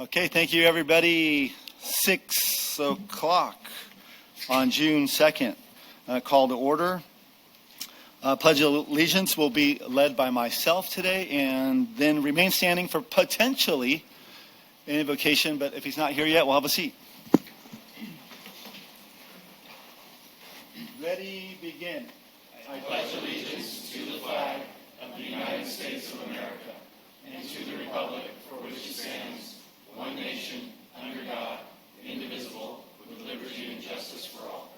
Okay, thank you, everybody. 6 o'clock on June 2nd. Call to order. Pledge of Allegiance will be led by myself today, and then remain standing for potentially an invocation, but if he's not here yet, we'll have a seat. Ready, begin. I pledge allegiance to the flag of the United States of America and to the republic for which it stands, one nation, under God, indivisible, with liberty and justice for all.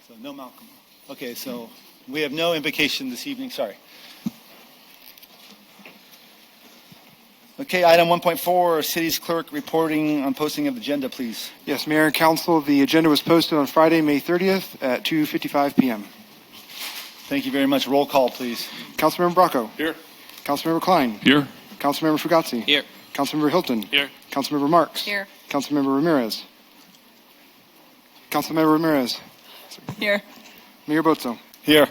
So no Malcolm. Okay, so we have no invocation this evening. Sorry. Okay, item 1.4, City's Clerk reporting on posting of agenda, please. Yes, Mayor and Council, the agenda was posted on Friday, May 30th at 2:55 p.m. Thank you very much. Roll call, please. Councilmember Bracco. Here. Councilmember Klein. Here. Councilmember Fugazzi. Here. Councilmember Hilton. Here. Councilmember Marks. Here. Councilmember Ramirez. Councilmember Ramirez. Here. Mayor Bozo. Here.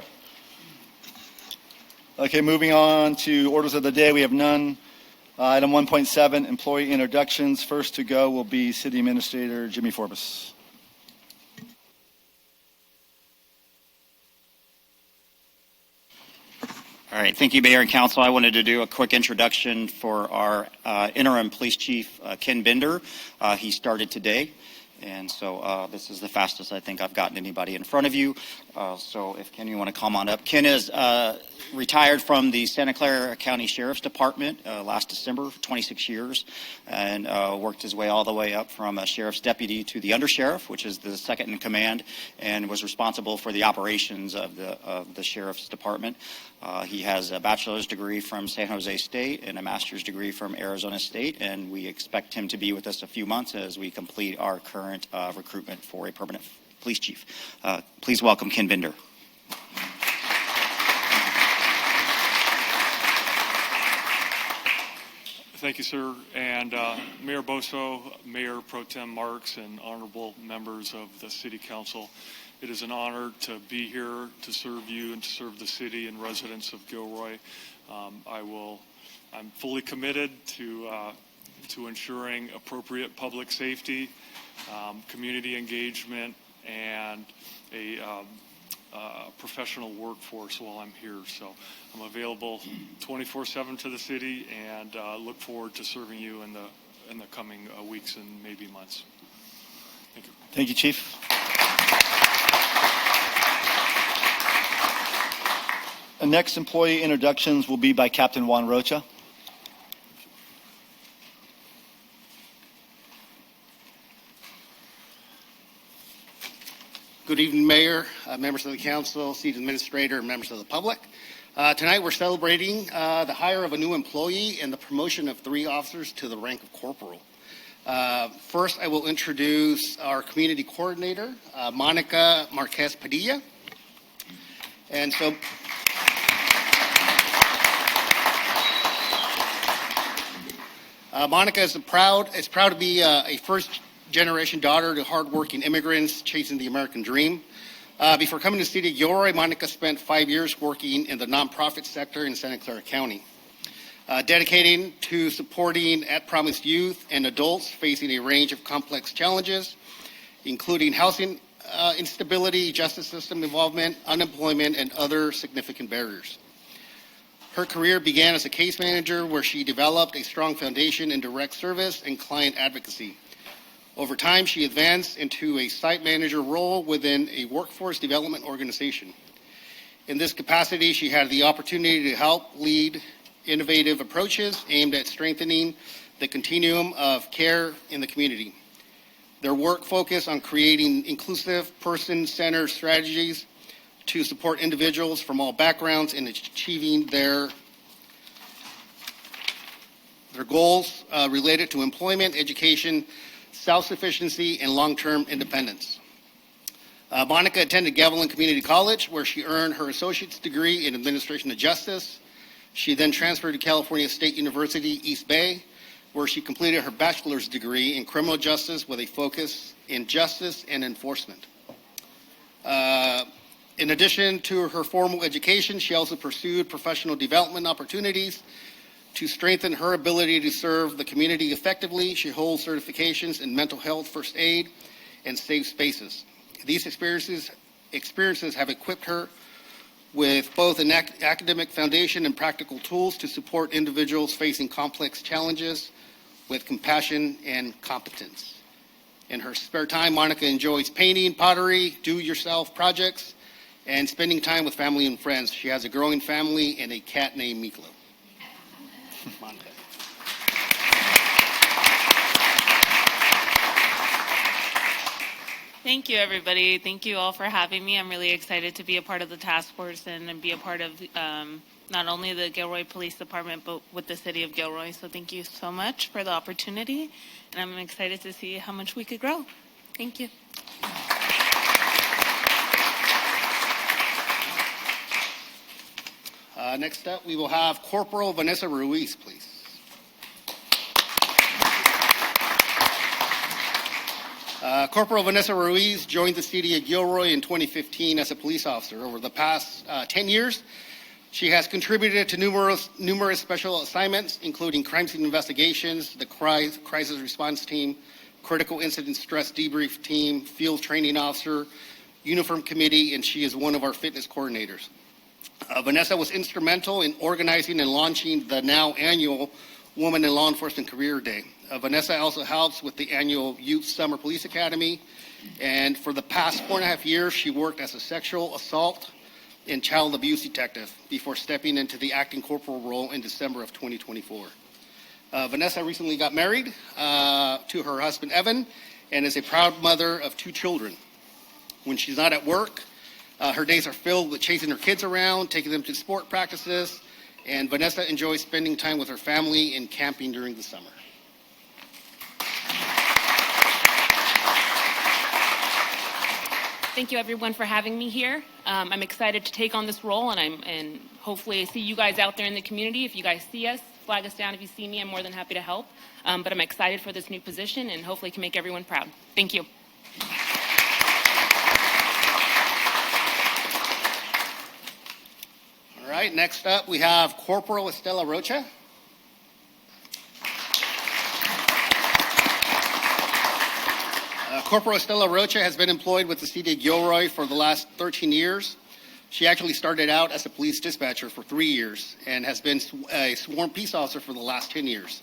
Okay, moving on to orders of the day. We have none. Item 1.7, employee introductions. First to go will be City Administrator Jimmy Forbes. All right, thank you, Mayor and Council. I wanted to do a quick introduction for our interim police chief, Ken Bender. He started today, and so this is the fastest I think I've gotten anybody in front of you. So if Ken, you want to come on up. Ken is retired from the Santa Clara County Sheriff's Department last December, 26 years, and worked his way all the way up from a sheriff's deputy to the undersheriff, which is the second in command, and was responsible for the operations of the sheriff's department. He has a bachelor's degree from San Jose State and a master's degree from Arizona State, and we expect him to be with us a few months as we complete our current recruitment for a permanent police chief. Please welcome Ken Bender. Thank you, sir. And Mayor Bozo, Mayor Pro Tem Marks, and honorable members of the City Council, it is an honor to be here to serve you and to serve the city and residents of Gilroy. I'm fully committed to ensuring appropriate public safety, community engagement, and a professional workforce while I'm here. So I'm available 24/7 to the city, and look forward to serving you in the coming weeks and maybe months. Thank you. Thank you, Chief. The next employee introductions will be by Captain Juan Rocha. Good evening, Mayor, members of the Council, City Administrator, and members of the public. Tonight we're celebrating the hire of a new employee and the promotion of 3 officers to the rank of corporal. First, I will introduce our community coordinator, Monica Marquez Padilla. And so, Monica is proud to be a first-generation daughter to hardworking immigrants chasing the American dream. Before coming to the city of Gilroy, Monica spent 5 years working in the nonprofit sector in Santa Clara County, dedicating to supporting at-promise youth and adults facing a range of complex challenges, including housing instability, justice system involvement, unemployment, and other significant barriers. Her career began as a case manager, where she developed a strong foundation in direct service and client advocacy. Over time, she advanced into a site manager role within a workforce development organization. In this capacity, she had the opportunity to help lead innovative approaches aimed at strengthening the continuum of care in the community. Their work focused on creating inclusive, person-centered strategies to support individuals from all backgrounds in achieving their goals related to employment, education, self-sufficiency, and long-term independence. Monica attended Gavilan Community College, where she earned her associate's degree in administration of justice. She then transferred to California State University, East Bay, where she completed her bachelor's degree in criminal justice with a focus in justice and enforcement. In addition to her formal education, she also pursued professional development opportunities To strengthen her ability to serve the community effectively, she holds certifications in mental health, first aid, and safe spaces. These experiences have equipped her with both an academic foundation and practical tools to support individuals facing complex challenges with compassion and competence. In her spare time, Monica enjoys painting, pottery, do-yourself projects, and spending time with family and friends. She has a growing family and a cat named Miklo. Monica. Thank you, everybody. Thank you all for having me. I'm really excited to be a part of the task force and be a part of not only the Gilroy Police Department, but with the city of Gilroy. So thank you so much for the opportunity, and I'm excited to see how much we could grow. Thank you. Next up, we will have Corporal Vanessa Ruiz, please. Corporal Vanessa Ruiz joined the city of Gilroy in 2015 as a police officer. Over the past 10 years, she has contributed to numerous special assignments, including crime scene investigations, the crisis response team, critical incident stress debrief team, field training officer, uniform committee, and she is one of our fitness coordinators. Vanessa was instrumental in organizing and launching the now annual Women in Law Enforcement Career Day. Vanessa also helps with the annual Youth Summer Police Academy, and for the past 4.5 years, she worked as a sexual assault and child abuse detective before stepping into the acting corporal role in December of 2024. Vanessa recently got married to her husband, Evan, and is a proud mother of 2 children. When she's not at work, her days are filled with chasing her kids around, taking them to sport practices, and Vanessa enjoys spending time with her family and camping during the summer. Thank you, everyone, for having me here. I'm excited to take on this role, and hopefully see you guys out there in the community. If you guys see us, flag us down. If you see me, I'm more than happy to help. But I'm excited for this new position, and hopefully can make everyone proud. Thank you. All right, next up we have Corporal Estela Rocha. Corporal Estela Rocha has been employed with the city of Gilroy for the last 13 years. She actually started out as a police dispatcher for 3 years and has been a sworn peace officer for the last 10 years.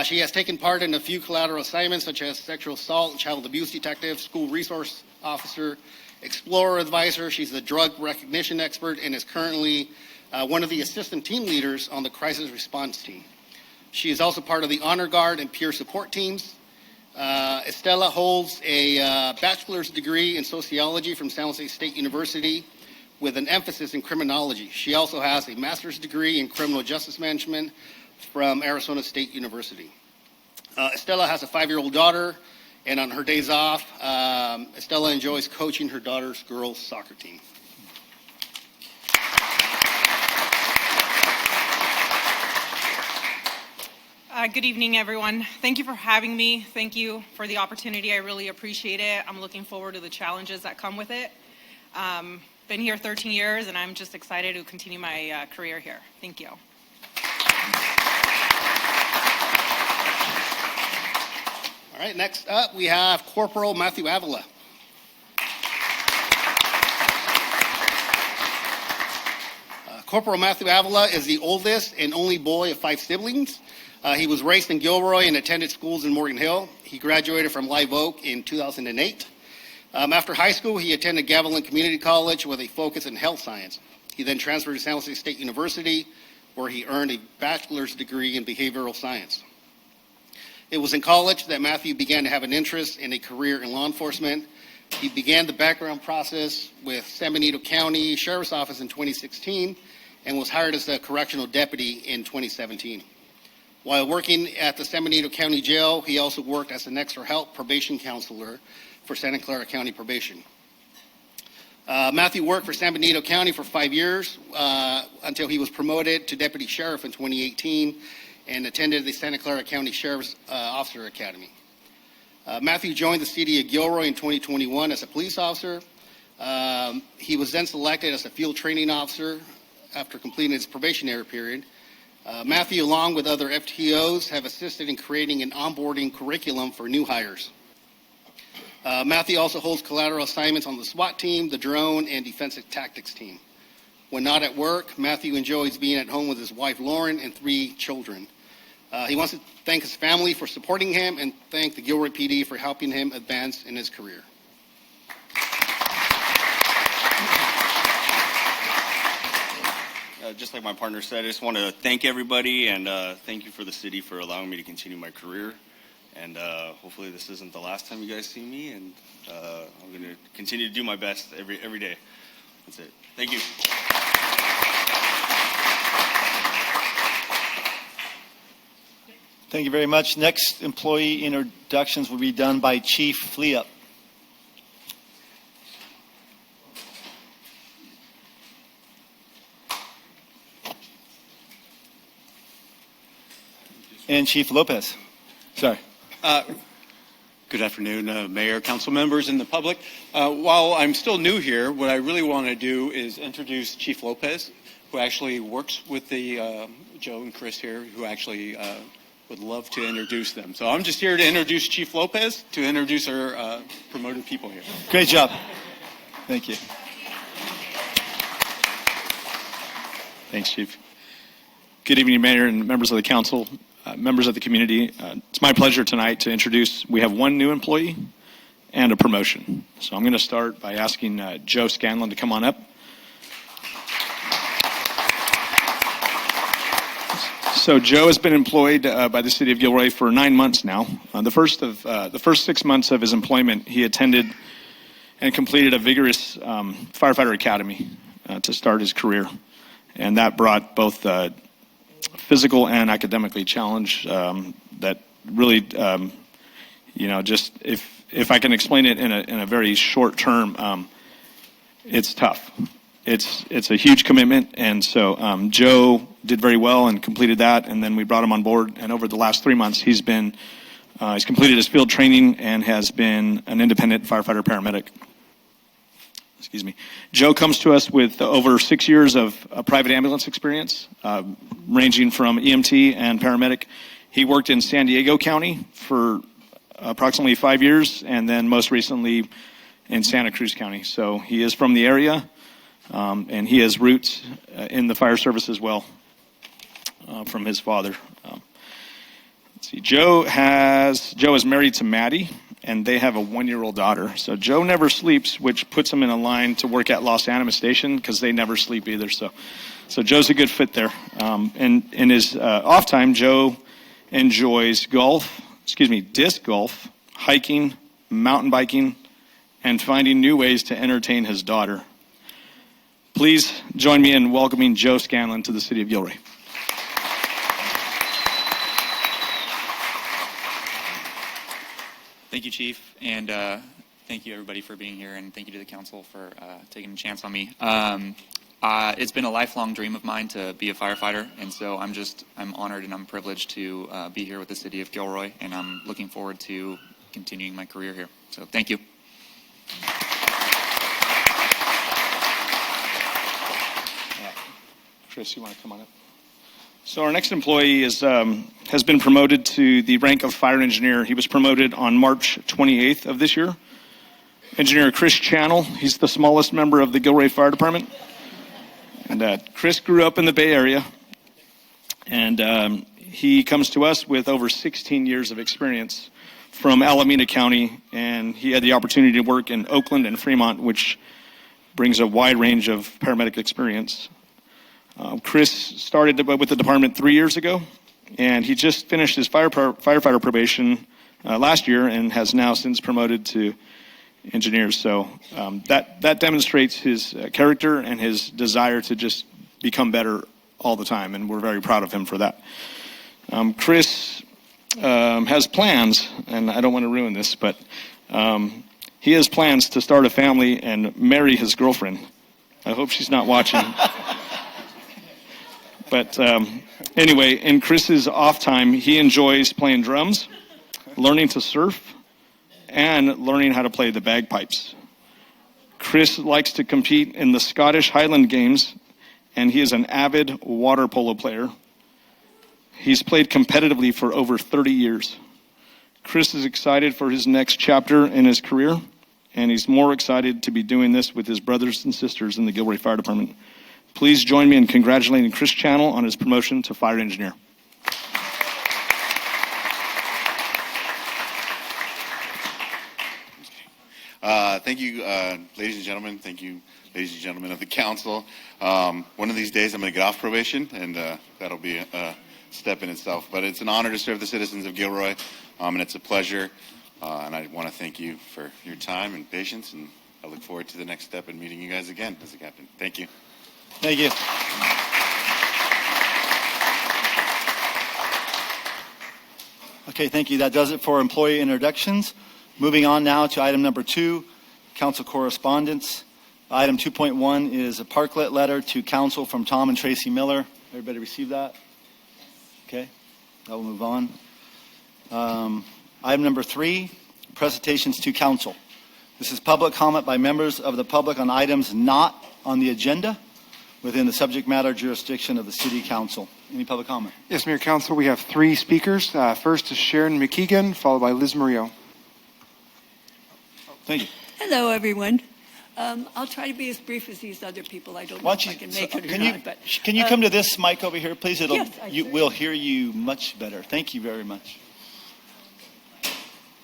She has taken part in a few collateral assignments such as sexual assault, child abuse detective, school resource officer, explorer advisor. She's a drug recognition expert and is currently one of the assistant team leaders on the crisis response team. She is also part of the honor guard and peer support teams. Estela holds a bachelor's degree in sociology from San Jose State University with an emphasis in criminology. She also has a master's degree in criminal justice management from Arizona State University. Estela has a 5-year-old daughter, and on her days off, Estela enjoys coaching her daughter's girls' soccer team. Good evening, everyone. Thank you for having me. Thank you for the opportunity. I really appreciate it. I'm looking forward to the challenges that come with it. Been here 13 years, and I'm just excited to continue my career here. Thank you. All right, next up we have Corporal Matthew Avila. Corporal Matthew Avila is the oldest and only boy of 5 siblings. He was raised in Gilroy and attended schools in Morgan Hill. He graduated from Live Oak in 2008. After high school, he attended Gavilan Community College with a focus in health science. He then transferred to San Jose State University, where he earned a bachelor's degree in behavioral science. It was in college that Matthew began to have an interest in a career in law enforcement. He began the background process with San Benito County Sheriff's Office in 2016 and was hired as a correctional deputy in 2017. While working at the San Benito County Jail, he also worked as an extra help probation counselor for Santa Clara County Probation. Matthew worked for San Benito County for 5 years until he was promoted to deputy sheriff in 2018 and attended the Santa Clara County Sheriff's Officer Academy. Matthew joined the city of Gilroy in 2021 as a police officer. He was then selected as a field training officer after completing his probationary period. Matthew, along with other FTOs, have assisted in creating an onboarding curriculum for new hires. Matthew also holds collateral assignments on the SWAT team, the drone, and defensive tactics team. When not at work, Matthew enjoys being at home with his wife, Lauren, and 3 children. He wants to thank his family for supporting him and thank the Gilroy PD for helping him advance in his career. Just like my partner said, I just want to thank everybody and thank you for the city for allowing me to continue my career. And hopefully this isn't the last time you guys see me, and I'm going to continue to do my best every day. That's it. Thank you. Thank you very much. Next employee introductions will be done by Chief Fleeup. And Chief Lopez. Sorry. Good afternoon, Mayor, council members, and the public. While I'm still new here, what I really want to do is introduce Chief Lopez, who actually works with the Joe and Chris here, who actually would love to introduce them. So I'm just here to introduce Chief Lopez, to introduce our promoted people here. Great job. Thank you. Thanks, Chief. Good evening, Mayor and members of the council, members of the community. It's my pleasure tonight to introduce, we have one new employee and a promotion. So I'm going to start by asking Joe Scanlon to come on up. So Joe has been employed by the city of Gilroy for 9 months now. The first 6 months of his employment, he attended and completed a vigorous firefighter academy to start his career. And that brought both physical and academically challenge that really, just if I can explain it in a very short term, it's tough. It's a huge commitment, and so Joe did very well and completed that, and then we brought him on board. And over the last 3 months, he's completed his field training and has been an independent firefighter paramedic. Excuse me. Joe comes to us with over 6 years of private ambulance experience, ranging from EMT and paramedic. He worked in San Diego County for approximately 5 years, and then most recently in Santa Cruz County. So he is from the area, and he has roots in the fire service as well from his father. Let's see. Joe is married to Maddie, and they have a 1-year-old daughter. So Joe never sleeps, which puts him in a line to work at Los Animas Station because they never sleep either. So Joe's a good fit there. And in his off time, Joe enjoys disc golf, hiking, mountain biking, and finding new ways to entertain his daughter. Please join me in welcoming Joe Scanlon to the city of Gilroy. Thank you, Chief, and thank you, everybody, for being here, and thank you to the council for taking a chance on me. It's been a lifelong dream of mine to be a firefighter, and so I'm honored and I'm privileged to be here with the city of Gilroy, and I'm looking forward to continuing my career here. So thank you. Chris, you want to come on up? So our next employee has been promoted to the rank of fire engineer. He was promoted on March 28th of this year. Engineer Chris Channel, he's the smallest member of the Gilroy Fire Department. And Chris grew up in the Bay Area, and he comes to us with over 16 years of experience from Alameda County, and he had the opportunity to work in Oakland and Fremont, which brings a wide range of paramedic experience. Chris started with the department 3 years ago, and he just finished his firefighter probation last year and has now since promoted to engineer. So that demonstrates his character and his desire to just become better all the time, and we're very proud of him for that. Chris has plans, and I don't want to ruin this, but he has plans to start a family and marry his girlfriend. I hope she's not watching. But anyway, in Chris's off time, he enjoys playing drums, learning to surf, and learning how to play the bagpipes. Chris likes to compete in the Scottish Highland Games, and he is an avid water polo player. He's played competitively for over 30 years. Chris is excited for his next chapter in his career, and he's more excited to be doing this with his brothers and sisters in the Gilroy Fire Department. Please join me in congratulating Chris Channel on his promotion to fire engineer. Thank you, ladies and gentlemen. Thank you, ladies and gentlemen of the council. One of these days I'm going to get off probation, and that'll be a step in itself. But it's an honor to serve the citizens of Gilroy, and it's a pleasure. And I want to thank you for your time and patience, and I look forward to the next step and meeting you guys again as a captain. Thank you. Thank you. Okay, thank you. That does it for employee introductions. Moving on now to item number 2, council correspondence. Item 2.1 is a parklet letter to council from Tom and Tracy Miller. Everybody receive that? Okay, that will move on. Item number 3, presentations to council. This is public comment by members of the public on items not on the agenda within the subject matter jurisdiction of the City Council. Any public comment? Yes, Mayor Council, we have 3 speakers. First is Sharon McKeegan, followed by Liz Murillo. Thank you. Hello, everyone. I'll try to be as brief as these other people. I don't know if I can make it or not. But can you come to this mic over here, please? Yes, we'll hear you much better. Thank you very much.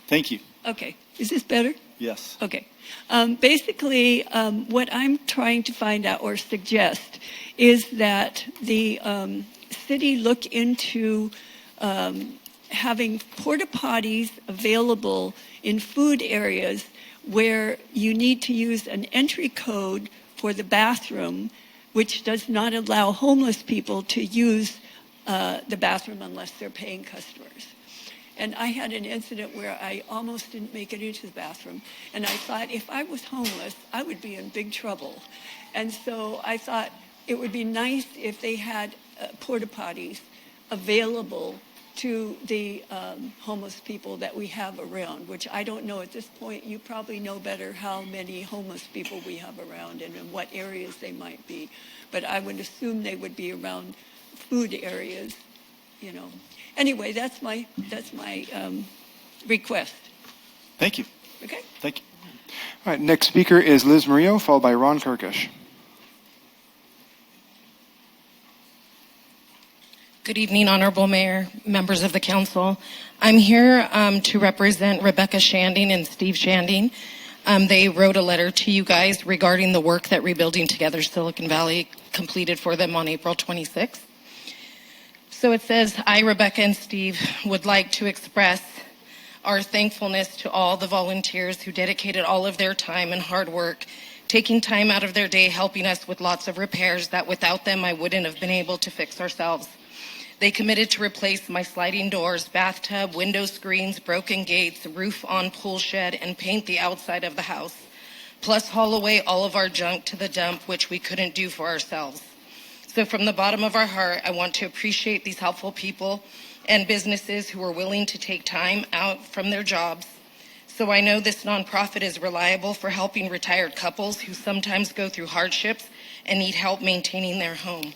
Thank you. Okay. Is this better? Yes. Okay. Basically, what I'm trying to find out or suggest is that the city look into having porta potties available in food areas where you need to use an entry code for the bathroom, which does not allow homeless people to use the bathroom unless they're paying customers. And I had an incident where I almost didn't make it into the bathroom. And I thought if I was homeless, I would be in big trouble. And so I thought it would be nice if they had porta potties available to the homeless people that we have around, which I don't know at this point. You probably know better how many homeless people we have around and in what areas they might be. But I would assume they would be around food areas, you know. Anyway, that's my request. Thank you. Okay. Thank you. All right, next speaker is Liz Murillo, followed by Ron Kirkish. Good evening, Honorable Mayor, members of the council. I'm here to represent Rebecca Shanding and Steve Shanding. They wrote a letter to you guys regarding the work that Rebuilding Together Silicon Valley completed for them on April 26th. So it says, I, Rebecca and Steve, would like to express our thankfulness to all the volunteers who dedicated all of their time and hard work, taking time out of their day, helping us with lots of repairs that without them I wouldn't have been able to fix ourselves. They committed to replace my sliding doors, bathtub, window screens, broken gates, roof on pool shed, and paint the outside of the house, plus haul away all of our junk to the dump, which we couldn't do for ourselves. So from the bottom of our heart, I want to appreciate these helpful people and businesses who are willing to take time out from their jobs. So I know this nonprofit is reliable for helping retired couples who sometimes go through hardships and need help maintaining their home.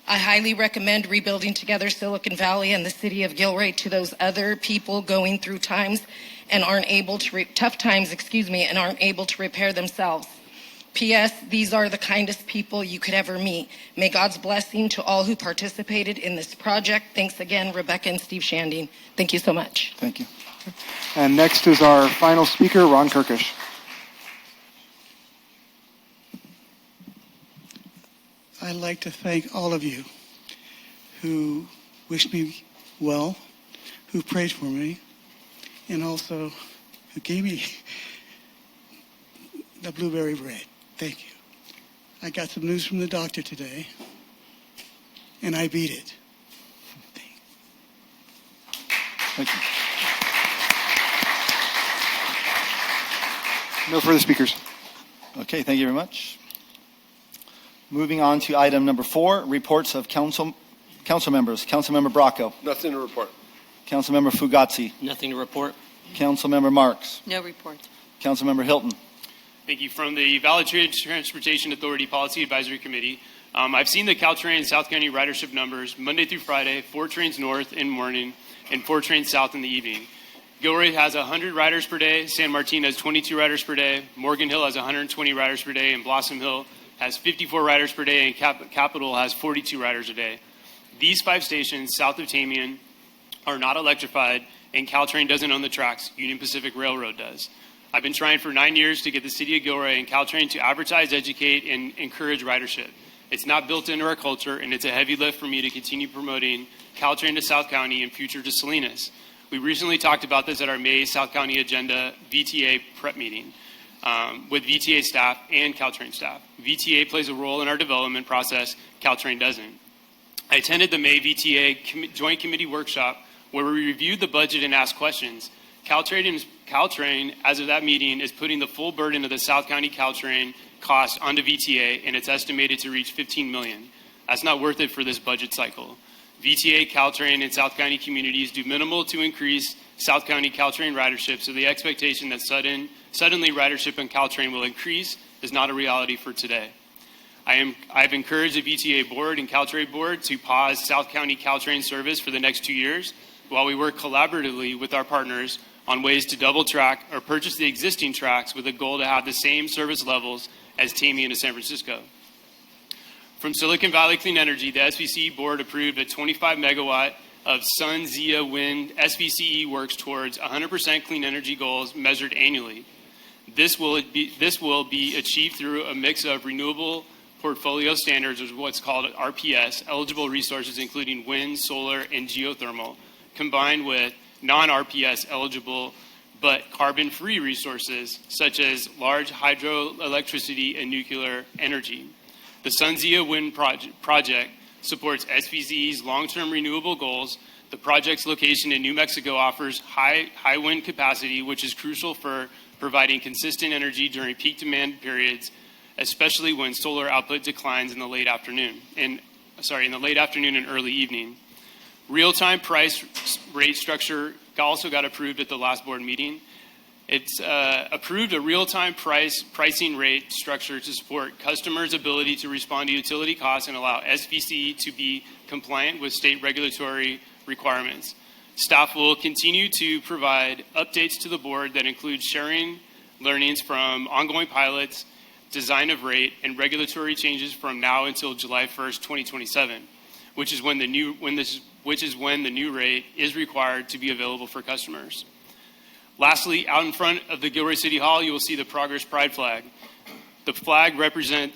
I highly recommend Rebuilding Together Silicon Valley and the city of Gilroy to those other people going through times and aren't able to tough times, and aren't able to repair themselves. P.S. These are the kindest people you could ever meet. May God's blessing to all who participated in this project. Thanks again, Rebecca and Steve Shanding. Thank you so much. Thank you. And next is our final speaker, Ron Kirkish. I'd like to thank all of you who wished me well, who prayed for me, and also who gave me the blueberry bread. Thank you. I got some news from the doctor today, and I beat it. Thank you. No further speakers. Okay, thank you very much. Moving on to item number 4, reports of council members. Councilmember Bracco. Nothing to report. Councilmember Fugazi. Nothing to report. Councilmember Marks. No report. Councilmember Hilton. Thank you. From the Valley Transportation Authority Policy Advisory Committee, I've seen the Caltrain South County ridership numbers Monday through Friday, 4 trains north in the morning and 4 trains south in the evening. Gilroy has 100 riders per day, San Martin has 22 riders per day, Morgan Hill has 120 riders per day, and Blossom Hill has 54 riders per day, and Capitol has 42 riders a day. These 5 stations south of Tamian are not electrified, and Caltrain doesn't own the tracks. Union Pacific Railroad does. I've been trying for 9 years to get the city of Gilroy and Caltrain to advertise, educate, and encourage ridership. It's not built into our culture, and it's a heavy lift for me to continue promoting Caltrain to South County and future to Salinas. We recently talked about this at our May South County Agenda VTA prep meeting with VTA staff and Caltrain staff. VTA plays a role in our development process, Caltrain doesn't. I attended the May VTA Joint Committee workshop where we reviewed the budget and asked questions. Caltrain, as of that meeting, is putting the full burden of the South County Caltrain cost onto VTA, and it's estimated to reach $15 million. That's not worth it for this budget cycle. VTA, Caltrain, and South County communities do minimal to increase South County Caltrain ridership, so the expectation that suddenly ridership on Caltrain will increase is not a reality for today. I've encouraged the VTA board and Caltrain board to pause South County Caltrain service for the next 2 years while we work collaboratively with our partners on ways to double track or purchase the existing tracks with a goal to have the same service levels as Tamian to San Francisco. From Silicon Valley Clean Energy, the SVCE board approved a 25 megawatt of SunZia wind. SVCE works towards 100% clean energy goals measured annually. This will be achieved through a mix of renewable portfolio standards, or what's called RPS, eligible resources including wind, solar, and geothermal, combined with non-RPS eligible but carbon-free resources such as large hydroelectricity and nuclear energy. The SunZia Wind project supports SVCE's long-term renewable goals. The project's location in New Mexico offers high wind capacity, which is crucial for providing consistent energy during peak demand periods, especially when solar output declines in the late afternoon and early evening. Real-time price rate structure also got approved at the last board meeting. It's approved a real-time pricing rate structure to support customers' ability to respond to utility costs and allow SVCE to be compliant with state regulatory requirements. Staff will continue to provide updates to the board that include sharing learnings from ongoing pilots, design of rate, and regulatory changes from now until July 1st, 2027, which is when the new rate is required to be available for customers. Lastly, out in front of the Gilroy City Hall, you will see the Progress Pride flag. The flag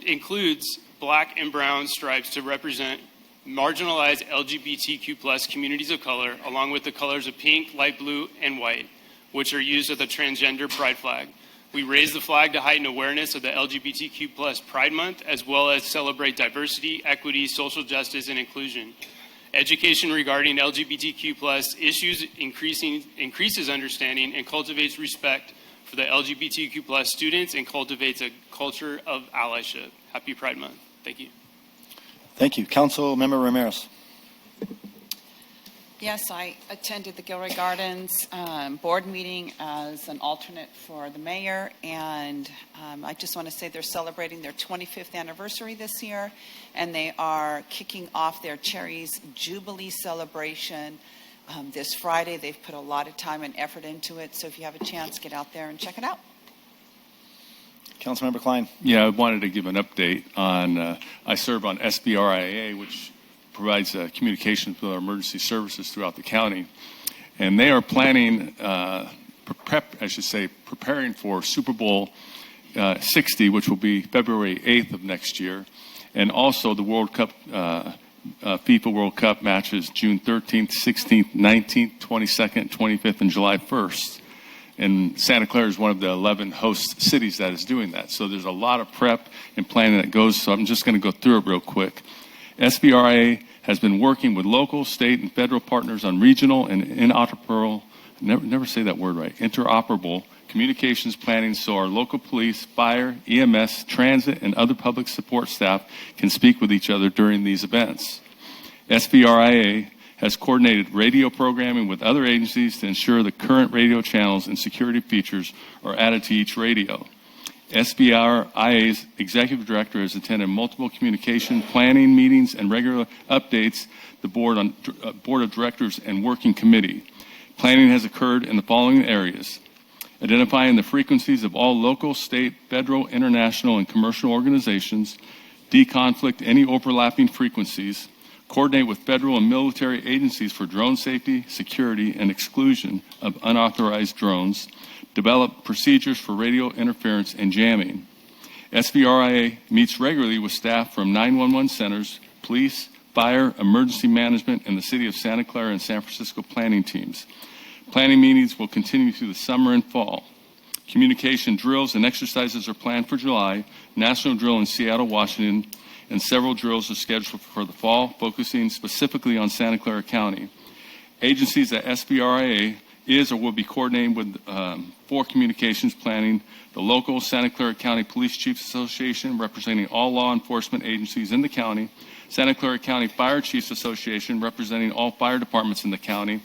includes black and brown stripes to represent marginalized LGBTQ+ communities of color, along with the colors of pink, light blue, and white, which are used as the transgender pride flag. We raise the flag to heighten awareness of the LGBTQ+ Pride Month, as well as celebrate diversity, equity, social justice, and inclusion. Education regarding LGBTQ+ issues increases understanding and cultivates respect for the LGBTQ+ students and cultivates a culture of allyship. Happy Pride Month. Thank you. Thank you. Council Member Ramirez. Yes, I attended the Gilroy Gardens board meeting as an alternate for the mayor, and I just want to say they're celebrating their 25th anniversary this year, and they are kicking off their Cherries Jubilee celebration this Friday. They've put a lot of time and effort into it, so if you have a chance, get out there and check it out. Councilmember Klein. Yeah, I wanted to give an update on, I serve on SBRIA, which provides communications with our emergency services throughout the county. And they are planning, preparing for Super Bowl 60, which will be February 8th of next year. And also the World Cup, FIFA World Cup matches June 13th, 16th, 19th, 22nd, 25th, and July 1st. And Santa Clara is one of the 11 host cities that is doing that. So there's a lot of prep and planning that goes. So I'm just going to go through it real quick. SBRA has been working with local, state, and federal partners on regional and interoperable, never say that word right, interoperable communications planning so our local police, fire, EMS, transit, and other public support staff can speak with each other during these events. SBRIA has coordinated radio programming with other agencies to ensure the current radio channels and security features are added to each radio. SBRIA's executive director has attended multiple communication, planning meetings, and regular updates the board of directors and working committee. Planning has occurred in the following areas: identifying the frequencies of all local, state, federal, international, and commercial organizations, deconflict any overlapping frequencies, coordinate with federal and military agencies for drone safety, security, and exclusion of unauthorized drones, develop procedures for radio interference and jamming. SVRIA meets regularly with staff from 911 centers, police, fire, emergency management, and the City of Santa Clara and San Francisco planning teams. Planning meetings will continue through the summer and fall. Communication drills and exercises are planned for July, national drill in Seattle, Washington, and several drills are scheduled for the fall, focusing specifically on Santa Clara County. Agencies at SVRIA is or will be coordinating with for communications planning, the local Santa Clara County Police Chiefs Association, representing all law enforcement agencies in the county, Santa Clara County Fire Chiefs Association, representing all fire departments in the county,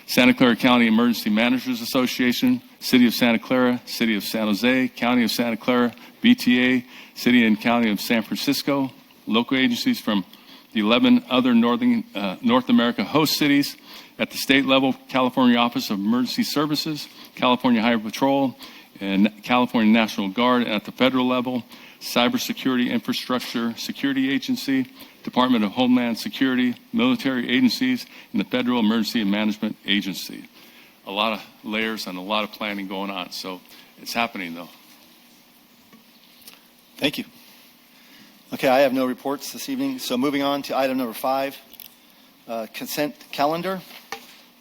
Santa Clara County Emergency Managers Association, City of Santa Clara, City of San Jose, County of Santa Clara, BTA, City and County of San Francisco, local agencies from the 11 other North America host cities. At the state level, California Office of Emergency Services, California Highway Patrol, and California National Guard. And at the federal level, Cybersecurity Infrastructure Security Agency, Department of Homeland Security, military agencies, and the Federal Emergency Management Agency. A lot of layers and a lot of planning going on. So it's happening, though. Thank you. Okay, I have no reports this evening. So moving on to item number 5, consent calendar.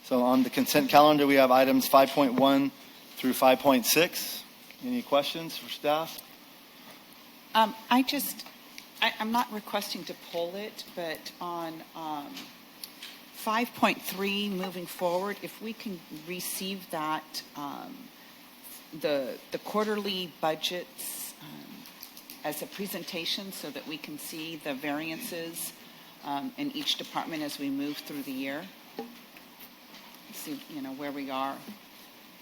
So on the consent calendar, we have items 5.1 through 5.6. Any questions for staff? I'm not requesting to pull it, but on 5.3 moving forward, if we can receive that, the quarterly budgets as a presentation so that we can see the variances in each department as we move through the year. See, where we are.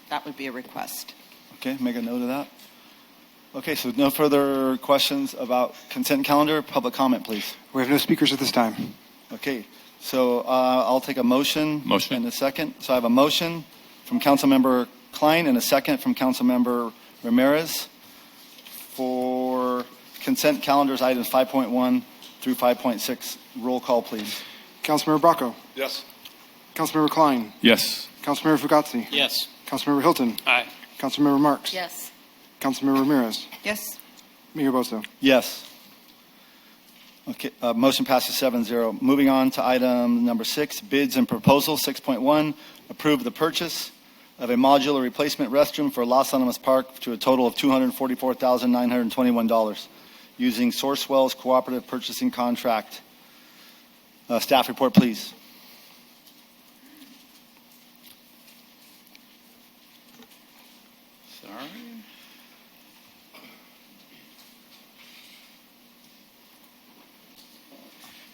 That would be a request. Okay, make a note of that. Okay, so no further questions about consent calendar. Public comment, please. We have no speakers at this time. Okay, so I'll take a motion. And a second. So I have a motion from Councilmember Klein and a second from Councilmember Ramirez for consent calendars items 5.1 through 5.6. Roll call, please. Councilmember Bracco. Yes. Councilmember Klein. Yes. Councilmember Fugazi. Yes. Councilmember Hilton. Aye. Councilmember Marks. Yes. Councilmember Ramirez. Yes. Mayor Bosso. Yes. Okay, motion passes 7-0. Moving on to item number 6, bids and proposals. 6.1, approve the purchase of a modular replacement restroom for Los Alamos Park to a total of $244,921 using Sourcewell's cooperative purchasing contract. Staff report, please. Sorry.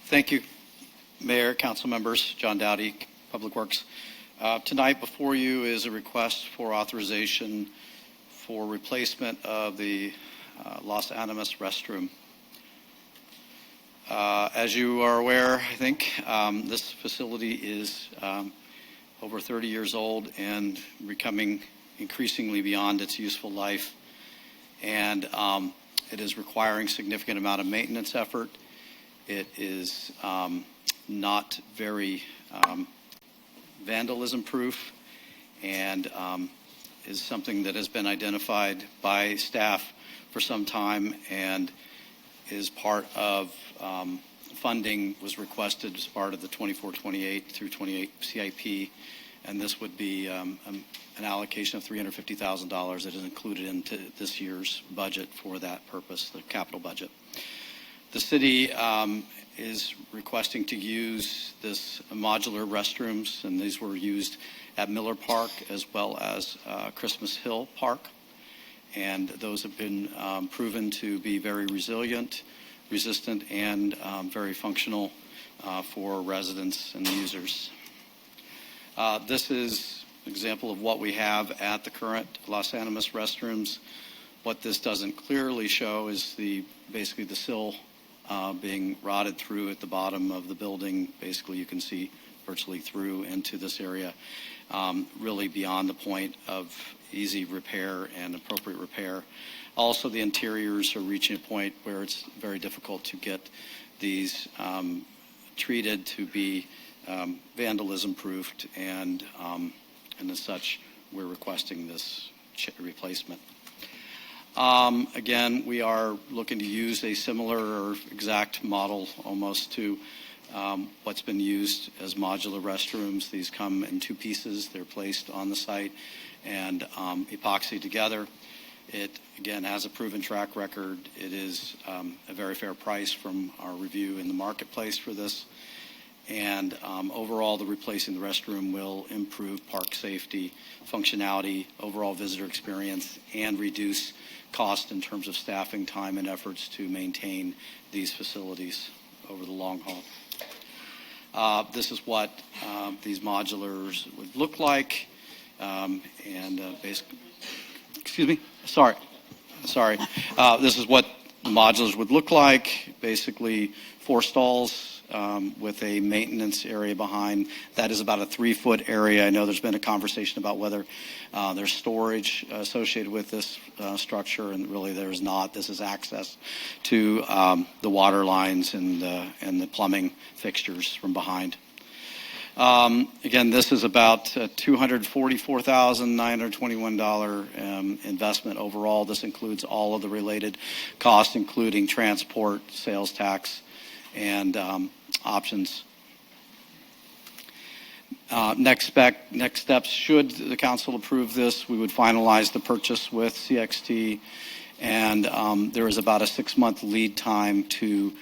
Thank you, Mayor, council members, John Dowdy, Public Works. Tonight before you is a request for authorization for replacement of the Los Alamos restroom. As you are aware, I think, this facility is over 30 years old and becoming increasingly beyond its useful life. And it is requiring significant amount of maintenance effort. It is not very vandalism proof and is something that has been identified by staff for some time and is part of funding was requested as part of the 24-28 through 28 CIP, and this would be an allocation of $350,000 that is included into this year's budget for that purpose, the capital budget. The city is requesting to use this modular restrooms, and these were used at Miller Park as well as Christmas Hill Park. And those have been proven to be very resilient, resistant, and very functional for residents and users. This is an example of what we have at the current Los Alamos restrooms. What this doesn't clearly show is basically the sill being rotted through at the bottom of the building. Basically, you can see virtually through into this area, really beyond the point of easy repair and appropriate repair. Also, the interiors are reaching a point where it's very difficult to get these treated to be vandalism proofed, and as such, we're requesting this replacement. Again, we are looking to use a similar or exact model almost to what's been used as modular restrooms. These come in two pieces. They're placed on the site and epoxy together. It, again, has a proven track record. It is a very fair price from our review in the marketplace for this. And overall, the replacing the restroom will improve park safety, functionality, overall visitor experience, and reduce cost in terms of staffing time and efforts to maintain these facilities over the long haul. This is what these modulars would look like. Basically, excuse me, sorry. This is what the modulars would look like. Basically, 4 stalls with a maintenance area behind. That is about a 3-foot area. I know there's been a conversation about whether there's storage associated with this structure, and really there's not. This is access to the water lines and the plumbing fixtures from behind. Again, this is about $244,921 investment overall. This includes all of the related costs, including transport, sales tax, and options. Next steps, should the council approve this, we would finalize the purchase with CXT, and there is about a 6-month lead time to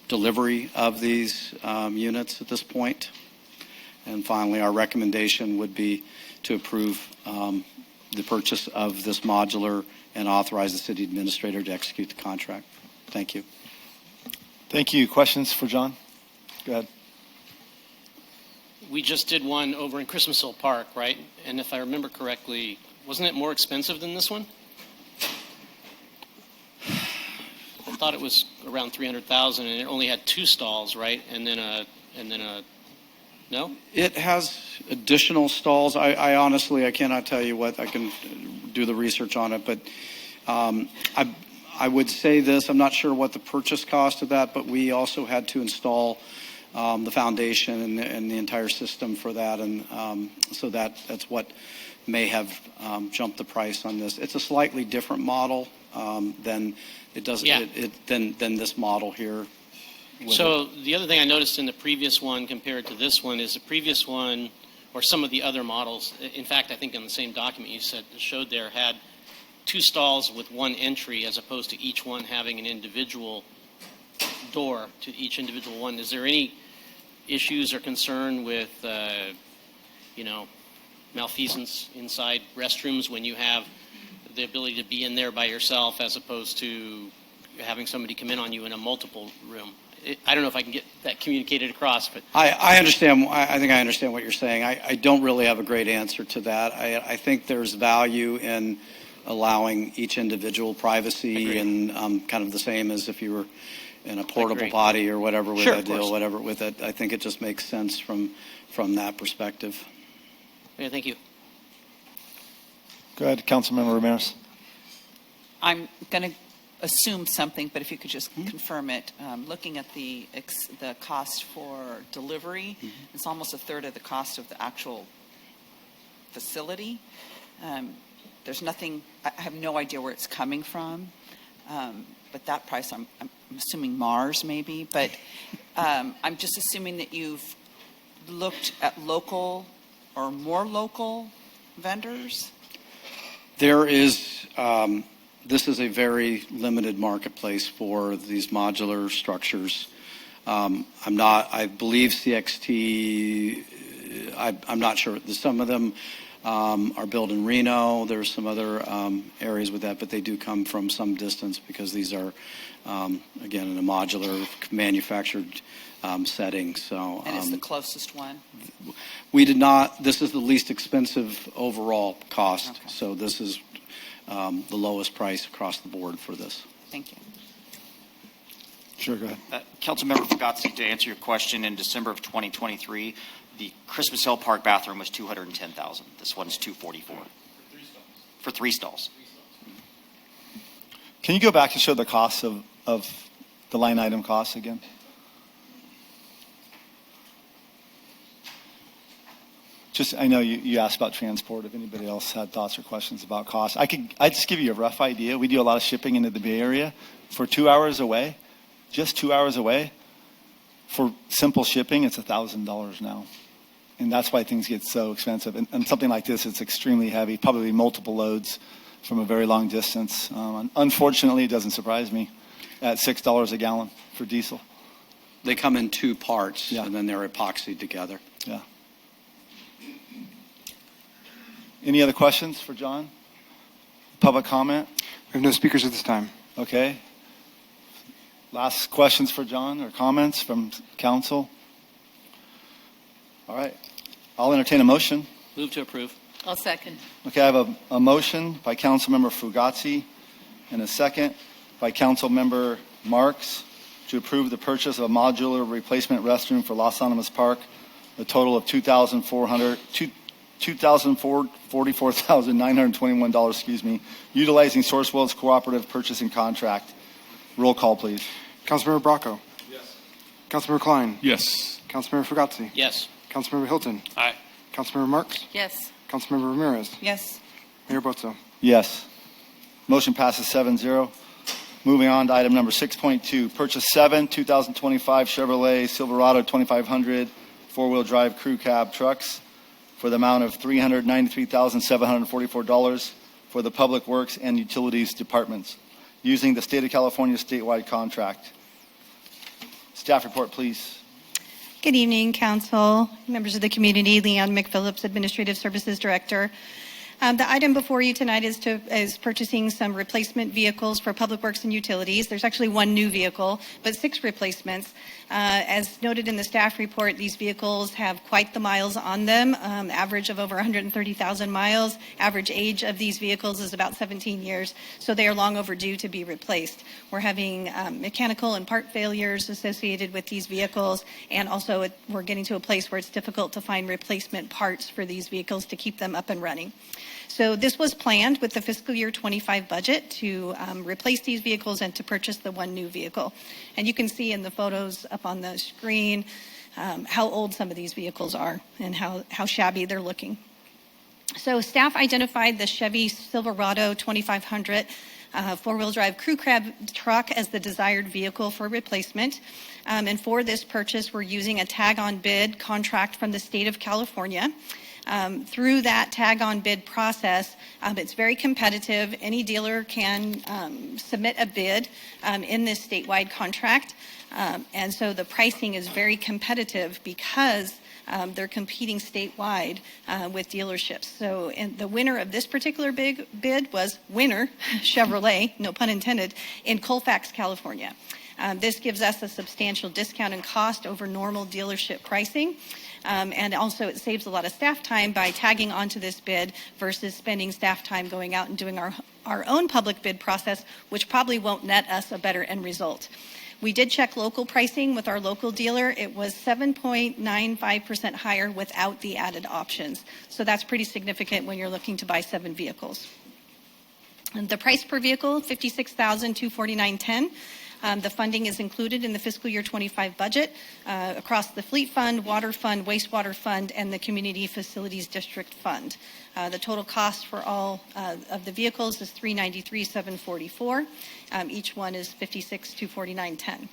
delivery of these units at this point. And finally, our recommendation would be to approve the purchase of this modular and authorize the city administrator to execute the contract. Thank you. Thank you. Questions for John? Go ahead. We just did one over in Christmas Hill Park, right? And if I remember correctly, wasn't it more expensive than this one? I thought it was around $300,000, and it only had 2 stalls, right? And then a no? It has additional stalls. I honestly, I cannot tell you what. I can do the research on it, but I would say this. I'm not sure what the purchase cost of that, but we also had to install the foundation and the entire system for that, and so that's what may have jumped the price on this. It's a slightly different model than it does than this model here. So the other thing I noticed in the previous one compared to this one is the previous one, or some of the other models, in fact, I think in the same document you showed there, had 2 stalls with 1 entry as opposed to each one having an individual door to each individual one. Is there any issues or concern with, malfeasance inside restrooms when you have the ability to be in there by yourself as opposed to having somebody come in on you in a multiple room? I don't know if I can get that communicated across, but I understand. I think I understand what you're saying. I don't really have a great answer to that. I think there's value in allowing each individual privacy, and kind of the same as if you were in a portable potty or whatever with that deal, whatever with it. I think it just makes sense from that perspective. Yeah, thank you. Go ahead, Councilmember Ramirez. I'm going to assume something, but if you could just confirm it. Looking at the cost for delivery, it's almost a third of the cost of the actual facility. There's nothing, I have no idea where it's coming from, but that price, I'm assuming Mars maybe, but I'm just assuming that you've looked at local or more local vendors. There is, this is a very limited marketplace for these modular structures. I believe CXT, I'm not sure. Some of them are built in Reno. There's some other areas with that, but they do come from some distance because these are, again, in a modular manufactured setting. So, and it's the closest one? We did not, this is the least expensive overall cost. Okay. So this is the lowest price across the board for this. Thank you. Sure, go ahead. Councilmember Fugazi, to answer your question, in December of 2023, the Christmas Hill Park bathroom was $210,000. This one's $244,000 for 3 stalls. Can you go back and show the cost of the line item costs again? Just, I know you asked about transport. If anybody else had thoughts or questions about costs, I'd just give you a rough idea. We do a lot of shipping into the Bay Area. For 2 hours away, just 2 hours away, for simple shipping, it's $1,000 now. And that's why things get so expensive. And something like this, it's extremely heavy, probably multiple loads from a very long distance. Unfortunately, it doesn't surprise me at $6 a gallon for diesel. They come in 2 parts, and then they're epoxied together. Yeah. Any other questions for John? Public comment? We have no speakers at this time. Okay. Last questions for John or comments from council? All right. I'll entertain a motion. Move to approve. I'll second. Okay, I have a motion by Councilmember Fugazi and a second by Councilmember Marks to approve the purchase of a modular replacement restroom for Los Animas Park, a total of $44,921, utilizing Sourcewell's cooperative purchasing contract. Roll call, please. Councilmember Bracco. Yes. Councilmember Klein. Yes. Councilmember Fugazi. Yes. Councilmember Hilton. Aye. Councilmember Marks. Yes. Councilmember Ramirez. Yes. Mayor Bozo. Yes. Motion passes 7-0. Moving on to item number 6.2, purchase 7 2025 Chevrolet Silverado 2500 four-wheel drive crew cab trucks for the amount of $393,744 for the Public Works and Utilities Departments, using the State of California statewide contract. Staff report, please. Good evening, Council, members of the community. Leanne McPhillips, Administrative Services Director. The item before you tonight is purchasing some replacement vehicles for Public Works and Utilities. There's actually 1 new vehicle, but 6 replacements. As noted in the staff report, these vehicles have quite the miles on them, average of over 130,000 miles. Average age of these vehicles is about 17 years, so they are long overdue to be replaced. We're having mechanical and part failures associated with these vehicles, and also we're getting to a place where it's difficult to find replacement parts for these vehicles to keep them up and running. So this was planned with the fiscal year 25 budget to replace these vehicles and to purchase the 1 new vehicle. And you can see in the photos up on the screen how old some of these vehicles are and how shabby they're looking. So staff identified the Chevy Silverado 2500 four-wheel drive crew cab truck as the desired vehicle for replacement. And for this purchase, we're using a tag-on bid contract from the state of California. Through that tag-on bid process, it's very competitive. Any dealer can submit a bid in this statewide contract. And so the pricing is very competitive because they're competing statewide with dealerships. So the winner of this particular bid was Winner Chevrolet, no pun intended, in Colfax, California. This gives us a substantial discount in cost over normal dealership pricing. And also it saves a lot of staff time by tagging onto this bid versus spending staff time going out and doing our own public bid process, which probably won't net us a better end result. We did check local pricing with our local dealer. It was 7.95% higher without the added options. So that's pretty significant when you're looking to buy 7 vehicles. And the price per vehicle, $56,249.10. The funding is included in the fiscal year 25 budget across the Fleet Fund, Water Fund, Wastewater Fund, and the Community Facilities District Fund. The total cost for all of the vehicles is $393,744. Each one is $56,249.10.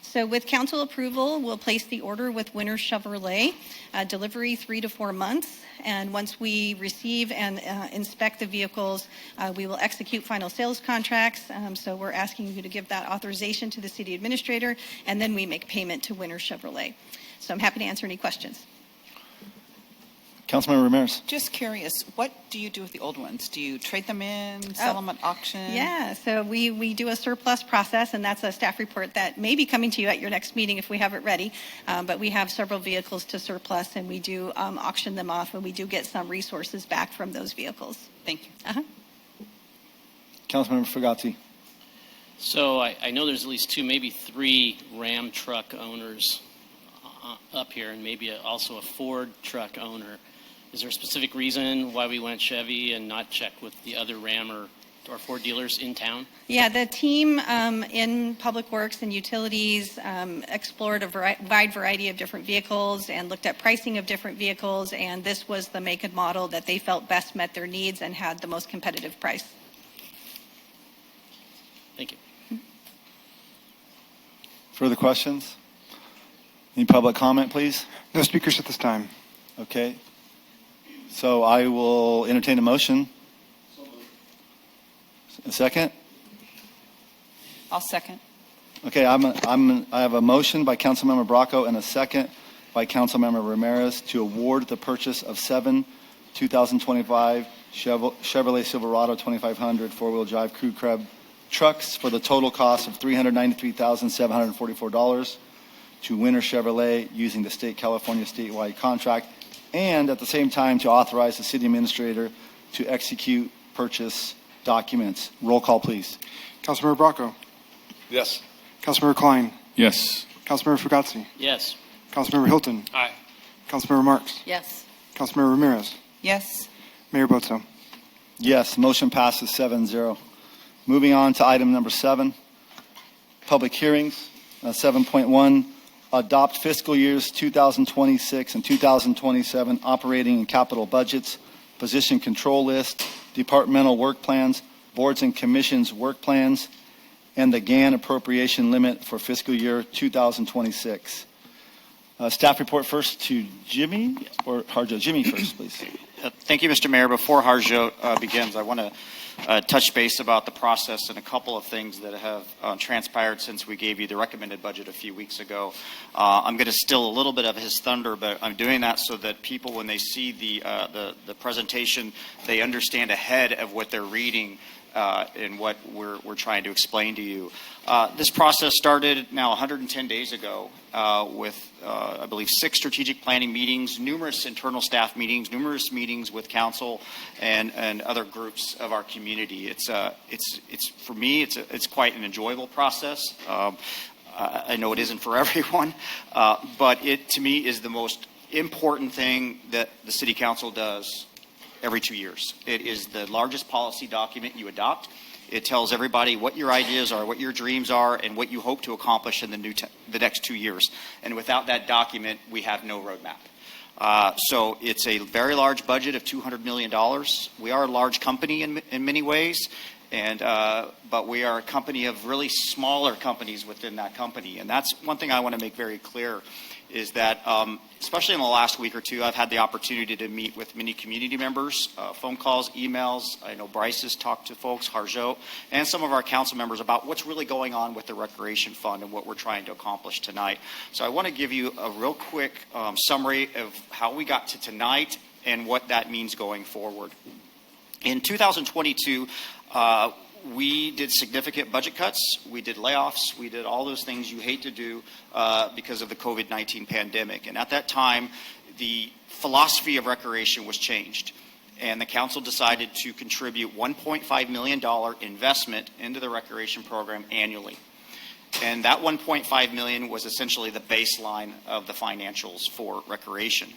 So with council approval, we'll place the order with Winter Chevrolet, delivery 3 to 4 months. And once we receive and inspect the vehicles, we will execute final sales contracts. So we're asking you to give that authorization to the city administrator, and then we make payment to Winter Chevrolet. So I'm happy to answer any questions. Councilmember Ramirez. Just curious, what do you do with the old ones? Do you trade them in, sell them at auction? Yeah, so we do a surplus process, and that's a staff report that may be coming to you at your next meeting if we have it ready. But we have several vehicles to surplus, and we do auction them off, and we do get some resources back from those vehicles. Thank you. Councilmember Fugazzi. So I know there's at least 2, maybe 3 Ram truck owners up here, and maybe also a Ford truck owner. Is there a specific reason why we went Chevy and not check with the other Ram or Ford dealers in town? Yeah, the team in Public Works and Utilities explored a wide variety of different vehicles and looked at pricing of different vehicles, and this was the make and model that they felt best met their needs and had the most competitive price. Thank you. Further questions? Any public comment, please? No speakers at this time. Okay. So I will entertain a motion. A second? I'll second. Okay, I have a motion by Councilmember Bracco and a second by Councilmember Ramirez to award the purchase of 7 2025 Chevrolet Silverado 2500 four-wheel drive crew cab trucks for the total cost of $393,744 to Winter Chevrolet using the state California statewide contract, and at the same time to authorize the city administrator to execute purchase documents. Roll call, please. Councilmember Bracco. Yes. Councilmember Klein. Yes. Councilmember Fugazzi. Yes. Councilmember Hilton. Aye. Councilmember Marks. Yes. Councilmember Ramirez. Yes. Mayor Bozo. Yes, motion passes 7-0. Moving on to item number 7, public hearings. 7.1, adopt fiscal years 2026 and 2027 operating and capital budgets, position control list, departmental work plans, boards and commissions work plans, and the GAN appropriation limit for fiscal year 2026. Staff report first to Jimmy, or Harjo. Jimmy first, please. Thank you, Mr. Mayor. Before Harjo begins, I want to touch base about the process and a couple of things that have transpired since we gave you the recommended budget a few weeks ago. I'm going to steal a little bit of his thunder, but I'm doing that so that people, when they see the presentation, they understand ahead of what they're reading and what we're trying to explain to you. This process started now 110 days ago with, I believe, 6 strategic planning meetings, numerous internal staff meetings, numerous meetings with council and other groups of our community. It's for me, it's quite an enjoyable process. I know it isn't for everyone, but it to me is the most important thing that the city council does every 2 years. It is the largest policy document you adopt. It tells everybody what your ideas are, what your dreams are, and what you hope to accomplish in the next 2 years. And without that document, we have no roadmap. So it's a very large budget of $200 million. We are a large company in many ways, but we are a company of really smaller companies within that company. And that's one thing I want to make very clear is that, especially in the last week or two, I've had the opportunity to meet with many community members, phone calls, emails. I know Bryce has talked to folks, Harjo, and some of our council members about what's really going on with the Recreation Fund and what we're trying to accomplish tonight. So I want to give you a real quick summary of how we got to tonight and what that means going forward. In 2022, we did significant budget cuts, we did layoffs, we did all those things you hate to do because of the COVID-19 pandemic. And at that time, the philosophy of recreation was changed. And the council decided to contribute $1.5 million investment into the recreation program annually. And that $1.5 million was essentially the baseline of the financials for recreation.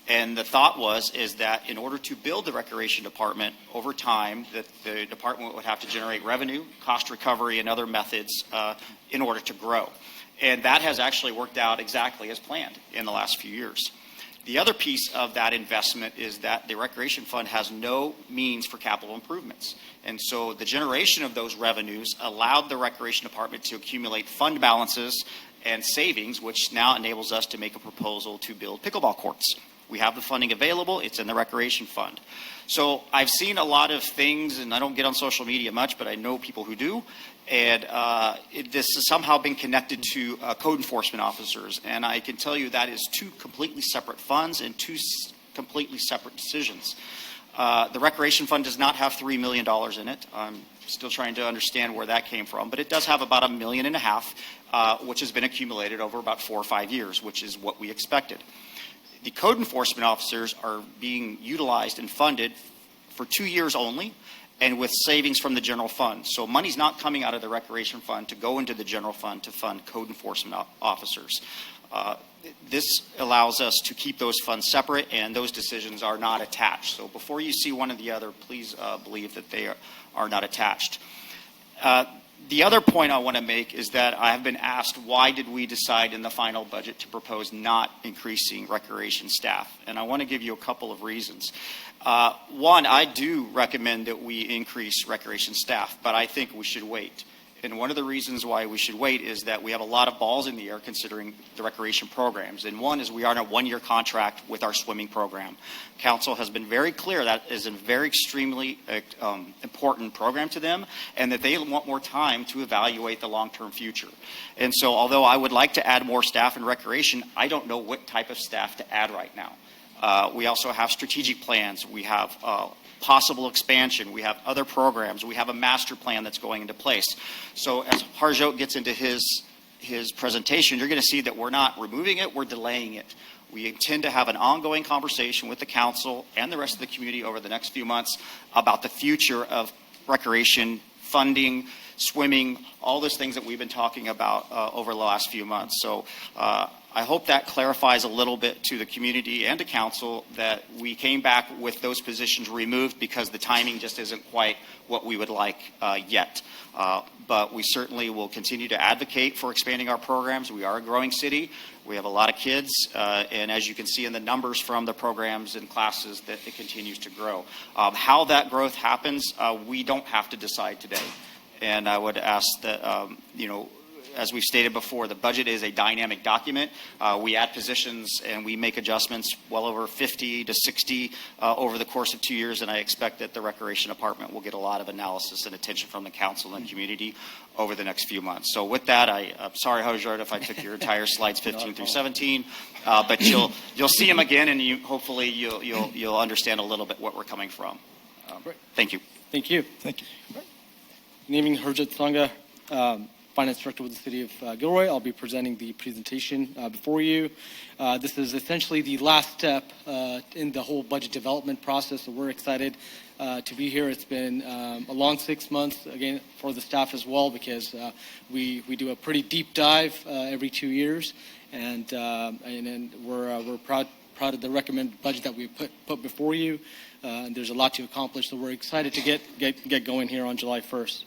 And the thought is that in order to build the recreation department over time, that the department would have to generate revenue, cost recovery, and other methods in order to grow. And that has actually worked out exactly as planned in the last few years. The other piece of that investment is that the Recreation Fund has no means for capital improvements. And so the generation of those revenues allowed the Recreation Department to accumulate fund balances and savings, which now enables us to make a proposal to build pickleball courts. We have the funding available. It's in the Recreation Fund. So I've seen a lot of things, and I don't get on social media much, but I know people who do. And this has somehow been connected to code enforcement officers. And I can tell you that is 2 completely separate funds and 2 completely separate decisions. The Recreation Fund does not have $3 million in it. I'm still trying to understand where that came from. But it does have about $1.5 million, which has been accumulated over about 4 or 5 years, which is what we expected. The code enforcement officers are being utilized and funded for 2 years only, and with savings from the general fund. So money's not coming out of the recreation fund to go into the general fund to fund code enforcement officers. This allows us to keep those funds separate, and those decisions are not attached. So before you see one or the other, please believe that they are not attached. The other point I want to make is that I have been asked, why did we decide in the final budget to propose not increasing recreation staff? And I want to give you a couple of reasons. One, I do recommend that we increase recreation staff, but I think we should wait. And one of the reasons why we should wait is that we have a lot of balls in the air considering the recreation programs. And one is we are in a one-year contract with our swimming program. Council has been very clear that is a very extremely important program to them, and that they want more time to evaluate the long-term future. And so although I would like to add more staff in recreation, I don't know what type of staff to add right now. We also have strategic plans. We have possible expansion. We have other programs. We have a master plan that's going into place. So as Harjot gets into his presentation, you're going to see that we're not removing it, we're delaying it. We intend to have an ongoing conversation with the council and the rest of the community over the next few months about the future of recreation, funding, swimming, all those things that we've been talking about over the last few months. So I hope that clarifies a little bit to the community and to council that we came back with those positions removed because the timing just isn't quite what we would like yet. But we certainly will continue to advocate for expanding our programs. We are a growing city. We have a lot of kids, and as you can see in the numbers from the programs and classes, that it continues to grow. How that growth happens, we don't have to decide today. And I would ask that, as we've stated before, the budget is a dynamic document. We add positions and we make adjustments well over 50 to 60 over the course of 2 years, and I expect that the Recreation Department will get a lot of analysis and attention from the council and community over the next few months. So with that, I'm sorry, Hojard, if I took your entire slides 15 through 17, but you'll see them again, and hopefully you'll understand a little bit what we're coming from. Thank you. Thank you. Thank you. Good evening, Harjot Sangha, Finance Director with the City of Gilroy. I'll be presenting the presentation before you. This is essentially the last step in the whole budget development process, so we're excited to be here. It's been a long 6 months, again, for the staff as well, because we do a pretty deep dive every 2 years, and we're proud of the recommended budget that we put before you. And there's a lot to accomplish, so we're excited to get going here on July 1st.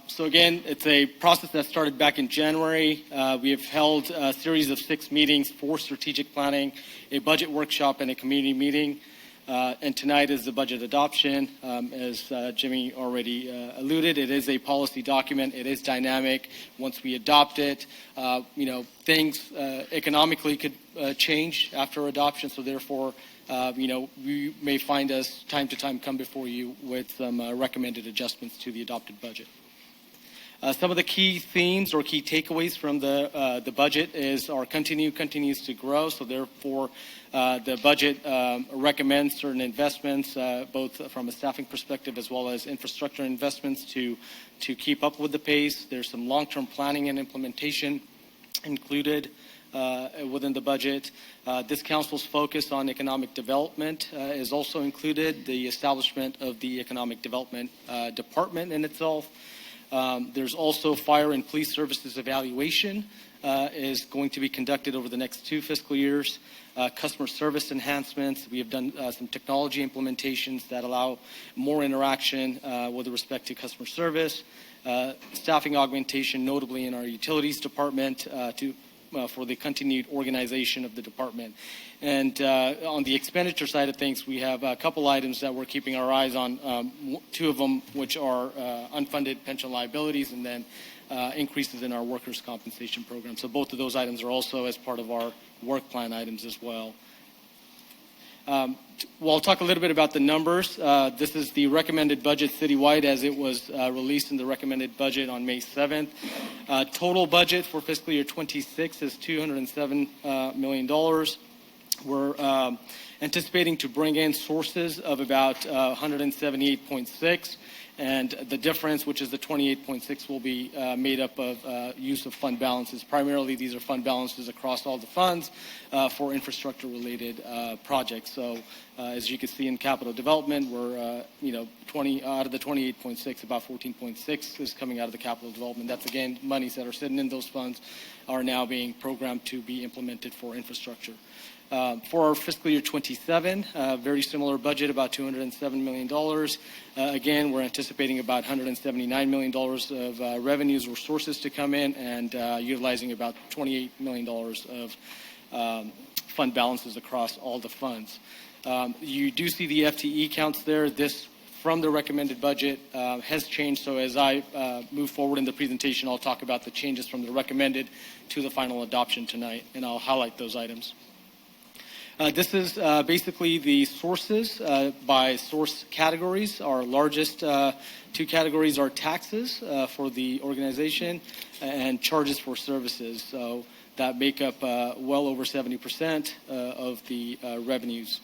So again, it's a process that started back in January. We have held a series of 6 meetings for strategic planning, a budget workshop, and a community meeting. And tonight is the budget adoption. As Jimmy already alluded, it is a policy document. It is dynamic. Once we adopt it, things economically could change after adoption. So therefore, we may find us time to time come before you with some recommended adjustments to the adopted budget. Some of the key themes or key takeaways from the budget is our continues to grow. So therefore, the budget recommends certain investments, both from a staffing perspective as well as infrastructure investments to keep up with the pace. There's some long-term planning and implementation included within the budget. This council's focus on economic development is also included. The establishment of the Economic Development Department in itself. There's also fire and police services evaluation is going to be conducted over the next 2 fiscal years. Customer service enhancements. We have done some technology implementations that allow more interaction with respect to customer service. Staffing augmentation, notably in our utilities department, for the continued organization of the department. And on the expenditure side of things, we have a couple items that we're keeping our eyes on, 2 of them which are unfunded pension liabilities, and then increases in our workers' compensation program. So both of those items are also as part of our work plan items as well. Well, I'll talk a little bit about the numbers. This is the recommended budget citywide as it was released in the recommended budget on May 7th. Total budget for fiscal year 26 is $207 million. We're anticipating to bring in sources of about 178.6, And the difference, which is the 28.6, will be made up of use of fund balances. Primarily, these are fund balances across all the funds for infrastructure-related projects. So, as you can see in capital development, we're 20 out of the 28.6, about 14.6 is coming out of the capital development. That's again monies that are sitting in those funds are now being programmed to be implemented for infrastructure. For our fiscal year 27, very similar budget, about $207 million. Again, we're anticipating about $179 million of revenues or sources to come in, and utilizing about $28 million of fund balances across all the funds. You do see the FTE counts there. This, from the recommended budget, has changed. So as I move forward in the presentation, I'll talk about the changes from the recommended to the final adoption tonight, and I'll highlight those items. This is basically the sources by source categories. Our largest two categories are taxes for the organization and charges for services. So that make up well over 70% of the revenues.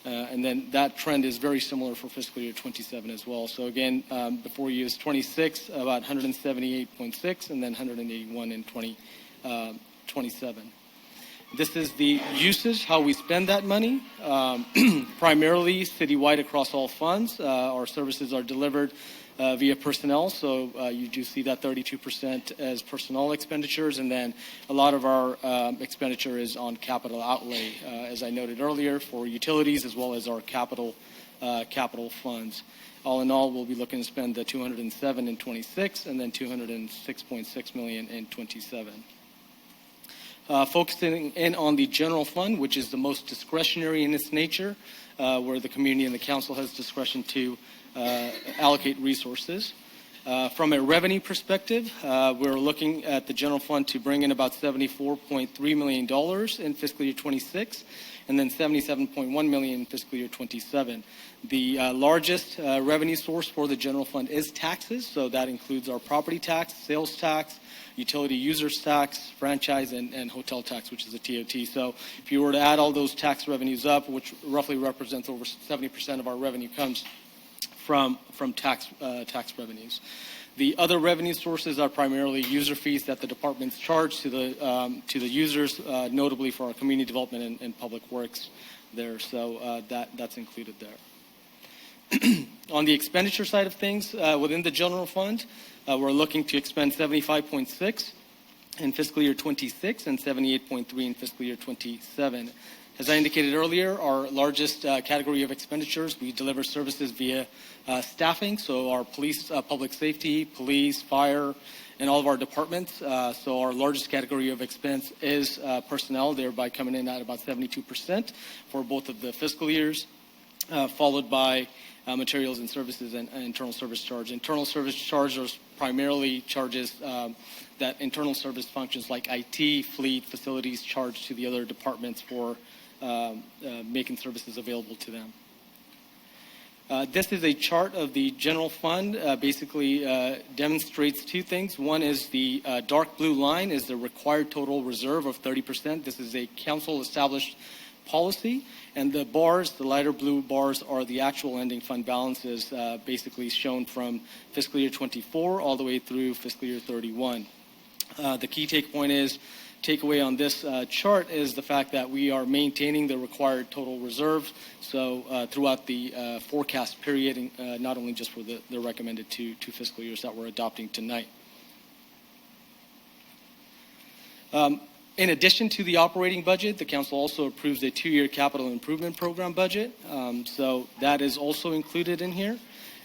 And then that trend is very similar for fiscal year 27 as well. So again, before you is 26, about 178.6, and then 181 in 27. This is the usage, how we spend that money, primarily citywide across all funds. Our services are delivered via personnel, so you do see that 32% as personnel expenditures, and then a lot of our expenditure is on capital outlay, as I noted earlier, for utilities as well as our capital funds. All in all, we'll be looking to spend the 207 in 26, and then 206.6 million in 27. Focusing in on the general fund, which is the most discretionary in its nature, where the community and the council has discretion to allocate resources. From a revenue perspective, we're looking at the general fund to bring in about $74.3 million in fiscal year 26, and then $77.1 million in fiscal year 27. The largest revenue source for the general fund is taxes, so that includes our property tax, sales tax, utility users tax, franchise, and hotel tax, which is a TOT. So if you were to add all those tax revenues up, which roughly represents over 70% of our revenue comes from tax revenues. The other revenue sources are primarily user fees that the departments charge to the users, notably for our community development and public works there. So that's included there. On the expenditure side of things, within the general fund, we're looking to expend 75.6 in fiscal year 26 and 78.3 in fiscal year 27. As I indicated earlier, our largest category of expenditures, we deliver services via staffing, so our police, public safety, police, fire, and all of our departments. So our largest category of expense is personnel, thereby coming in at about 72% for both of the fiscal years, followed by materials and services and internal service charge. Internal service charge are primarily charges that internal service functions like IT, fleet, facilities charge to the other departments for making services available to them. This is a chart of the general fund. Basically demonstrates two things. One is the dark blue line is the required total reserve of 30%. This is a council established policy, and the bars, the lighter blue bars, are the actual ending fund balances, basically shown from fiscal year 24 all the way through fiscal year 31. The key takeaway on this chart is the fact that we are maintaining the required total reserve, so throughout the forecast period, not only just for the recommended two fiscal years that we're adopting tonight. In addition to the operating budget, the council also approves a 2-year capital improvement program budget. So that is also included in here.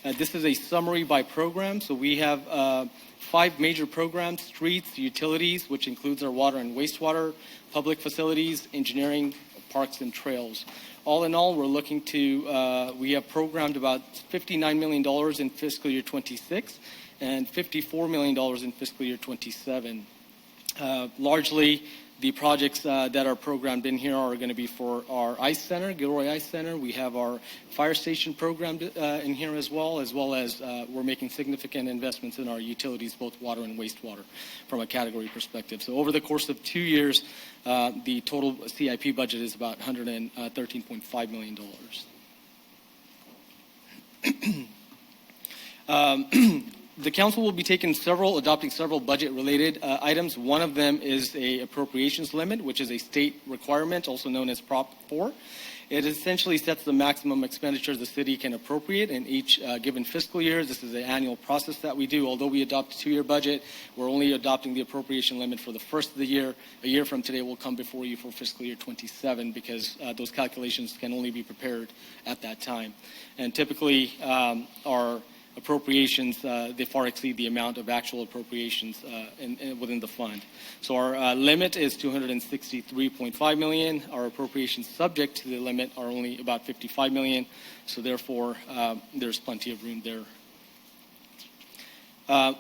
This is a summary by program. So we have 5 major programs: streets, utilities, which includes our water and wastewater, public facilities, engineering, parks, and trails. All in all, we're looking to, we have programmed about $59 million in fiscal year 26 and $54 million in fiscal year 27. Largely, the projects that are programmed in here are going to be for our ICE Center, Gilroy ICE Center. We have our fire station programmed in here as well as we're making significant investments in our utilities, both water and wastewater, from a category perspective. So over the course of 2 years, the total CIP budget is about $113.5 million. The council will be adopting several budget-related items. One of them is a appropriations limit, which is a state requirement, also known as Prop 4. It essentially sets the maximum expenditures the city can appropriate in each given fiscal year. This is an annual process that we do. Although we adopt a 2-year budget, we're only adopting the appropriation limit for the first of the year. A year from today, we'll come before you for fiscal year 27 because those calculations can only be prepared at that time. And typically, our appropriations, they far exceed the amount of actual appropriations within the fund. So our limit is $263.5 million. Our appropriations subject to the limit are only about $55 million. So therefore, there's plenty of room there.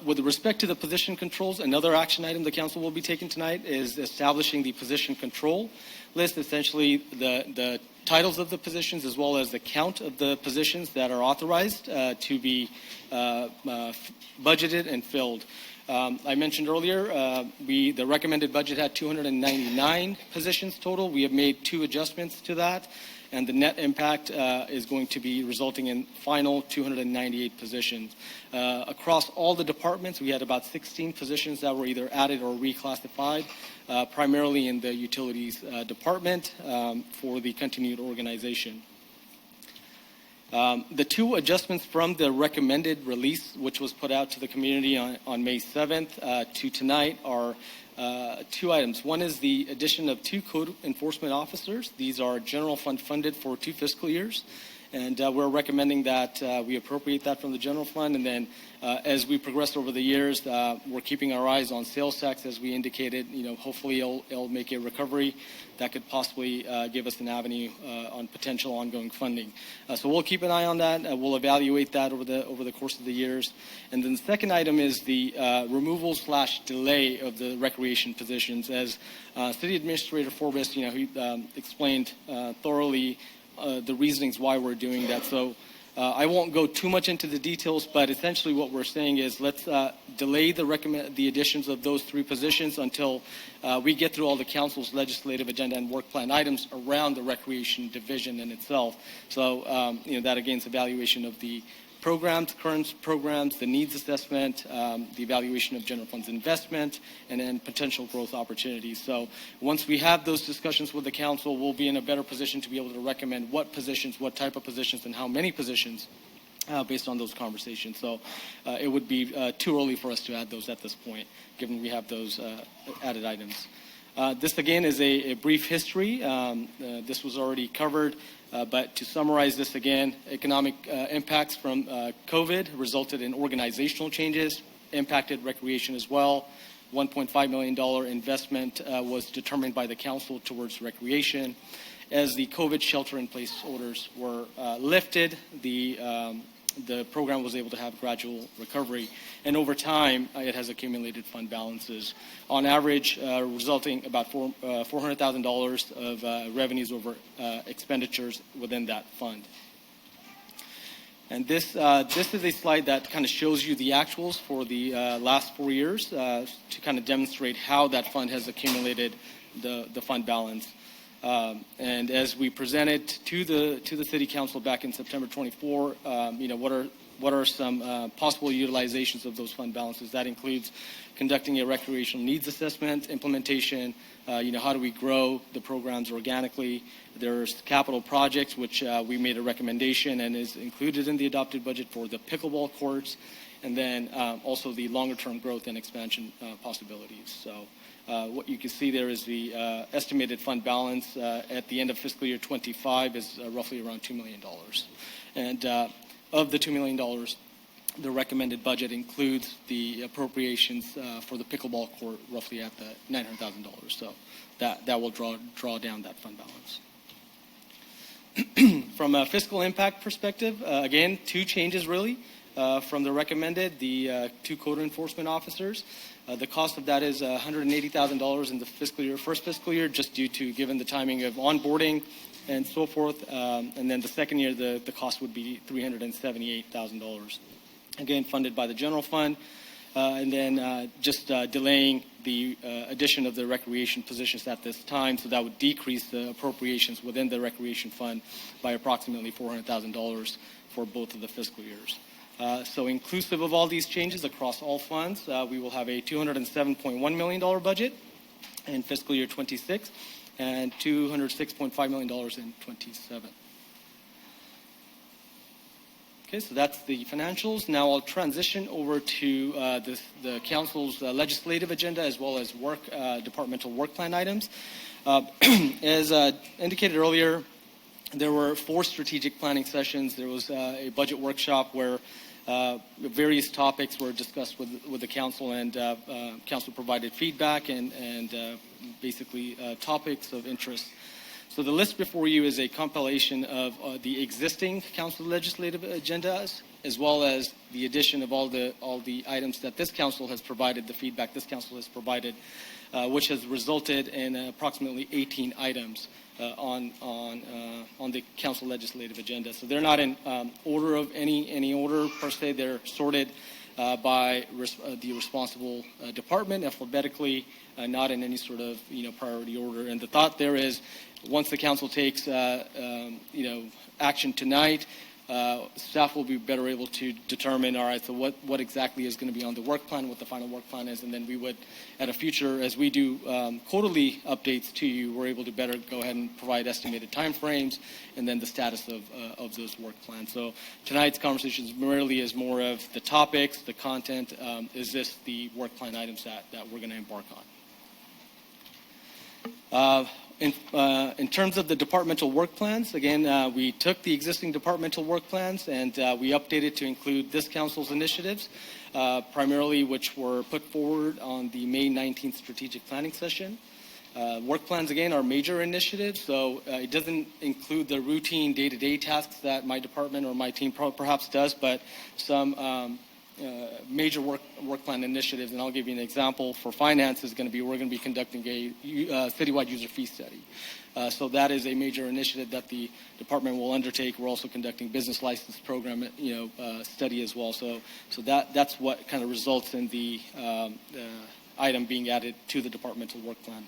With respect to the position controls, another action item the council will be taking tonight is establishing the position control list, essentially the titles of the positions as well as the count of the positions that are authorized to be budgeted and filled. I mentioned earlier, the recommended budget had 299 positions total. We have made 2 adjustments to that, and the net impact is going to be resulting in final 298 positions. Across all the departments, we had about 16 positions that were either added or reclassified, primarily in the utilities department for the continued organization. The 2 adjustments from the recommended release, which was put out to the community on May 7th to tonight, are 2 items. One is the addition of 2 code enforcement officers. These are general fund funded for 2 fiscal years. And we're recommending that we appropriate that from the general fund. And then as we progress over the years, we're keeping our eyes on sales tax, as we indicated. Hopefully it'll make a recovery that could possibly give us an avenue on potential ongoing funding. So we'll keep an eye on that. We'll evaluate that over the course of the years. And then the second item is the removal/delay of the recreation positions. As City Administrator Forbes, he explained thoroughly the reasonings why we're doing that. So I won't go too much into the details, but essentially what we're saying is let's delay the additions of those 3 positions until we get through all the council's legislative agenda and work plan items around the recreation division in itself. So that again is evaluation of the current programs, the needs assessment, the evaluation of general funds investment, and then potential growth opportunities. So once we have those discussions with the council, we'll be in a better position to be able to recommend what positions, what type of positions, and how many positions based on those conversations. So it would be too early for us to add those at this point, given we have those added items. This, again, is a brief history. This was already covered. But to summarize this again, economic impacts from COVID resulted in organizational changes, impacted recreation as well. $1.5 million investment was determined by the council towards recreation. As the COVID shelter-in-place orders were lifted, the program was able to have gradual recovery. And over time, it has accumulated fund balances, on average resulting about $400,000 of revenues over expenditures within that fund. And this is a slide that kind of shows you the actuals for the last 4 years to kind of demonstrate how that fund has accumulated the fund balance. And as we presented to the City Council back in September 24, what are some possible utilizations of those fund balances? That includes conducting a recreational needs assessment, implementation. How do we grow the programs organically? There's capital projects, which we made a recommendation and is included in the adopted budget for the pickleball courts, and then also the longer-term growth and expansion possibilities. So. What you can see there is the estimated fund balance at the end of fiscal year 25 is roughly around $2 million. And of the $2 million, the recommended budget includes the appropriations for the pickleball court roughly at the $900,000. So that will draw down that fund balance. From a fiscal impact perspective, again, 2 changes really. From the recommended, the 2 code enforcement officers. The cost of that is $180,000 in the first fiscal year, just due to given the timing of onboarding and so forth. And then the second year, the cost would be $378,000. Again, funded by the general fund. And then just delaying the addition of the recreation positions at this time, so that would decrease the appropriations within the recreation fund by approximately $400,000 for both of the fiscal years. So inclusive of all these changes across all funds, we will have a $207.1 million budget in fiscal year 26 and $206.5 million in 27. Okay, so that's the financials. Now I'll transition over to the council's legislative agenda as well as departmental work plan items. As indicated earlier, there were 4 strategic planning sessions. There was a budget workshop where various topics were discussed with the council, and council provided feedback and basically topics of interest. So the list before you is a compilation of the existing council legislative agendas, as well as the addition of all the items that this council has provided, the feedback this council has provided, which has resulted in approximately 18 items on the council legislative agenda. So they're not in order of any order per se. They're sorted by the responsible department alphabetically, not in any sort of priority order. And the thought there is, once the council takes action tonight, staff will be better able to determine, all right, so what exactly is going to be on the work plan, what the final work plan is, and then we would, at a future, as we do quarterly updates to you, we're able to better go ahead and provide estimated timeframes and then the status of those work plans. So tonight's conversation really is more of the topics, the content. Is this the work plan items that we're going to embark on? In terms of the departmental work plans, again, we took the existing departmental work plans and we updated to include this council's initiatives, primarily which were put forward on the May 19th strategic planning session. Work plans, again, are major initiatives, so it doesn't include the routine day-to-day tasks that my department or my team perhaps does, but some major work plan initiatives, and I'll give you an example. For finance, we're going to be conducting a citywide user fee study. So that is a major initiative that the department will undertake. We're also conducting business license program study as well. So that's what kind of results in the item being added to the departmental work plan.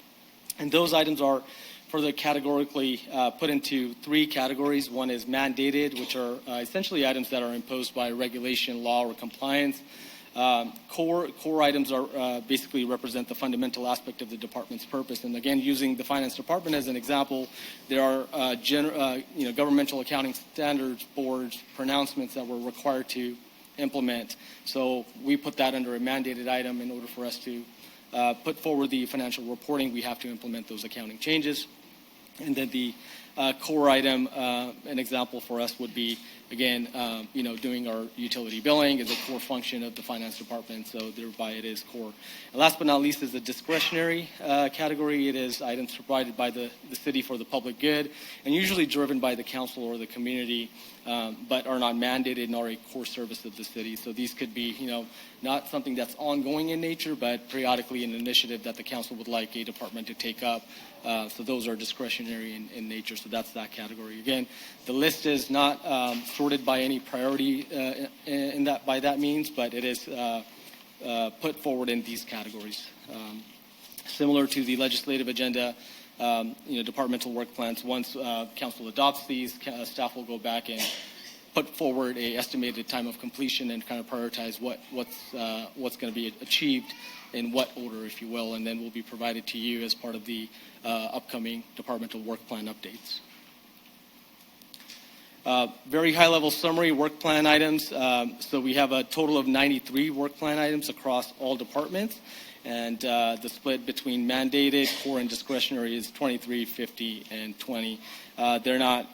And those items are further categorically put into 3 categories. One is mandated, which are essentially items that are imposed by regulation, law, or compliance. Core items are basically represent the fundamental aspect of the department's purpose. And again, using the finance department as an example, there are governmental accounting standards boards pronouncements that we're required to implement. So we put that under a mandated item. In order for us to put forward the financial reporting, we have to implement those accounting changes. And then the core item, an example for us would be, again, doing our utility billing is a core function of the finance department, so thereby it is core. And last but not least is the discretionary category. It is items provided by the city for the public good, and usually driven by the council or the community, but are not mandated nor a core service of the city. So these could be, not something that's ongoing in nature, but periodically an initiative that the council would like a department to take up. So those are discretionary in nature, so that's that category. Again, the list is not sorted by any priority by that means, but it is put forward in these categories. Similar to the legislative agenda, departmental work plans, once council adopts these, staff will go back and put forward a estimated time of completion and kind of prioritize what's going to be achieved in what order, if you will, and then will be provided to you as part of the upcoming departmental work plan updates. Very high-level summary work plan items. So we have a total of 93 work plan items across all departments, and the split between mandated, core, and discretionary is 23, 50, and 20. They're not,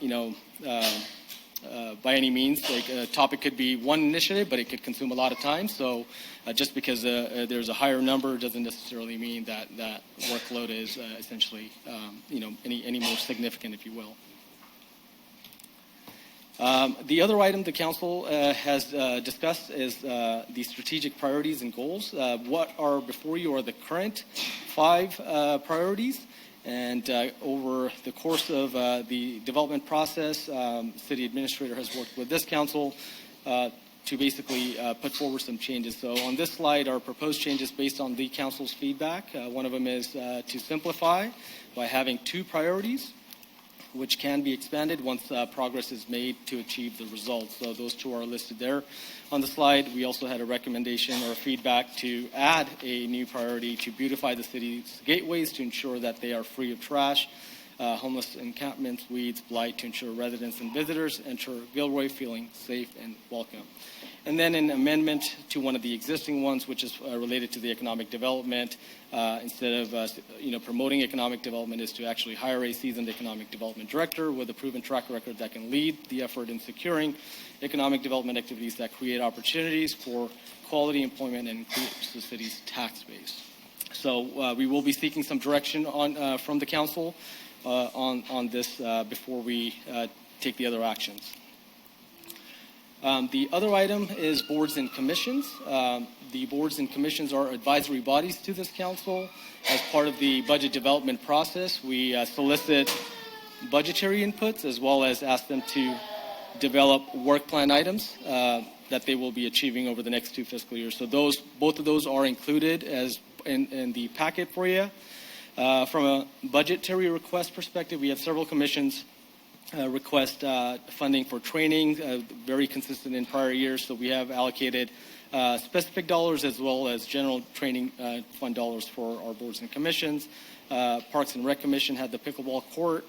by any means. Like a topic could be one initiative, but it could consume a lot of time. So just because there's a higher number doesn't necessarily mean that that workload is essentially, any more significant, if you will. The other item the council has discussed is the strategic priorities and goals. What are before you are the current 5 priorities. And over the course of the development process, city administrator has worked with this council to basically put forward some changes. So on this slide are proposed changes based on the council's feedback. One of them is to simplify by having 2 priorities. which can be expanded once progress is made to achieve the results. So those two are listed there on the slide. We also had a recommendation or feedback to add a new priority to beautify the city's gateways to ensure that they are free of trash, homeless encampments, weeds, blight, to ensure residents and visitors enter Gilroy feeling safe and welcome. And then an amendment to one of the existing ones, which is related to the economic development. Instead of promoting economic development, is to actually hire a seasoned economic development director with a proven track record that can lead the effort in securing economic development activities that create opportunities for quality employment and increase the city's tax base. So we will be seeking some direction from the council on this before we take the other actions. The other item is boards and commissions. The boards and commissions are advisory bodies to this council. As part of the budget development process, we solicit budgetary inputs as well as ask them to develop work plan items that they will be achieving over the next 2 fiscal years. So both of those are included as in the packet for you. From a budgetary request perspective, we have several commissions request funding for training, very consistent in prior years. So we have allocated specific dollars as well as general training fund dollars for our boards and commissions. Parks and Rec Commission had the pickleball court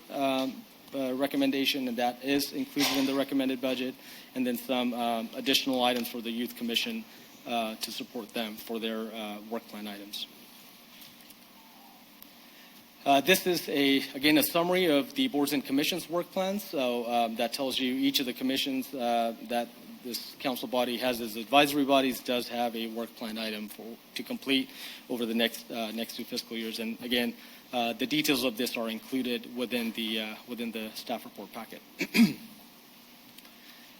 recommendation, and that is included in the recommended budget. And then some additional items for the Youth Commission to support them for their work plan items. This is, again, a summary of the boards and commissions work plans. So that tells you each of the commissions that this council body has as advisory bodies does have a work plan item to complete over the next 2 fiscal years. And again, the details of this are included within the staff report packet.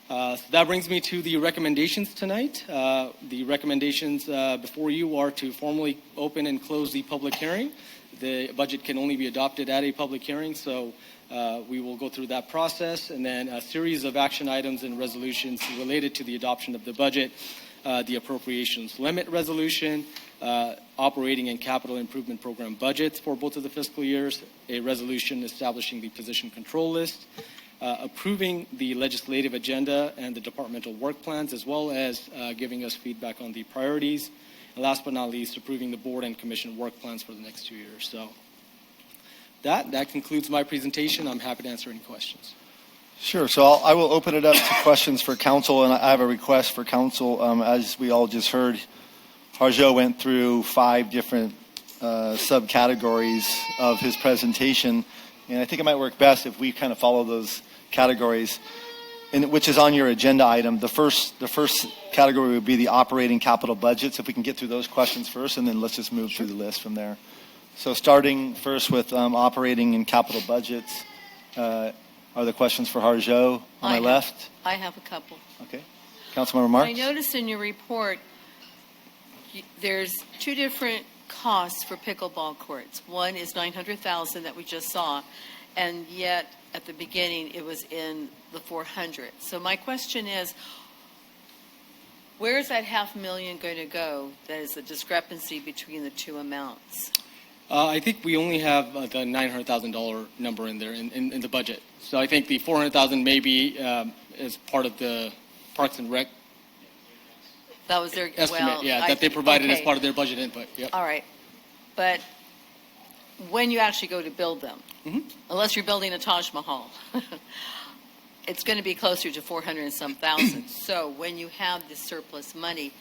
So that brings me to the recommendations tonight. The recommendations before you are to formally open and close the public hearing. The budget can only be adopted at a public hearing, so we will go through that process, and then a series of action items and resolutions related to the adoption of the budget, the appropriations limit resolution, operating and capital improvement program budgets for both of the fiscal years, a resolution establishing the position control list, approving the legislative agenda and the departmental work plans, as well as giving us feedback on the priorities. And last but not least, approving the board and commission work plans for the next 2 years. So that concludes my presentation. I'm happy to answer any questions. Sure. So I will open it up to questions for council, and I have a request for council. As we all just heard, Harjo went through 5 different subcategories of his presentation, and I think it might work best if we kind of follow those categories, which is on your agenda item. The first category would be the operating capital budgets. If we can get through those questions first, and then let's just move through the list from there. So starting first with operating and capital budgets, are there questions for Harjo on my left? I have a couple. Okay. Councilmember Marks? I noticed in your report there's 2 different costs for pickleball courts. One is $900,000 that we just saw, and yet at the beginning it was in the 400. So my question is, where is that $500,000 going to go? That is the discrepancy between the 2 amounts. I think we only have the $900,000 number in there in the budget. So I think the $400,000 maybe is part of the Parks and Rec. That was their estimate, that they provided as part of their budget input. Yep. All right, but when you actually go to build them, unless you're building a Taj Mahal, it's going to be closer to 400 and some thousand. So when you have this surplus money,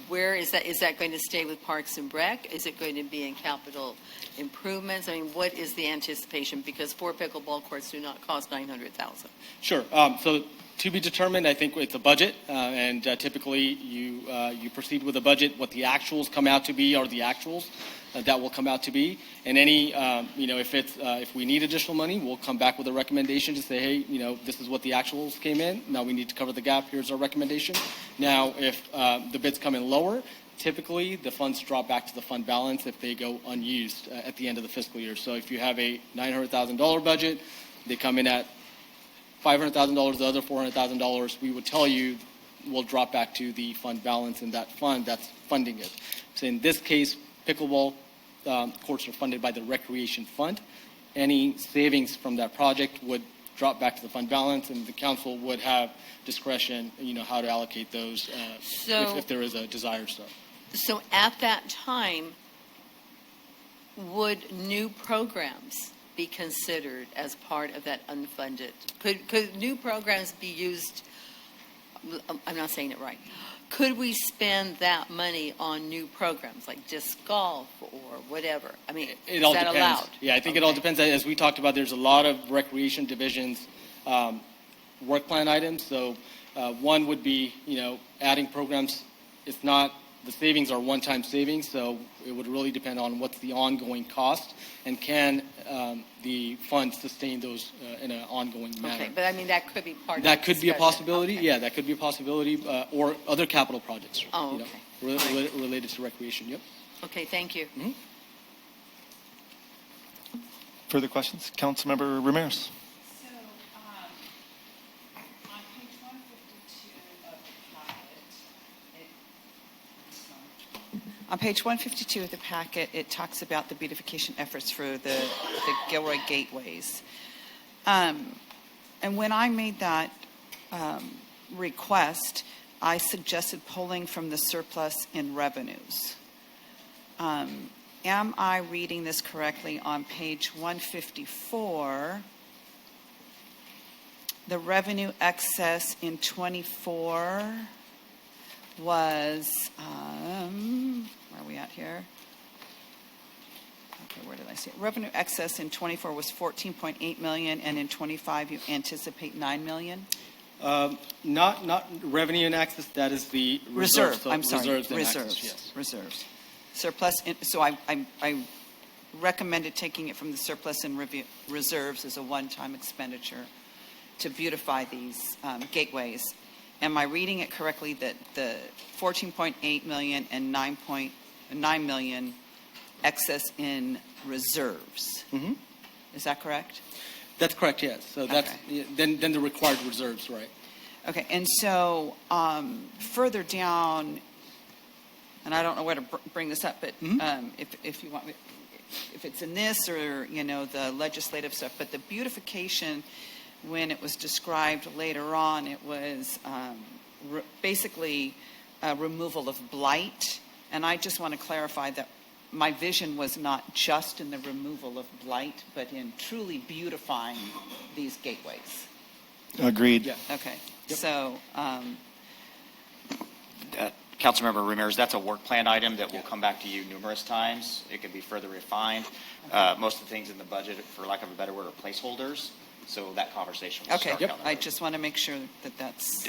where is that? Is that going to stay with Parks and Rec? Is it going to be in capital improvements? I mean, what is the anticipation? Because 4 pickleball courts do not cost $900,000. Sure. So to be determined, I think it's a budget, and typically you proceed with a budget. What the actuals come out to be are the actuals that will come out to be. And any, if we need additional money, we'll come back with a recommendation to say, hey, this is what the actuals came in. Now we need to cover the gap. Here's our recommendation. Now, if the bids come in lower, typically the funds drop back to the fund balance if they go unused at the end of the fiscal year. So if you have a $900,000 budget, they come in at $500,000, the other $400,000, we would tell you will drop back to the fund balance in that fund that's funding it. So in this case, pickleball courts are funded by the recreation fund. any savings from that project would drop back to the fund balance, and the council would have discretion, how to allocate those if there is a desire. So at that time, would new programs be considered as part of that unfunded? Could new programs be used? I'm not saying it right. Could we spend that money on new programs like disc golf or whatever? I mean, It is all that depends. allowed? Yeah, I think it all depends. As we talked about, there's a lot of recreation divisions work plan items. So one would be, adding programs. It's not, the savings are one-time savings, so it would really depend on what's the ongoing cost and can the fund sustain those in an ongoing manner. Okay, but I mean, that could be part of That the could be a discussion. possibility. Okay. Yeah, that could be a possibility, or other capital projects. Oh, okay. Related to recreation. Yep. Okay, thank you. Further questions? Councilmember Ramirez. On page 152 of the packet, it talks about the beautification efforts for the Gilroy gateways. And when I made that request, I suggested pulling from the surplus in revenues. Am I reading this correctly? On page 154, the revenue excess in 24 was, where are we at here? Okay, where did I see it? Revenue excess in 24 was 14.8 million, and in 25 you anticipate 9 million? Not revenue and access. That is the Reserve. So I'm sorry. Reserves. And Reserves. access, yes. Reserves. Surplus. So I recommended taking it from the surplus and reserves as a one-time expenditure to beautify these gateways. Am I reading it correctly that the 14.8 million and 9 million excess in reserves? Mm-hmm. Is that correct? That's correct. Yes. So that's then the required reserves, right? Okay. And so further down, and I don't know where to bring this up, but if you want, if it's in this or the legislative stuff, but the beautification. When it was described later on, it was basically removal of blight. And I just want to clarify that my vision was not just in the removal of blight, but in truly beautifying these gateways. Agreed. Yeah. Okay. Yep. So, Councilmember Ramirez, that's a work plan item that will come back to you numerous times. It can be further refined. Most of the things in the budget, for lack of a better word, are placeholders. So that conversation will start down the road. I just want to make sure that that's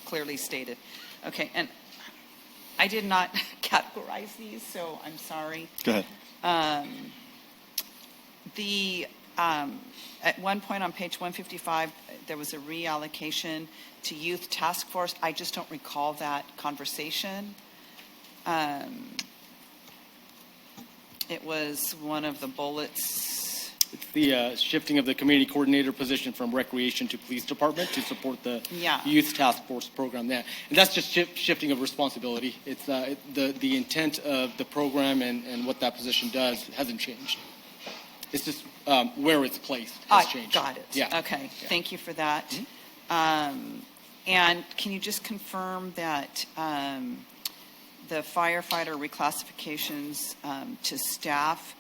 clearly stated. Okay, and I did not categorize these, so I'm sorry. Go ahead. At one point on page 155, there was a reallocation to youth task force. I just don't recall that conversation. It was one of the bullets. It's the shifting of the community coordinator position from recreation to police department to support the youth task force program there. And that's just shifting of responsibility. It's the intent of the program and what that position does hasn't changed. It's just where it's placed has changed. Got it. Yeah. Okay. Yeah. Thank you for that. And can you just confirm that the firefighter reclassifications to staff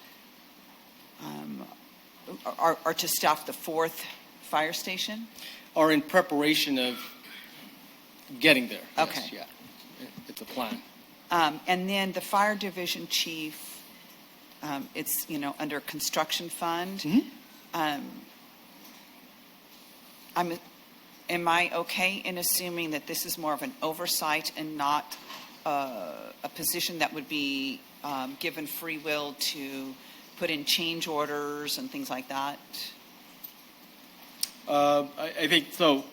are to staff the 4th fire station? Are in preparation of getting there. Okay. Yes, yeah. It's a plan. And then the fire division chief, it's, under construction fund. Am I okay in assuming that this is more of an oversight and not a position that would be given free will to put in change orders and things like that? I think so.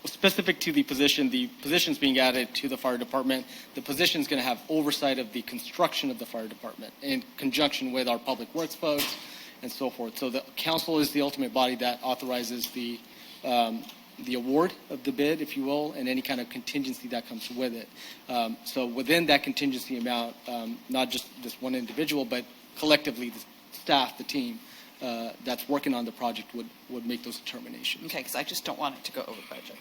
Specific to the position's being added to the fire department. The position's going to have oversight of the construction of the fire department in conjunction with our public works folks and so forth. So the council is the ultimate body that authorizes the award of the bid, if you will, and any kind of contingency that comes with it. So within that contingency amount, not just this one individual, but collectively the staff, the team, that's working on the project would make those determinations. Okay, because I just don't want it to go over budget.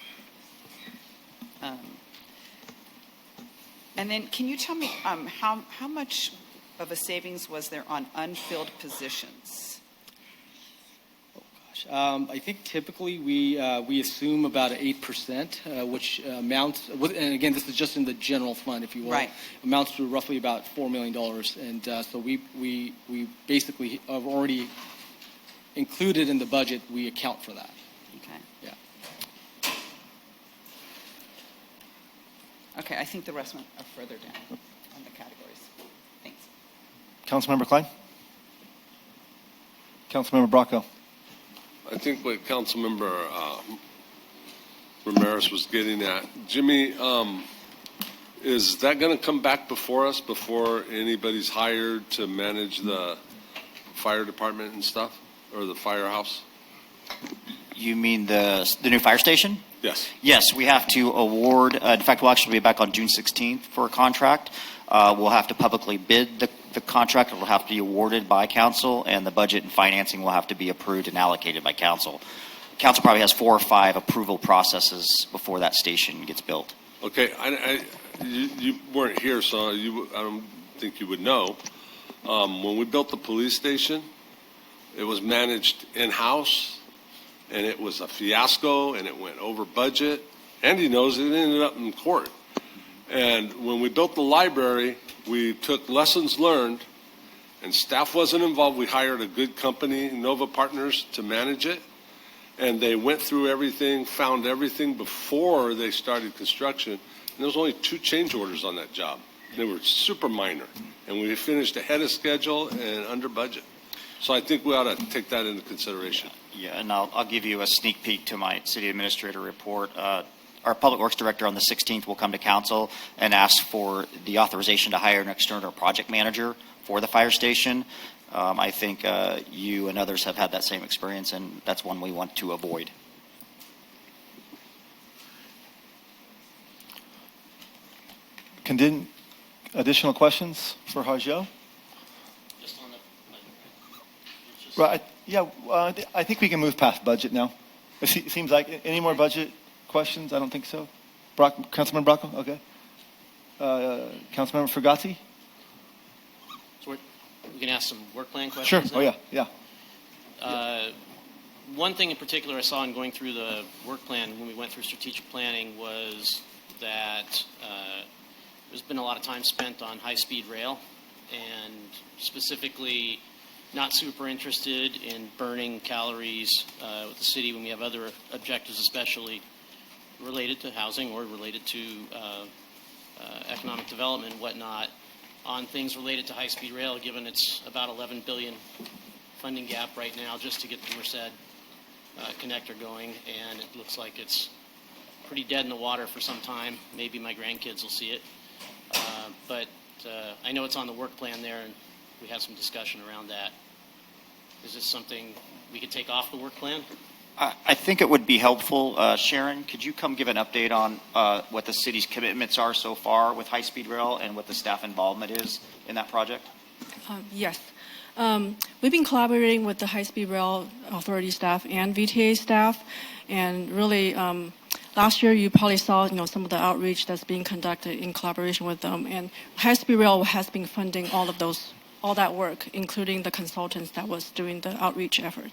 And then can you tell me how much of a savings was there on unfilled positions? I think typically we assume about 8%, which amounts, and again, this is just in the general fund, if you will, Right. amounts to roughly about $4 million. And so we basically have already included in the budget, we account for that. Okay. Yeah. Okay, I think the rest are further down on the categories. Thanks. Councilmember Klein? Councilmember Bracco? I think what Councilmember Ramirez was getting at, Jimmy, is that going to come back before us before anybody's hired to manage the fire department and stuff, or the firehouse? You mean the new fire station? Yes. Yes, we have to award, in fact, we'll actually be back on June 16th for a contract. We'll have to publicly bid the contract. It will have to be awarded by council, and the budget and financing will have to be approved and allocated by council. Council probably has 4 or 5 approval processes before that station gets built. Okay, you weren't here, so I don't think you would know. When we built the police station, it was managed in-house, and it was a fiasco, and it went over budget. Andy knows it ended up in court. And when we built the library, we took lessons learned, and staff wasn't involved. We hired a good company, Nova Partners, to manage it. And they went through everything, found everything before they started construction. And there was only 2 change orders on that job. They were super minor. And we finished ahead of schedule and under budget. So I think we ought to take that into consideration. Yeah, and I'll give you a sneak peek to my city administrator report. Our Public Works Director on the 16th will come to council and ask for the authorization to hire an external project manager for the fire station. I think you and others have had that same experience, and that's one we want to avoid. Additional questions for Harjo? Just on the Right. Yeah, I think we can move past budget now. It seems like any more budget questions? I don't think so. Councilman Bracco? Okay. Councilmember Fugazzi? So we can ask some work plan Sure. questions. Oh, now? yeah. One thing in particular I saw in going through the work plan when we went through strategic planning was that there's been a lot of time spent on high-speed rail, and specifically not super interested in burning calories with the city when we have other objectives, especially related to housing or related to economic development and whatnot, on things related to high-speed rail, given it's about $11 billion funding gap right now just to get the Merced connector going, and it looks like it's pretty dead in the water for some time. Maybe my grandkids will see it. But I know it's on the work plan there, and we had some discussion around that. Is this something we could take off the work plan? I think it would be helpful. Sharon, could you come give an update on what the city's commitments are so far with high-speed rail and what the staff involvement is in that project? Yes. We've been collaborating with the High-Speed Rail Authority staff and VTA staff, and really last year you probably saw some of the outreach that's being conducted in collaboration with them, and High-Speed Rail has been funding all that work, including the consultants that was doing the outreach effort.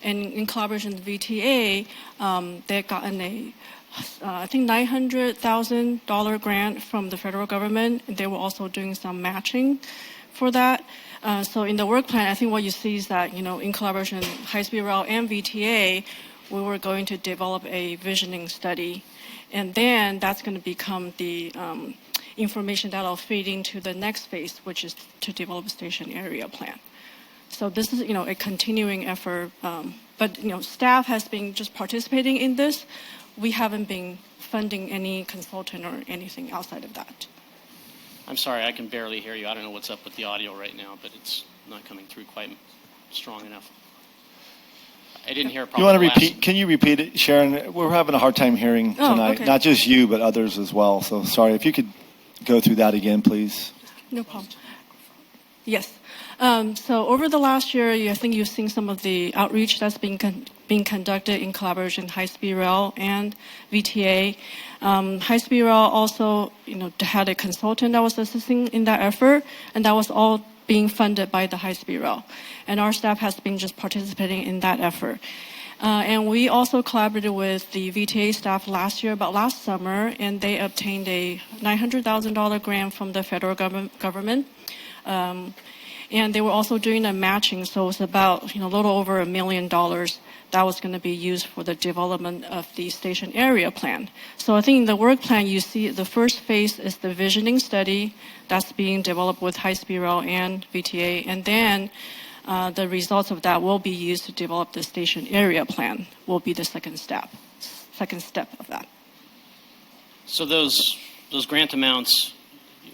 And in collaboration with VTA, they've gotten a I think $900,000 grant from the federal government. They were also doing some matching for that. So in the work plan, I think what you see is that, in collaboration with High-Speed Rail and VTA, we were going to develop a visioning study. And then that's going to become the information that will feed into the next phase, which is to develop a station area plan. So this is, a continuing effort. But, staff has been just participating in this. We haven't been funding any consultant or anything outside of that. I'm sorry, I can barely hear you. I don't know what's up with the audio right now, but it's not coming through quite strong enough. I didn't hear probably You want to the last- repeat? Can you repeat it, Sharon? We're having a hard time hearing tonight. okay. Not just you, but others as well. So sorry. If you could go through that again, please. No problem. Yes. So over the last year, I think you've seen some of the outreach that's being conducted in collaboration with High-Speed Rail and VTA. High-Speed Rail also, had a consultant that was assisting in that effort, and that was all being funded by the High-Speed Rail. And our staff has been just participating in that effort. And we also collaborated with the VTA staff last summer, and they obtained a $900,000 grant from the federal government. And they were also doing a matching, so it was about a little over $1 million that was going to be used for the development of the station area plan. So I think in the work plan you see the first phase is the visioning study that's being developed with High-Speed Rail and VTA, and then the results of that will be used to develop the station area plan. Will be the second step of that. So those grant amounts,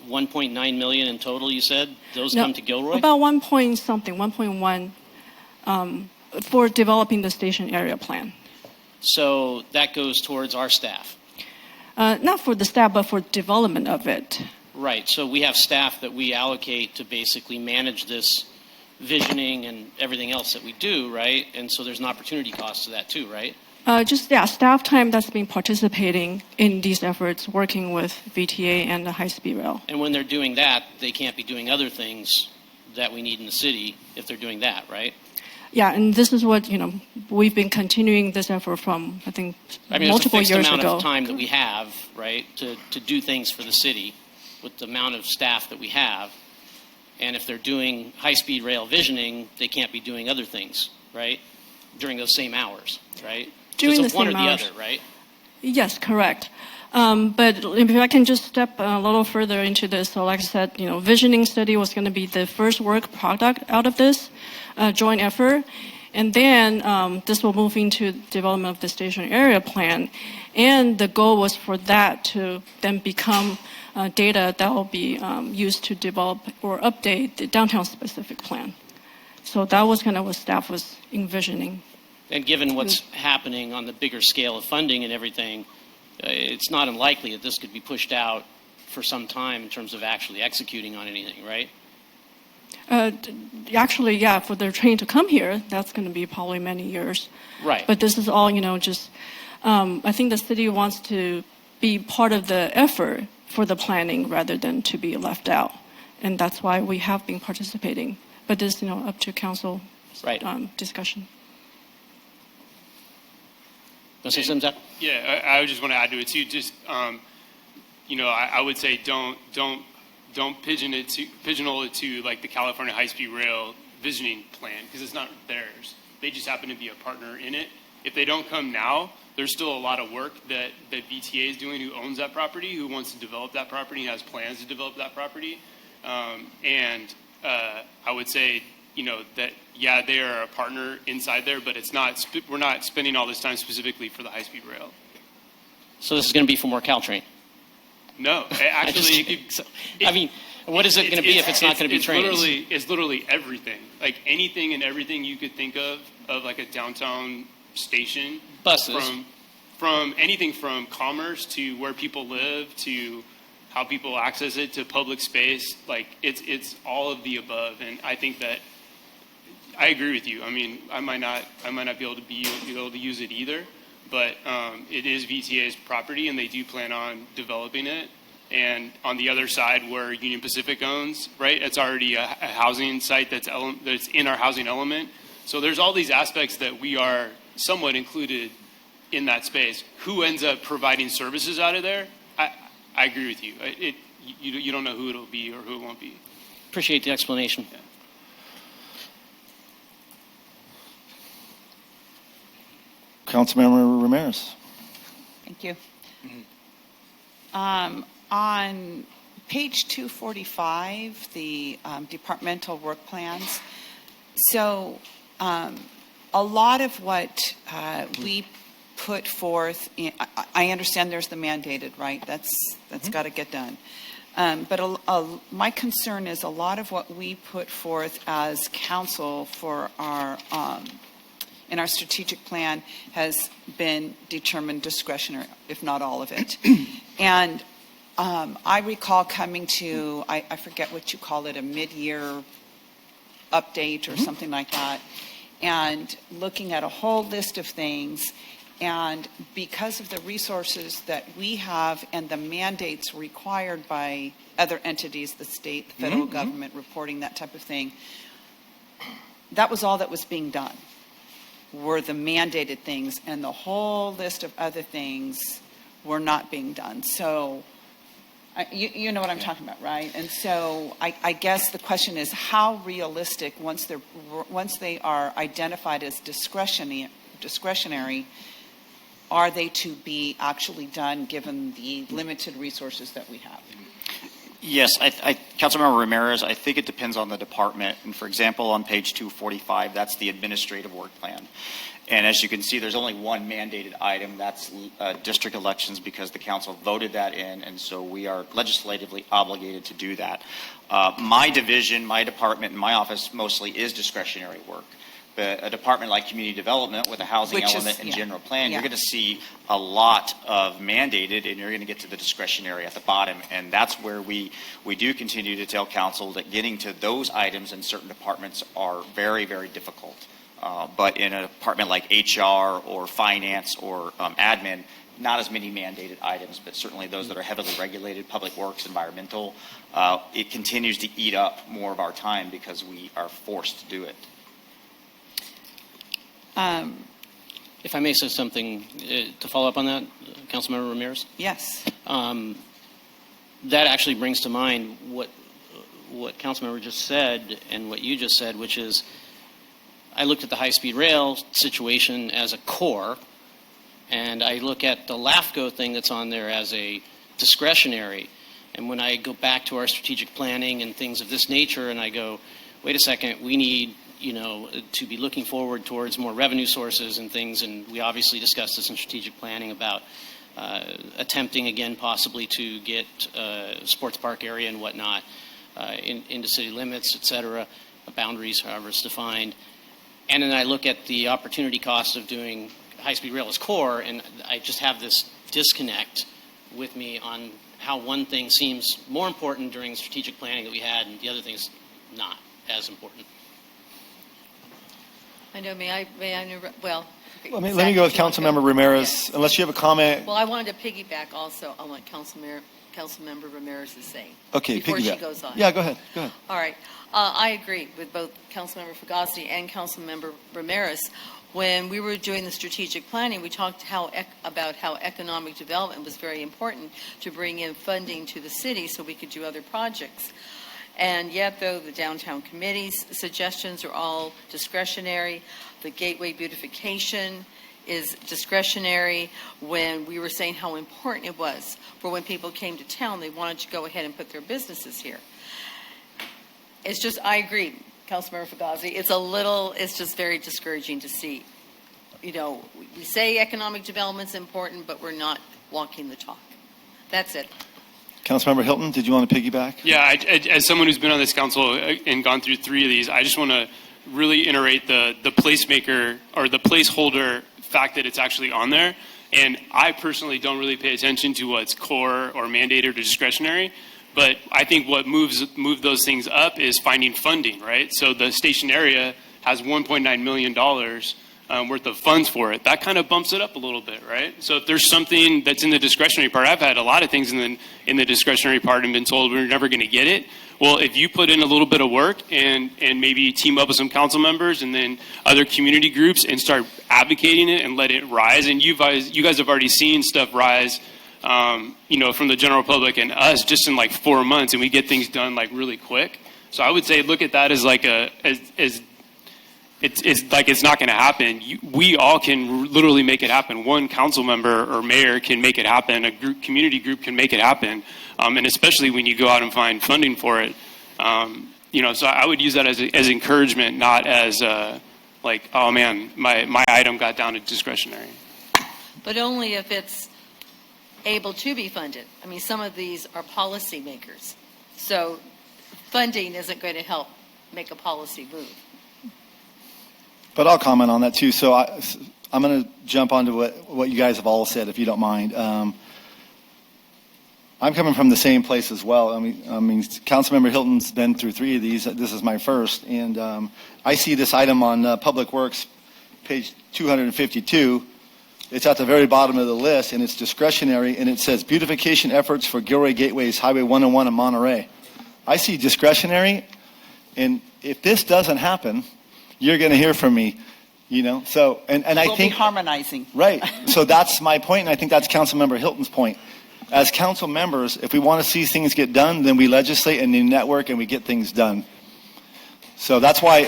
1.9 million in total, you said? Those come to Gilroy? About 1.1 for developing the station area plan. So that goes towards our staff? Not for the staff, but for development of it. Right. So we have staff that we allocate to basically manage this visioning and everything else that we do, right? And so there's an opportunity cost to that too, right? Staff time that's been participating in these efforts, working with VTA and the High-Speed Rail. And when they're doing that, they can't be doing other things that we need in the city if they're doing that, right? Yeah, and this is what, we've been continuing this effort from, I think, multiple years ago. There's a fixed amount of time that we have, right, to do things for the city with the amount of staff that we have. And if they're doing high-speed rail visioning, they can't be doing other things, right, during those same hours, right? During it's the one same or the hours. other, right? Yes, correct. But if I can just step a little further into this, so like I said, visioning study was going to be the first work product out of this joint effort. And then this will move into development of the station area plan. And the goal was for that to then become data that will be used to develop or update the downtown specific plan. So that was kind of what staff was envisioning. And given what's happening on the bigger scale of funding and everything, it's not unlikely that this could be pushed out for some time in terms of actually executing on anything, right? Actually, yeah, for the train to come here, that's going to be probably many years. Right. But this is all, just, I think the city wants to be part of the effort for the planning rather than to be left out. And that's why we have been participating. But this, up to council discussion. Want to say something, Zach? Yeah, I would just want to add to it too. Just, I would say don't pigeonhole it to like the California High-Speed Rail visioning plan because it's not theirs. They just happen to be a partner in it. If they don't come now, there's still a lot of work that VTA is doing, who owns that property, who wants to develop that property, has plans to develop that property. And I would say, that, yeah, they are a partner inside there, but it's not. We're not spending all this time specifically for the high-speed rail. So this is going to be for more Caltrain? No, actually. What is it going to be if it's not going to be trains? It's literally everything. Like anything and everything you could think of like a downtown station. Buses. From anything from commerce to where people live to how people access it to public space. Like it's all of the above. And I think that I agree with you. I mean, I might not be able to use it either, but it is VTA's property and they do plan on developing it. And on the other side where Union Pacific owns, right, it's already a housing site that's in our housing element. So there's all these aspects that we are somewhat included in that space. Who ends up providing services out of there? I agree with you. You don't know who it'll be or who it won't be. Appreciate the explanation. Yeah. Councilmember Ramirez. Thank you. On page 245, the departmental work plans, so a lot of what we put forth, I understand there's the mandated, right? That's got to get done. But my concern is a lot of what we put forth as council for our in our strategic plan has been determined discretionary, if not all of it. And I recall coming to, I forget what you call it, a mid-year update or something like that, and looking at a whole list of things. And because of the resources that we have and the mandates required by other entities, the state, the federal government, reporting, that type of thing, that was all that was being done, were the mandated things, and the whole list of other things were not being done. So you know what I'm talking about, right? And so I guess the question is, how realistic, once they are identified as discretionary, are they to be actually done given the limited resources that we have? Yes, Councilmember Ramirez, I think it depends on the department. And for example, on page 245, that's the administrative work plan. And as you can see, there's only one mandated item, that's district elections, because the council voted that in, and so we are legislatively obligated to do that. My division, my department, and my office mostly is discretionary work. But a department like community development with a housing element and general plan, you're going to see a lot of mandated, and you're going to get to the discretionary at the bottom. And that's where we do continue to tell council that getting to those items in certain departments are very, very difficult. But in a department like HR or finance or admin, not as many mandated items, but certainly those that are heavily regulated, public works, environmental, it continues to eat up more of our time because we are forced to do it. If I may say something to follow up on that, Councilmember Ramirez? Yes. That actually brings to mind what Councilmember just said and what you just said, which is I looked at the high-speed rail situation as a core, and I look at the LAFCO thing that's on there as a discretionary. And when I go back to our strategic planning and things of this nature, and I go, wait a second, we need to be looking forward towards more revenue sources and things, and we obviously discussed this in strategic planning about attempting again possibly to get sports park area and whatnot into city limits, et cetera, boundaries, however it's defined. And then I look at the opportunity cost of doing high-speed rail as core, and I just have this disconnect with me on how one thing seems more important during strategic planning that we had, and the other thing's not as important. I know, well, Let me go with Councilmember Ramirez, unless you have a comment. Well, I wanted to piggyback also on what Councilmember Ramirez is saying. Okay, before piggyback. She goes on. Yeah, go ahead. All right. I agree with both Councilmember Fugazi and Councilmember Ramirez. When we were doing the strategic planning, we talked about how economic development was very important to bring in funding to the city so we could do other projects. And yet, though, the downtown committee's suggestions are all discretionary. The gateway beautification is discretionary. When we were saying how important it was for when people came to town, they wanted to go ahead and put their businesses here. It's just, I agree, Councilmember Fugazi, it's just very discouraging to see. We say economic development's important, but we're not walking the talk. That's it. Councilmember Hilton, did you want to piggyback? Yeah, as someone who's been on this council and gone through 3 of these, I just want to really iterate the placemaker or the placeholder fact that it's actually on there. And I personally don't really pay attention to what's core or mandated or discretionary. But I think what moved those things up is finding funding, right? So the station area has $1.9 million worth of funds for it. That kind of bumps it up a little bit, right? So if there's something that's in the discretionary part, I've had a lot of things in the discretionary part and been told we're never going to get it. Well, if you put in a little bit of work and maybe team up with some council members and then other community groups and start advocating it and let it rise, and you guys have already seen stuff rise, from the general public and us just in like 4 months, and we get things done like really quick. So I would say look at that as like it's like it's not going to happen. We all can literally make it happen. One council member or mayor can make it happen. A community group can make it happen. And especially when you go out and find funding for it. So I would use that as encouragement, not as like, oh man, my item got down to discretionary. But only if it's able to be funded. I mean, some of these are policy makers. So funding isn't going to help make a policy move. But I'll comment on that too. So I'm going to jump onto what you guys have all said, if you don't mind. I'm coming from the same place as well. I mean, Councilmember Hilton's been through 3 of these. This is my first, and I see this item on Public Works, page 252. It's at the very bottom of the list, and it's discretionary, and it says beautification efforts for Gilroy Gateways, Highway 101 in Monterey. I see discretionary, and if this doesn't happen, you're going to hear from me, you know. So, and I We'll think be harmonizing. right. So that's my point, and I think that's Councilmember Hilton's point. As council members, if we want to see things get done, then we legislate and we network and we get things done. So that's why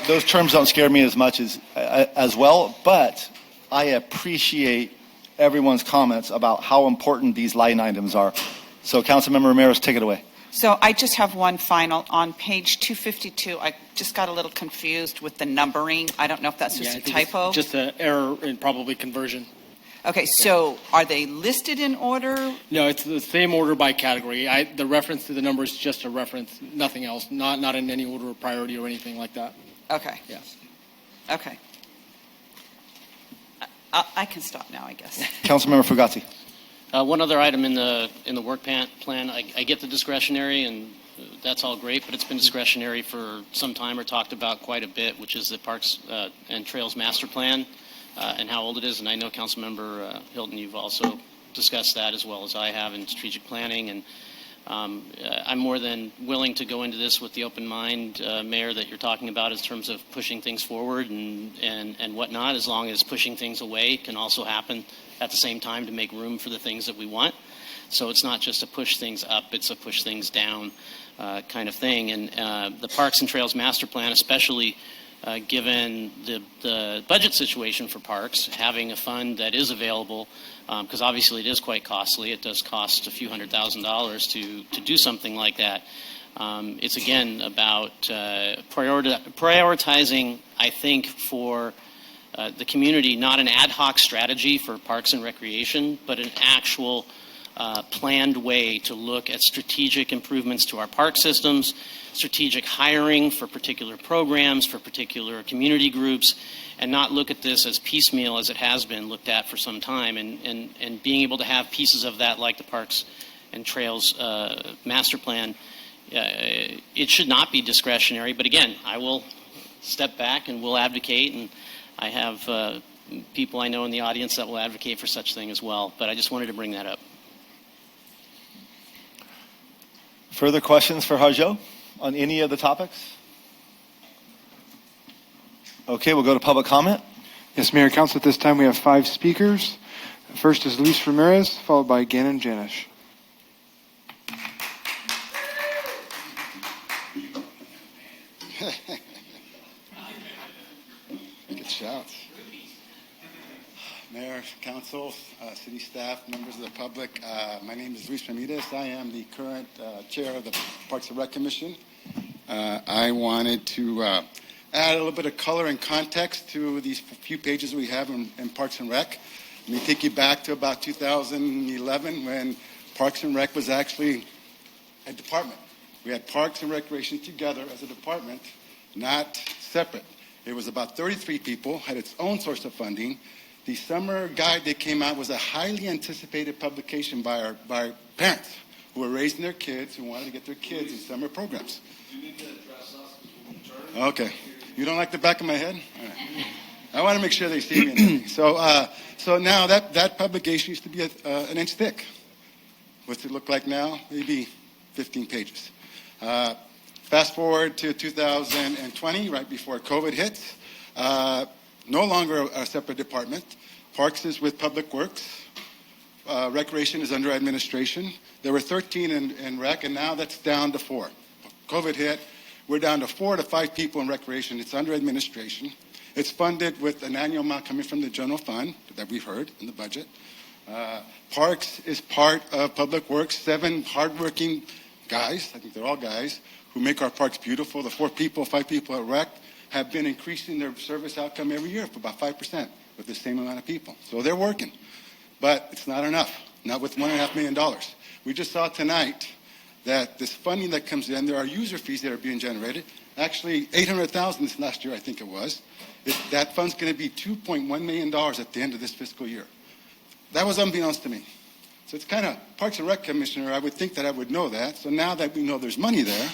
those terms don't scare me as much as well. But I appreciate everyone's comments about how important these line items are. So Councilmember Ramirez, take it away. So I just have one final. On page 252, I just got a little confused with the numbering. I don't know if that's just a typo. Just an error in probably conversion. Okay, so are they listed in order? No, it's the same order by category. The reference to the number is just a reference, nothing else, not in any order of priority or anything like that. Okay. Yes. Okay. I can stop now, I guess. Councilmember Fugazi. One other item in the work plan. I get the discretionary, and that's all great, but it's been discretionary for some time or talked about quite a bit, which is the Parks and Trails Master Plan and how old it is. And I know Councilmember Hilton, you've also discussed that as well as I have in strategic planning. And I'm more than willing to go into this with the open mind, Mayor, that you're talking about in terms of pushing things forward and whatnot, as long as pushing things away can also happen at the same time to make room for the things that we want. So it's not just a push things up, it's a push things down kind of thing. And the Parks and Trails Master Plan, especially given the budget situation for parks, having a fund that is available, because obviously it is quite costly. It does cost a few $100,000s to do something like that. It's again about prioritizing, I think, for the community, not an ad hoc strategy for parks and recreation, but an actual planned way to look at strategic improvements to our park systems, strategic hiring for particular programs, for particular community groups, and not look at this as piecemeal as it has been looked at for some time, and being able to have pieces of that like the Parks and Trails Master Plan. It should not be discretionary, but again, I will step back and will advocate, and I have people I know in the audience that will advocate for such thing as well, but I just wanted to bring that up. Further questions for Harjo on any of the topics? Okay, we'll go to public comment. Yes, Mayor and Council, at this time we have 5 speakers. First is Luis Ramirez, followed by Gannon Janish. Good shouts. Mayor, Council, City staff, members of the public, my name is Luis Ramirez. I am the current chair of the Parks and Rec Commission. I wanted to add a little bit of color and context to these few pages we have in Parks and Rec. Let me take you back to about 2011 when Parks and Rec was actually a department. We had Parks and Recreation together as a department, not separate. It was about 33 people, had its own source of funding. The summer guide that came out was a highly anticipated publication by our parents who were raising their kids, who wanted to get their kids in summer programs. You need to address us. Okay. You don't like the back of my head? All right. I want to make sure they see me. And everything. So now that publication used to be an inch thick. What's it look like now? Maybe 15 pages. Fast forward to 2020, right before COVID hit. No longer a separate department. Parks is with Public Works. Recreation is under administration. There were 13 in rec, and now that's down to 4. COVID hit. We're down to 4 to 5 people in recreation. It's under administration. It's funded with an annual amount coming from the general fund that we've heard in the budget. Parks is part of Public Works. 7 hardworking guys, I think they're all guys, who make our parks beautiful. The 4 people, 5 people at rec have been increasing their service outcome every year for about 5% with the same amount of people. So they're working. But it's not enough, not with $1.5 million. We just saw tonight that this funding that comes in, there are user fees that are being generated. Actually, $800,000 this last year, I think it was. That fund's going to be $2.1 million at the end of this fiscal year. That was unbeknownst to me. So it's kind of, Parks and Rec Commissioner, I would think that I would know that. So now that we know there's money there,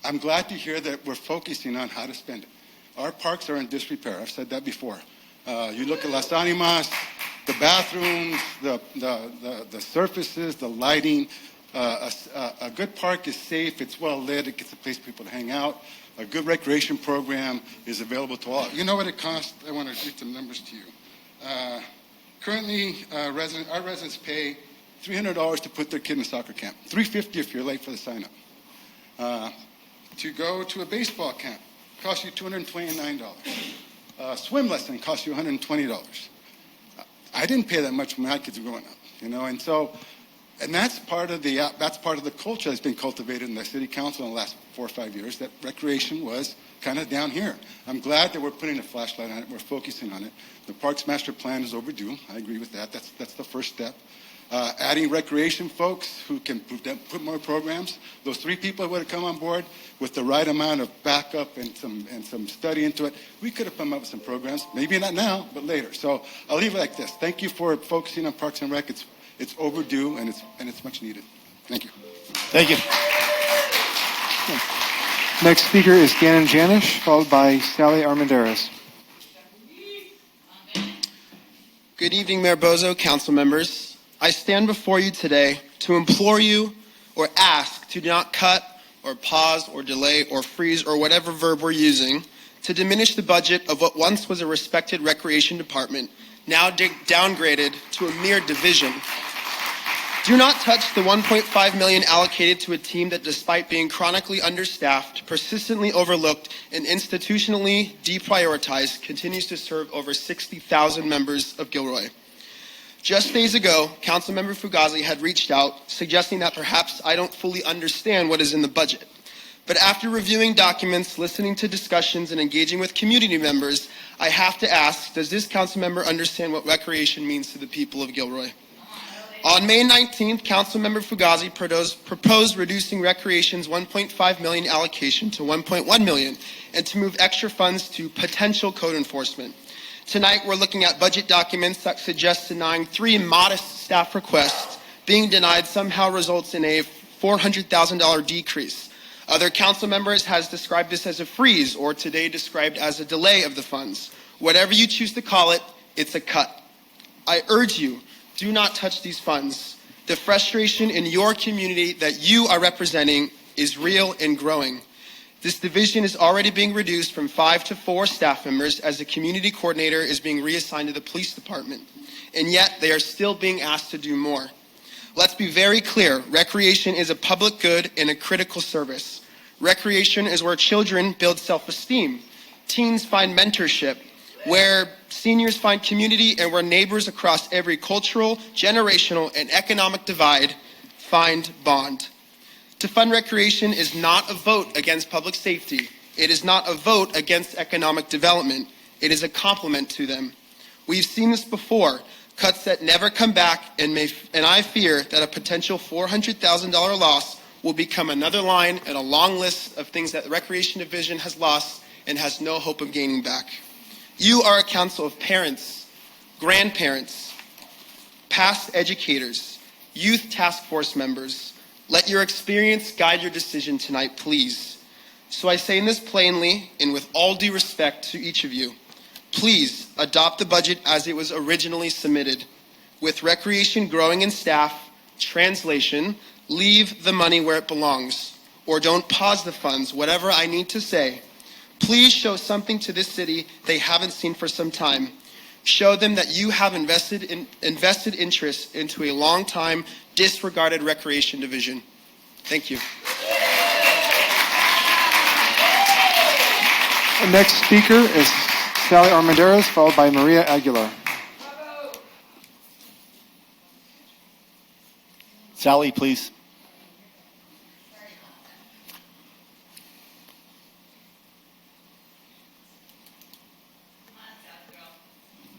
I'm glad to hear that we're focusing on how to spend it. Our parks are in disrepair. I've said that before. You look at Las Animas, the bathrooms, the surfaces, the lighting. A good park is safe. It's well lit. It gets a place for people to hang out. A good recreation program is available to all. You know what it costs? I want to read some numbers to you. Currently, our residents pay $300 to put their kid in a soccer camp. $350 if you're late for the sign-up. To go to a baseball camp costs you $229. Swim lesson costs you $120. I didn't pay that much when my kids were growing up, you know, and that's part of the culture that's been cultivated in the city council in the last 4 or 5 years. That recreation was kind of down here. I'm glad that we're putting a flashlight on it. We're focusing on it. The Parks Master Plan is overdue. I agree with that. That's the first step. Adding recreation folks who can put more programs. Those 3 people who would have come on board with the right amount of backup and some study into it, we could have come up with some programs. Maybe not now, but later. So I'll leave it like this. Thank you for focusing on Parks and Rec. It's overdue and it's much needed. Thank you. Thank you. Next speaker is Gannon Janish, followed by Sally Armendariz. Good evening, Mayor Bozo, council members. I stand before you today to implore you or ask to not cut or pause or delay or freeze or whatever verb we're using to diminish the budget of what once was a respected recreation department, now downgraded to a mere division. Do not touch the $1.5 million allocated to a team that, despite being chronically understaffed, persistently overlooked, and institutionally deprioritized, continues to serve over 60,000 members of Gilroy. Just days ago, Councilmember Fugazi had reached out, suggesting that perhaps I don't fully understand what is in the budget. But after reviewing documents, listening to discussions, and engaging with community members, I have to ask, does this councilmember understand what recreation means to the people of Gilroy? On May 19th, Councilmember Fugazi proposed reducing recreation's $1.5 million allocation to $1.1 million and to move extra funds to potential code enforcement. Tonight, we're looking at budget documents that suggest denying 3 modest staff requests. Being denied somehow results in a $400,000 decrease. Other council members has described this as a freeze, or today described as a delay of the funds. Whatever you choose to call it, it's a cut. I urge you, do not touch these funds. The frustration in your community that you are representing is real and growing. This division is already being reduced from 5 to 4 staff members as the community coordinator is being reassigned to the police department. And yet they are still being asked to do more. Let's be very clear, recreation is a public good and a critical service. Recreation is where children build self-esteem, teens find mentorship, where seniors find community, and where neighbors across every cultural, generational, and economic divide find bond. To fund recreation is not a vote against public safety. It is not a vote against economic development. It is a complement to them. We've seen this before, cuts that never come back, and I fear that a potential $400,000 loss will become another line in a long list of things that the Recreation Division has lost and has no hope of gaining back. You are a council of parents, grandparents, past educators, youth task force members. Let your experience guide your decision tonight, please. So I say this plainly and with all due respect to each of you. Please adopt the budget as it was originally submitted. With recreation growing in staff, translation, leave the money where it belongs. Or don't pause the funds, whatever I need to say. Please show something to this city they haven't seen for some time. Show them that you have invested interest into a long-time disregarded recreation division. Thank you. The next speaker is Sally Armendariz, followed by Maria Aguilar. Sally, please.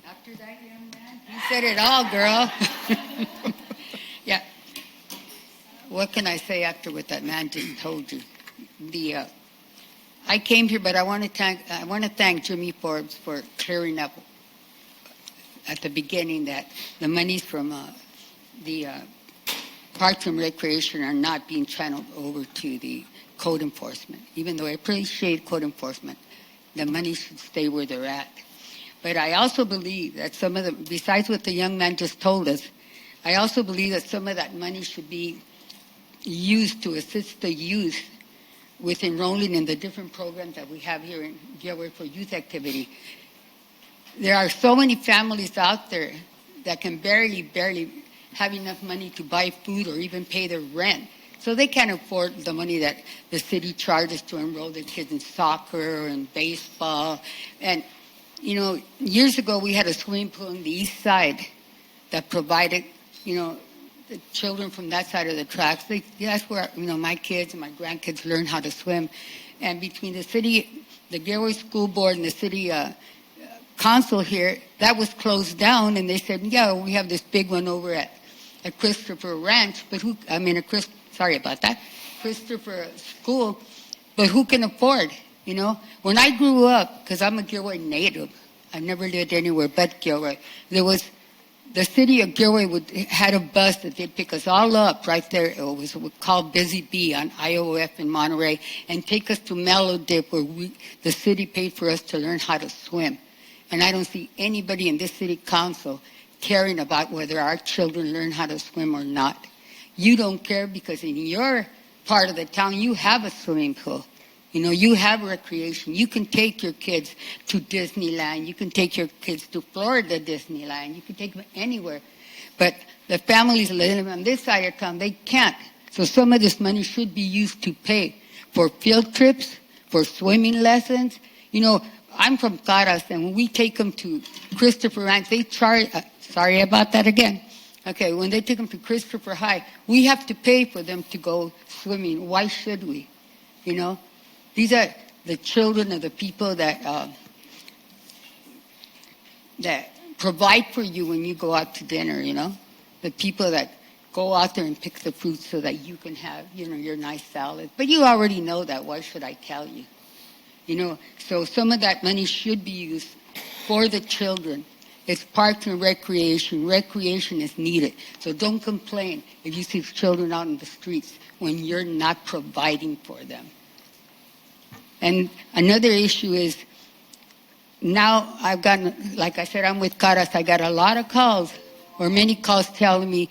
After that young man, you said it all, girl. Yeah. What can I say after what that man just told you? I came here, but I want to thank Jimmy Forbes for clearing up at the beginning that the monies from the Parks and Recreation are not being channeled over to the code enforcement. Even though I appreciate code enforcement, the money should stay where they're at. But I also believe that some of the, besides what the young man just told us, I also believe that some of that money should be used to assist the youth with enrolling in the different programs that we have here in Gilroy for youth activity. There are so many families out there that can barely have enough money to buy food or even pay their rent. So they can't afford the money that the city charges to enroll their kids in soccer and baseball. And, you know, years ago we had a swimming pool on the east side that provided, you know, the children from that side of the tracks. That's where, you know, my kids and my grandkids learn how to swim. And between the city, the Gilroy School Board and the city council here, that was closed down. And they said, yeah, we have this big one over at Christopher Ranch, but who, I mean, sorry about that, Christopher School, but who can afford, you know? When I grew up, because I'm a Gilroy native, I never lived anywhere but Gilroy, there was, the city of Gilroy had a bus that they'd pick us all up right there. It was called Busy Bee on IOF in Monterey and take us to Mellow Dip where the city paid for us to learn how to swim. And I don't see anybody in this city council caring about whether our children learn how to swim or not. You don't care because in your part of the town, you have a swimming pool. You know, you have recreation. You can take your kids to Disneyland. You can take your kids to Florida Disneyland. You can take them anywhere. But the families living on this side of town, they can't. So some of this money should be used to pay for field trips, for swimming lessons. You know, I'm from Caras, and when we take them to Christopher Ranch, they charge, sorry about that again. Okay, when they take them to Christopher High, we have to pay for them to go swimming. Why should we? You know? These are the children of the people that that provide for you when you go out to dinner, you know? The people that go out there and pick the fruits so that you can have, you know, your nice salad. But you already know that. Why should I tell you? You know, so some of that money should be used for the children. It's parks and recreation. Recreation is needed. So don't complain if you see children out in the streets when you're not providing for them. And another issue is now I've gotten, like I said, I'm with Caras. I got a lot of calls, or many calls telling me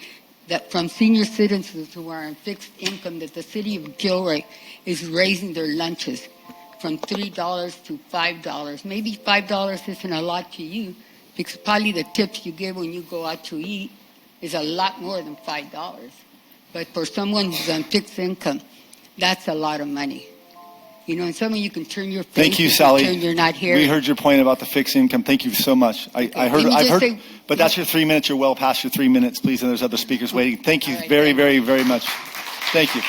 that from senior citizens who are on fixed income that the city of Gilroy is raising their lunches from $3 to $5. Maybe $5 isn't a lot to you because probably the tips you give when you go out to eat is a lot more than $5. But for someone who's on fixed income, that's a lot of money. You know, and some of you can turn your face. Thank you, Sally. Pretend you're not here. We heard your point about the fixed income. Thank you so much. I've heard, but that's your 3 minutes. You're well past your 3 minutes, please. And there's other speakers waiting. Thank you very, very much. Thank you.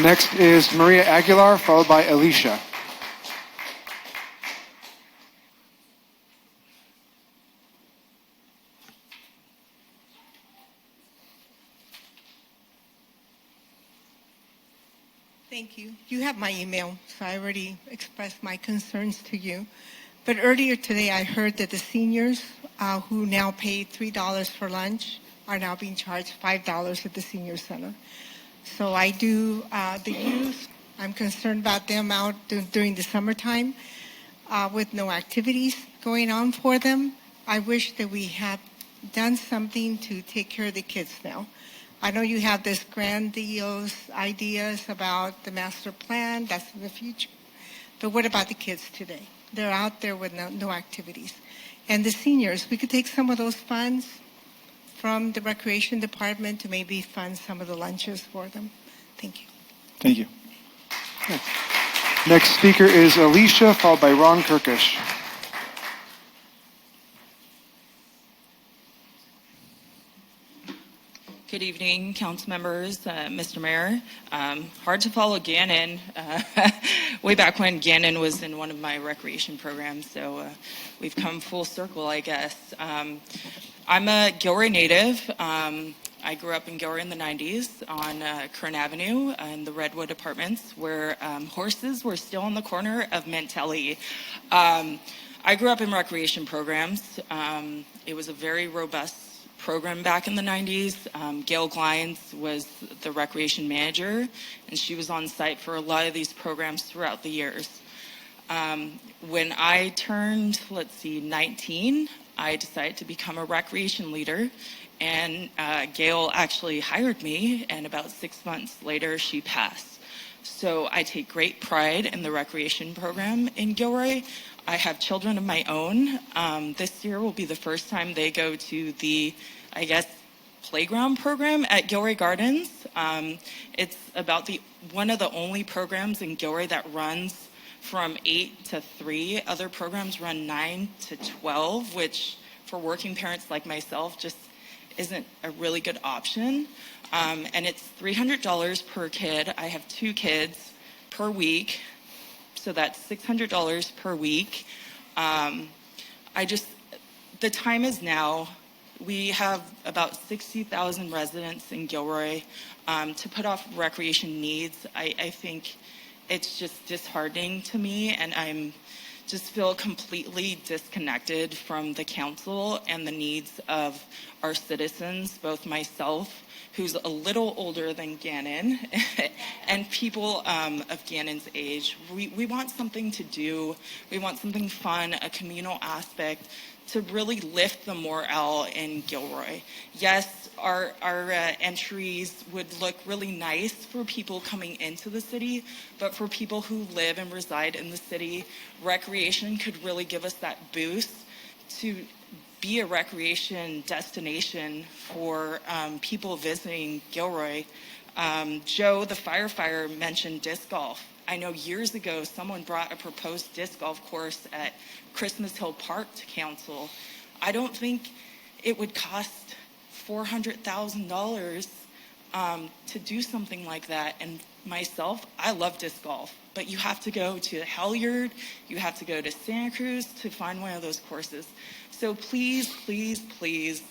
Next is Maria Aguilar, followed by Alicia. Thank you. You have my email, so I already expressed my concerns to you. But earlier today, I heard that the seniors who now pay $3 for lunch are now being charged $5 at the senior center. So I do the youth. I'm concerned about them out during the summertime with no activities going on for them. I wish that we had done something to take care of the kids now. I know you have this grandiose ideas about the master plan, that's in the future. But what about the kids today? They're out there with no activities. And the seniors, we could take some of those funds from the recreation department to maybe fund some of the lunches for them. Thank you. Thank you. Next speaker is Alicia, followed by Ron Kirkish. Good evening, council members, Mr. Mayor. Hard to follow Gannon. Way back when Gannon was in one of my recreation programs, so we've come full circle, I guess. I'm a Gilroy native. I grew up in Gilroy in the 90s on Kern Avenue in the Redwood Apartments, where horses were still on the corner of Mentelli. I grew up in recreation programs. It was a very robust program back in the 90s. Gail Glines was the recreation manager, and she was on site for a lot of these programs throughout the years. When I turned, 19, I decided to become a recreation leader, and Gail actually hired me, and about 6 months later, she passed. So I take great pride in the recreation program in Gilroy. I have children of my own. This year will be the first time they go to the, playground program at Gilroy Gardens. It's about one of the only programs in Gilroy that runs from 8 to 3. Other programs run 9 to 12, which for working parents like myself just isn't a really good option. And it's $300 per kid. I have 2 kids per week, so that's $600 per week. The time is now. We have about 60,000 residents in Gilroy. To put off recreation needs, I think it's just disheartening to me, and I'm just feel completely disconnected from the council and the needs of our citizens, both myself, who's a little older than Gannon, and people of Gannon's age. We want something to do. We want something fun, a communal aspect to really lift the morale in Gilroy. Yes, our entries would look really nice for people coming into the city, but for people who live and reside in the city, recreation could really give us that boost to be a recreation destination for people visiting Gilroy. Joe, the firefighter, mentioned disc golf. I know years ago someone brought a proposed disc golf course at Christmas Hill Park to council. I don't think it would cost $400,000 to do something like that. And myself, I love disc golf, but you have to go to Halyard, you have to go to Santa Cruz to find one of those courses. So please, please, please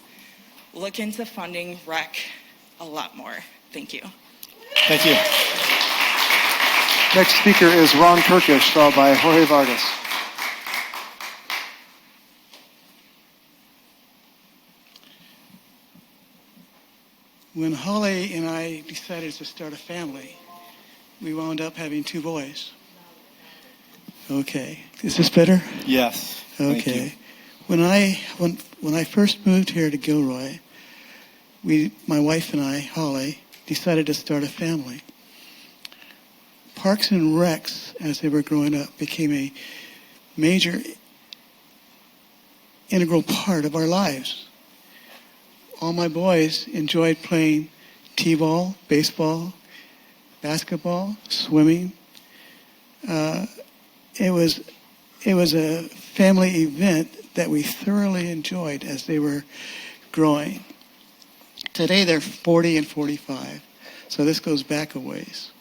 look into funding rec a lot more. Thank you. Thank you. Next speaker is Ron Turkish, followed by Jorge Vargas. When Holly and I decided to start a family, we wound up having 2 boys. Okay. Is this better? Yes. Okay. Thank you. When I first moved here to Gilroy, my wife and I, Holly, decided to start a family. Parks and Recs, as they were growing up, became a major integral part of our lives. All my boys enjoyed playing t-ball, baseball, basketball, swimming. It was a family event that we thoroughly enjoyed as they were growing. Today they're 40 and 45, so this goes back a ways.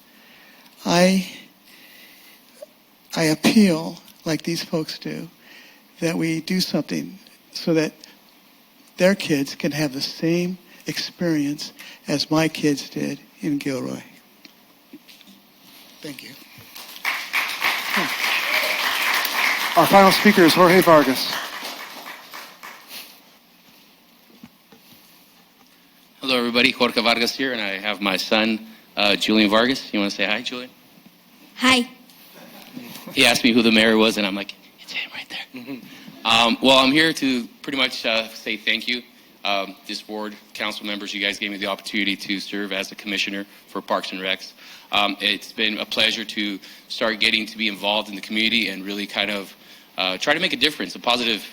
I appeal, like these folks do, that we do something so that their kids can have the same experience as my kids did in Gilroy. Thank you. Our final speaker is Jorge Vargas. Hello, everybody. Jorge Vargas here, and I have my son, Julian Vargas. You want to say hi, Julian? Hi. He asked me who the mayor was, and I'm like, it's him right there. Well, I'm here to pretty much say thank you. This board, council members, you guys gave me the opportunity to serve as a commissioner for Parks and Recs. It's been a pleasure to start getting to be involved in the community and really kind of try to make a difference, a positive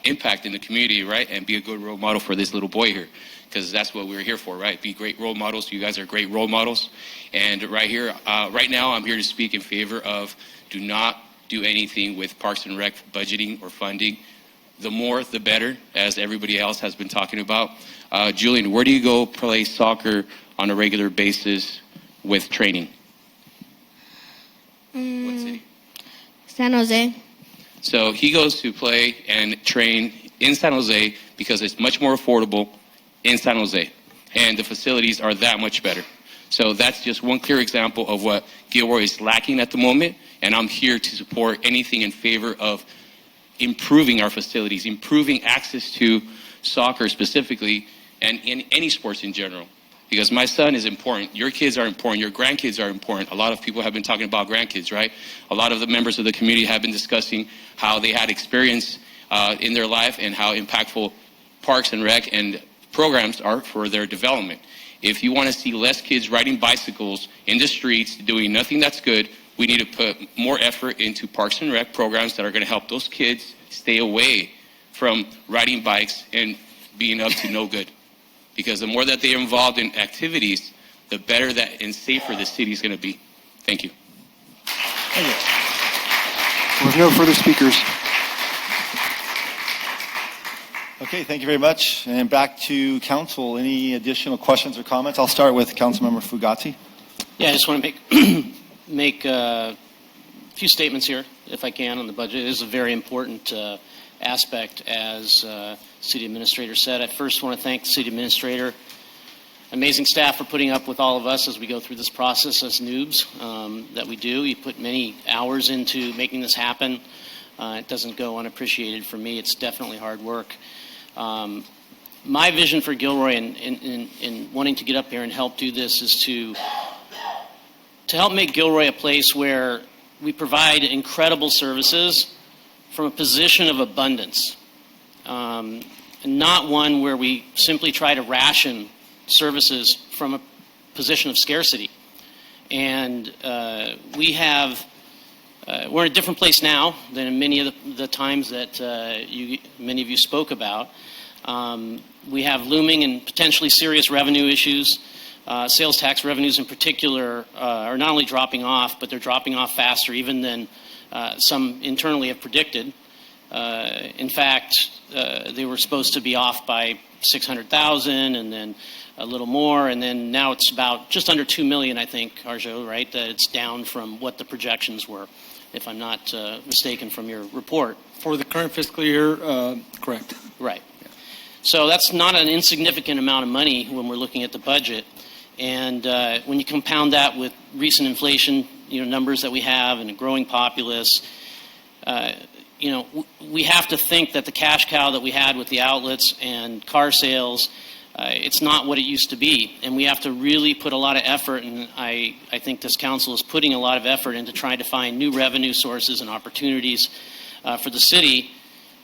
impact in the community, right? And be a good role model for this little boy here, because that's what we're here for, right? Be great role models. You guys are great role models. And right now, I'm here to speak in favor of do not do anything with Parks and Rec budgeting or funding. The more, the better, as everybody else has been talking about. Julian, where do you go play soccer on a regular basis with training? What city? San Jose. So he goes to play and train in San Jose because it's much more affordable in San Jose. And the facilities are that much better. So that's just one clear example of what Gilroy is lacking at the moment. And I'm here to support anything in favor of improving our facilities, improving access to soccer specifically, and in any sports in general. Because my son is important, your kids are important, your grandkids are important. A lot of people have been talking about grandkids, right? A lot of the members of the community have been discussing how they had experience in their life and how impactful Parks and Rec and programs are for their development. If you want to see less kids riding bicycles in the streets doing nothing that's good, we need to put more effort into Parks and Rec programs that are going to help those kids stay away from riding bikes and being up to no good. Because the more that they're involved in activities, the better that and safer the city is going to be. Thank you. With no further speakers. Okay, thank you very much. And back to council. Any additional questions or comments? I'll start with Councilmember Fugati. Yeah, I just want to make a few statements here, if I can, on the budget. It is a very important aspect, as City Administrator said. I first want to thank the City Administrator, amazing staff, for putting up with all of us as we go through this process as noobs that we do. You put many hours into making this happen. It doesn't go unappreciated for me. It's definitely hard work. My vision for Gilroy in wanting to get up here and help do this is to help make Gilroy a place where we provide incredible services from a position of abundance, not one where we simply try to ration services from a position of scarcity. And we're in a different place now than in many of the times that many of you spoke about. We have looming and potentially serious revenue issues. Sales tax revenues in particular are not only dropping off, but they're dropping off faster even than some internally have predicted. In fact, they were supposed to be off by 600,000 and then a little more, and then now it's about just under 2 million, I think, Arjo, right? That it's down from what the projections were, if I'm not mistaken from your report. For the current fiscal year, correct. Right. So that's not an insignificant amount of money when we're looking at the budget. And when you compound that with recent inflation, numbers that we have and a growing populace, we have to think that the cash cow that we had with the outlets and car sales, it's not what it used to be. And we have to really put a lot of effort, and I think this council is putting a lot of effort into trying to find new revenue sources and opportunities for the city.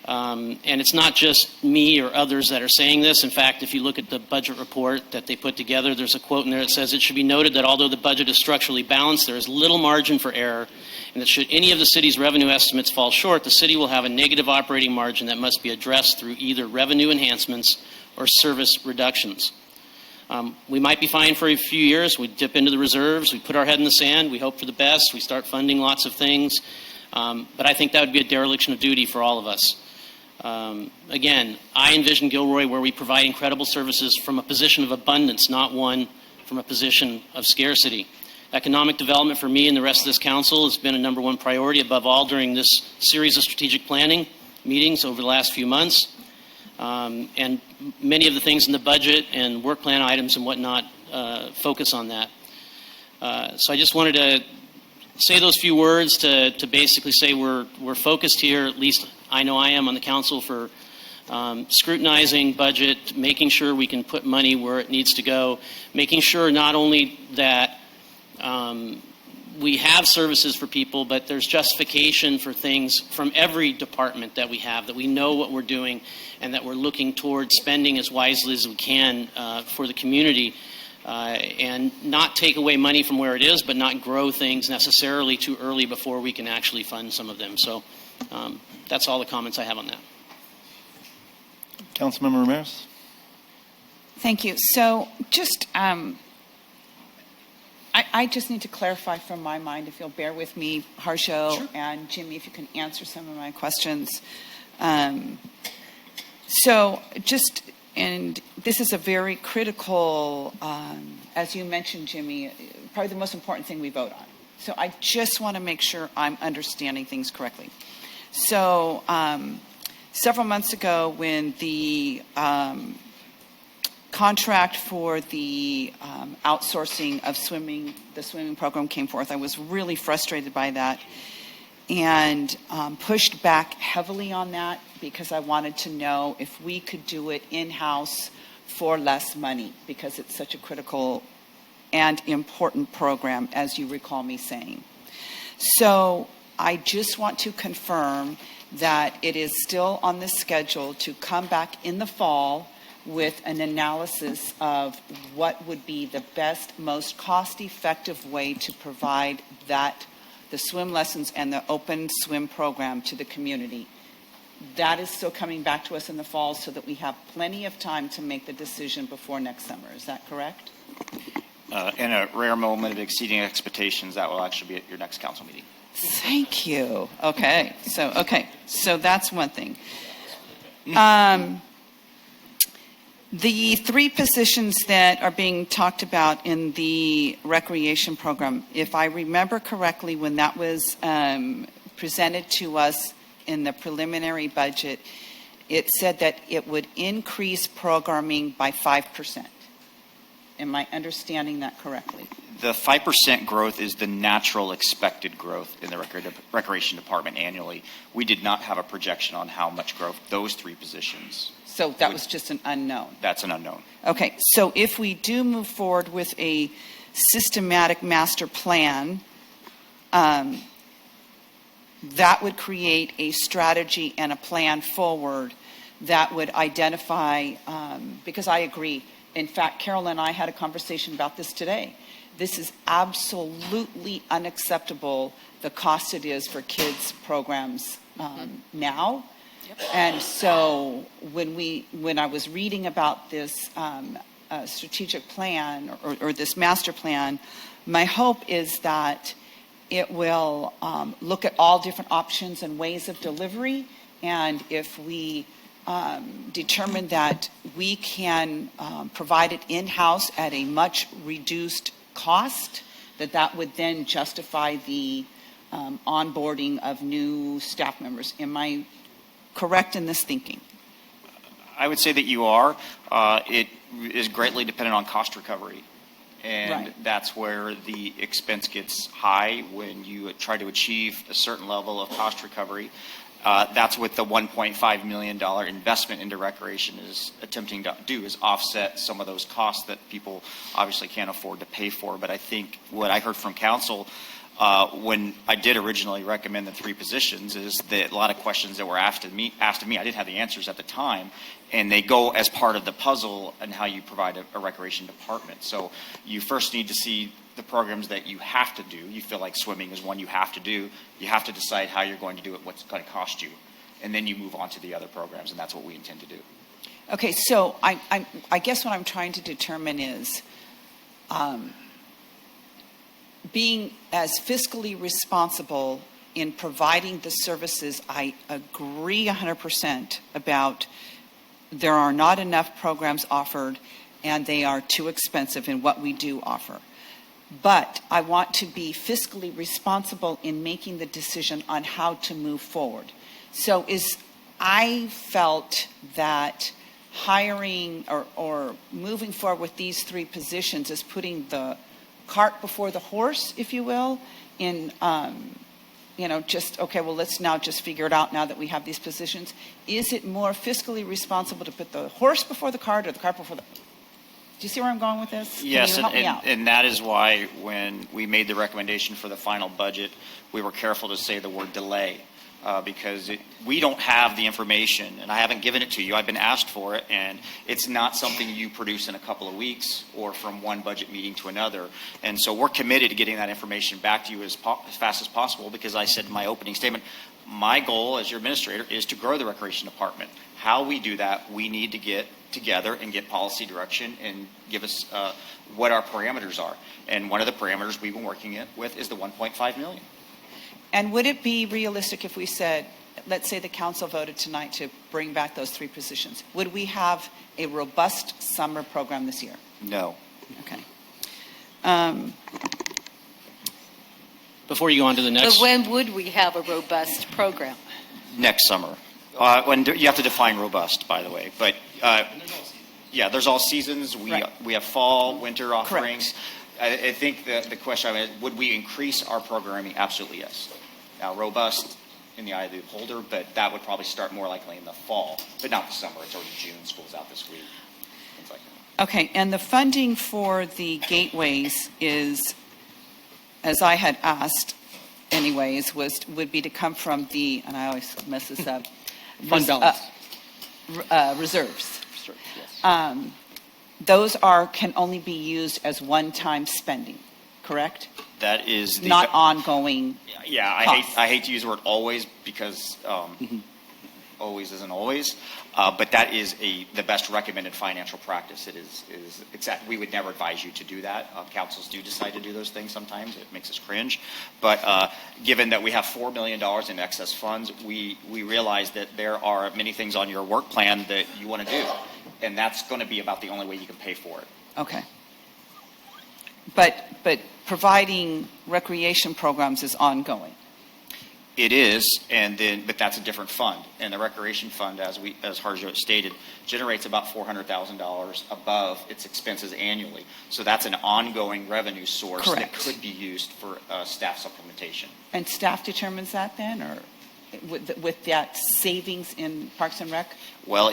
And it's not just me or others that are saying this. In fact, if you look at the budget report that they put together, there's a quote in there that says, "It should be noted that although the budget is structurally balanced, there is little margin for error, and that should any of the city's revenue estimates fall short, the city will have a negative operating margin that must be addressed through either revenue enhancements or service reductions." We might be fine for a few years. We dip into the reserves. We put our head in the sand. We hope for the best. We start funding lots of things. But I think that would be a dereliction of duty for all of us. Again, I envision Gilroy where we provide incredible services from a position of abundance, not one from a position of scarcity. Economic development for me and the rest of this council has been a number one priority above all during this series of strategic planning meetings over the last few months. And many of the things in the budget and work plan items and whatnot focus on that. So I just wanted to say those few words to basically say we're focused here, at least I know I am on the council, for scrutinizing budget, making sure we can put money where it needs to go, making sure not only that we have services for people, but there's justification for things from every department that we have, that we know what we're doing and that we're looking towards spending as wisely as we can for the community. And not take away money from where it is, but not grow things necessarily too early before we can actually fund some of them. So that's all the comments I have on that. Councilmember Ramirez. Thank you. So just, I just need to clarify from my mind, if you'll bear with me, Harsho, sure, and Jimmy, if you can answer some of my questions. And this is a very critical, as you mentioned, Jimmy, probably the most important thing we vote on. So I just want to make sure I'm understanding things correctly. So several months ago, when the contract for the outsourcing of the swimming program came forth, I was really frustrated by that. and pushed back heavily on that because I wanted to know if we could do it in-house for less money, because it's such a critical and important program, as you recall me saying. So I just want to confirm that it is still on the schedule to come back in the fall with an analysis of what would be the best, most cost-effective way to provide the swim lessons and the open swim program to the community. That is still coming back to us in the fall so that we have plenty of time to make the decision before next summer. Is that correct? In a rare moment of exceeding expectations, that will actually be at your next council meeting. Thank you. Okay, so that's one thing. The 3 positions that are being talked about in the recreation program, if I remember correctly, when that was presented to us in the preliminary budget, it said that it would increase programming by 5%. Am I understanding that correctly? The 5% growth is the natural expected growth in the recreation department annually. We did not have a projection on how much growth those 3 positions. So that was just an unknown. That's an unknown. Okay, so if we do move forward with a systematic master plan, that would create a strategy and a plan forward that would identify, because I agree. In fact, Carol and I had a conversation about this today. This is absolutely unacceptable, the cost it is for kids' programs now. And so when I was reading about this strategic plan or this master plan, my hope is that it will look at all different options and ways of delivery. And if we determine that we can provide it in-house at a much reduced cost, that would then justify the onboarding of new staff members. Am I correct in this thinking? I would say that you are. It is greatly dependent on cost recovery. And that's where the expense gets high when you try to achieve a certain level of cost recovery. That's what the $1.5 million investment into recreation is attempting to do, is offset some of those costs that people obviously can't afford to pay for. But I think what I heard from council when I did originally recommend the 3 positions is that a lot of questions that were asked of me, I didn't have the answers at the time, and they go as part of the puzzle and how you provide a recreation department. So you first need to see the programs that you have to do. You feel like swimming is one you have to do. You have to decide how you're going to do it, what's going to cost you, and then you move on to the other programs, and that's what we intend to do. Okay, so I guess what I'm trying to determine is being as fiscally responsible in providing the services. I agree 100% about there are not enough programs offered and they are too expensive in what we do offer. But I want to be fiscally responsible in making the decision on how to move forward. So I felt that hiring or moving forward with these 3 positions is putting the cart before the horse, if you will, in, let's now just figure it out now that we have these positions. Is it more fiscally responsible to put the horse before the cart or the cart before the... Do you see where I'm going with this? Yes, and that is why when we made the recommendation for the final budget, we were careful to say the word delay. Because we don't have the information, and I haven't given it to you. I've been asked for it, and it's not something you produce in a couple of weeks or from one budget meeting to another. And so we're committed to getting that information back to you as fast as possible, because I said in my opening statement, my goal as your administrator is to grow the recreation department. How we do that, we need to get together and get policy direction and give us what our parameters are. And one of the parameters we've been working with is the $1.5 million. And would it be realistic if we said, let's say the council voted tonight to bring back those 3 positions, would we have a robust summer program this year? No. Okay. Before you go on to the next... But when would we have a robust program? Next summer. When you have to define robust, by the way. But yeah, there's all seasons. We have fall, winter offerings. Correct. I think the question I had, would we increase our programming? Absolutely, yes. Now, robust in the eye of the beholder, but that would probably start more likely in the fall, but not the summer. It's already June, school's out this week, things like that. Okay, and the funding for the gateways is, as I had asked anyways, would be to come from the, and I always mess this up, Fund balance. Reserves. Yes. Those can only be used as one-time spending, correct? That is the Not ongoing. Yeah, costs. I hate to use the word always because always isn't always, but that is the best recommended financial practice. We would never advise you to do that. Councils do decide to do those things sometimes. It makes us cringe. But given that we have $4 million in excess funds, we realize that there are many things on your work plan that you want to do, and that's going to be about the only way you can pay for it. Okay. But providing recreation programs is ongoing. It is, but that's a different fund. And the recreation fund, as Harjo stated, generates about $400,000 above its expenses annually. So that's an ongoing revenue source Correct. that could be used for staff supplementation. And staff determines that then, or with that savings in Parks and Rec? Well,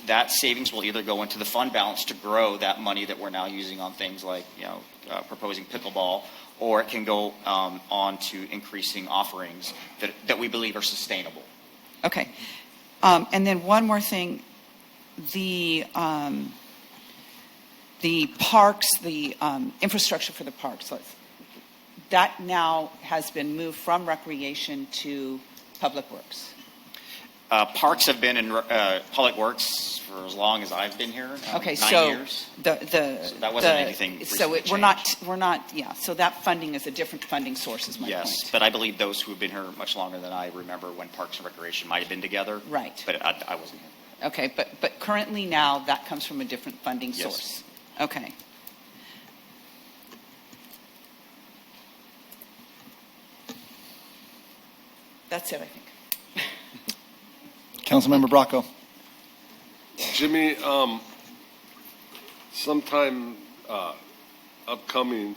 that savings will either go into the fund balance to grow that money that we're now using on things like, proposing pickleball, or it can go on to increasing offerings that we believe are sustainable. Okay. And then one more thing. The parks, the infrastructure for the parks, that now has been moved from recreation to public works. Parks have been in public works for as long as I've been here. Okay, 9 years. So that wasn't anything. So we're not. Yeah. So that funding is a different funding source, is my point. Yes, but I believe those who have been here much longer than I remember when Parks and Recreation might have been together. Right. But I wasn't here. Okay, but currently now that comes from a different funding Yes. source. Okay. That's it, I think. Councilmember Bracco. Jimmy, sometime upcoming,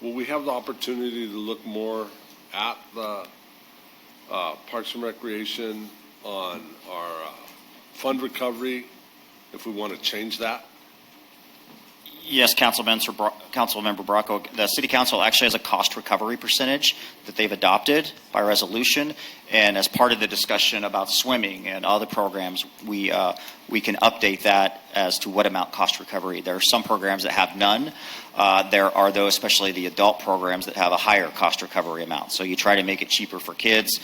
will we have the opportunity to look more at the Parks and Recreation on our fund recovery, if we want to change that? Yes, Councilmember Bracco. The City Council actually has a cost recovery percentage that they've adopted by resolution, and as part of the discussion about swimming and other programs, we can update that as to what amount cost recovery. There are some programs that have none. There are those, especially the adult programs, that have a higher cost recovery amount. So you try to make it cheaper for kids,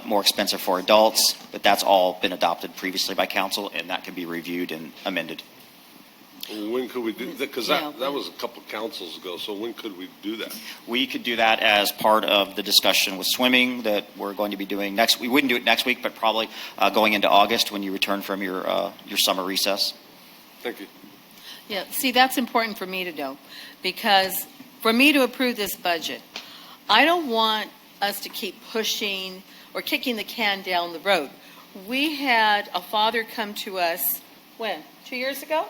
more expensive for adults, but that's all been adopted previously by council, and that can be reviewed and amended. When could we do that? Because that was a couple councils ago, so when could we do that? We could do that as part of the discussion with swimming that we're going to be doing next. We wouldn't do it next week, but probably going into August when you return from your summer recess. Thank you. Yeah, see, that's important for me to know, because for me to approve this budget, I don't want us to keep pushing or kicking the can down the road. We had a father come to us, 2 years ago?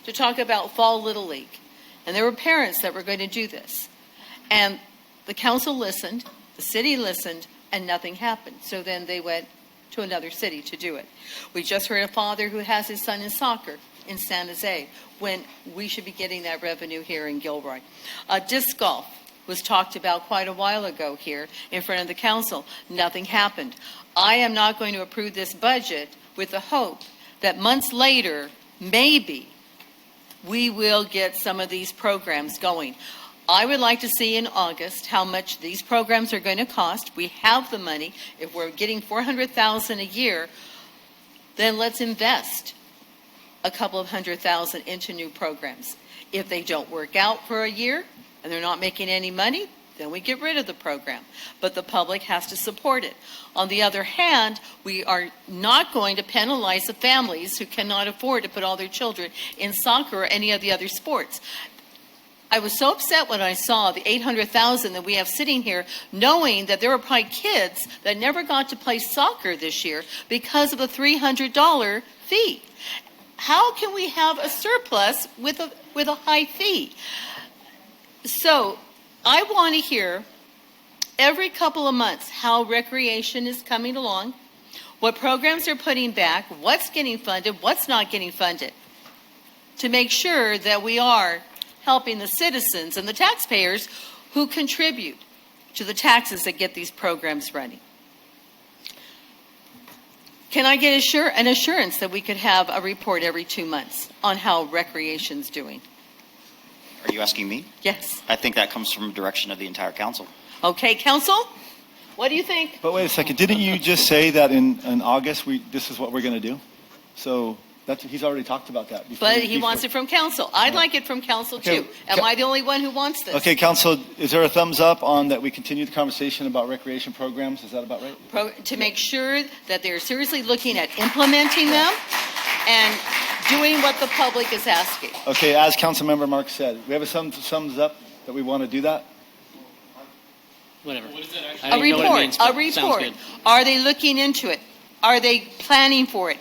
To talk about Fall Little League. And there were parents that were going to do this. And the council listened, the city listened, and nothing happened. So then they went to another city to do it. We just heard a father who has his son in soccer in San Jose, when we should be getting that revenue here in Gilroy. Disc golf was talked about quite a while ago here in front of the council. Nothing happened. I am not going to approve this budget with the hope that months later, maybe, we will get some of these programs going. I would like to see in August how much these programs are going to cost. We have the money. If we're getting $400,000 a year, then let's invest a couple of $100,000 into new programs. If they don't work out for a year and they're not making any money, then we get rid of the program. But the public has to support it. On the other hand, we are not going to penalize the families who cannot afford to put all their children in soccer or any of the other sports. I was so upset when I saw the $800,000 that we have sitting here, knowing that there were probably kids that never got to play soccer this year because of a $300 fee. How can we have a surplus with a high fee? So I want to hear every couple of months how recreation is coming along, what programs they're putting back, what's getting funded, what's not getting funded, to make sure that we are helping the citizens and the taxpayers who contribute to the taxes that get these programs running. Can I get an assurance that we could have a report every 2 months on how recreation's doing? Are you asking me? Yes. I think that comes from direction of the entire council. Okay, council, what do you think? But wait a second, didn't you just say that in August this is what we're going to do? So he's already talked about that before. But he wants it from council. I'd like it from council Okay, too. Am I the only one who wants this? Okay, council, is there a thumbs up on that we continue the conversation about recreation programs? Is that about right? To make sure that they're seriously looking at implementing them and doing what the public is asking. Okay, as Councilmember Mark said, we have a thumbs up that we want to do that? Whatever. A report. A report. Are they looking into it? Are they planning for it?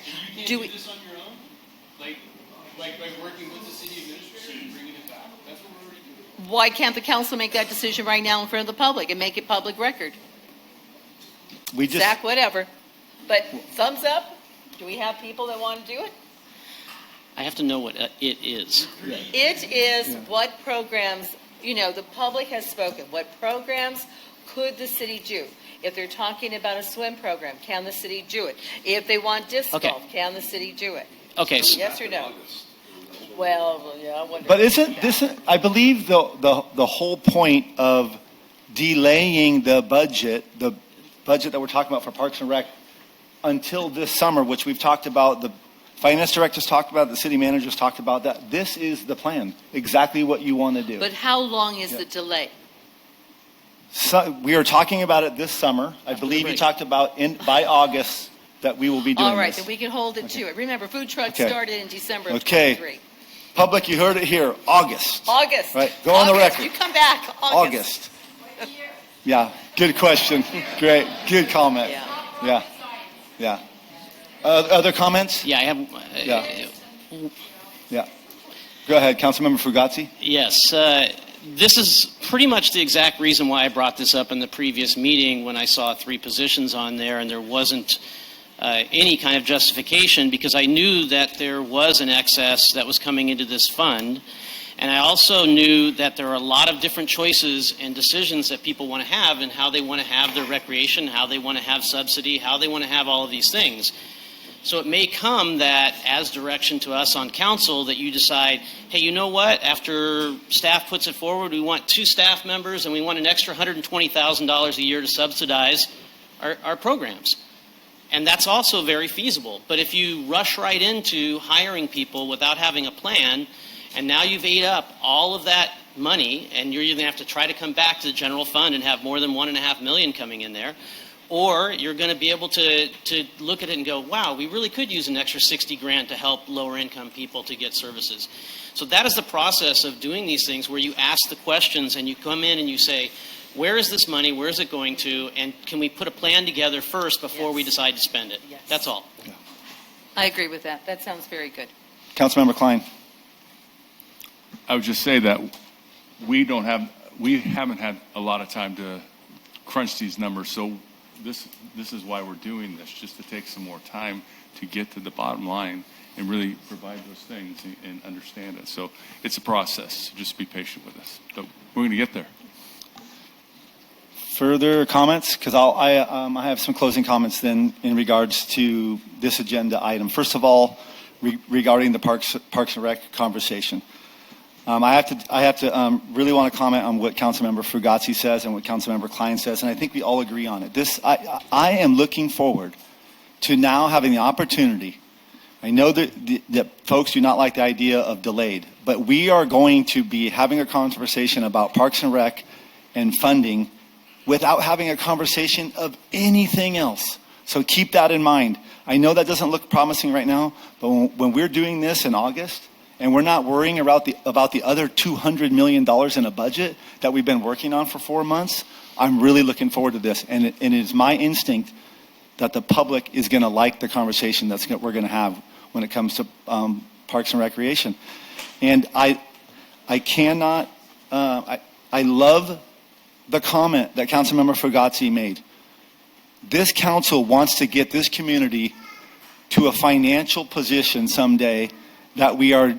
Do we? Like working with the city administrator and bringing it back. That's what we're already doing. Why can't the council make that decision right now in front of the public and make it public record? Zach, whatever. But thumbs up? Do we have people that want to do it? I have to know what it is. It is what programs, the public has spoken. What programs could the city do? If they're talking about a swim program, can the city do it? If they want disc golf, can the city do it? Okay. Yes or no? Well, yeah, I wonder. But I believe the whole point of delaying the budget that we're talking about for Parks and Rec until this summer, which we've talked about, the finance director's talked about, the city manager's talked about that. This is the plan, exactly what you want to do. But how long is the delay? So we are talking about it this summer. I believe you talked about by August that we will be doing All right, this. then we can hold it to it. Remember, food trucks started in December of Okay. 23. Public, you heard it here. August. August. Right. Go on the record. You come back. August. Yeah. Good question. Great. Good comment. Yeah. Other comments? Yeah, I have. Yeah. Go ahead, Councilmember Fugazi. Yes. This is pretty much the exact reason why I brought this up in the previous meeting when I saw 3 positions on there and there wasn't any kind of justification, because I knew that there was an excess that was coming into this fund. And I also knew that there are a lot of different choices and decisions that people want to have and how they want to have their recreation, how they want to have subsidy, how they want to have all of these things. So it may come that as direction to us on council that you decide, hey, you know what? After staff puts it forward, we want 2 staff members and we want an extra $120,000 a year to subsidize our programs. And that's also very feasible. But if you rush right into hiring people without having a plan, and now you've ate up all of that money, and you're either going to have to try to come back to the general fund and have more than $1.5 million coming in there, or you're going to be able to look at it and go, wow, we really could use an extra $60,000 to help lower income people to get services. So that is the process of doing these things, where you ask the questions and you come in and you say, where is this money? Where is it going to? And can we put a plan together first before we decide to spend it? Yes. That's all. I agree with that. That sounds very good. Councilmember Klein. I would just say that we haven't had a lot of time to crunch these numbers. So this is why we're doing this, just to take some more time to get to the bottom line and really provide those things and understand it. So it's a process. So just be patient with us. But we're going to get there. Further comments? Because I have some closing comments then in regards to this agenda item. First of all, regarding the Parks and Rec conversation. I have to really want to comment on what Councilmember Fugazi says and what Councilmember Klein says, and I think we all agree on it. I am looking forward to now having the opportunity. I know that folks do not like the idea of delayed, but we are going to be having a conversation about Parks and Rec and funding without having a conversation of anything else. So keep that in mind. I know that doesn't look promising right now, but when we're doing this in August, and we're not worrying about the other $200 million in a budget that we've been working on for 4 months, I'm really looking forward to this. And it is my instinct that the public is going to like the conversation we're going to have when it comes to Parks and Recreation. And I love the comment that Councilmember Fugazzi made. This council wants to get this community to a financial position someday that we are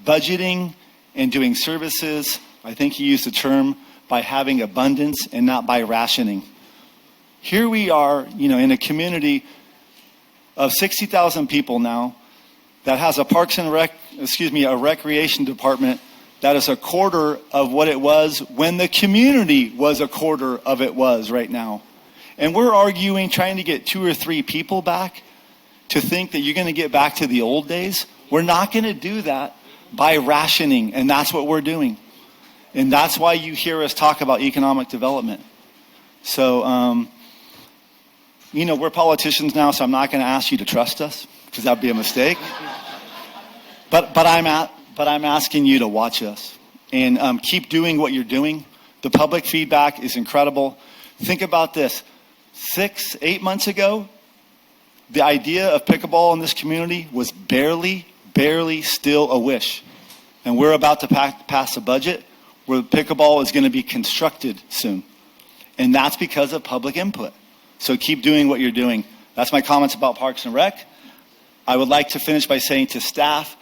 budgeting and doing services. I think he used the term by having abundance and not by rationing. Here we are, in a community of 60,000 people now that has a a recreation department that is a quarter of what it was when the community was a quarter of it was right now. And we're arguing, trying to get 2 or 3 people back to think that you're going to get back to the old days. We're not going to do that by rationing, and that's what we're doing. And that's why you hear us talk about economic development. So, we're politicians now, so I'm not going to ask you to trust us, because that'd be a mistake. But I'm asking you to watch us and keep doing what you're doing. The public feedback is incredible. Think about this. 6-8 months ago, the idea of pickleball in this community was barely still a wish. And we're about to pass a budget where pickleball is going to be constructed soon. And that's because of public input. So keep doing what you're doing. That's my comments about Parks and Rec. I would like to finish by saying to staff,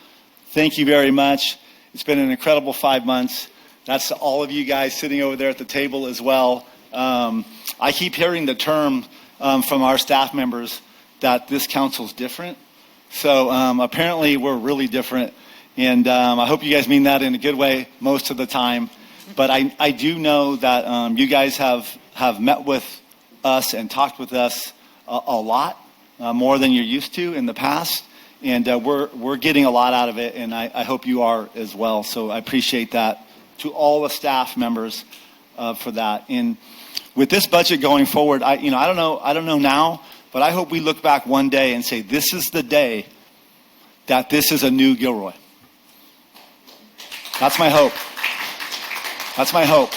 thank you very much. It's been an incredible 5 months. That's to all of you guys sitting over there at the table as well. I keep hearing the term from our staff members that this council's different. So apparently we're really different. And I hope you guys mean that in a good way most of the time. But I do know that you guys have met with us and talked with us a lot, more than you're used to in the past. And we're getting a lot out of it, and I hope you are as well. So I appreciate that to all the staff members for that. And with this budget going forward, I don't know now, but I hope we look back one day and say, this is the day that this is a new Gilroy. That's my hope. That's my hope.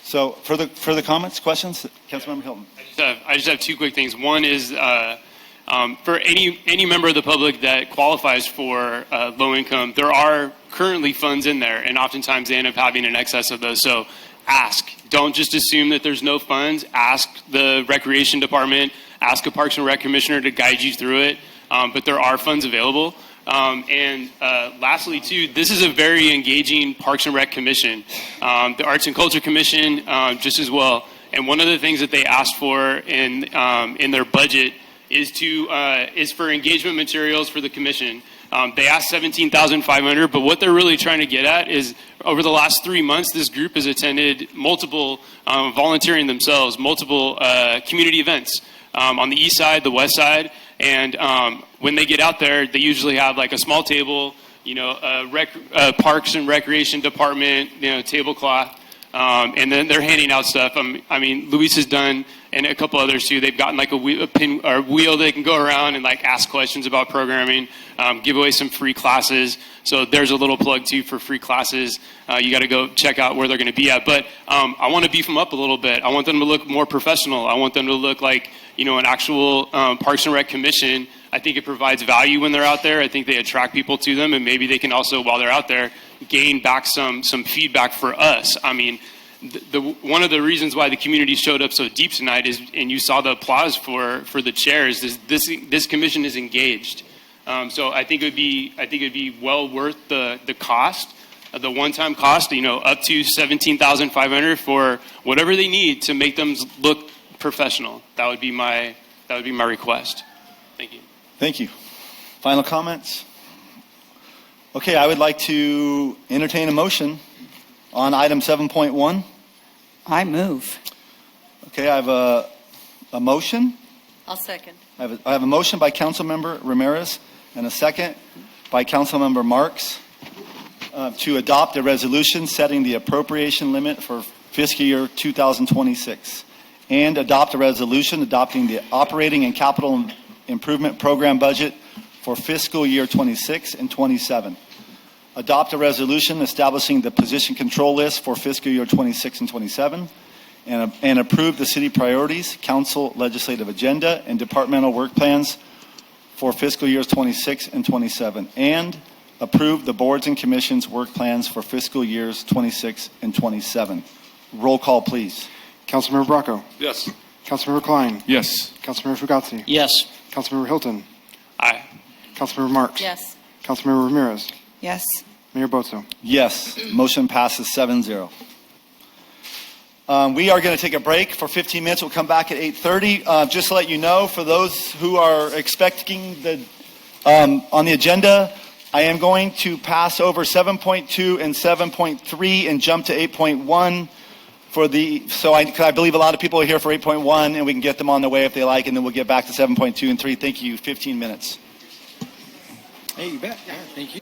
So further comments, questions? Councilmember Hilton. I just have 2 quick things. One is for any member of the public that qualifies for low income, there are currently funds in there, and oftentimes they end up having an excess of those. So ask. Don't just assume that there's no funds. Ask the recreation department. Ask a Parks and Rec commissioner to guide you through it. But there are funds available. And lastly, too, this is a very engaging Parks and Rec commission. The Arts and Culture Commission, just as well. And one of the things that they asked for in their budget is for engagement materials for the commission. They asked $17,500, but what they're really trying to get at is over the last 3 months, this group has attended multiple, volunteering themselves, multiple community events on the east side, the west side. And when they get out there, they usually have like a small table, a Parks and Recreation Department, tablecloth. And then they're handing out stuff. Luis has done, and a couple others too. They've gotten like a wheel they can go around and like ask questions about programming, give away some free classes. So there's a little plug too for free classes. You got to go check out where they're going to be at. But I want to beef them up a little bit. I want them to look more professional. I want them to look like an actual Parks and Rec commission. I think it provides value when they're out there. I think they attract people to them, and maybe they can also, while they're out there, gain back some feedback for us. One of the reasons why the community showed up so deep tonight is, and you saw the applause for the chairs, is this commission is engaged. So I think it'd be well worth the cost, the one-time cost. Up to $17,500 for whatever they need to make them look professional. That would be my request. Thank you. Thank you. Final comments? Okay, I would like to entertain a motion on item 7.1. I move. Okay, I have a motion. I'll second. I have a motion by Councilmember Ramirez and a second by Councilmember Marks to adopt a resolution setting the appropriation limit for fiscal year 2026 and adopt a resolution adopting the operating and capital improvement program budget for fiscal year 26 and 27. Adopt a resolution establishing the position control list for fiscal year 26 and 27, and approve the city priorities, council legislative agenda, and departmental work plans for fiscal years 26 and 27, and approve the boards and commissions' work plans for fiscal years 26 and 27. Roll call, please. Councilmember Bracco. Yes. Councilmember Klein. Yes. Councilmember Fugazi. Yes. Councilmember Hilton. Aye. Councilmember Marks. Yes. Councilmember Ramirez. Yes. Mayor Bozo. Yes. Motion passes 7-0. We are going to take a break for 15 minutes. We'll come back at 8:30. Just to let you know, for those who are expecting on the agenda, I am going to pass over 7.2 and 7.3 and jump to 8.1 I believe a lot of people are here for 8.1, and we can get them on the way if they like, and then we'll get back to 7.2 and 3. Thank you. 15 minutes. Hey, you bet. Yeah, thank you.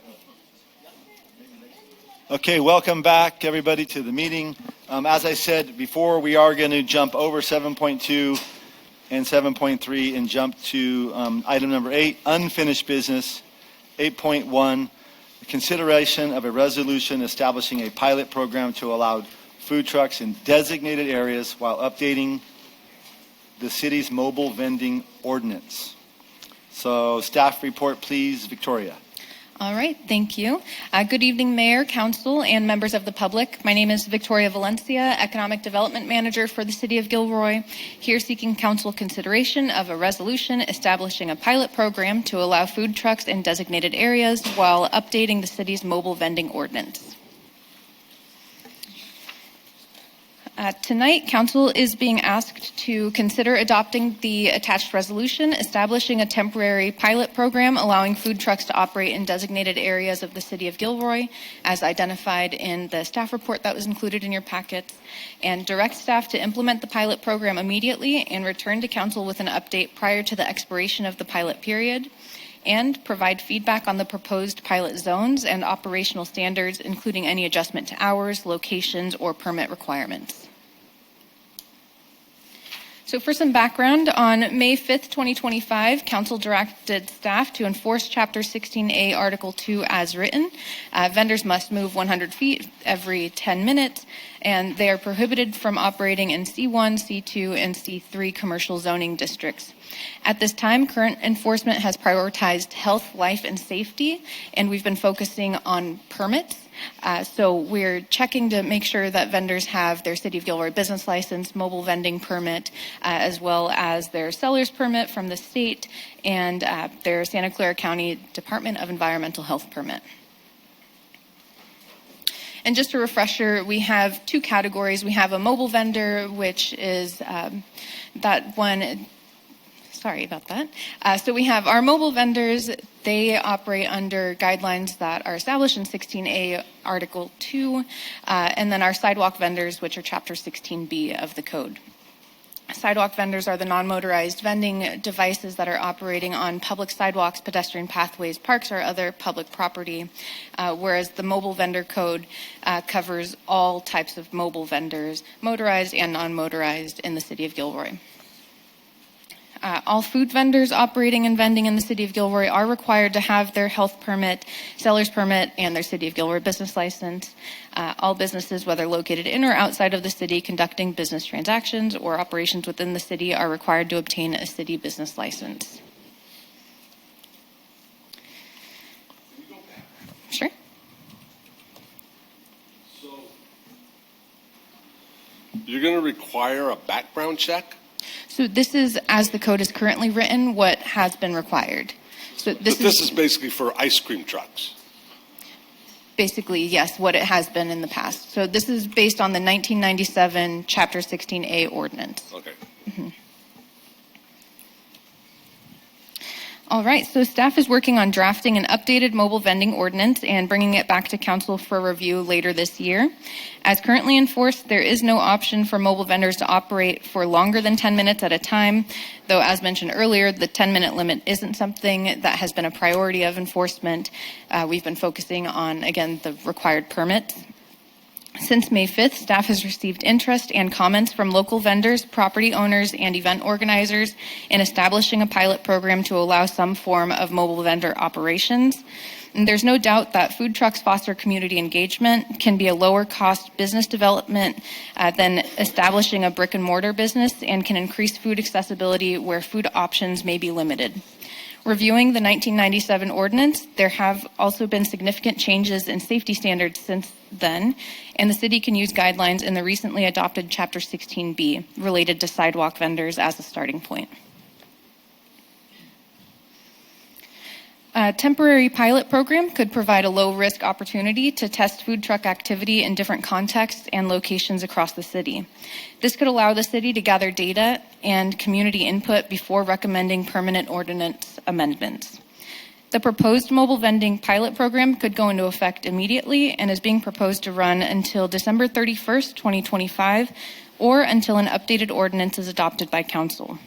Okay, welcome back, everybody, to the meeting. As I said before, we are going to jump over 7.2 and 7.3 and jump to item number 8, unfinished business. 8.1, consideration of a resolution establishing a pilot program to allow food trucks in designated areas while updating the city's mobile vending ordinance. So staff report, please, Victoria. All right, thank you. Good evening, Mayor, Council, and members of the public. My name is Victoria Valencia, Economic Development Manager for the City of Gilroy, here seeking Council consideration of a resolution establishing a pilot program to allow food trucks in designated areas while updating the city's mobile vending ordinance. Tonight, Council is being asked to consider adopting the attached resolution establishing a temporary pilot program allowing food trucks to operate in designated areas of the City of Gilroy, as identified in the staff report that was included in your packets, and direct staff to implement the pilot program immediately and return to Council with an update prior to the expiration of the pilot period, and provide feedback on the proposed pilot zones and operational standards, including any adjustment to hours, locations, or permit requirements. So for some background, on May 5th, 2025, Council directed staff to enforce Chapter 16A, Article 2 as written. Vendors must move 100 feet every 10 minutes, and they are prohibited from operating in C1, C2, and C3 commercial zoning districts. At this time, current enforcement has prioritized health, life, and safety, and we've been focusing on permits. So we're checking to make sure that vendors have their City of Gilroy business license, mobile vending permit, as well as their seller's permit from the state and their Santa Clara County Department of Environmental Health permit. And just a refresher, we have two categories. We have a mobile vendor, which is that one. Sorry about that. So we have our mobile vendors. They operate under guidelines that are established in 16A Article 2, and then our sidewalk vendors, which are Chapter 16B of the code. Sidewalk vendors are the non-motorized vending devices that are operating on public sidewalks, pedestrian pathways, parks, or other public property, whereas the mobile vendor code covers all types of mobile vendors, motorized and non-motorized, in the City of Gilroy. All food vendors operating and vending in the City of Gilroy are required to have their health permit, seller's permit, and their City of Gilroy business license. All businesses, whether located in or outside of the city, conducting business transactions or operations within the city are required to obtain a city business license. Sure. So you're going to require a background check? So this is, as the code is currently written, what has been required. So This is basically for ice cream trucks. Basically, yes, what it has been in the past. So this is based on the 1997 Chapter 16A ordinance. Okay. Mm-hmm. All right, so staff is working on drafting an updated mobile vending ordinance and bringing it back to council for review later this year. As currently enforced, there is no option for mobile vendors to operate for longer than 10 minutes at a time, though as mentioned earlier, the 10-minute limit isn't something that has been a priority of enforcement. We've been focusing on, again, the required permits. Since May 5th, staff has received interest and comments from local vendors, property owners, and event organizers in establishing a pilot program to allow some form of mobile vendor operations. And there's no doubt that food trucks foster community engagement, can be a lower cost business development than establishing a brick and mortar business, and can increase food accessibility where food options may be limited. Reviewing the 1997 ordinance, there have also been significant changes in safety standards since then, and the city can use guidelines in the recently adopted Chapter 16B related to sidewalk vendors as a starting point. A temporary pilot program could provide a low-risk opportunity to test food truck activity in different contexts and locations across the city. This could allow the city to gather data and community input before recommending permanent ordinance amendments. The proposed mobile vending pilot program could go into effect immediately and is being proposed to run until December 31st, 2025, or until an updated ordinance is adopted by council.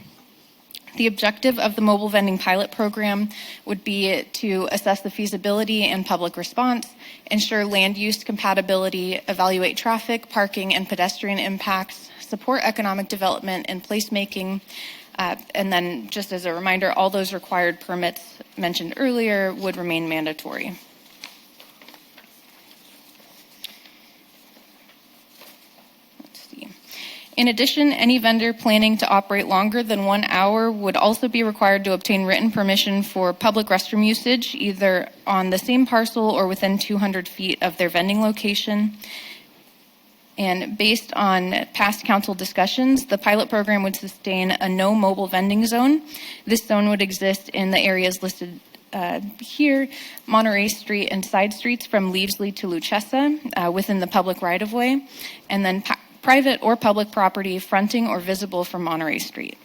The objective of the mobile vending pilot program would be to assess the feasibility and public response, ensure land use compatibility, evaluate traffic, parking, and pedestrian impacts, support economic development and placemaking, and then just as a reminder, all those required permits mentioned earlier would remain mandatory. In addition, any vendor planning to operate longer than 1 hour would also be required to obtain written permission for public restroom usage, either on the same parcel or within 200 feet of their vending location. And based on past council discussions, the pilot program would sustain a no mobile vending zone. This zone would exist in the areas listed here, Monterey Street and side streets from Leavesley to Luchesa within the public right-of-way, and then private or public property fronting or visible from Monterey Street.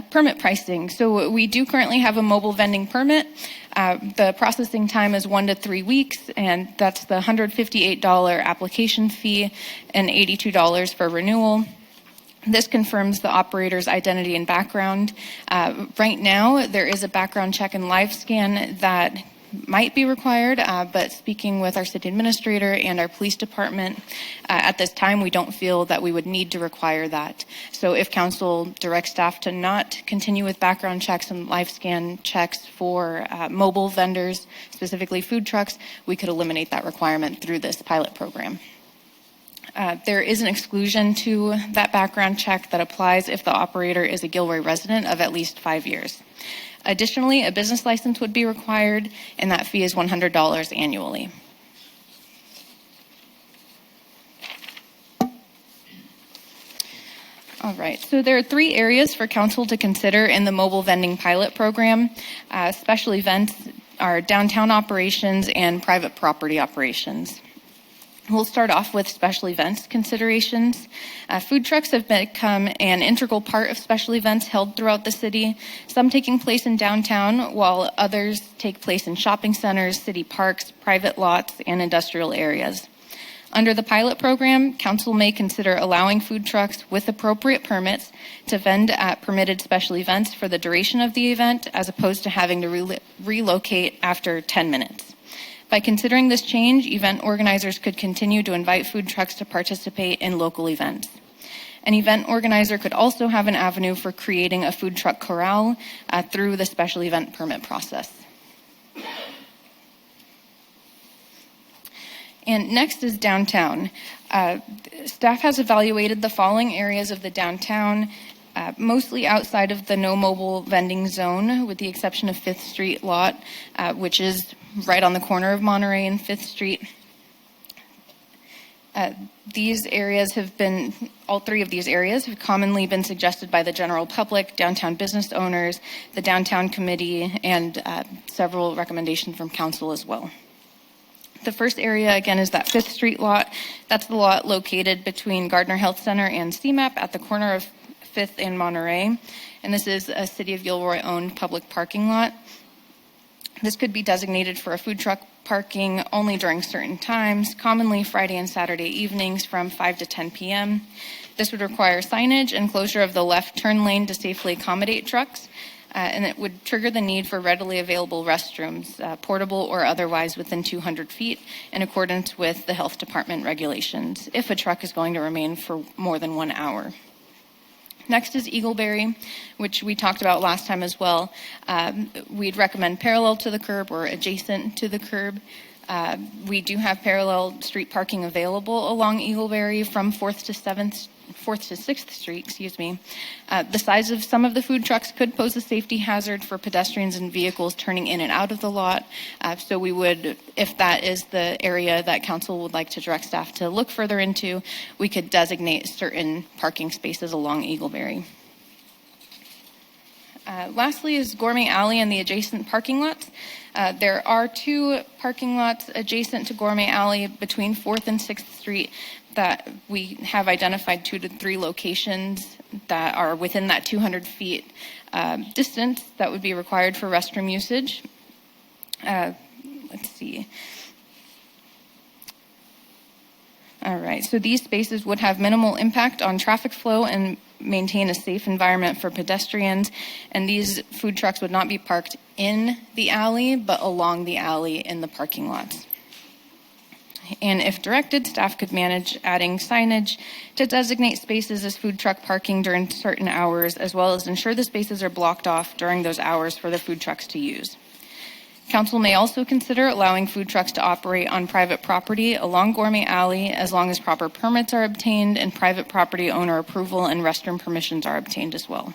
Permit pricing. So we do currently have a mobile vending permit. The processing time is 1 to 3 weeks, and that's the $158 application fee and $82 for renewal. This confirms the operator's identity and background. Right now, there is a background check and live scan that might be required, but speaking with our city administrator and our police department, at this time we don't feel that we would need to require that. So if council directs staff to not continue with background checks and live scan checks for mobile vendors, specifically food trucks, we could eliminate that requirement through this pilot program. There is an exclusion to that background check that applies if the operator is a Gilroy resident of at least 5 years. Additionally, a business license would be required, and that fee is $100 annually. All right, so there are 3 areas for council to consider in the mobile vending pilot program. Special events are downtown operations and private property operations. We'll start off with special events considerations. Food trucks have become an integral part of special events held throughout the city, some taking place in downtown, while others take place in shopping centers, city parks, private lots, and industrial areas. Under the pilot program, council may consider allowing food trucks with appropriate permits to vend at permitted special events for the duration of the event, as opposed to having to relocate after 10 minutes. By considering this change, event organizers could continue to invite food trucks to participate in local events. An event organizer could also have an avenue for creating a food truck corral through the special event permit process. And next is downtown. Staff has evaluated the following areas of the downtown, mostly outside of the no mobile vending zone, with the exception of 5th Street lot, which is right on the corner of Monterey and 5th Street. These areas have been, all 3 of these areas have commonly been suggested by the general public, downtown business owners, the downtown committee, and several recommendations from council as well. The first area, again, is that 5th Street lot. That's the lot located between Gardner Health Center and CMAP at the corner of 5th and Monterey. And this is a City of Gilroy-owned public parking lot. This could be designated for a food truck parking only during certain times, commonly Friday and Saturday evenings from 5 to 10 p.m. This would require signage and closure of the left turn lane to safely accommodate trucks, and it would trigger the need for readily available restrooms, portable or otherwise, within 200 feet in accordance with the health department regulations if a truck is going to remain for more than 1 hour. Next is Eagleberry, which we talked about last time as well. We'd recommend parallel to the curb or adjacent to the curb. We do have parallel street parking available along Eagleberry from 4th to 6th Street, The size of some of the food trucks could pose a safety hazard for pedestrians and vehicles turning in and out of the lot. So we would, if that is the area that council would like to direct staff to look further into, we could designate certain parking spaces along Eagleberry. Lastly is Gourmet Alley and the adjacent parking lots. There are 2 parking lots adjacent to Gourmet Alley between 4th and 6th Street that we have identified 2 to 3 locations that are within that 200 feet distance that would be required for restroom usage. Let's see. All right, so these spaces would have minimal impact on traffic flow and maintain a safe environment for pedestrians, and these food trucks would not be parked in the alley, but along the alley in the parking lots. And if directed, staff could manage adding signage to designate spaces as food truck parking during certain hours, as well as ensure the spaces are blocked off during those hours for the food trucks to use. Council may also consider allowing food trucks to operate on private property along Gourmet Alley as long as proper permits are obtained and private property owner approval and restroom permissions are obtained as well.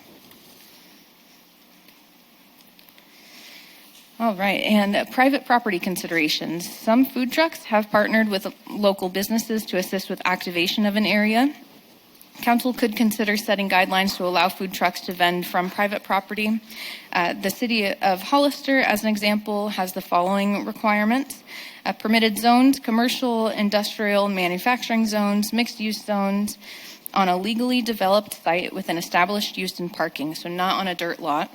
All right, and private property considerations. Some food trucks have partnered with local businesses to assist with activation of an area. Council could consider setting guidelines to allow food trucks to vend from private property. The city of Hollister, as an example, has the following requirements. Permitted zones, commercial, industrial, manufacturing zones, mixed-use zones on a legally developed site with an established use and parking, so not on a dirt lot.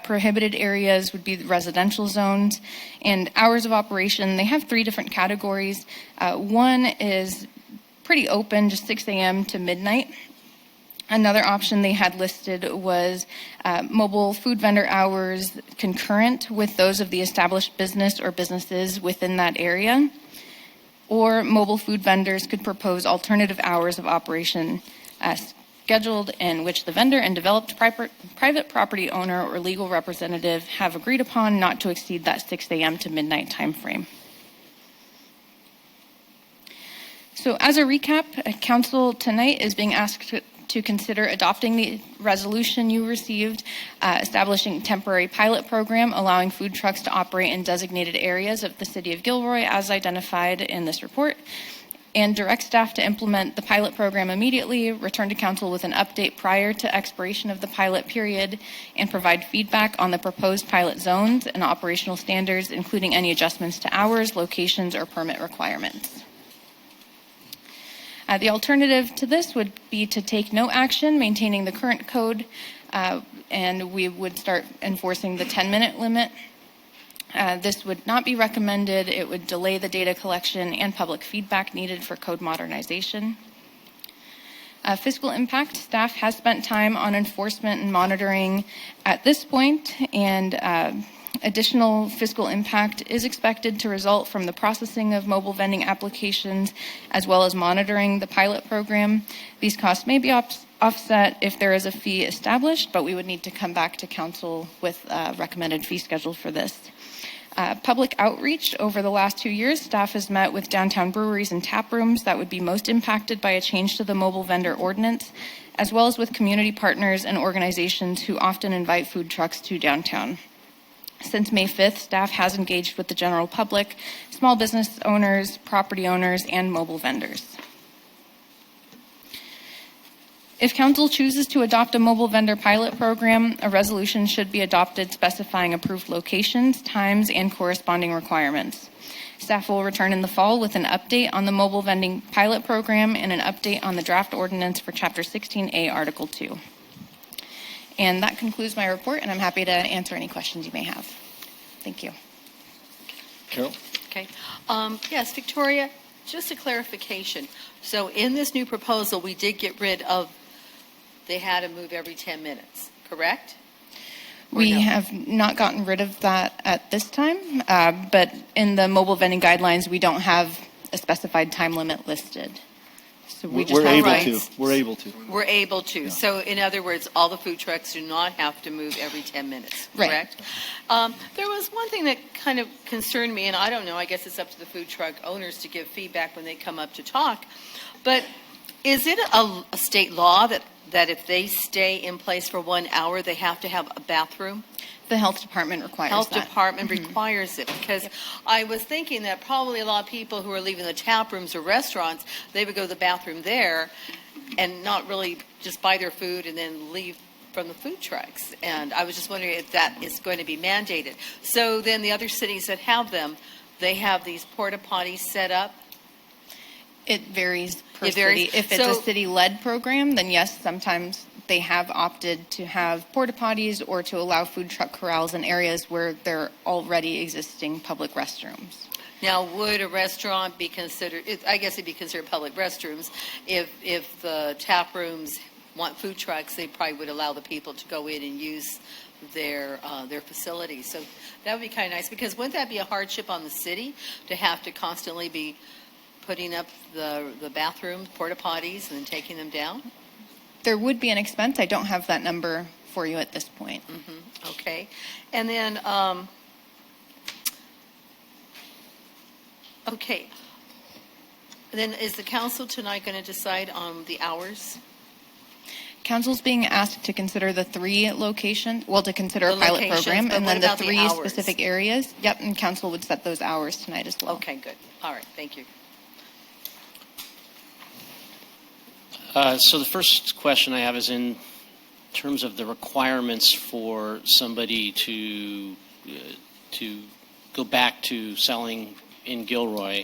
Prohibited areas would be the residential zones. And hours of operation, they have 3 different categories. One is pretty open, just 6 a.m. to midnight. Another option they had listed was mobile food vendor hours concurrent with those of the established business or businesses within that area. Or mobile food vendors could propose alternative hours of operation scheduled in which the vendor and developed private property owner or legal representative have agreed upon not to exceed that 6 a.m. to midnight time frame. So as a recap, Council tonight is being asked to consider adopting the resolution you received, establishing a temporary pilot program allowing food trucks to operate in designated areas of the city of Gilroy as identified in this report, and direct staff to implement the pilot program immediately, return to Council with an update prior to expiration of the pilot period, and provide feedback on the proposed pilot zones and operational standards, including any adjustments to hours, locations, or permit requirements. The alternative to this would be to take no action, maintaining the current code, and we would start enforcing the 10-minute limit. This would not be recommended. It would delay the data collection and public feedback needed for code modernization. Fiscal impact, staff has spent time on enforcement and monitoring at this point, and additional fiscal impact is expected to result from the processing of mobile vending applications as well as monitoring the pilot program. These costs may be offset if there is a fee established, but we would need to come back to Council with a recommended fee schedule for this. Public outreach over the last 2 years, staff has met with downtown breweries and tap rooms that would be most impacted by a change to the mobile vendor ordinance, as well as with community partners and organizations who often invite food trucks to downtown. Since May 5th, staff has engaged with the general public, small business owners, property owners, and mobile vendors. If Council chooses to adopt a mobile vendor pilot program, a resolution should be adopted specifying approved locations, times, and corresponding requirements. Staff will return in the fall with an update on the mobile vending pilot program and an update on the draft ordinance for Chapter 16A, Article 2. And that concludes my report, and I'm happy to answer any questions you may have. Thank you. Carol? Okay. Yes, Victoria, just a clarification. So in this new proposal, we did get rid of they had to move every 10 minutes, correct? We have not gotten rid of that at this time, but in the mobile vending guidelines, we don't have a specified time limit listed. So we just We're have able rights. to. We're able to. We're able to. So in other words, all the food trucks do not have to move every 10 minutes, Right. correct? There was one thing that kind of concerned me, and I don't know, I guess it's up to the food truck owners to give feedback when they come up to talk, but is it a state law that if they stay in place for 1 hour, they have to have a bathroom? The health department requires Health that. department requires it, because I was thinking that probably a lot of people who are leaving the tap rooms or restaurants, they would go to the bathroom there and not really just buy their food and then leave from the food trucks. And I was just wondering if that is going to be mandated. So then the other cities that have them, they have these porta potties set up. It varies per It varies. city. If it's So- a city-led program, then yes, sometimes they have opted to have porta potties or to allow food truck corrals in areas where there are already existing public restrooms. Now, would a restaurant be considered, I guess it'd be considered public restrooms, if the tap rooms want food trucks, they probably would allow the people to go in and use their facilities. So that would be kind of nice, because wouldn't that be a hardship on the city to have to constantly be putting up the bathrooms, porta potties, and then taking them down? There would be an expense. I don't have that number for you at this point. Okay. And then, okay. Then is the council tonight going to decide on the hours? Council's being asked to consider the 3 locations, well, to consider a The pilot locations, program, but and what then the about the 3 hours? specific areas. Yep, and council would set those hours tonight as well. Okay, good. All right, thank you. So the first question I have is in terms of the requirements for somebody to go back to selling in Gilroy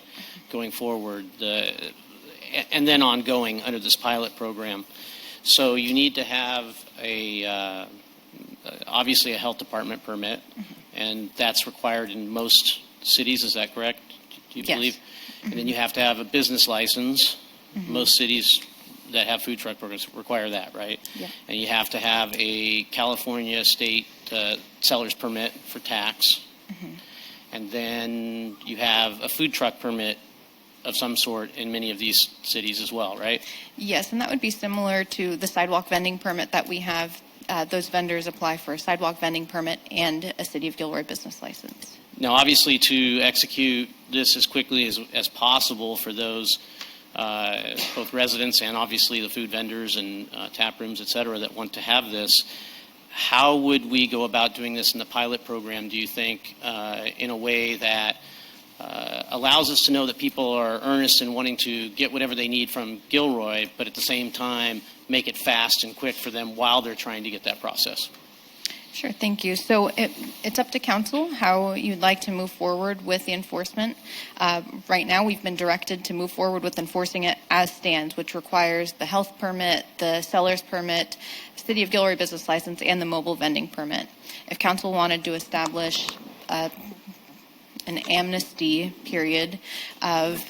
going forward, and then ongoing under this pilot program. So you need to have obviously a health department permit, and that's required in most cities. Is that correct? Do you Yes. believe? And then you have to have a business license. Most cities that have food truck programs require that, right? Yeah. And you have to have a California state seller's permit for tax. And then you have a food truck permit of some sort in many of these cities as well, right? Yes, and that would be similar to the sidewalk vending permit that we have. Those vendors apply for a sidewalk vending permit and a City of Gilroy business license. Now, obviously, to execute this as quickly as possible for those both residents and obviously the food vendors and tap rooms, et cetera, that want to have this, how would we go about doing this in the pilot program, do you think, in a way that allows us to know that people are earnest in wanting to get whatever they need from Gilroy, but at the same time make it fast and quick for them while they're trying to get that process? Sure, thank you. So it's up to council how you'd like to move forward with the enforcement. Right now, we've been directed to move forward with enforcing it as stands, which requires the health permit, the seller's permit, City of Gilroy business license, and the mobile vending permit. If council wanted to establish an amnesty period of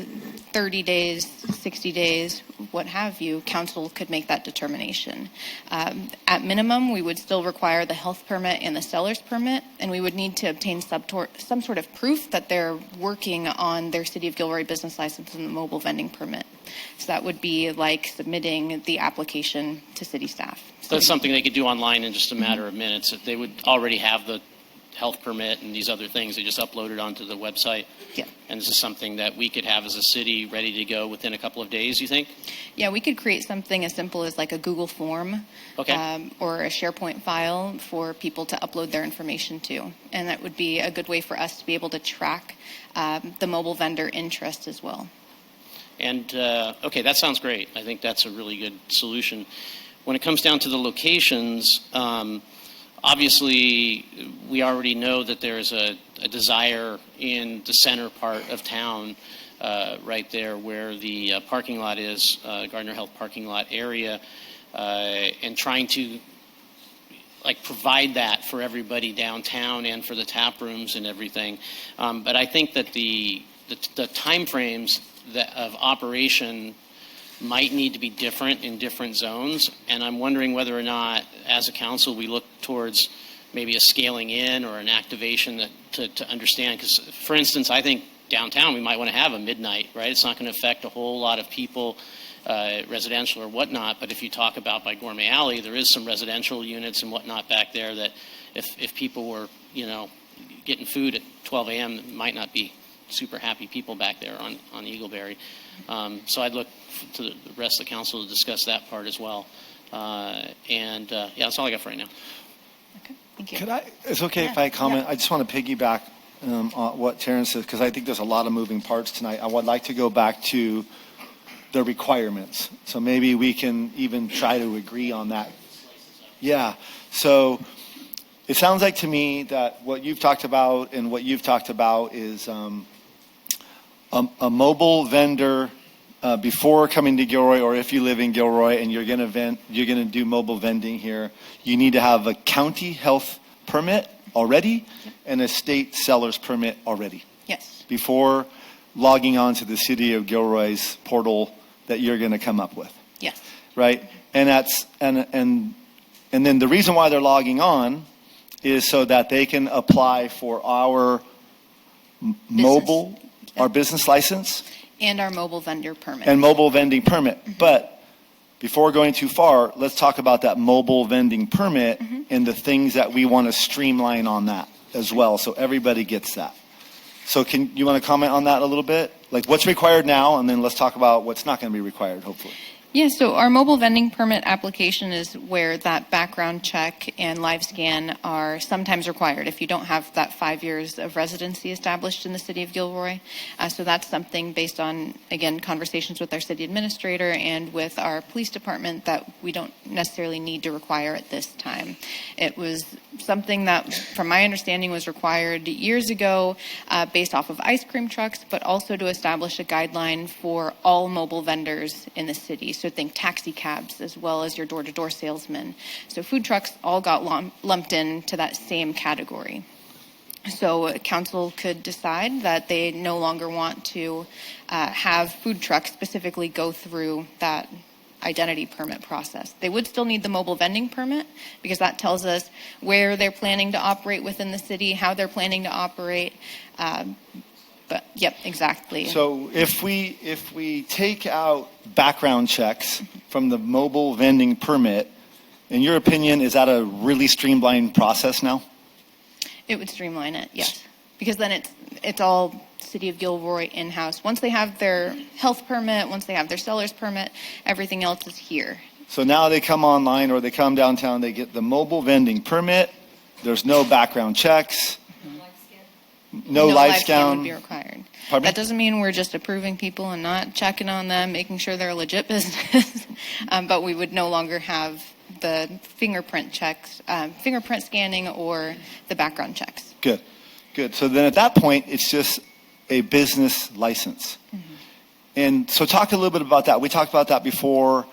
30 days, 60 days, what have you, council could make that determination. At minimum, we would still require the health permit and the seller's permit, and we would need to obtain some sort of proof that they're working on their City of Gilroy business license and the mobile vending permit. So that would be like submitting the application to city staff. So that's something they could do online in just a matter of minutes. If they would already have the health permit and these other things, they just upload it onto the website. Yeah. And this is something that we could have as a city ready to go within a couple of days, you think? Yeah, we could create something as simple as like a Google form or a SharePoint file for people to upload their information to. And that would be a good way for us to be able to track the mobile vendor interest as well. And, okay, that sounds great. I think that's a really good solution. When it comes down to the locations, obviously, we already know that there's a desire in the center part of town, right there where the parking lot is, Gardner Health parking lot area, and trying to provide that for everybody downtown and for the tap rooms and everything. But I think that the time frames of operation might need to be different in different zones, and I'm wondering whether or not, as a council, we look towards maybe a scaling in or an activation to understand. Because, for instance, I think downtown we might want to have a midnight, right? It's not going to affect a whole lot of people residential or whatnot. But if you talk about by Gourmet Alley, there is some residential units and whatnot back there that if people were, getting food at 12 a.m., it might not be super happy people back there on Eagleberry. So I'd look to the rest of the council to discuss that part as well. That's all I got for right now. Thank you. It's okay if I comment? I just want to piggyback on what Terrence says, because I think there's a lot of moving parts tonight. I would like to go back to the requirements. So maybe we can even try to agree on that. Yeah. So it sounds like to me that what you've talked about and what you've talked about is a mobile vendor before coming to Gilroy, or if you live in Gilroy and you're going to do mobile vending here, you need to have a county health permit already and a state seller's permit already. Yes. Before logging on to the city of Gilroy's portal that you're going to come up with. Yes. Right? And that's and then the reason why they're logging on is so that they can apply for our our business license And our mobile vendor permit. and mobile vending permit. But before going too far, let's talk about that mobile vending permit and the things that we want to streamline on that as well, so everybody gets that. So you want to comment on that a little bit? Like what's required now, and then let's talk about what's not going to be required, hopefully. Yeah, so our mobile vending permit application is where that background check and live scan are sometimes required if you don't have that 5 years of residency established in the city of Gilroy. So that's something based on, again, conversations with our city administrator and with our police department that we don't necessarily need to require at this time. It was something that, from my understanding, was required years ago based off of ice cream trucks, but also to establish a guideline for all mobile vendors in the city. So think taxi cabs as well as your door-to-door salesmen. So food trucks all got lumped into that same category. So council could decide that they no longer want to have food trucks specifically go through that identity permit process. They would still need the mobile vending permit because that tells us where they're planning to operate within the city, how they're planning to operate. But yep, exactly. So if we take out background checks from the mobile vending permit, in your opinion, is that a really streamlined process now? It would streamline it, yes. Because then it's all City of Gilroy in-house. Once they have their health permit, once they have their seller's permit, everything else is here. So now they come online or they come downtown, they get the mobile vending permit, there's no background checks, no live scan would be required. Pardon me? That doesn't mean we're just approving people and not checking on them, making sure they're a legit business. But we would no longer have the fingerprint checks, fingerprint scanning or the background checks. Good. So then at that point, it's just a business license. And so talk a little bit about that. We talked about that before.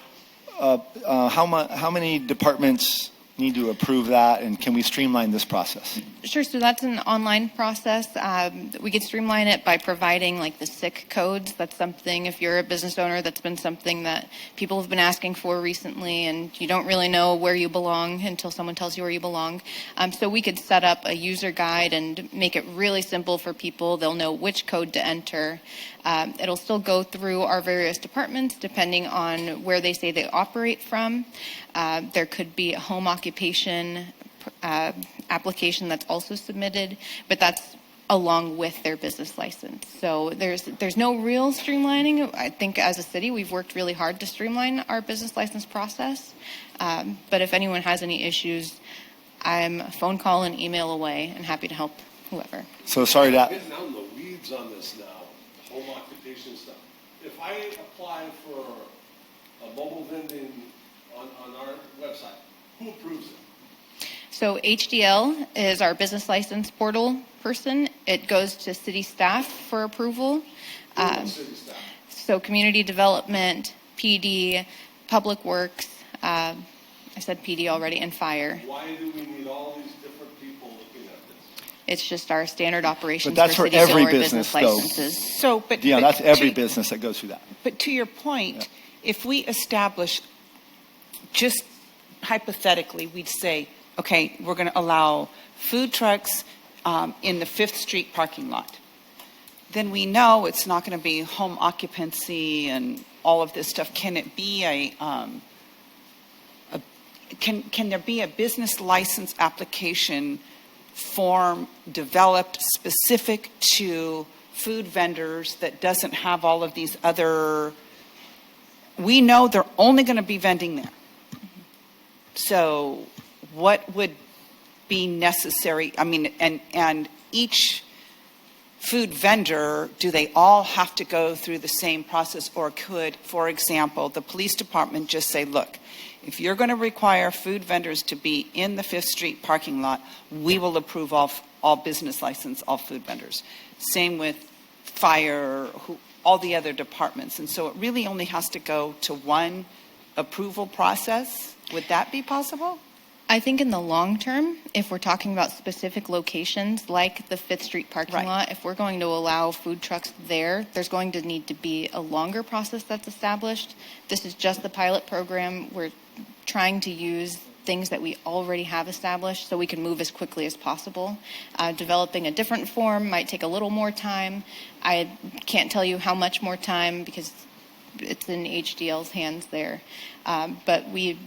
How many departments need to approve that, and can we streamline this process? Sure. So that's an online process. We could streamline it by providing like the SIC codes. That's something, if you're a business owner, that's been something that people have been asking for recently, and you don't really know where you belong until someone tells you where you belong. So we could set up a user guide and make it really simple for people. They'll know which code to enter. It'll still go through our various departments depending on where they say they operate from. There could be a home occupation application that's also submitted, but that's along with their business license. So there's no real streamlining. I think as a city, we've worked really hard to streamline our business license process. But if anyone has any issues, I'm a phone call and email away and happy to help whoever. So sorry to... I'm getting out in the weeds on this now, home occupation stuff. If I apply for a mobile vending on our website, who approves it? So HDL is our business license portal person. It goes to city staff for approval. City staff? So community development, PD, public works, I said PD already, and fire. Why do we need all these different people looking at this? It's just our standard operations But that's for for city every solar business, though. licenses. So, but Yeah, but that's every to- business that goes through that. But to your point, if we establish, just hypothetically, we'd say, okay, we're going to allow food trucks in the 5th Street parking lot. Then we know it's not going to be home occupancy and all of this stuff, can it be can there be a business license application form developed specific to food vendors that doesn't have all of these other, we know they're only going to be vending there. So what would be necessary? I mean, and each food vendor, do they all have to go through the same process? Or could, for example, the police department just say, look, if you're going to require food vendors to be in the 5th Street parking lot, we will approve all business license, all food vendors. Same with fire, all the other departments. And so it really only has to go to one approval process. Would that be possible? I think in the long term, if we're talking about specific locations like the 5th Street parking lot, if we're going to allow food trucks there, there's going to need to be a longer process that's established. This is just the pilot program. We're trying to use things that we already have established so we can move as quickly as possible. Developing a different form might take a little more time. I can't tell you how much more time because it's in HDL's hands there. But we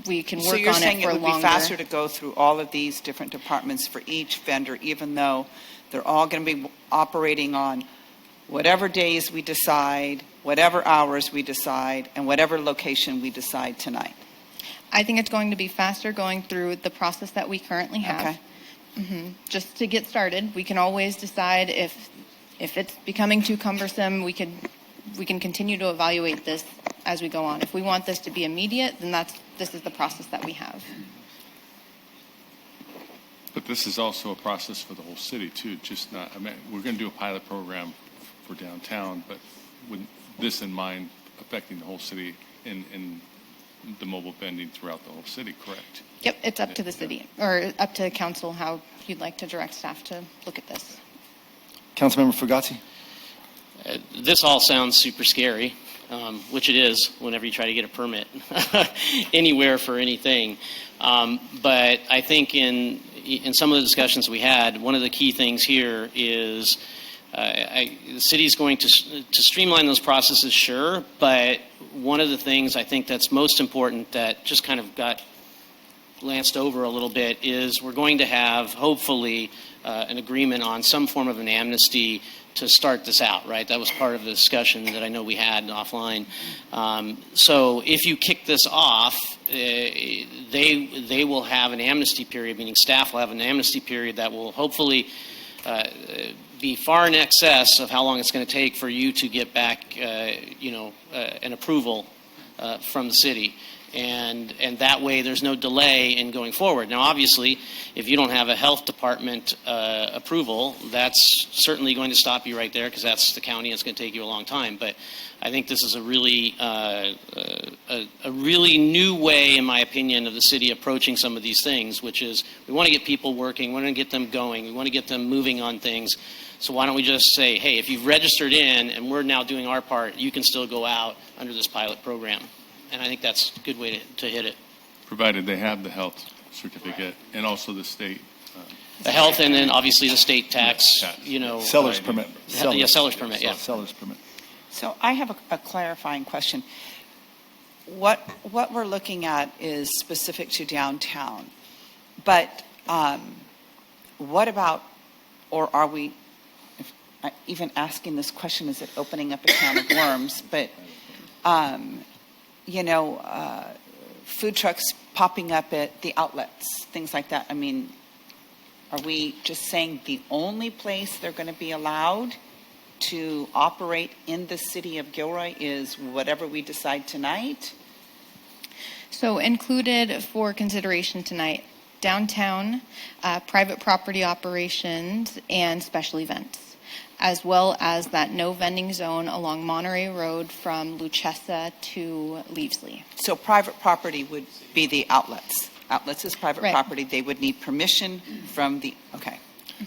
can work on it for longer. So you're saying it would be faster to go through all of these different departments for each vendor, even though they're all going to be operating on whatever days we decide, whatever hours we decide, and whatever location we decide tonight? I think it's going to be faster going through the process that we currently have. Okay. Just to get started, we can always decide if it's becoming too cumbersome, we can continue to evaluate this as we go on. If we want this to be immediate, then this is the process that we have. But this is also a process for the whole city too. Just not. I mean, we're going to do a pilot program for downtown, but with this in mind, affecting the whole city in the mobile vending throughout the whole city. Correct? Yep, it's up to the city or up to council how you'd like to direct staff to look at this. Councilmember Fugazzi. This all sounds super scary, which it is whenever you try to get a permit anywhere for anything. But I think in some of the discussions we had, one of the key things here is the city is going to streamline those processes, sure, but one of the things I think that's most important that just kind of got glanced over a little bit is we're going to have, hopefully, an agreement on some form of an amnesty to start this out, right? That was part of the discussion that I know we had offline. So if you kick this off, they will have an amnesty period, meaning staff will have an amnesty period that will hopefully be far in excess of how long it's going to take for you to get back, an approval from the city. And that way there's no delay in going forward. Now, obviously, if you don't have a health department approval, that's certainly going to stop you right there because that's the county. It's going to take you a long time. But I think this is a really new way, in my opinion, of the city approaching some of these things, which is we want to get people working. We want to get them going. We want to get them moving on things. So why don't we just say, hey, if you've registered in and we're now doing our part, you can still go out under this pilot program. And I think that's a good way to hit it. Provided they have the health certificate and also the state. The health and then obviously the state tax, Seller's permit. Seller's permit, yeah. Seller's permit. So I have a clarifying question. What we're looking at is specific to downtown. But what about, or are we, even asking this question, is it opening up a can of worms? But food trucks popping up at the outlets, things like that. I mean, are we just saying the only place they're going to be allowed to operate in the city of Gilroy is whatever we decide tonight? So included for consideration tonight, downtown, private property operations, and special events, as well as that no vending zone along Monterey Road from Luchesa to Leavesley. So private property would be the outlets. Outlets is private Right. property. They would need permission from the, okay.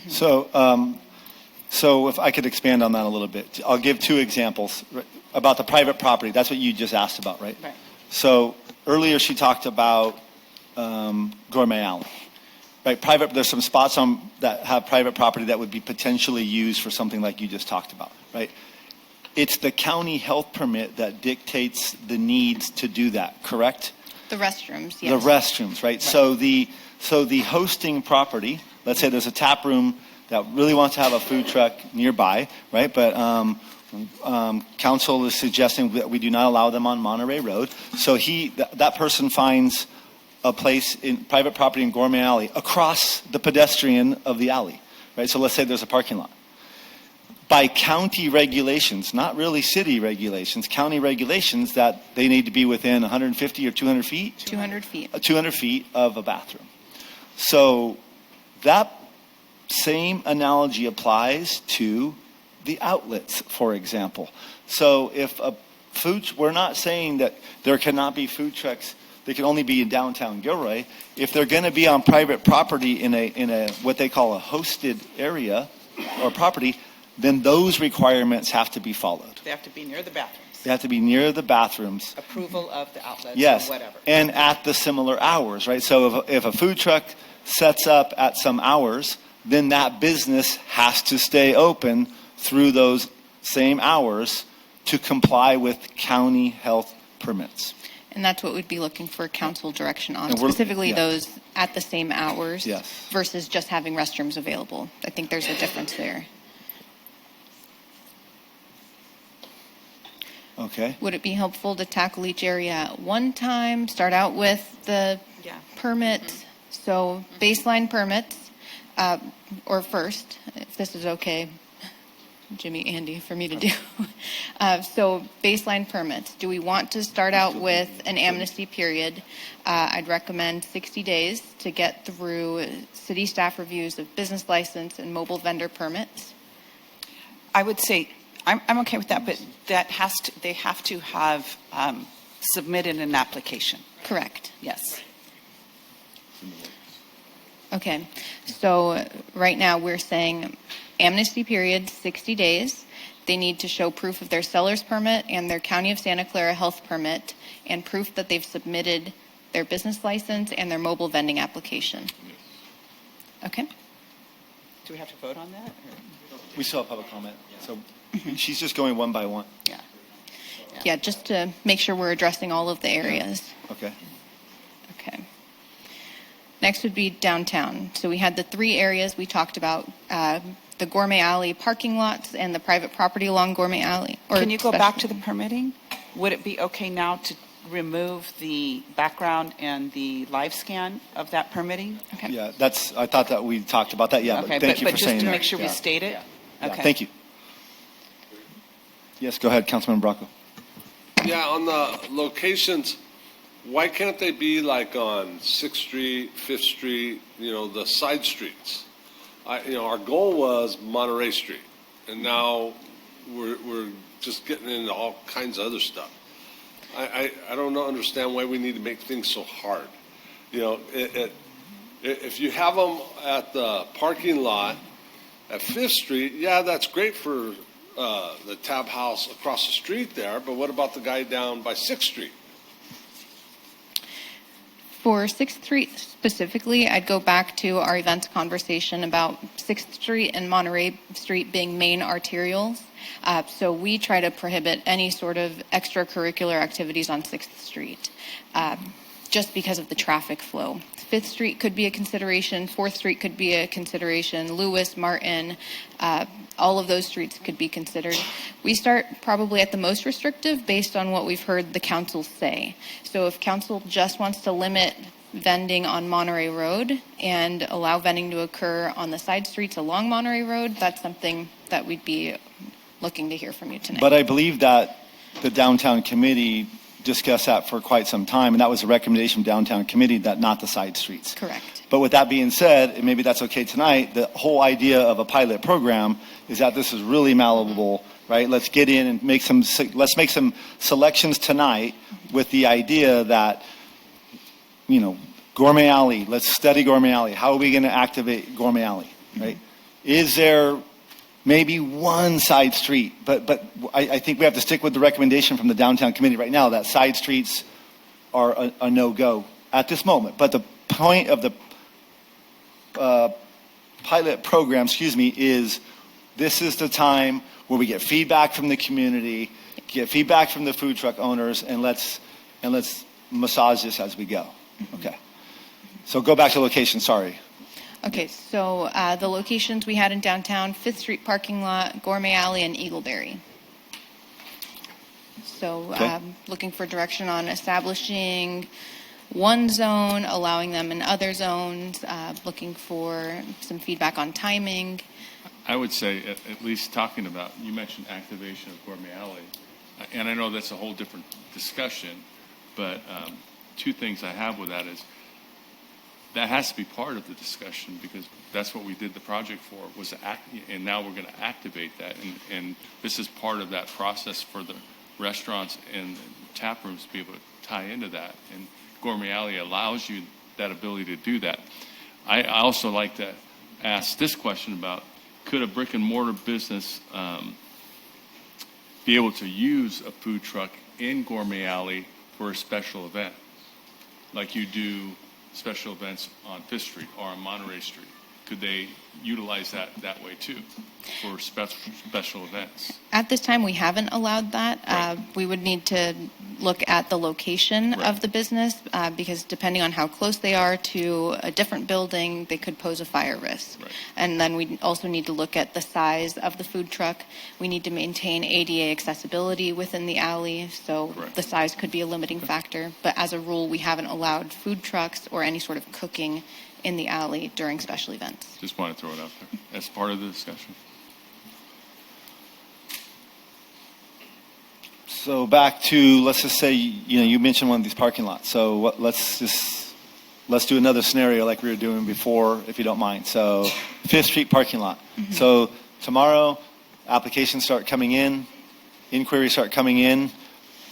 So if I could expand on that a little bit, I'll give two examples about the private property. That's what you just asked about, right? Right. So earlier she talked about Gourmet Alley. Right, there's some spots that have private property that would be potentially used for something like you just talked about, right? it's the county health permit that dictates the needs to do that, correct? The restrooms, yes. The restrooms, right? So the hosting property, let's say there's a tap room that really wants to have a food truck nearby, right? But council is suggesting that we do not allow them on Monterey Road. So that person finds a place in private property in Gourmet Alley across the pedestrian of the alley, right? So let's say there's a parking lot. By county regulations, not really city regulations, county regulations, that they need to be within 150 or 200 feet? 200 feet. 200 feet of a bathroom. So that same analogy applies to the outlets, for example. So if we're not saying that there cannot be food trucks, they can only be in downtown Gilroy. If they're going to be on private property in a what they call a hosted area or property, then those requirements have to be followed. They have to be near the bathrooms. They have to be near the bathrooms. Approval of the outlets Yes, or whatever. and at the similar hours, right? So if a food truck sets up at some hours, then that business has to stay open through those same hours to comply with county health permits. And that's what we'd be looking for council direction on, And we're- specifically yeah. those at the same hours Yes. versus just having restrooms available. I think there's a difference there. Okay. Would it be helpful to tackle each area at one time, start out with the permit? So baseline permits, or first, if this is okay, Jimmy, Andy, for me to do. So baseline permits. Do we want to start out with an amnesty period? I'd recommend 60 days to get through city staff reviews of business license and mobile vendor permits. I would say I'm okay with that, but they have to have submitted an application. Correct. Yes. Okay, so right now we're saying amnesty period, 60 days. They need to show proof of their seller's permit and their County of Santa Clara health permit and proof that they've submitted their business license and their mobile vending application. Okay? Do we have to vote on that? Or? We still have public comment. So she's just going one by one. Yeah, just to make sure we're addressing all of the areas. Okay. Okay. Next would be downtown. So we had the three areas we talked about, the Gourmet Alley parking lots and the private property along Gourmet Alley. Can you go back to the permitting? Would it be okay now to remove the background and the live scan of that permitting? Okay. Yeah, I thought that we talked about that. Yeah, Okay, but thank you but for just saying to that. make sure we Yeah. state it? Yeah, Okay. thank you. Yes, go ahead, Councilman Bracco. Yeah, on the locations, why can't they be like on 6th Street, 5th Street, the side streets? Our goal was Monterey Street, and now we're just getting into all kinds of other stuff. I don't understand why we need to make things so hard. If you have them at the parking lot at 5th Street, yeah, that's great for the Tab House across the street there, but what about the guy down by 6th Street? For 6th Street specifically, I'd go back to our events conversation about 6th Street and Monterey Street being main arterials. So we try to prohibit any sort of extracurricular activities on 6th Street, just because of the traffic flow. 5th Street could be a consideration, 4th Street could be a consideration, Lewis, Martin, all of those streets could be considered. We start probably at the most restrictive based on what we've heard the council say. So if council just wants to limit vending on Monterey Road and allow vending to occur on the side streets along Monterey Road, that's something that we'd be looking to hear from you tonight. But I believe that the downtown committee discussed that for quite some time, and that was a recommendation from downtown committee, that not the side streets. Correct. But with that being said, and maybe that's okay tonight, the whole idea of a pilot program is that this is really malleable, right? Let's get in and let's make some selections tonight with the idea that, Gourmet Alley, let's study Gourmet Alley. How are we going to activate Gourmet Alley, right? Is there maybe one side street, but I think we have to stick with the recommendation from the downtown committee right now that side streets are a no-go at this moment. But the point of the pilot program, is this is the time where we get feedback from the community, get feedback from the food truck owners, and let's massage this as we go. Okay. So go back to location, sorry. Okay, so the locations we had in downtown, 5th Street parking lot, Gourmet Alley, and Eagleberry. So Okay. looking for direction on establishing one zone, allowing them in other zones, looking for some feedback on timing. I would say, at least talking about, you mentioned activation of Gourmet Alley, and I know that's a whole different discussion, but two things I have with that is that has to be part of the discussion because that's what we did the project for, was to act, and now we're going to activate that, and this is part of that process for the restaurants and tap rooms to be able to tie into that, and Gourmet Alley allows you that ability to do that. I also like to ask this question about, could a brick and mortar business be able to use a food truck in Gourmet Alley for a special event? Like you do special events on 5th Street or on Monterey Street. Could they utilize that way too for special events? At this time, we haven't allowed that. Right. We would need to look at the location of the business because depending on how close they are to a different building, they could pose a fire risk. Right. And then we also need to look at the size of the food truck. We need to maintain ADA accessibility within the alley, so the size could be a limiting factor. But as a rule, we haven't allowed food trucks or any sort of cooking in the alley during special events. Just want to throw it out there as part of the discussion. So back to, let's just say, you mentioned one of these parking lots. So let's do another scenario like we were doing before, if you don't mind. So 5th Street parking lot. Mm-hmm. So tomorrow, applications start coming in, inquiries start coming in.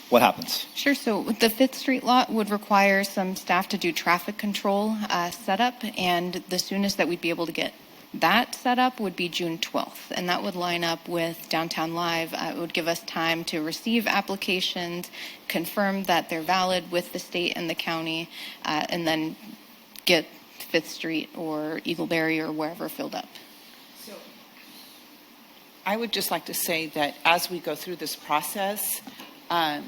What happens? Sure. So the 5th Street lot would require some staff to do traffic control setup, and the soonest that we'd be able to get that set up would be June 12th, and that would line up with Downtown Live. It would give us time to receive applications, confirm that they're valid with the state and the county, and then get 5th Street or Eagleberry or wherever filled up. I would just like to say that as we go through this process, I'm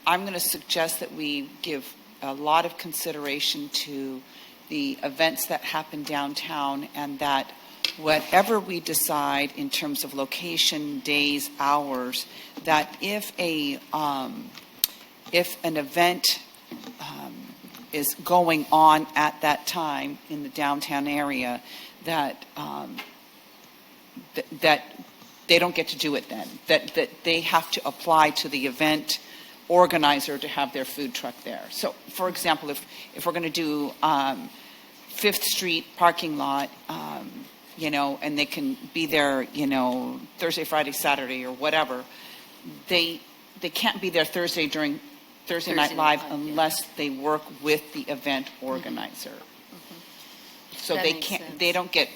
going to suggest that we give a lot of consideration to the events that happen downtown, and that whatever we decide in terms of location, days, hours, that if an event is going on at that time in the downtown area, that they don't get to do it then, that they have to apply to the event organizer to have their food truck there. So, for example, if we're going to do 5th Street parking lot, and they can be there, Thursday, Friday, Saturday, or whatever, they can't be there Thursday during Thursday Night Live unless they work with the event organizer. Mm-hmm. So they don't get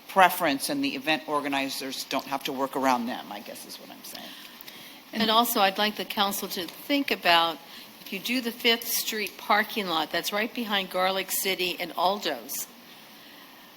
preference, and the event organizers don't have to work around them, I guess is what I'm saying. And also, I'd like the council to think about, if you do the 5th Street parking lot, that's right behind Garlic City and Aldo's.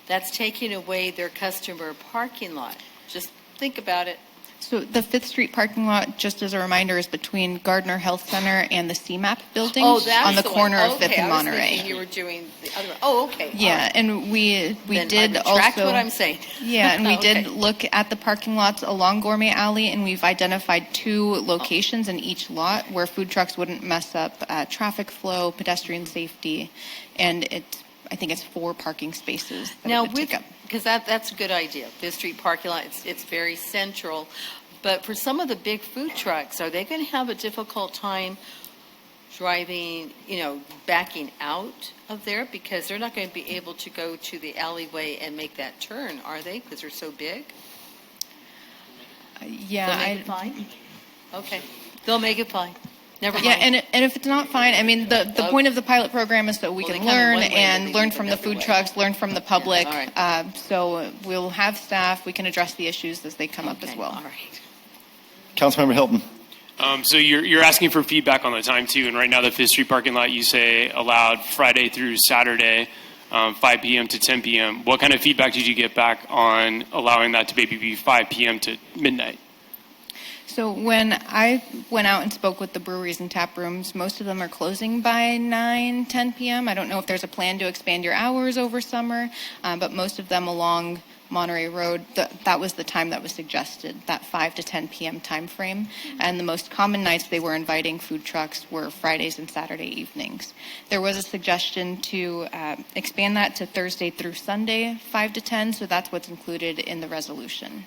That's taking away their customer parking lot. Just think about it. So the 5th Street parking lot, just as a reminder, is between Gardner Health Center and the CMAP building That's on the corner of one. 5th and I was Monterey. thinking you were doing the other one. Oh, okay. Yeah, All right. and we Then did I retract also what I'm saying. Yeah, and we Okay. did look at the parking lots along Gourmet Alley, and we've identified 2 locations in each lot where food trucks wouldn't mess up traffic flow, pedestrian safety, and I think it's 4 parking spaces that Now, it would take up. because that's a good idea. 5th Street parking lot, it's very central. But for some of the big food trucks, are they going to have a difficult time driving, backing out of there? Because they're not going to be able to go to the alleyway and make that turn, are they? Because they're so big? Yeah, They'll make it fine? Okay. They'll make it fine. Never mind. Yeah, and if it's not fine, I mean, the point of the pilot program is that we Well, can they come in learn one way, but and they learn leave from the another food way. trucks, learn from the public. all right. So we'll have staff, we can address the issues as they come up as well. All right. Councilmember Hilton. So you're asking for feedback on the time too, and right now the 5th Street parking lot, you say allowed Friday through Saturday. 5 p.m. to 10 p.m. What kind of feedback did you get back on allowing that to maybe be 5 p.m. to midnight? So when I went out and spoke with the breweries and tap rooms, most of them are closing by 9, 10 p.m. I don't know if there's a plan to expand your hours over summer, but most of them along Monterey Road, that was the time that was suggested, that 5 to 10 p.m. time frame. And the most common nights they were inviting food trucks were Fridays and Saturday evenings. There was a suggestion to expand that to Thursday through Sunday, 5 to 10, so that's what's included in the resolution.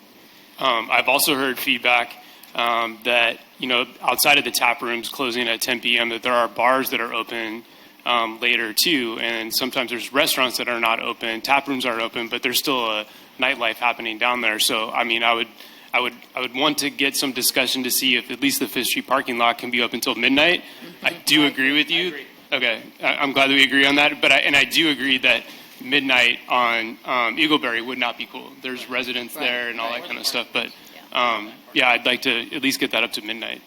I've also heard feedback that, outside of the tap rooms closing at 10 p.m., that there are bars that are open later too, and sometimes there's restaurants that are not open, tap rooms aren't open, but there's still a nightlife happening down there. So, I would want to get some discussion to see if at least the Fifth Street parking lot can be open until midnight. I do agree with you. Okay, I'm glad that we agree on that, but I do agree that midnight on Eagleberry would not be cool. There's residents there and all that kind of stuff, but I'd like to at least get that up to midnight.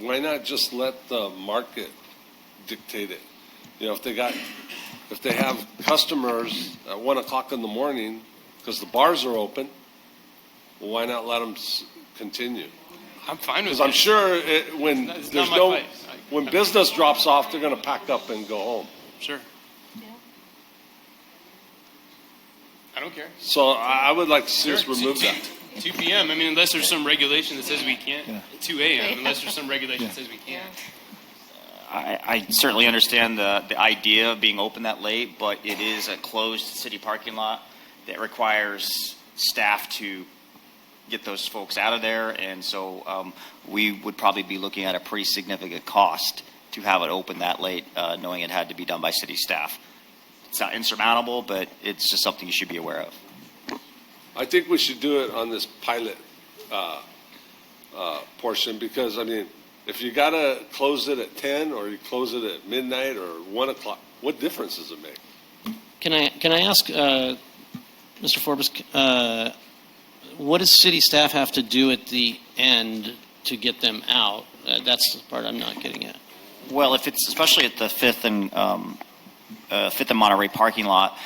Why not just let the market dictate it? If they have customers at 1 o'clock in the morning because the bars are open, well, why not let them continue? I'm fine with Because I'm sure when business drops off, they're going to pack up and go home. Sure. I don't care. So I would like to see us remove that. 2 p.m. Unless there's some regulation that says we can't. 2 a.m. Unless there's some regulation that says we can't. I certainly understand the idea of being open that late, but it is a closed city parking lot that requires staff to get those folks out of there, and so we would probably be looking at a pretty significant cost to have it open that late, knowing it had to be done by city staff. It's not insurmountable, but it's just something you should be aware of. I think we should do it on this pilot portion because, if you got to close it at 10 or you close it at midnight or 1 o'clock, what difference does it make? Can I ask, Mr. Forbes, what does city staff have to do at the end to get them out? That's the part I'm not getting at. Well, if it's especially at the Fifth and Monterey parking lot,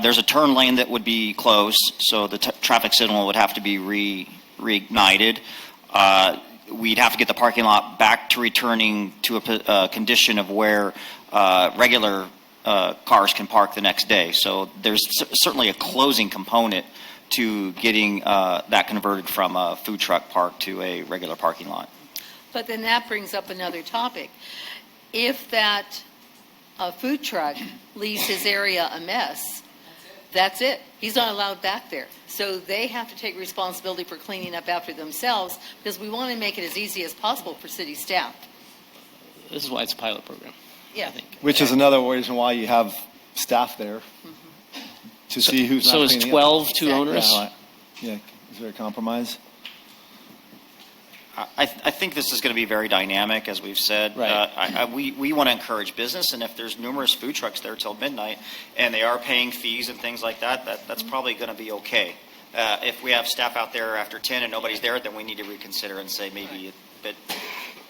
there's a turn lane that would be closed, so the traffic signal would have to be reignited. We'd have to get the parking lot back to returning to a condition of where regular cars can park the next day. So there's certainly a closing component to getting that converted from a food truck park to a regular parking lot. But then that brings up another topic. If that food truck leaves his area a mess, that's it. He's not allowed back there. So they have to take responsibility for cleaning up after themselves because we want to make it as easy as possible for city staff. This is why it's a pilot program. Yeah. Which is another reason why you have staff there to see who's not So is cleaning 12 up. too onerous? Yeah. Is there a compromise? I think this is going to be very dynamic, as we've said. Right. We want to encourage business, and if there's numerous food trucks there till midnight, and they are paying fees and things like that, that's probably going to be okay. If we have staff out there after 10 and nobody's there, then we need to reconsider and say maybe. But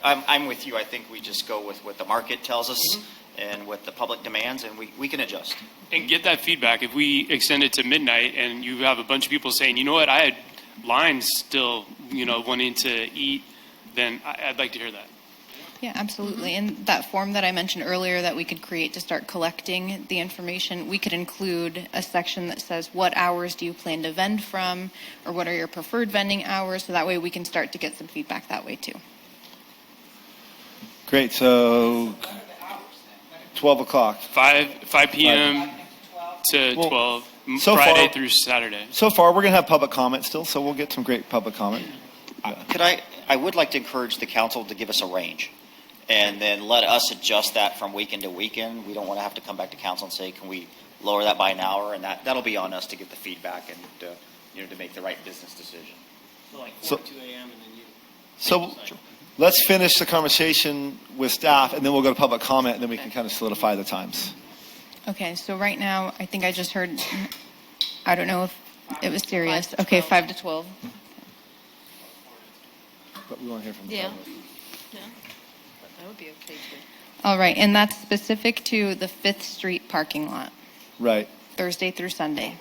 I'm with you. I think we just go with what the market tells us and what the public demands, and we can adjust. And get that feedback. If we extend it to midnight and you have a bunch of people saying, you know what, I had lines still, wanting to eat, then I'd like to hear that. Yeah, absolutely. And that form that I mentioned earlier that we could create to start collecting the information, we could include a section that says what hours do you plan to vend from, or what are your preferred vending hours, so that way we can start to get some feedback that way too. Great. So 12 o'clock. 5 p.m. to 12, Friday through Saturday. So far, we're going to have public comment still, so we'll get some great public comment. I would like to encourage the council to give us a range and then let us adjust that from weekend to weekend. We don't want to have to come back to council and say, can we lower that by an hour? And that'll be on us to get the feedback and to make the right business decision. So like 4 to 2 a.m. and then you. So let's finish the conversation with staff, and then we'll go to public comment, and then we can kind of solidify the times. Okay, so right now, I think I just heard, I don't know if it was serious. Okay, 5 to 12. But we want to hear from the public. Yeah, that would be okay too. All right, and that's specific to the 5th Street parking lot, Right, Thursday through Sunday,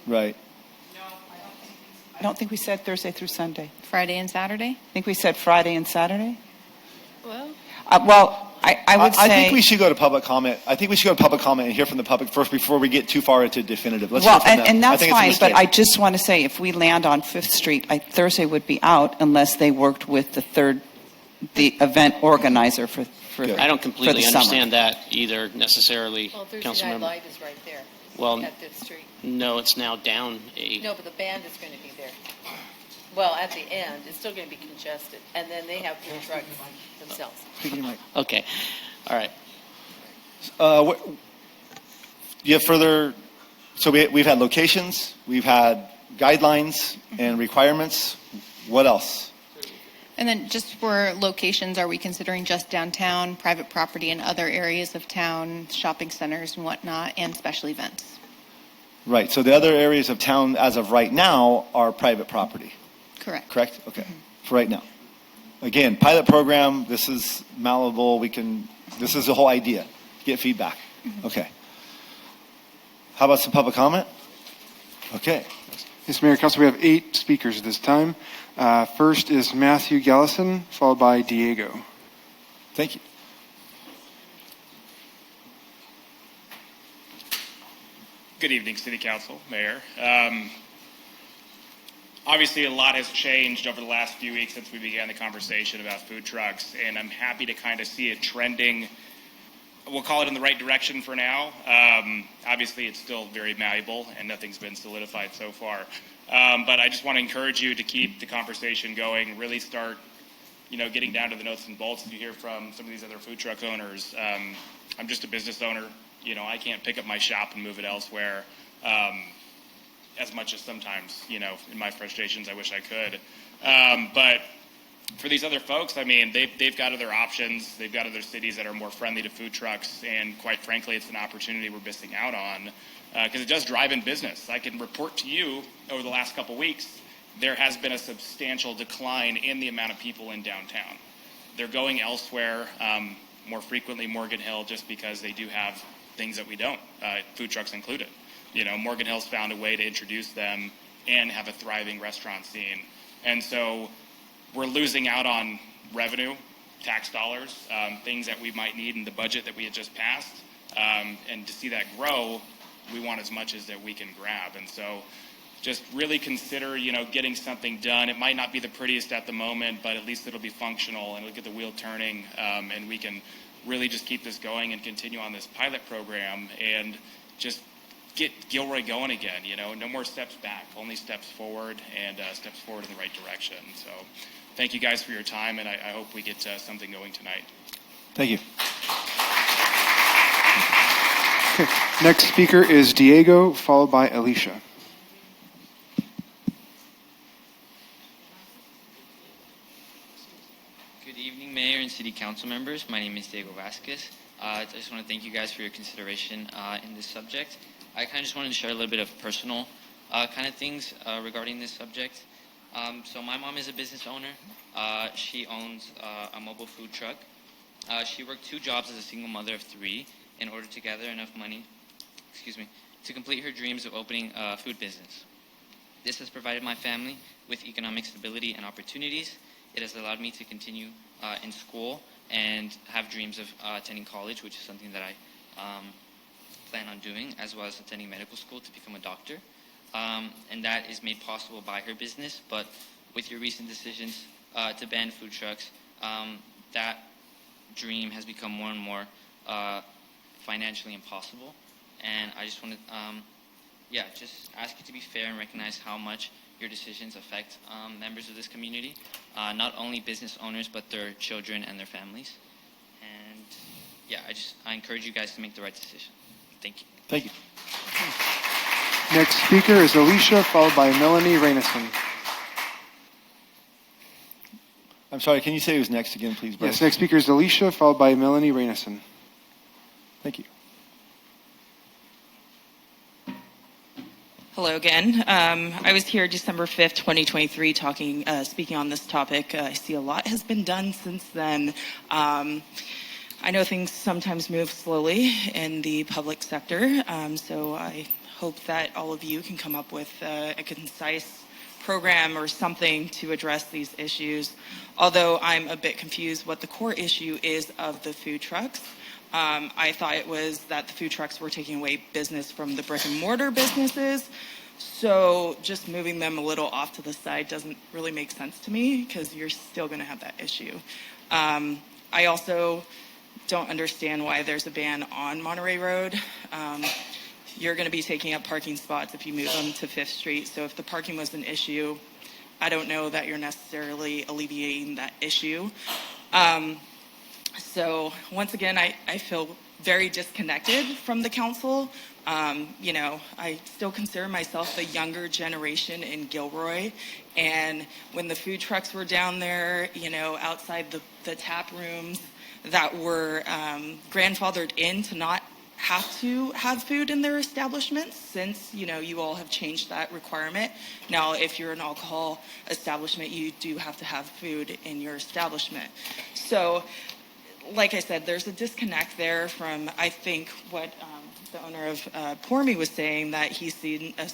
right. I don't think we said Thursday through Sunday. Friday and Saturday? I think we said Friday and Saturday. Well, I would say. I think we should go to public comment. I think we should go to public comment and hear from the public first before we get too far into definitive. Let's hear Well, from them. and I that's think it's a fine, but mistake. I just want to say, if we land on 5th Street, Thursday would be out unless they worked with the event organizer for I don't completely for the summer. understand that either necessarily, Well, Thursday council Night member. Live is right there Well, at 5th Street. no, it's now down No, but the band is going to be there. Well, at the end, it's still going to be congested. And then they have food trucks themselves. Okay, all right. You have further, so we've had locations, we've had guidelines and requirements. What else? And then just for locations, are we considering just downtown, private property in other areas of town, shopping centers and whatnot, and special events? Right, so the other areas of town as of right now are private property. Correct. Correct? Okay, for right now. Again, pilot program, this is malleable, this is the whole idea, get feedback. Okay. How about some public comment? Okay. Yes, Mayor, Council, we have 8 speakers at this time. First is Matthew Gallison, followed by Diego. Thank you. Good evening, City Council, Mayor. Obviously, a lot has changed over the last few weeks since we began the conversation about food trucks, and I'm happy to kind of see it trending, we'll call it in the right direction for now. Obviously, it's still very malleable, and nothing's been solidified so far. But I just want to encourage you to keep the conversation going, really start, getting down to the nuts and bolts that you hear from some of these other food truck owners. I'm just a business owner. I can't pick up my shop and move it elsewhere. As much as sometimes, in my frustrations, I wish I could. But for these other folks, they've got other options. They've got other cities that are more friendly to food trucks. And quite frankly, it's an opportunity we're missing out on because it does drive in business. I can report to you over the last couple weeks, there has been a substantial decline in the amount of people in downtown. They're going elsewhere, more frequently Morgan Hill, just because they do have things that we don't, food trucks included. Morgan Hill's found a way to introduce them and have a thriving restaurant scene. And so we're losing out on revenue, tax dollars, things that we might need in the budget that we had just passed. And to see that grow, we want as much as that we can grab. And so just really consider, getting something done. It might not be the prettiest at the moment, but at least it'll be functional and it'll get the wheel turning. And we can really just keep this going and continue on this pilot program and just get Gilroy going again. No more steps back, only steps forward and steps forward in the right direction. So thank you guys for your time, and I hope we get something going tonight. Thank you. Okay. Next speaker is Diego, followed by Alicia. Good evening, Mayor and City Council members. My name is Diego Vasquez. I just want to thank you guys for your consideration in this subject. I kind of just wanted to share a little bit of personal kind of things regarding this subject. So my mom is a business owner. She owns a mobile food truck. She worked 2 jobs as a single mother of 3 in order to gather enough money, to complete her dreams of opening a food business. This has provided my family with economic stability and opportunities. It has allowed me to continue in school and have dreams of attending college, which is something that I plan on doing, as well as attending medical school to become a doctor. And that is made possible by her business. But with your recent decisions to ban food trucks, that dream has become more and more financially impossible. And I just want to, just ask you to be fair and recognize how much your decisions affect members of this community, not only business owners, but their children and their families. And I encourage you guys to make the right decision. Thank you. Thank you. Next speaker is Alicia, followed by Melanie Rainison. I'm sorry, can you say who's next again, please, Bryce? Yes, next speaker is Alicia, followed by Melanie Rainison. Thank you. Hello again. I was here December 5th, 2023, speaking on this topic. I see a lot has been done since then. I know things sometimes move slowly in the public sector, so I hope that all of you can come up with a concise program or something to address these issues. Although I'm a bit confused what the core issue is of the food trucks. I thought it was that the food trucks were taking away business from the brick and mortar businesses. So just moving them a little off to the side doesn't really make sense to me because you're still going to have that issue. I also don't understand why there's a ban on Monterey Road. You're going to be taking up parking spots if you move them to 5th Street. So if the parking was an issue, I don't know that you're necessarily alleviating that issue. So once again, I feel very disconnected from the council. I still consider myself the younger generation in Gilroy. And when the food trucks were down there, outside the tap rooms that were grandfathered in to not have to have food in their establishments since, you all have changed that requirement. Now, if you're an alcohol establishment, you do have to have food in your establishment. So, like I said, there's a disconnect there from, I think, what the owner of Pour Me was saying, that he's seen a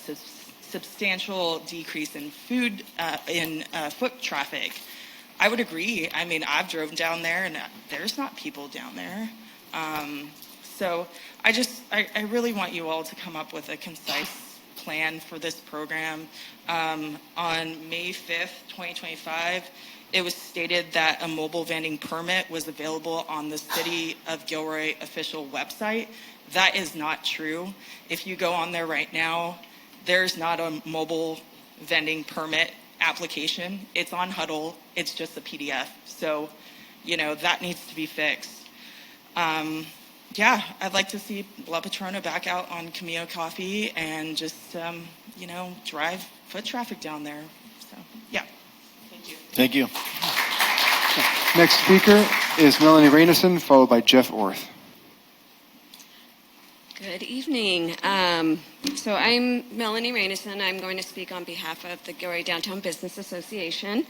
substantial decrease in foot traffic. I would agree. I mean, I've driven down there and there's not people down there. So I really want you all to come up with a concise plan for this program. On May 5th, 2025, it was stated that a mobile vending permit was available on the City of Gilroy official website. That is not true. If you go on there right now, there's not a mobile vending permit application. It's on Huddle. It's just a PDF. So, that needs to be fixed. I'd like to see La Patrona back out on Camino Coffee and just, drive foot traffic down there. So, yeah. Thank you. Thank you. Next speaker is Melanie Rainison, followed by Jeff Orth. Good evening. So I'm Melanie Rainison. I'm going to speak on behalf of the Gilroy Downtown Business Association.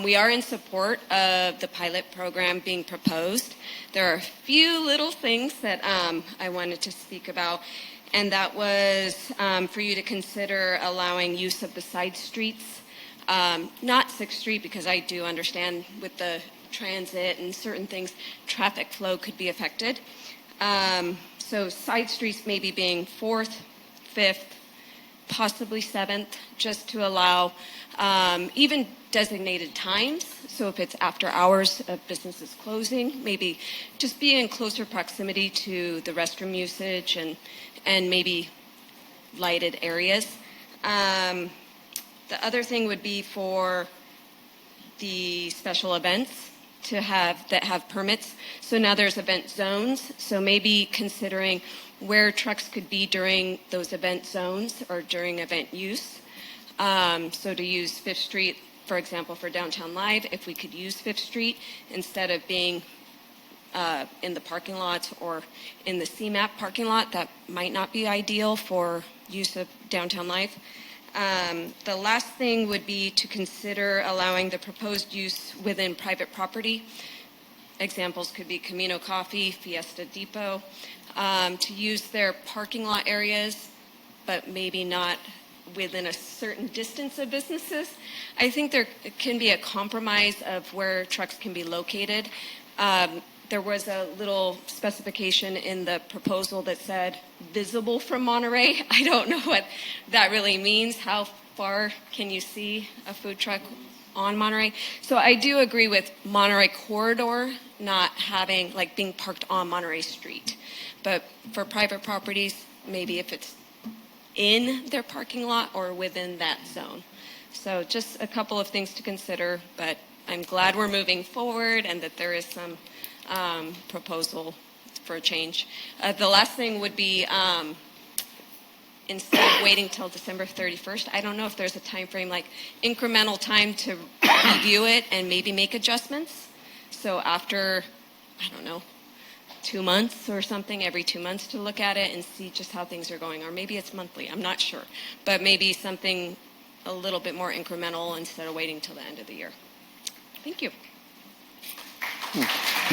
We are in support of the pilot program being proposed. There are a few little things that I wanted to speak about, and that was for you to consider allowing use of the side streets, not 6th Street, because I do understand with the transit and certain things, traffic flow could be affected. So side streets maybe being 4th, 5th, possibly 7th, just to allow even designated times. So if it's after hours of businesses closing, maybe just be in closer proximity to the restroom usage and maybe lighted areas. The other thing would be for the special events that have permits. So now there's event zones. So maybe considering where trucks could be during those event zones or during event use. So to use 5th Street, for example, for Downtown Live, if we could use 5th Street instead of being in the parking lot or in the CMAP parking lot, that might not be ideal for use of Downtown Live. The last thing would be to consider allowing the proposed use within private property. Examples could be Camino Coffee, Fiesta Depot, to use their parking lot areas, but maybe not within a certain distance of businesses. I think there can be a compromise of where trucks can be located. There was a little specification in the proposal that said visible from Monterey. I don't know what that really means. How far can you see a food truck on Monterey? So I do agree with Monterey corridor not having, being parked on Monterey Street. But for private properties, maybe if it's in their parking lot or within that zone. So just a couple of things to consider, but I'm glad we're moving forward and that there is some proposal for a change. The last thing would be instead of waiting till December 31st, I don't know if there's a time frame, incremental time to review it and maybe make adjustments. So after, 2 months or something, every 2 months to look at it and see just how things are going. Or maybe it's monthly, I'm not sure. But maybe something a little bit more incremental instead of waiting till the end of the year. Thank you.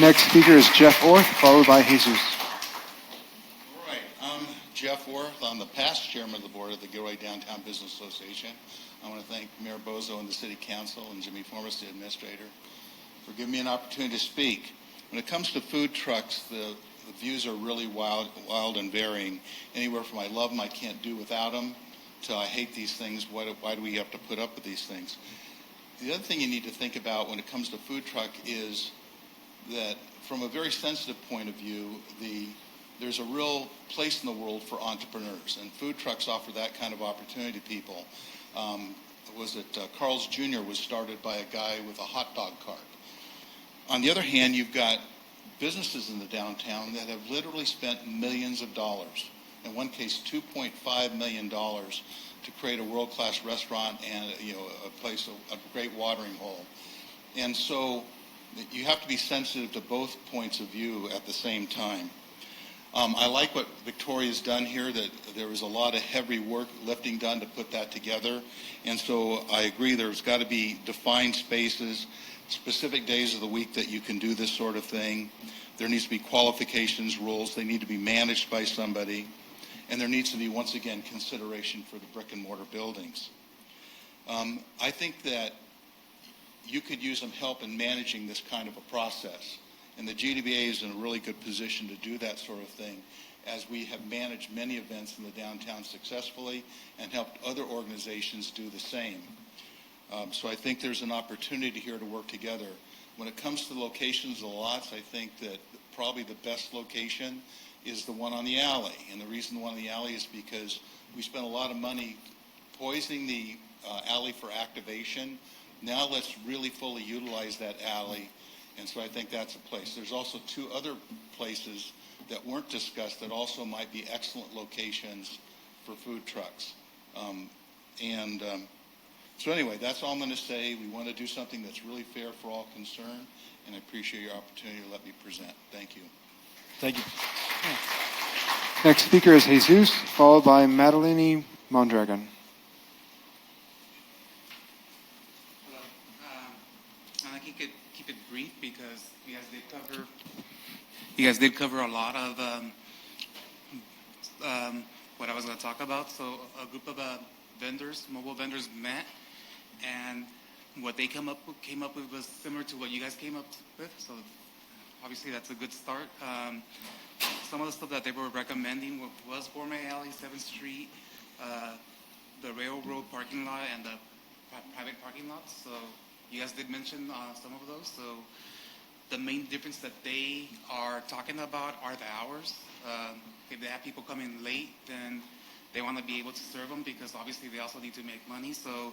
Next speaker is Jeff Orth, followed by Jesus. All right, I'm Jeff Orth. I'm the past chairman of the board of the Gilroy Downtown Business Association. I want to thank Mayor Bozo and the City Council and Jimmy Formas, the administrator, for giving me an opportunity to speak. When it comes to food trucks, the views are really wild and varying. Anywhere from I love them, I can't do without them, to I hate these things, why do we have to put up with these things? The other thing you need to think about when it comes to food truck is that from a very sensitive point of view, there's a real place in the world for entrepreneurs, and food trucks offer that kind of opportunity to people. Carl's Jr. was started by a guy with a hot dog cart. On the other hand, you've got businesses in the downtown that have literally spent millions of dollars, in one case $2.5 million, to create a world-class restaurant and a place, a great watering hole. And so you have to be sensitive to both points of view at the same time. I like what Victoria's done here, that there was a lot of heavy work lifting done to put that together. And so I agree there's got to be defined spaces, specific days of the week that you can do this sort of thing. There needs to be qualifications, rules. They need to be managed by somebody. And there needs to be, once again, consideration for the brick and mortar buildings. I think that you could use some help in managing this kind of a process. And the GDBA is in a really good position to do that sort of thing, as we have managed many events in the downtown successfully and helped other organizations do the same. So I think there's an opportunity here to work together. When it comes to the locations of the lots, I think that probably the best location is the one on the alley. And the reason the one on the alley is because we spent a lot of money poisoning the alley for activation. Now let's really fully utilize that alley. And so I think that's a place. There's also two other places that weren't discussed that also might be excellent locations for food trucks. So anyway, that's all I'm going to say. We want to do something that's really fair for all concerned, and I appreciate your opportunity to let me present. Thank you. Thank you. Next speaker is Jesus, followed by Madeline Mondragon. I think keep it brief because you guys did cover a lot of what I was going to talk about. So a group of mobile vendors met, and what they came up with was similar to what you guys came up with. So obviously that's a good start. Some of the stuff that they were recommending was Gourmet Alley, 7th Street, the Railroad parking lot, and the private parking lots. So you guys did mention some of those. So the main difference that they are talking about are the hours. If they have people coming late, then they want to be able to serve them because obviously they also need to make money. So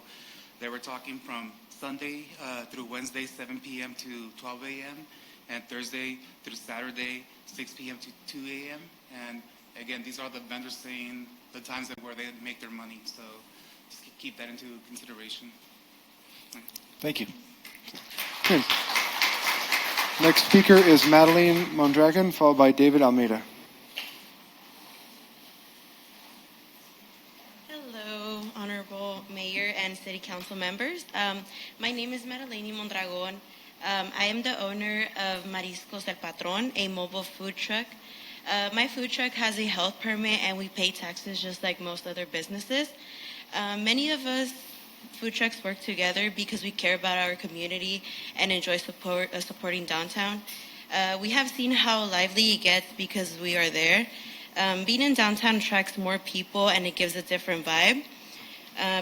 they were talking from Sunday through Wednesday, 7 p.m. to 12 a.m., and Thursday through Saturday, 6 p.m. to 2 a.m. And again, these are the vendors saying the times where they make their money. So just keep that into consideration. Thank you. Okay. Next speaker is Madeline Mondragon, followed by David Almeida. Hello, Honorable Mayor and City Council members. My name is Madeline Mondragon. I am the owner of Mariscos El Patron, a mobile food truck. My food truck has a health permit and we pay taxes just like most other businesses. Many of us food trucks work together because we care about our community and enjoy supporting downtown. We have seen how lively it gets because we are there. Being in downtown attracts more people and it gives a different vibe.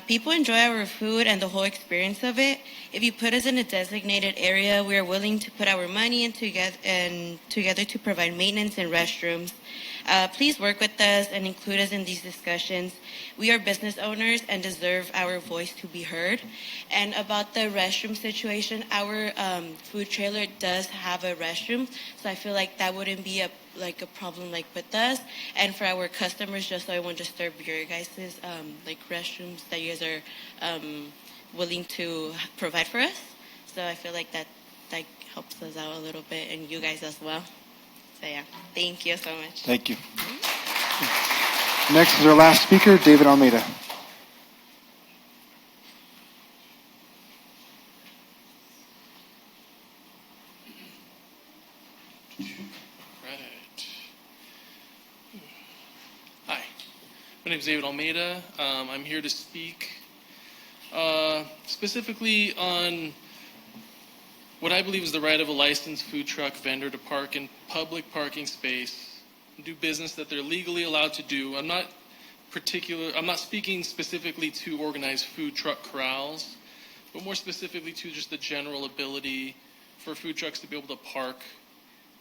People enjoy our food and the whole experience of it. If you put us in a designated area, we are willing to put our money in together to provide maintenance and restrooms. Please work with us and include us in these discussions. We are business owners and deserve our voice to be heard. And about the restroom situation, our food trailer does have a restroom, so I feel like that wouldn't be a problem with us. And for our customers, just so I won't disturb your guys' restrooms that you guys are willing to provide for us. So I feel like that helps us out a little bit, and you guys as well. So yeah, thank you so much. Thank you. Next is our last speaker, David Almeida. Right. Hi, my name is David Almeida. I'm here to speak specifically on what I believe is the right of a licensed food truck vendor to park in public parking space and do business that they're legally allowed to do. I'm not speaking specifically to organized food truck corrals, but more specifically to just the general ability for food trucks to be able to park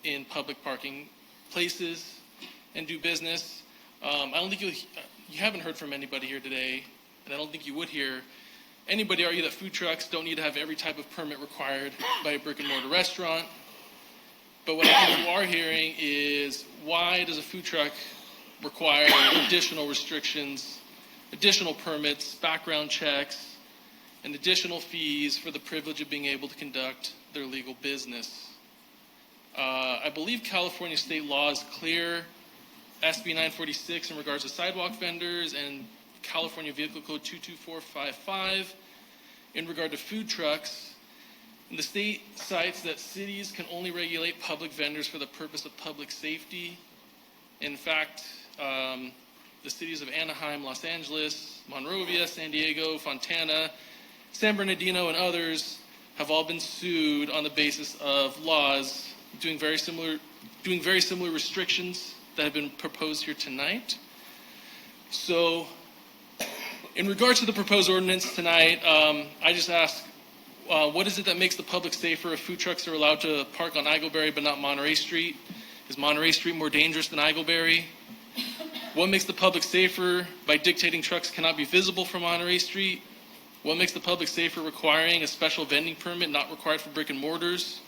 in public parking places and do business. I don't think you haven't heard from anybody here today, and I don't think you would hear anybody argue that food trucks don't need to have every type of permit required by a brick and mortar restaurant. But what I think you are hearing is, why does a food truck require additional restrictions, additional permits, background checks, and additional fees for the privilege of being able to conduct their legal business? I believe California state law is clear. SB 946 in regards to sidewalk vendors, and California Vehicle Code 22455 in regard to food trucks. And the state cites that cities can only regulate public vendors for the purpose of public safety. In fact, the cities of Anaheim, Los Angeles, Monrovia, San Diego, Fontana, San Bernardino, and others have all been sued on the basis of laws doing very similar restrictions that have been proposed here tonight. So, in regards to the proposed ordinance tonight, I just ask, what is it that makes the public safer if food trucks are allowed to park on Eagleberry but not Monterey Street? Is Monterey Street more dangerous than Eagleberry? What makes the public safer by dictating trucks cannot be visible from Monterey Street? What makes the public safer requiring a special vending permit not required for brick and mortars?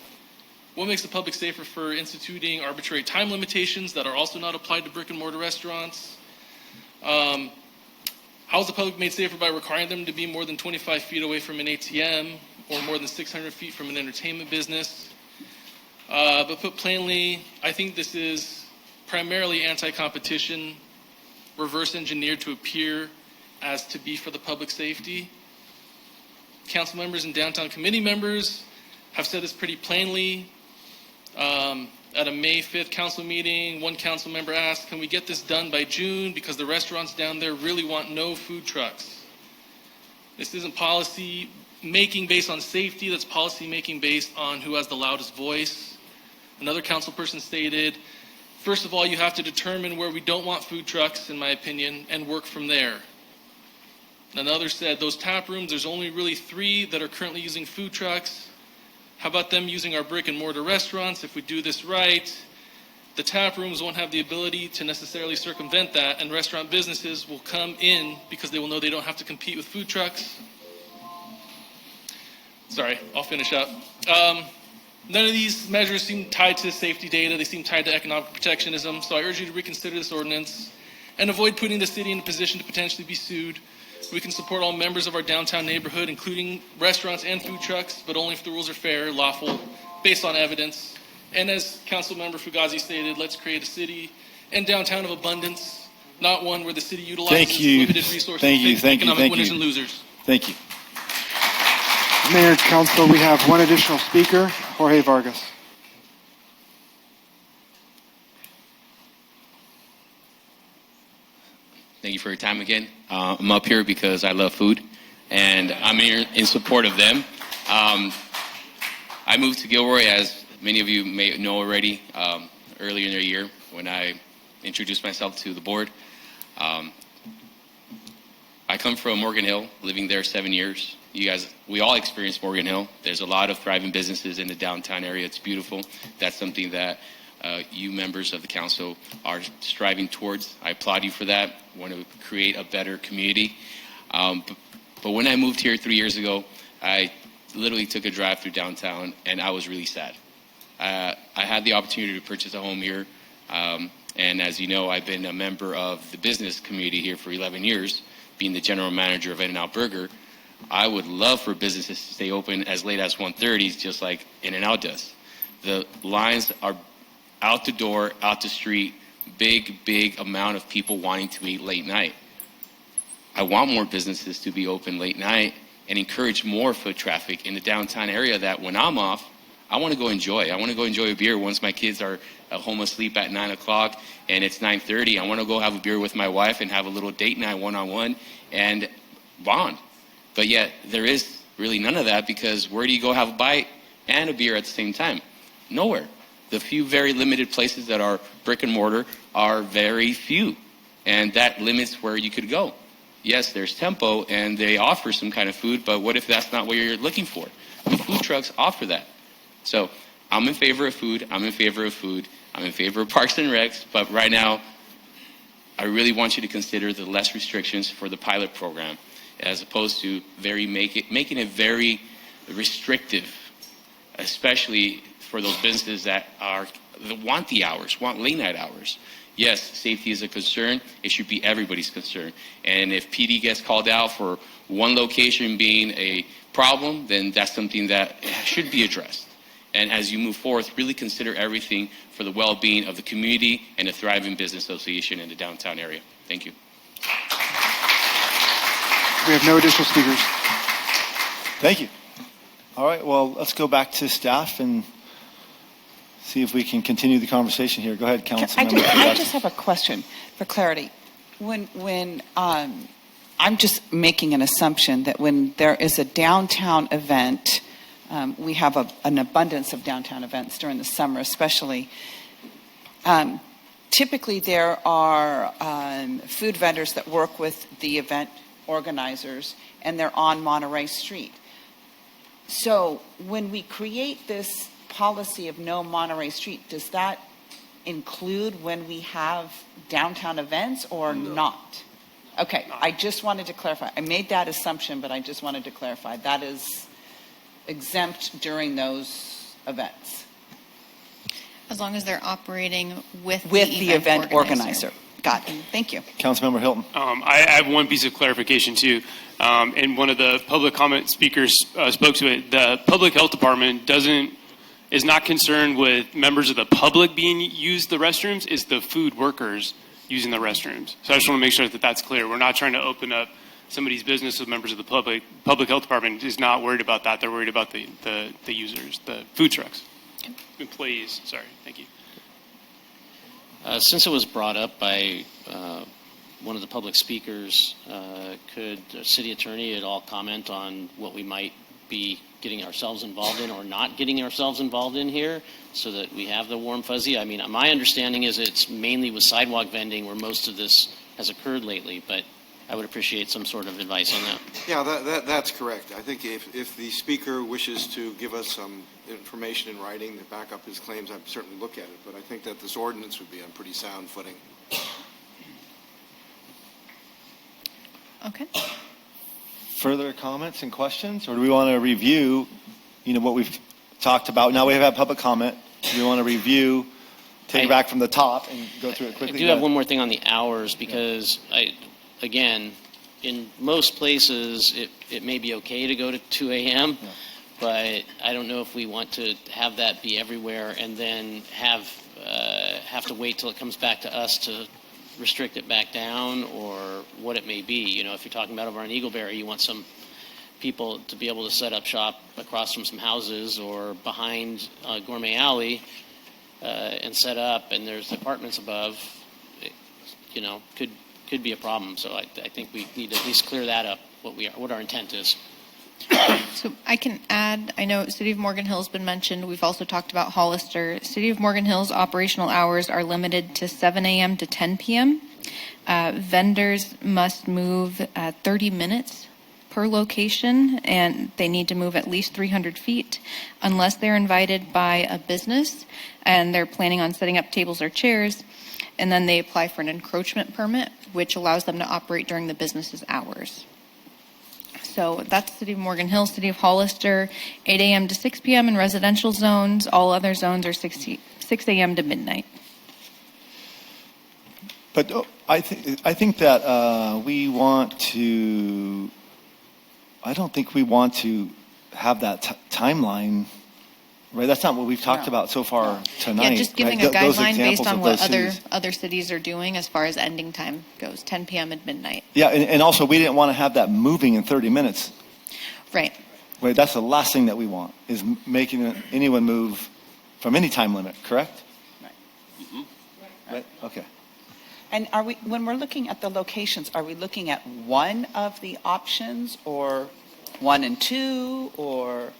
What makes the public safer for instituting arbitrary time limitations that are also not applied to brick and mortar restaurants? How is the public made safer by requiring them to be more than 25 feet away from an ATM or more than 600 feet from an entertainment business? But put plainly, I think this is primarily anti-competition, reverse engineered to appear as to be for the public safety. Council members and downtown committee members have said this pretty plainly. At a May 5th council meeting, one council member asked, can we get this done by June because the restaurants down there really want no food trucks? This isn't policy making based on safety, that's policy making based on who has the loudest voice. Another council person stated, first of all, you have to determine where we don't want food trucks, in my opinion, and work from there. Another said, those tap rooms, there's only really 3 that are currently using food trucks. How about them using our brick and mortar restaurants? If we do this right, the tap rooms won't have the ability to necessarily circumvent that, and restaurant businesses will come in because they will know they don't have to compete with food trucks. Sorry, I'll finish up. None of these measures seem tied to safety data. They seem tied to economic protectionism. So I urge you to reconsider this ordinance and avoid putting the city in a position to potentially be sued. We can support all members of our downtown neighborhood, including restaurants and food trucks, but only if the rules are fair, lawful, based on evidence. And as Councilmember Fugazi stated, let's create a city and downtown of abundance, not one where the city utilizes limited resources to pick economic winners and losers. Thank you. Mayor and Council, we have one additional speaker, Jorge Vargas. Thank you for your time again. I'm up here because I love food, and I'm here in support of them. I moved to Gilroy, as many of you may know already, earlier in the year when I introduced myself to the board. I come from Morgan Hill, living there 7 years. You guys, we all experience Morgan Hill. There's a lot of thriving businesses in the downtown area. It's beautiful. That's something that you members of the council are striving towards. I applaud you for that. I want to create a better community. But when I moved here 3 years ago, I literally took a drive through downtown, and I was really sad. I had the opportunity to purchase a home here, and as you know, I've been a member of the business community here for 11 years, being the general manager of In-N-Out Burger. I would love for businesses to stay open as late as 1:30, just like In-N-Out does. The lines are out the door, out the street, big amount of people wanting to eat late night. I want more businesses to be open late night and encourage more foot traffic in the downtown area, that when I'm off, I want to go enjoy. I want to go enjoy a beer once my kids are home asleep at 9 o'clock and it's 9:30. I want to go have a beer with my wife and have a little date night one-on-one and bond. But yet there is really none of that, because where do you go have a bite and a beer at the same time? Nowhere. The few very limited places that are brick and mortar are very few, and that limits where you could go. Yes, there's Tempo, and they offer some kind of food, but what if that's not what you're looking for? The food trucks offer that. So I'm in favor of food. I'm in favor of food. I'm in favor of Parks and Recs, but right now, I really want you to consider the less restrictions for the pilot program, as opposed to making it very restrictive, especially for those businesses that want the hours, want late night hours. Yes, safety is a concern. It should be everybody's concern. And if PD gets called out for one location being a problem, then that's something that should be addressed. And as you move forth, really consider everything for the well-being of the community and a thriving business association in the downtown area. Thank you. We have no additional speakers. Thank you. All right, well, let's go back to staff and see if we can continue the conversation here. Go ahead, Councilmember. I just have a question for clarity. When I'm just making an assumption that when there is a downtown event, we have an abundance of downtown events during the summer, especially. Typically, there are food vendors that work with the event organizers, and they're on Monterey Street. So when we create this policy of no Monterey Street, does that include when we have downtown events or not? Okay, I just wanted to clarify. I made that assumption, but I just wanted to clarify. That is exempt during those events. As long as they're operating with the event organizer. Got it. Thank you. Councilmember Hilton. I have one piece of clarification too. And one of the public comment speakers spoke to it. The public health department is not concerned with members of the public being used the restrooms. It's the food workers using the restrooms. So I just want to make sure that that's clear. We're not trying to open up somebody's business with members of the public. Public health department is not worried about that. They're worried about the users, the food trucks, employees. Sorry. Thank you. Since it was brought up by one of the public speakers, could the city attorney at all comment on what we might be getting ourselves involved in or not getting ourselves involved in here, so that we have the warm fuzzy? I mean, my understanding is it's mainly with sidewalk vending where most of this has occurred lately, but I would appreciate some sort of advice on that. Yeah, that's correct. I think if the speaker wishes to give us some information in writing to back up his claims, I'd certainly look at it. But I think that this ordinance would be on pretty sound footing. Okay. Further comments and questions, or do we want to review, what we've talked about? Now we have had public comment. Do we want to review, take it back from the top, and go through it quickly? I do have one more thing on the hours, because again, in most places, it may be okay to go to 2 a.m., but I don't know if we want to have that be everywhere and then have to wait till it comes back to us to restrict it back down, or what it may be. If you're talking about over on Eagleberry, you want some people to be able to set up shop across from some houses or behind Gourmet Alley and set up, and there's apartments above. Could be a problem. So I think we need to at least clear that up, what our intent is. So I can add, I know City of Morgan Hill has been mentioned. We've also talked about Hollister. City of Morgan Hill's operational hours are limited to 7 a.m. to 10 p.m. Vendors must move 30 minutes per location, and they need to move at least 300 feet unless they're invited by a business and they're planning on setting up tables or chairs. And then they apply for an encroachment permit, which allows them to operate during the business's hours. So that's City of Morgan Hill. City of Hollister, 8 a.m. to 6 p.m. in residential zones. All other zones are 6 a.m. to midnight. But I think that we want to. I don't think we want to have that timeline. Right, that's not what we've talked about so far tonight. Yeah, just giving a guideline based on what other cities are doing as far as ending time goes, 10 p.m. at midnight. Yeah, and also we didn't want to have that moving in 30 minutes. Right. Right, that's the last thing that we want, is making anyone move from any time limit, correct? Right, okay. And when we're looking at the locations, are we looking at one of the options, or 1 and 2, or?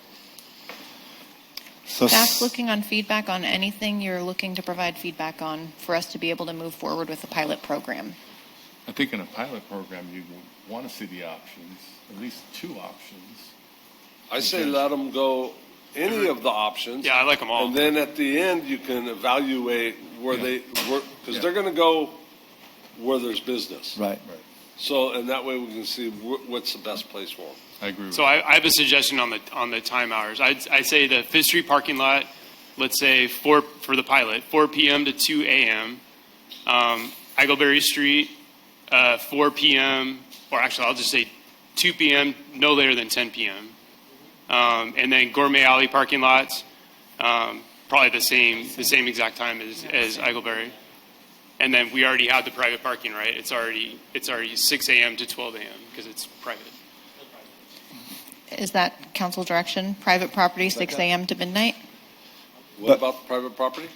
So Staff's looking on feedback on anything you're looking to provide feedback on for us to be able to move forward with the pilot program. I think in a pilot program, you want to see the options, at least 2 options. I say let them go any of the options. Yeah, I like them all. And then at the end, you can evaluate where they work, because they're going to go where there's business. Right. So, and that way we can see what's the best place for them. I agree with So I have a suggestion on the time hours. I'd say the Fifth Street parking lot, let's say for the pilot, 4 p.m. to 2 a.m. Eagleberry Street, 4 p.m. or actually I'll just say 2 p.m. no later than 10 p.m. And then Gourmet Alley parking lots, probably the same exact time as Eagleberry. And then we already have the private parking, right? It's already 6 a.m. to 12 a.m. because it's private. Is that council direction? Private property, 6 a.m. to midnight? What about the private property?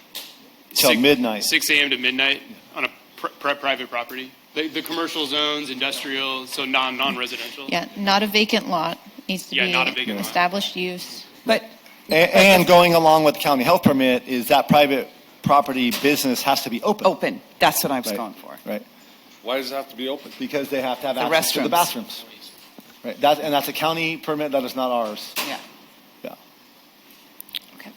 Till midnight. 6 a.m. to midnight on a private property. The commercial zones, industrial, so non-residential. Yeah, not a vacant lot. Needs to be not a vacant lot. established use. But And going along with the county health permit is that private property business has to be open. Open, that's what I was Right. going for. Right. Why does it have to be open? Because they have to have The access to the restrooms. bathrooms. Right. That's a county permit, that is not ours. Yeah. Yeah. Okay.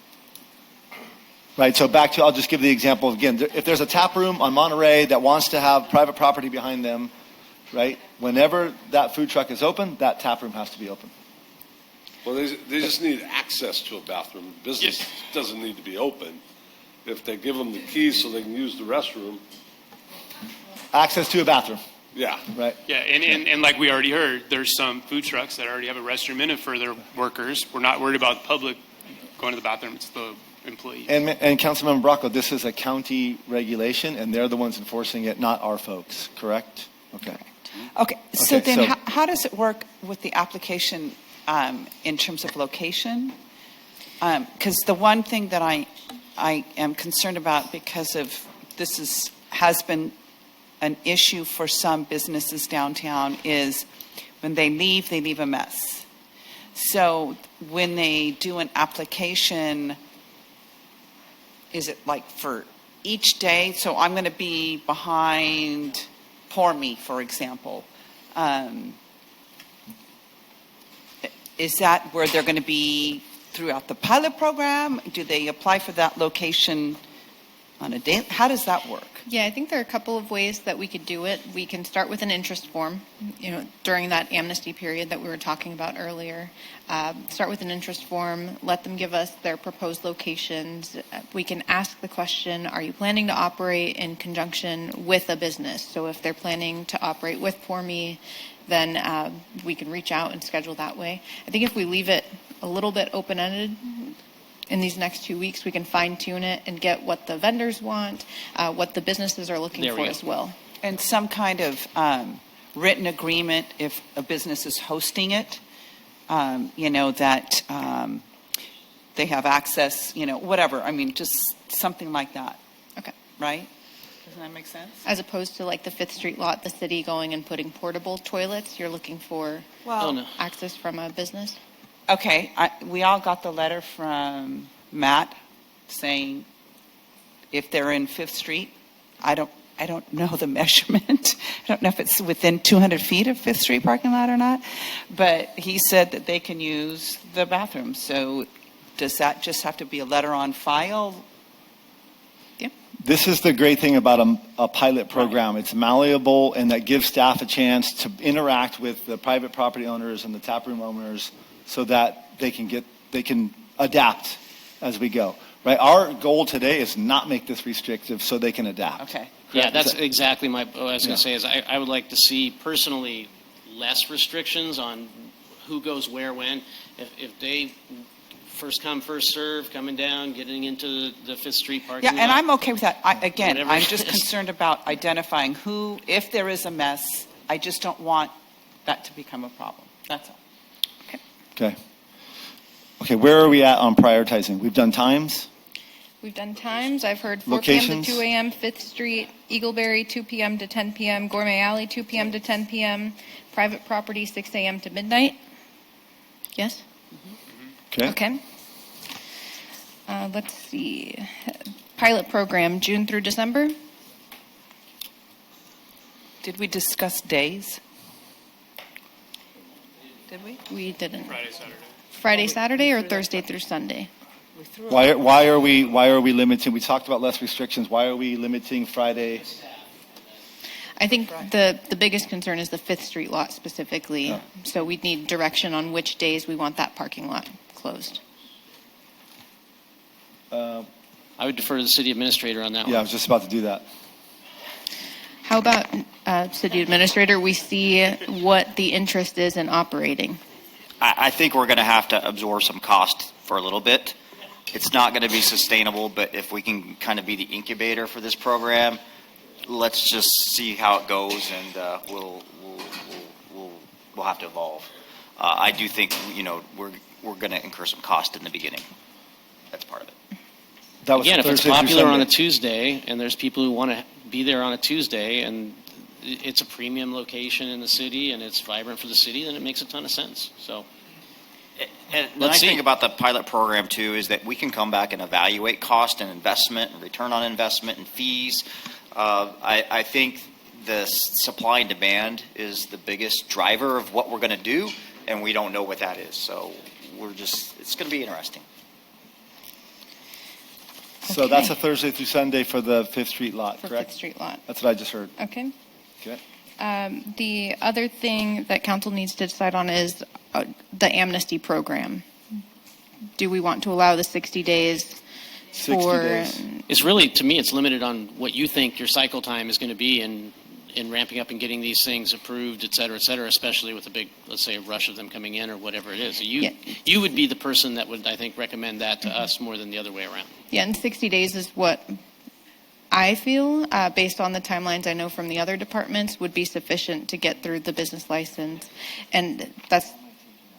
Right, so back to, I'll just give the example again. If there's a tap room on Monterey that wants to have private property behind them, right, whenever that food truck is open, that tap room has to be open. Well, they just need access to a bathroom. Business doesn't need to be open. If they give them the keys so they can use the restroom, Access to a bathroom, yeah. right? Yeah, and like we already heard, there's some food trucks that already have a restroom in it for their workers. We're not worried about the public going to the bathroom. It's the employee. And Councilmember Bracco, this is a county regulation, and they're the ones enforcing it, not our folks, correct? Okay. Okay, so Okay, then so- how does it work with the application in terms of location? Because the one thing that I am concerned about, because of this has been an issue for some businesses downtown, is when they leave a mess. So when they do an application, is it like for each day? So I'm going to be behind Pour Me, for example. Is that where they're going to be throughout the pilot program? Do they apply for that location on a day? How does that work? Yeah, I think there are a couple of ways that we could do it. We can start with an interest form, during that amnesty period that we were talking about earlier. Start with an interest form, let them give us their proposed locations. We can ask the question, are you planning to operate in conjunction with a business? So if they're planning to operate with Pour Me, then we can reach out and schedule that way. I think if we leave it a little bit open-ended, in these next 2 weeks, we can fine-tune it and get what the vendors want, what the businesses are looking for as well. And some kind of written agreement if a business is hosting it, that they have access, whatever. I mean, just something like that. Okay. Right? Doesn't that make sense? As opposed to like the Fifth Street lot, the city going and putting portable toilets, you're looking for access from a business? Okay, we all got the letter from Matt saying if they're in Fifth Street, I don't know the measurement. I don't know if it's within 200 feet of Fifth Street parking lot or not, but he said that they can use the bathroom. So does that just have to be a letter on file? This is the great thing about a pilot program. It's malleable, and that gives staff a chance to interact with the private property owners and the taproom owners so that they can adapt as we go. Right? Our goal today is not make this restrictive so they can adapt. Okay. Yeah, that's exactly what I was going to say. Is I would like to see personally less restrictions on who goes where when. If they first come, first serve, coming down, getting into the Fifth Street parking lot. Yeah, and I'm okay with that. Whatever I'm it just is. concerned about identifying who, if there is a mess, I just don't want that to become a problem. That's all. Okay. Okay, where are we at on prioritizing? We've done times. We've done times. I've heard 4 p.m. Locations? to 2 a.m., 5th Street, Eagleberry, 2 p.m. to 10 p.m., Gourmet Alley, 2 p.m. to 10 p.m., private property, 6 a.m. to midnight. Yes? Okay. Okay. Let's see. Pilot program, June through December. Did we discuss days? Did we? We didn't. Friday, Saturday. Friday, Saturday, or Thursday through Sunday? Why are we limiting? We talked about less restrictions. Why are we limiting Friday? I think the biggest concern is the 5th Street lot specifically. Yeah. So we'd need direction on which days we want that parking lot closed. I would defer to the city administrator on that one. Yeah, I was just about to do that. How about, City Administrator, we see what the interest is in operating? I think we're going to have to absorb some cost for a little bit. It's not going to be sustainable, but if we can kind of be the incubator for this program, let's just see how it goes, and we'll have to evolve. I do think we're going to incur some cost in the beginning. That's part of it. That was Again, if it's Thursday through popular on a Sunday. Tuesday and there's people who want to be there on a Tuesday and it's a premium location in the city and it's vibrant for the city, then it makes a ton of sense. So And the Let's nice see. thing about the pilot program, too, is that we can come back and evaluate cost and investment and return on investment and fees. I think the supply and demand is the biggest driver of what we're going to do, and we don't know what that is. So it's going to be interesting. So that's a Thursday through Sunday for the 5th Street lot, For correct? 5th Street lot. That's what I just heard. Okay. Okay. The other thing that council needs to decide on is the amnesty program. Do we want to allow the 60 days 60 for... days. it's really, to me, it's limited on what you think your cycle time is going to be in ramping up and getting these things approved, et cetera, especially with a big, let's say, rush of them coming in or whatever it is. You would be the person that would, I think, recommend that to us more than the other way around. Yeah, and 60 days is what I feel, based on the timelines I know from the other departments, would be sufficient to get through the business license. And that's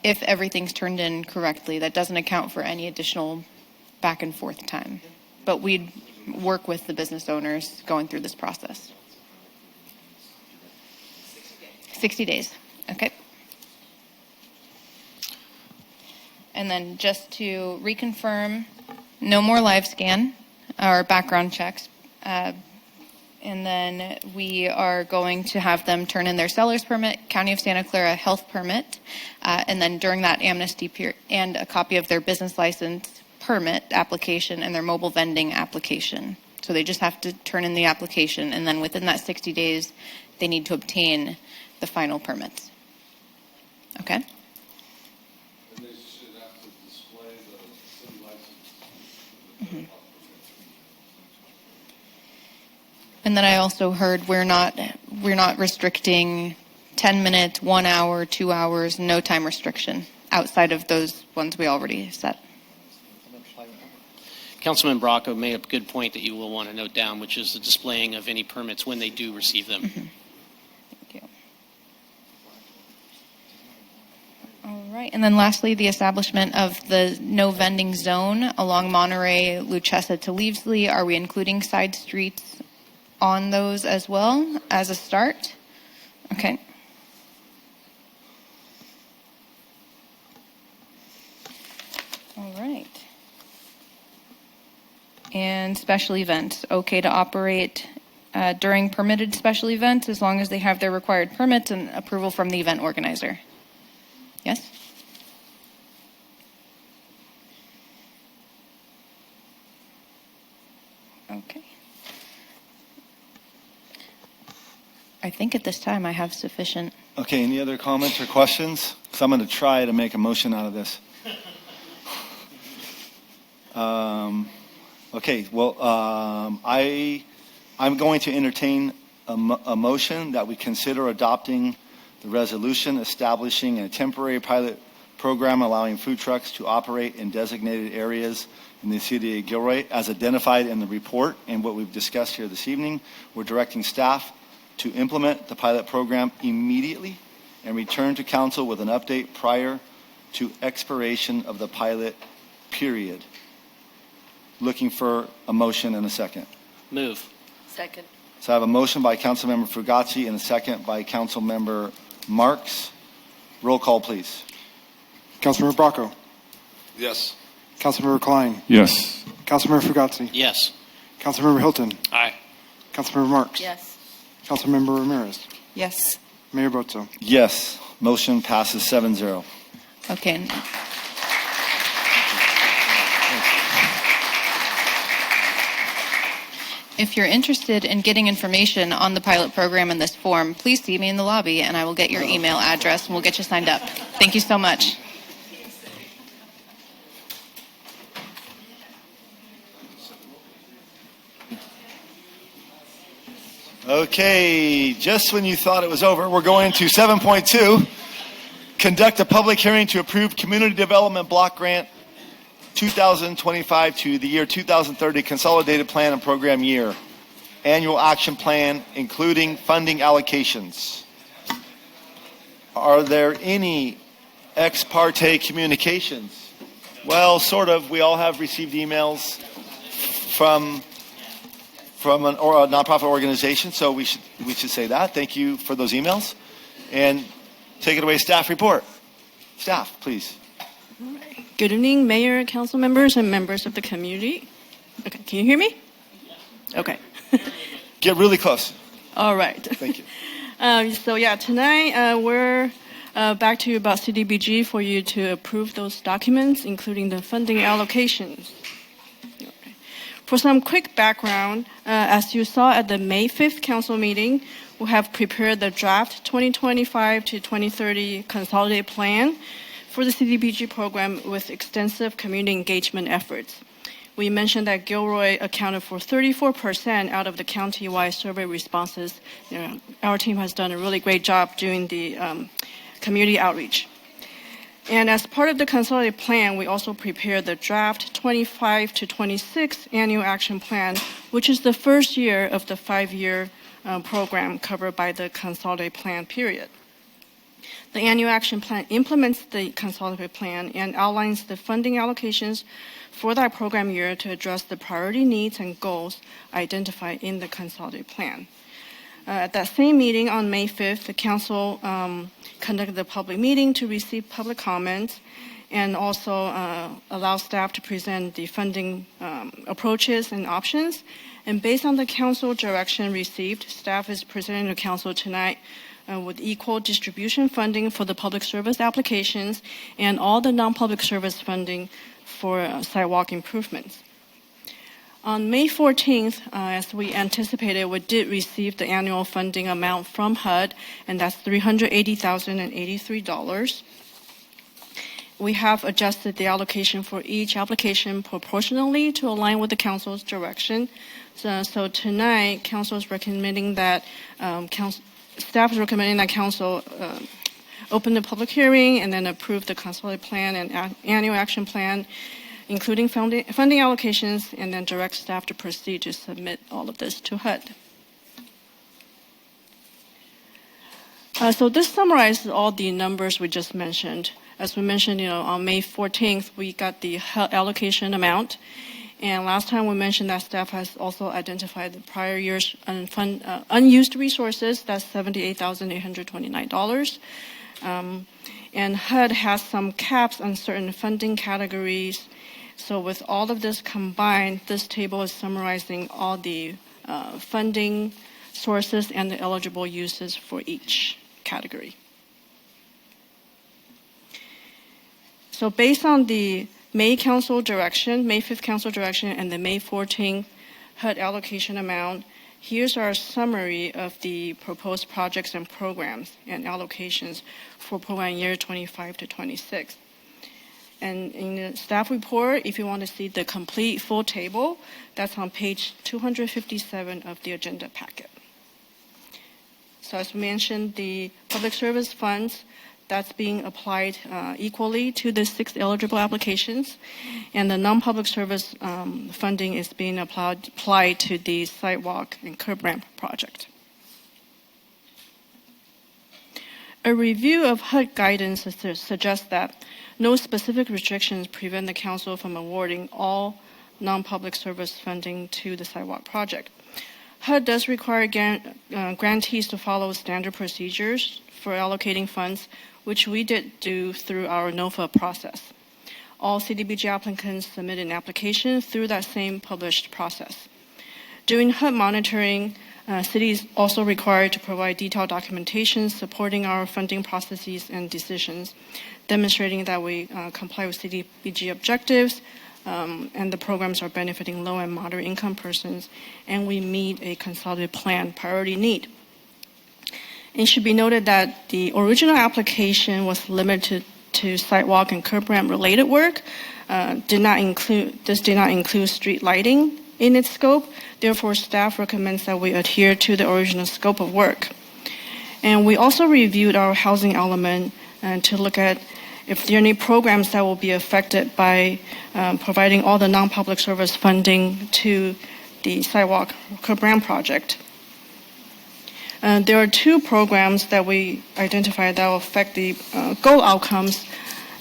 if everything's turned in correctly. That doesn't account for any additional back and forth time. But we'd work with the business owners going through this process. 60 days. Okay. And then just to reconfirm, no more live scan or background checks. And then we are going to have them turn in their seller's permit, County of Santa Clara health permit, and then during that amnesty period, and a copy of their business license permit application and their mobile vending application. So they just have to turn in the application, and then within that 60 days, they need to obtain the final permits. Okay? And they should have to display the city license. And then I also heard we're not restricting 10 minutes, 1 hour, 2 hours, no time restriction outside of those ones we already set. Councilman Bracco made a good point that you will want to note down, which is the displaying of any permits when they do receive them. Thank you. All right. And then lastly, the establishment of the no vending zone along Monterey, Luchesa to Leavesley. Are we including side streets on those as well as a start? Okay. All right. And special events, okay to operate during permitted special events as long as they have their required permits and approval from the event organizer. Yes? Okay. I think at this time I have sufficient. Okay, any other comments or questions? Because I'm going to try to make a motion out of this. Okay, well, I'm going to entertain a motion that we consider adopting the resolution establishing a temporary pilot program allowing food trucks to operate in designated areas in the city of Gilroy as identified in the report and what we've discussed here this evening. We're directing staff to implement the pilot program immediately and return to council with an update prior to expiration of the pilot period. Looking for a motion and a second. Move. Second. So I have a motion by Councilmember Fugazi and a second by Councilmember Marks. Roll call, please. Councilmember Bracco. Yes. Councilmember Klein. Yes. Councilmember Fugazi. Yes. Councilmember Hilton. Aye. Councilmember Marks. Yes. Councilmember Ramirez. Yes. Mayor Bozo. Yes. Motion passes 7-0. Okay. If you're interested in getting information on the pilot program in this form, please see me in the lobby and I will get your email address and we'll get you signed up. Thank you so much. Okay, just when you thought it was over, we're going to 7.2. Conduct a public hearing to approve Community Development Block Grant 2025 to the year 2030 Consolidated Plan and Program Year. Annual Action Plan, including funding allocations. Are there any ex parte communications? Well, sort of. We all have received emails from a nonprofit organization, so we should say that. Thank you for those emails. And take it away, staff report. Staff, please. Good evening, Mayor, council members, and members of the community. Okay, can you hear me? Okay. Get really close. All right. Thank you. Tonight we're back to you about CDBG for you to approve those documents, including the funding allocations. For some quick background, as you saw at the May 5th council meeting, we have prepared the draft 2025 to 2030 consolidated plan for the CDBG program with extensive community engagement efforts. We mentioned that Gilroy accounted for 34% out of the county-wide survey responses. Our team has done a really great job doing the community outreach. And as part of the consolidated plan, we also prepared the draft 25 to 26 annual action plan, which is the first year of the 5-year program covered by the consolidated plan period. The annual action plan implements the consolidated plan and outlines the funding allocations for that program year to address the priority needs and goals identified in the consolidated plan. At that same meeting on May 5th, the council conducted a public meeting to receive public comments and also allow staff to present the funding approaches and options. And based on the council direction received, staff is presenting to council tonight with equal distribution funding for the public service applications and all the non-public service funding for sidewalk improvements. On May 14th, as we anticipated, we did receive the annual funding amount from HUD, and that's $380,083. We have adjusted the allocation for each application proportionally to align with the council's direction. So tonight, council is recommending that staff is recommending that council open the public hearing and then approve the consolidated plan and annual action plan, including funding allocations, and then direct staff to proceed to submit all of this to HUD. So this summarizes all the numbers we just mentioned. As we mentioned, on May 14th, we got the HUD allocation amount. And last time we mentioned that staff has also identified the prior year's unused resources. That's $78,829. And HUD has some caps on certain funding categories. So with all of this combined, this table is summarizing all the funding sources and the eligible uses for each category. So based on the May 5th council direction, and the May 14th HUD allocation amount, here's our summary of the proposed projects and programs and allocations for program year 25 to 26. And in the staff report, if you want to see the complete full table, that's on page 257 of the agenda packet. So as mentioned, the public service funds, that's being applied equally to the 6 eligible applications, and the non-public service funding is being applied to the sidewalk and curb ramp project. A review of HUD guidance suggests that no specific restrictions prevent the council from awarding all non-public service funding to the sidewalk project. HUD does require grantees to follow standard procedures for allocating funds, which we did do through our NOFA process. All CDBG applicants submit an application through that same published process. During HUD monitoring, City is also required to provide detailed documentation supporting our funding processes and decisions, demonstrating that we comply with CDBG objectives and the programs are benefiting low and moderate income persons, and we meet a consolidated plan priority need. It should be noted that the original application was limited to sidewalk and curb ramp related work. This did not include street lighting in its scope. Therefore, staff recommends that we adhere to the original scope of work. And we also reviewed our housing element to look at if there are any programs that will be affected by providing all the non-public service funding to the sidewalk curb ramp project. There are two programs that we identified that will affect the goal outcomes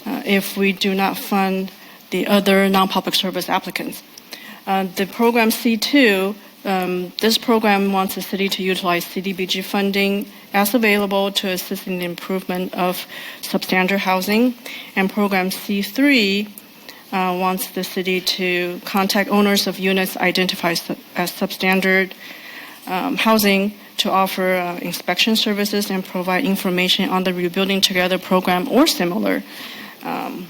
if we do not fund the other non-public service applicants. The program C2, this program wants the city to utilize CDBG funding as available to assist in the improvement of substandard housing. And program C3 wants the city to contact owners of units identified as substandard housing to offer inspection services and provide information on the Rebuilding Together program or similar to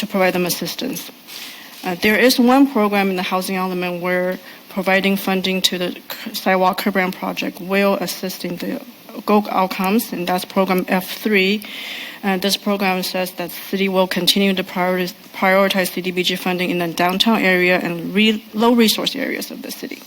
provide them assistance. There is one program in the housing element where providing funding to the sidewalk curb ramp project will assist in the goal outcomes, and that's program F3. This program says that the city will continue to prioritize CDBG funding in the downtown area and low resource areas of the city.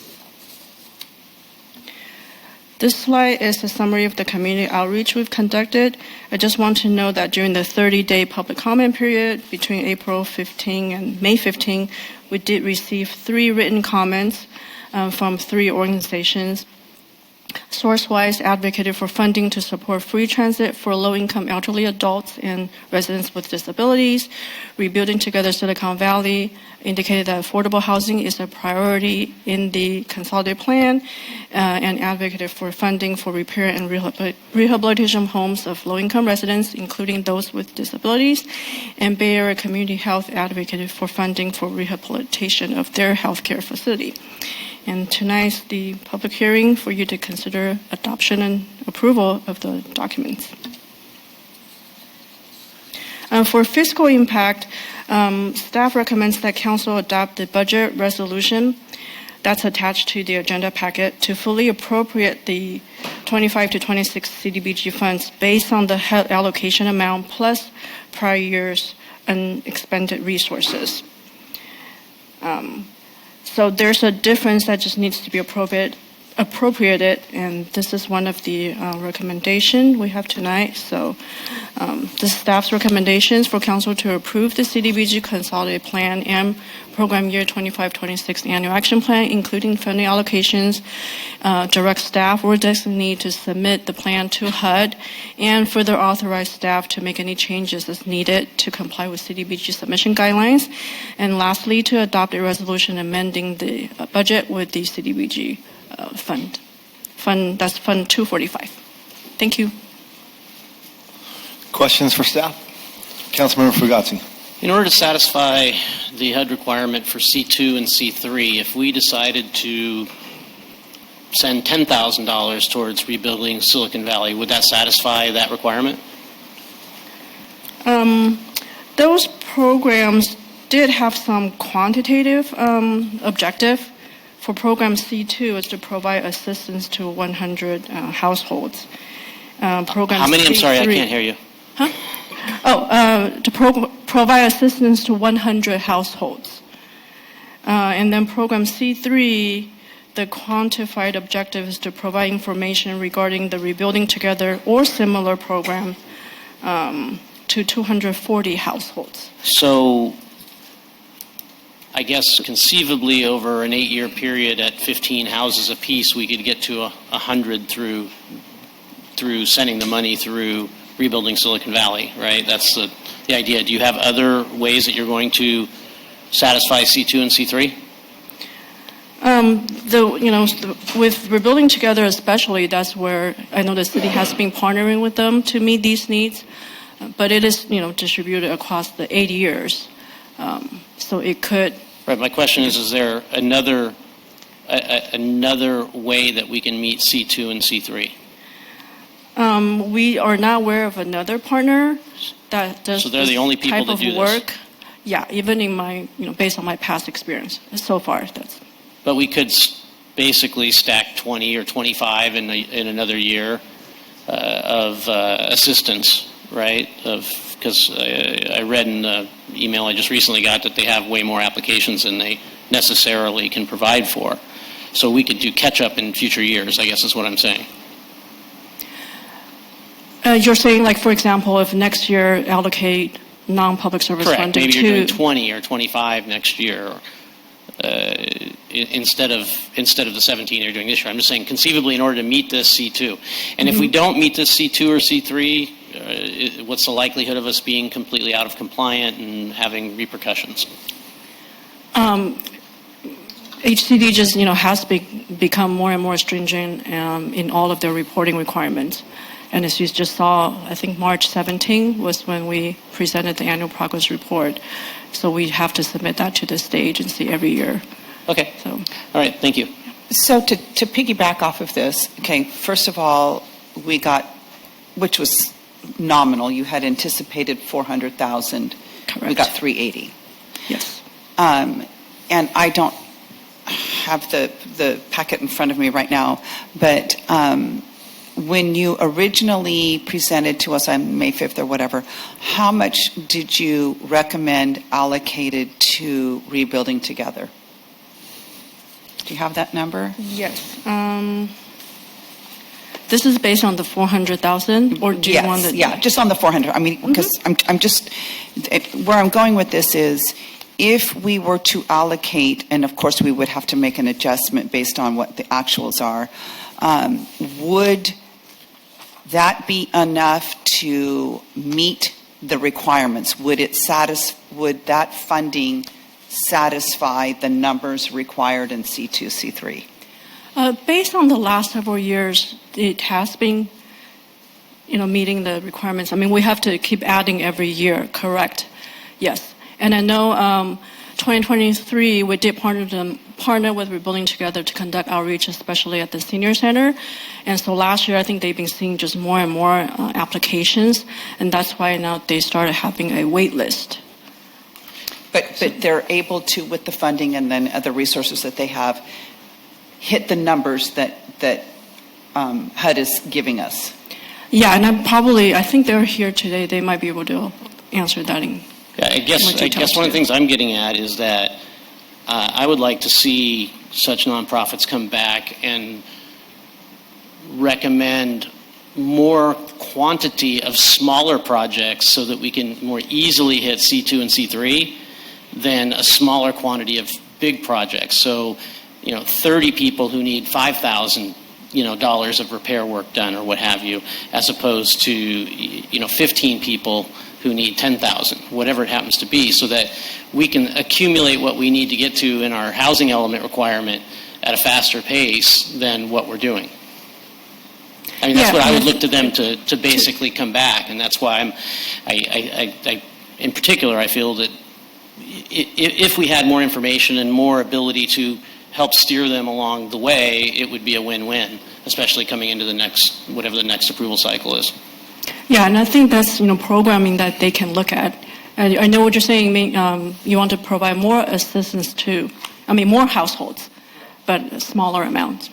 This slide is a summary of the community outreach we've conducted. I just want to know that during the 30-day public comment period between April 15 and May 15, we did receive 3 written comments from 3 organizations. Sourcewise advocated for funding to support free transit for low-income elderly adults and residents with disabilities. Rebuilding Together Silicon Valley indicated that affordable housing is a priority in the consolidated plan and advocated for funding for repair and rehabilitation homes of low-income residents, including those with disabilities. And Bay Area Community Health advocated for funding for rehabilitation of their healthcare facility. And tonight's the public hearing for you to consider adoption and approval of the documents. For fiscal impact, staff recommends that council adopt the budget resolution that's attached to the agenda packet to fully appropriate the 25 to 26 CDBG funds based on the allocation amount plus prior year's unexpended resources. So there's a difference that just needs to be appropriated, and this is one of the recommendations we have tonight. So the staff's recommendations for council to approve the CDBG consolidated plan and program year 25-26 annual action plan, including funding allocations, direct staff or designate to submit the plan to HUD, and further authorize staff to make any changes as needed to comply with CDBG submission guidelines. And lastly, to adopt a resolution amending the budget with the CDBG fund. That's Fund 245. Thank you. Questions for staff? Councilmember Fugazzi. In order to satisfy the HUD requirement for C2 and C3, if we decided to send $10,000 towards rebuilding Silicon Valley, would that satisfy that requirement? Those programs did have some quantitative objective. For program C2 is to provide assistance to 100 households. Program How many? C3, I'm sorry, I can't hear you. Huh? To provide assistance to 100 households. And then program C3, the quantified objective is to provide information regarding the Rebuilding Together or similar program to 240 households. So I guess conceivably over an 8-year period at 15 houses apiece, we could get to 100 through through sending the money through rebuilding Silicon Valley, right? That's the idea. Do you have other ways that you're going to satisfy C2 and C3? With Rebuilding Together especially, that's where I know the city has been partnering with them to meet these needs, but it is, distributed across the 8 years. So it could. Right. My question is there another way that we can meet C2 and C3? We are not aware of another partner that does So they're the only people type that of do this? work. Yeah, even in my, based on my past experience so far, that's. But we could basically stack 20 or 25 in another year of assistance, right? Because I read in the email I just recently got that they have way more applications than they necessarily can provide for. So we could do catch-up in future years, I guess is what I'm saying. You're saying, like, for example, if next year allocate non-public service Correct. funding Maybe to. you're doing 20 or 25 next year. Instead of the 17 you're doing this year. I'm just saying conceivably in order to meet this C2. And if we don't meet this C2 or C3, what's the likelihood of us being completely out of compliant and having repercussions? HCD just, has become more and more stringent in all of their reporting requirements. And as you just saw, I think March 17 was when we presented the annual progress report. So we have to submit that to the state agency every year. Okay. So. All right. Thank you. So to piggyback off of this, okay, first of all, we got, which was nominal. You had anticipated 400,000. Correct. We got 380. Yes. And I don't have the packet in front of me right now, but when you originally presented to us on May 5th or whatever, how much did you recommend allocated to Rebuilding Together? Do you have that number? Yes. This is based on the 400,000, or do you want the? Yeah, just on the 400. I mean, because I'm just where I'm going with this is, if we were to allocate, and of course we would have to make an adjustment based on what the actuals are, would that be enough to meet the requirements? Would that funding satisfy the numbers required in C2, C3? Based on the last several years, it has been, meeting the requirements. I mean, we have to keep adding every year, correct? Yes. And I know 2023, we did partner with Rebuilding Together to conduct outreach, especially at the senior center. And so last year, I think they've been seeing just more and more applications, and that's why now they started having a wait list. But they're able to, with the funding and then other resources that they have, hit the numbers that HUD is giving us. Yeah, and I think they're here today. They might be able to answer that. Yeah, I guess one of the things I'm getting at is that I would like to see such nonprofits come back and recommend more quantity of smaller projects so that we can more easily hit C2 and C3 than a smaller quantity of big projects. So, 30 people who need $5,000, dollars of repair work done or what have you, as opposed to, 15 people who need 10,000, whatever it happens to be, so that we can accumulate what we need to get to in our housing element requirement at a faster pace than what we're doing. I mean, that's what I would look to them to basically come back, and that's why I in particular, I feel that if we had more information and more ability to help steer them along the way, it would be a win-win, especially coming into whatever the next approval cycle is. Yeah, and I think that's programming that they can look at. I know what you're saying. You want to provide more assistance to, more households, but smaller amounts.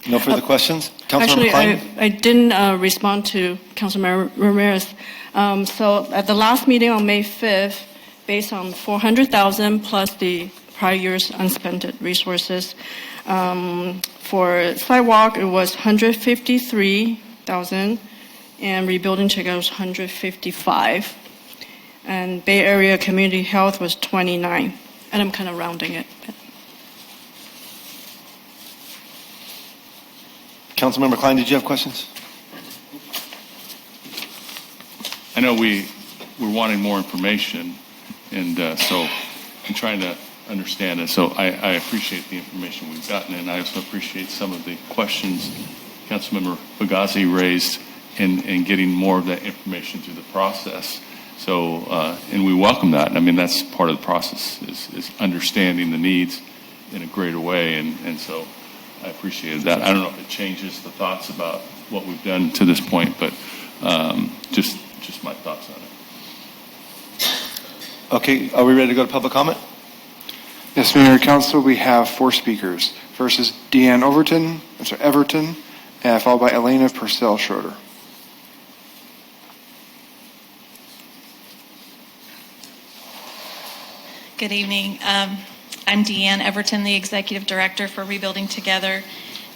No further questions? Councilmember Actually, Klein? I didn't respond to Councilmember Ramirez. So at the last meeting on May 5th, based on 400,000 plus the prior year's unspent resources, for sidewalk, it was 153,000, and Rebuilding Together was 155. And Bay Area Community Health was 29. And I'm kind of rounding it. Councilmember Klein, did you have questions? I know we're wanting more information, and so I'm trying to understand it. So I appreciate the information we've gotten, and I also appreciate some of the questions Councilmember Bagazi raised in getting more of that information through the process. So, and we welcome that. I mean, that's part of the process is understanding the needs in a greater way, and so I appreciated that. I don't know if it changes the thoughts about what we've done to this point, but just my thoughts on it. Okay, are we ready to go to public comment? Yes, Mayor and Council, we have 4 speakers. First is Deanne Everton, followed by Elena Purcell Schroeder. Good evening. I'm Deanne Everton, the Executive Director for Rebuilding Together.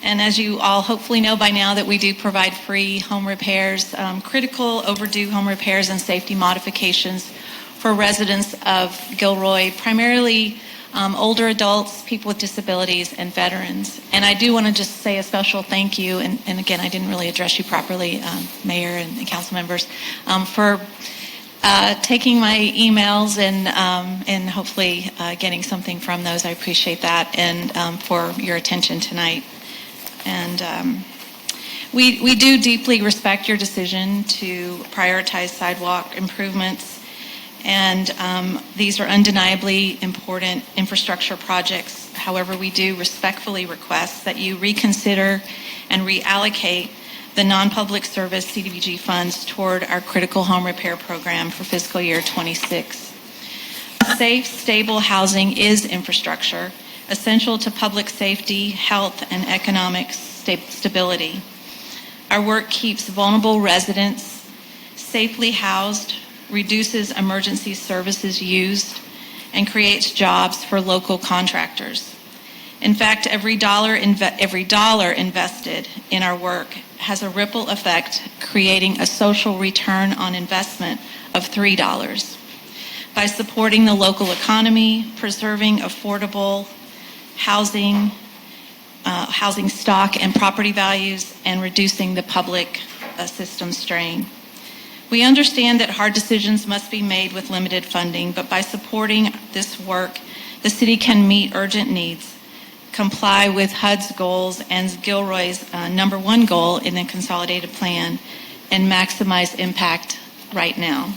And as you all hopefully know by now, that we do provide free home repairs, critical overdue home repairs and safety modifications for residents of Gilroy, primarily older adults, people with disabilities, and veterans. And I do want to just say a special thank you, and again, I didn't really address you properly, Mayor and council members, for taking my emails and hopefully getting something from those. I appreciate that, and for your attention tonight. And we do deeply respect your decision to prioritize sidewalk improvements, and these are undeniably important infrastructure projects. However, we do respectfully request that you reconsider and reallocate the non-public service CDBG funds toward our critical home repair program for fiscal year 26. Safe, stable housing is infrastructure, essential to public safety, health, and economic stability. Our work keeps vulnerable residents safely housed, reduces emergency services used, and creates jobs for local contractors. In fact, every dollar invested in our work has a ripple effect, creating a social return on investment of $3. By supporting the local economy, preserving affordable housing stock and property values, and reducing the public system strain. We understand that hard decisions must be made with limited funding, but by supporting this work, the city can meet urgent needs, comply with HUD's goals and Gilroy's #1 goal in the consolidated plan, and maximize impact right now.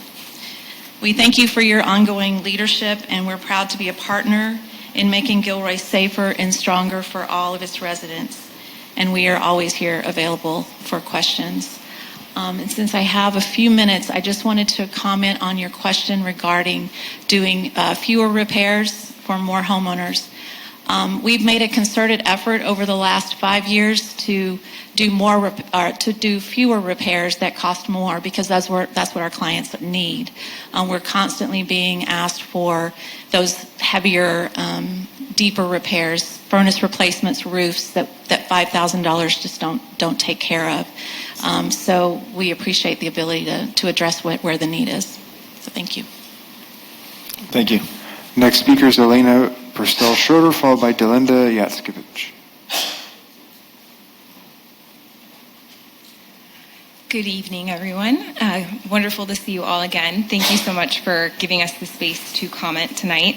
We thank you for your ongoing leadership, and we're proud to be a partner in making Gilroy safer and stronger for all of its residents. And we are always here available for questions. And since I have a few minutes, I just wanted to comment on your question regarding doing fewer repairs for more homeowners. We've made a concerted effort over the last 5 years to do fewer repairs that cost more, because that's what our clients need. We're constantly being asked for those heavier, deeper repairs, furnace replacements, roofs that $5,000 just don't take care of. So we appreciate the ability to address where the need is. So thank you. Thank you. Next speaker is Elena Purcell Schroeder, followed by Delinda Yatskovich. Good evening, everyone. Wonderful to see you all again. Thank you so much for giving us the space to comment tonight.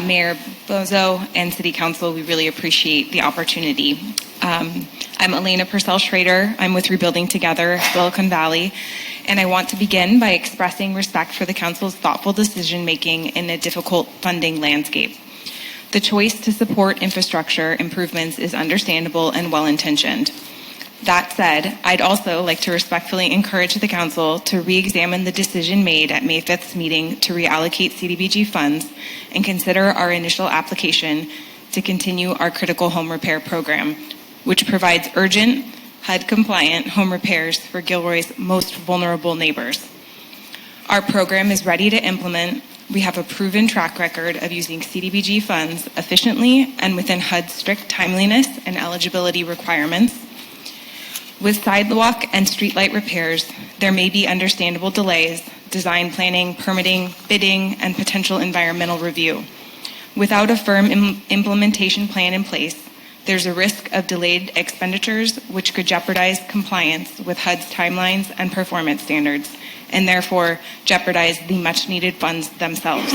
Mayor Bozo and City Council, we really appreciate the opportunity. I'm Elena Purcell Schroeder. I'm with Rebuilding Together, Silicon Valley, and I want to begin by expressing respect for the Council's thoughtful decision-making in a difficult funding landscape. The choice to support infrastructure improvements is understandable and well-intentioned. That said, I'd also like to respectfully encourage the Council to re-examine the decision made at May 5th's meeting to reallocate CDBG funds and consider our initial application to continue our critical home repair program, which provides urgent, HUD-compliant home repairs for Gilroy's most vulnerable neighbors. Our program is ready to implement. We have a proven track record of using CDBG funds efficiently and within HUD's strict timeliness and eligibility requirements. With sidewalk and streetlight repairs, there may be understandable delays, design planning, permitting, bidding, and potential environmental review. Without a firm implementation plan in place, There's a risk of delayed expenditures, which could jeopardize compliance with HUD's timelines and performance standards, and therefore jeopardize the much-needed funds themselves.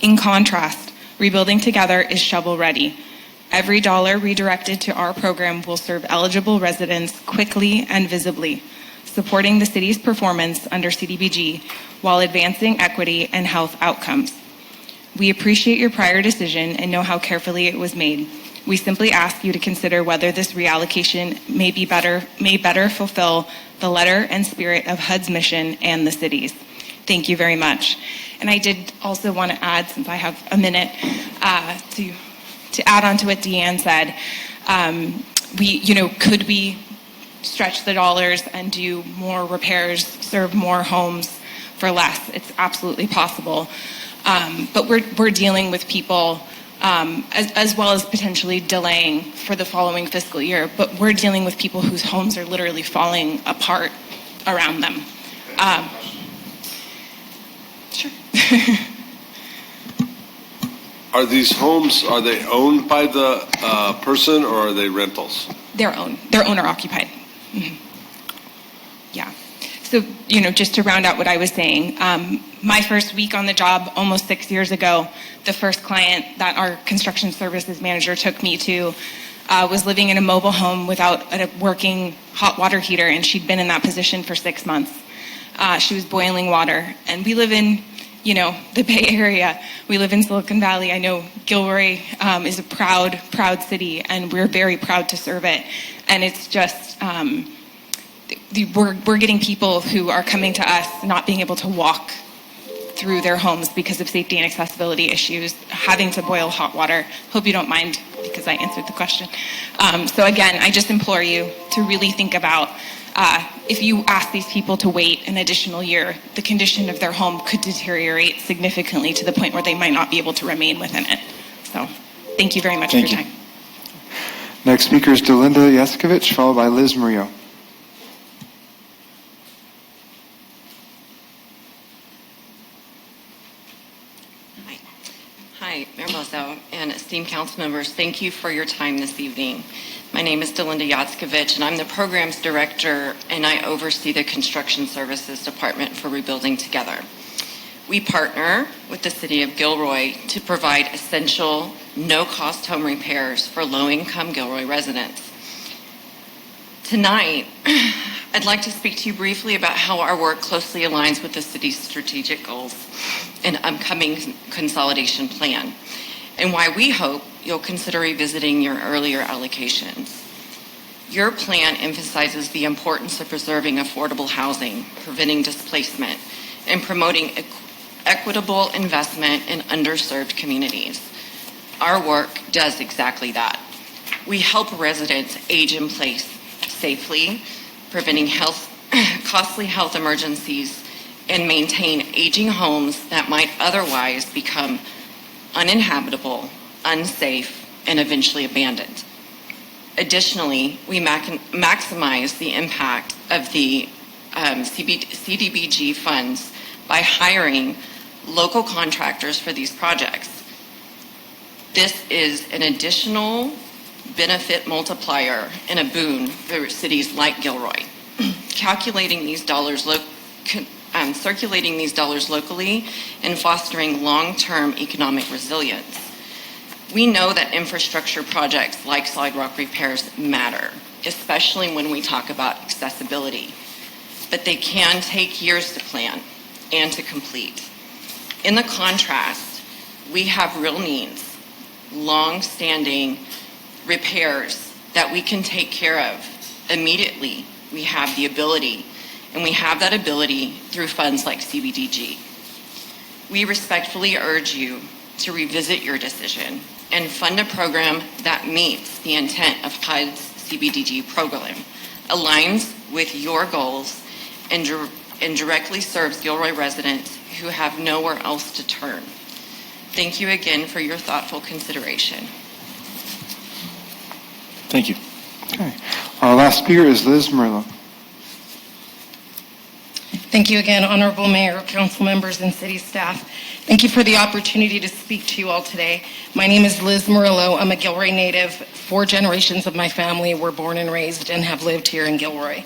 In contrast, Rebuilding Together is shovel-ready. Every dollar redirected to our program will serve eligible residents quickly and visibly, supporting the city's performance under CDBG while advancing equity and health outcomes. We appreciate your prior decision and know how carefully it was made. We simply ask you to consider whether this reallocation may better fulfill the letter and spirit of HUD's mission and the city's. Thank you very much. And I did also want to add, since I have a minute, to add on to what Deanne said. Could we stretch the dollars and do more repairs, serve more homes for less? It's absolutely possible. But we're dealing with people, as well as potentially delaying for the following fiscal year, but we're dealing with people whose homes are literally falling apart around them. Sure. Are these homes, are they owned by the person or are they rentals? They're owner occupied. Mm-hmm. Yeah. So, just to round out what I was saying, my first week on the job almost 6 years ago, the first client that our construction services manager took me to was living in a mobile home without a working hot water heater, and she'd been in that position for 6 months. She was boiling water, and we live in, the Bay Area. We live in Silicon Valley. I know Gilroy is a proud city, and we're very proud to serve it. And it's just, we're getting people who are coming to us not being able to walk through their homes because of safety and accessibility issues, having to boil hot water. Hope you don't mind because I answered the question. So again, I just implore you to really think about if you ask these people to wait an additional year, the condition of their home could deteriorate significantly to the point where they might not be able to remain within it. So thank you very much for your time. Next speaker is Delinda Yaskovich, followed by Liz Murillo. Hi, Mayor Bozo and esteemed council members. Thank you for your time this evening. My name is Delinda Yaskovich, and I'm the programs director, and I oversee the construction services department for Rebuilding Together. We partner with the city of Gilroy to provide essential, no-cost home repairs for low-income Gilroy residents. Tonight, I'd like to speak to you briefly about how our work closely aligns with the city's strategic goals and upcoming consolidation plan, and why we hope you'll consider revisiting your earlier allocations. Your plan emphasizes the importance of preserving affordable housing, preventing displacement, and promoting equitable investment in underserved communities. Our work does exactly that. We help residents age in place safely, preventing costly health emergencies, and maintain aging homes that might otherwise become uninhabitable, unsafe, and eventually abandoned. Additionally, we maximize the impact of the CDBG funds by hiring local contractors for these projects. This is an additional benefit multiplier and a boon for cities like Gilroy. Circulating these dollars locally and fostering long-term economic resilience. We know that infrastructure projects like sidewalk repairs matter, especially when we talk about accessibility, but they can take years to plan and to complete. In the contrast, we have real needs, long-standing repairs that we can take care of immediately. We have the ability, and we have that ability through funds like CBDG. We respectfully urge you to revisit your decision and fund a program that meets the intent of HUD's CBDG program, aligns with your goals, and directly serves Gilroy residents who have nowhere else to turn. Thank you again for your thoughtful consideration. Thank you. Okay. Our last speaker is Liz Murillo. Thank you again, Honorable Mayor, council members, and city staff. Thank you for the opportunity to speak to you all today. My name is Liz Murillo. I'm a Gilroy native. 4 generations of my family were born and raised and have lived here in Gilroy.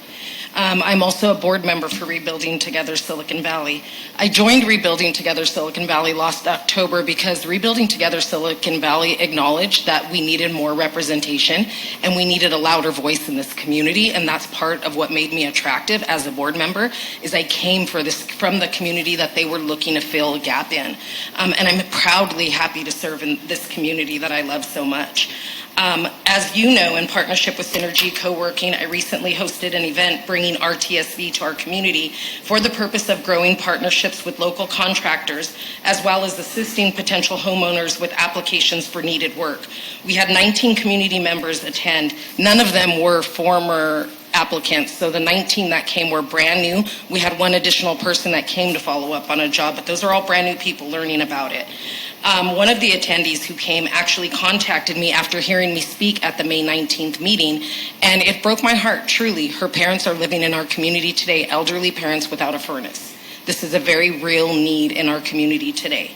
I'm also a board member for Rebuilding Together Silicon Valley. I joined Rebuilding Together Silicon Valley last October because Rebuilding Together Silicon Valley acknowledged that we needed more representation and we needed a louder voice in this community, and that's part of what made me attractive as a board member, is I came from the community that they were looking to fill a gap in. And I'm proudly happy to serve in this community that I love so much. As you know, in partnership with Synergy Co-working, I recently hosted an event bringing RTSV to our community for the purpose of growing partnerships with local contractors, as well as assisting potential homeowners with applications for needed work. We had 19 community members attend. None of them were former applicants, so the 19 that came were brand new. We had 1 additional person that came to follow up on a job, but those are all brand new people learning about it. One of the attendees who came actually contacted me after hearing me speak at the May 19th meeting, and it broke my heart, truly. Her parents are living in our community today, elderly parents without a furnace. This is a very real need in our community today.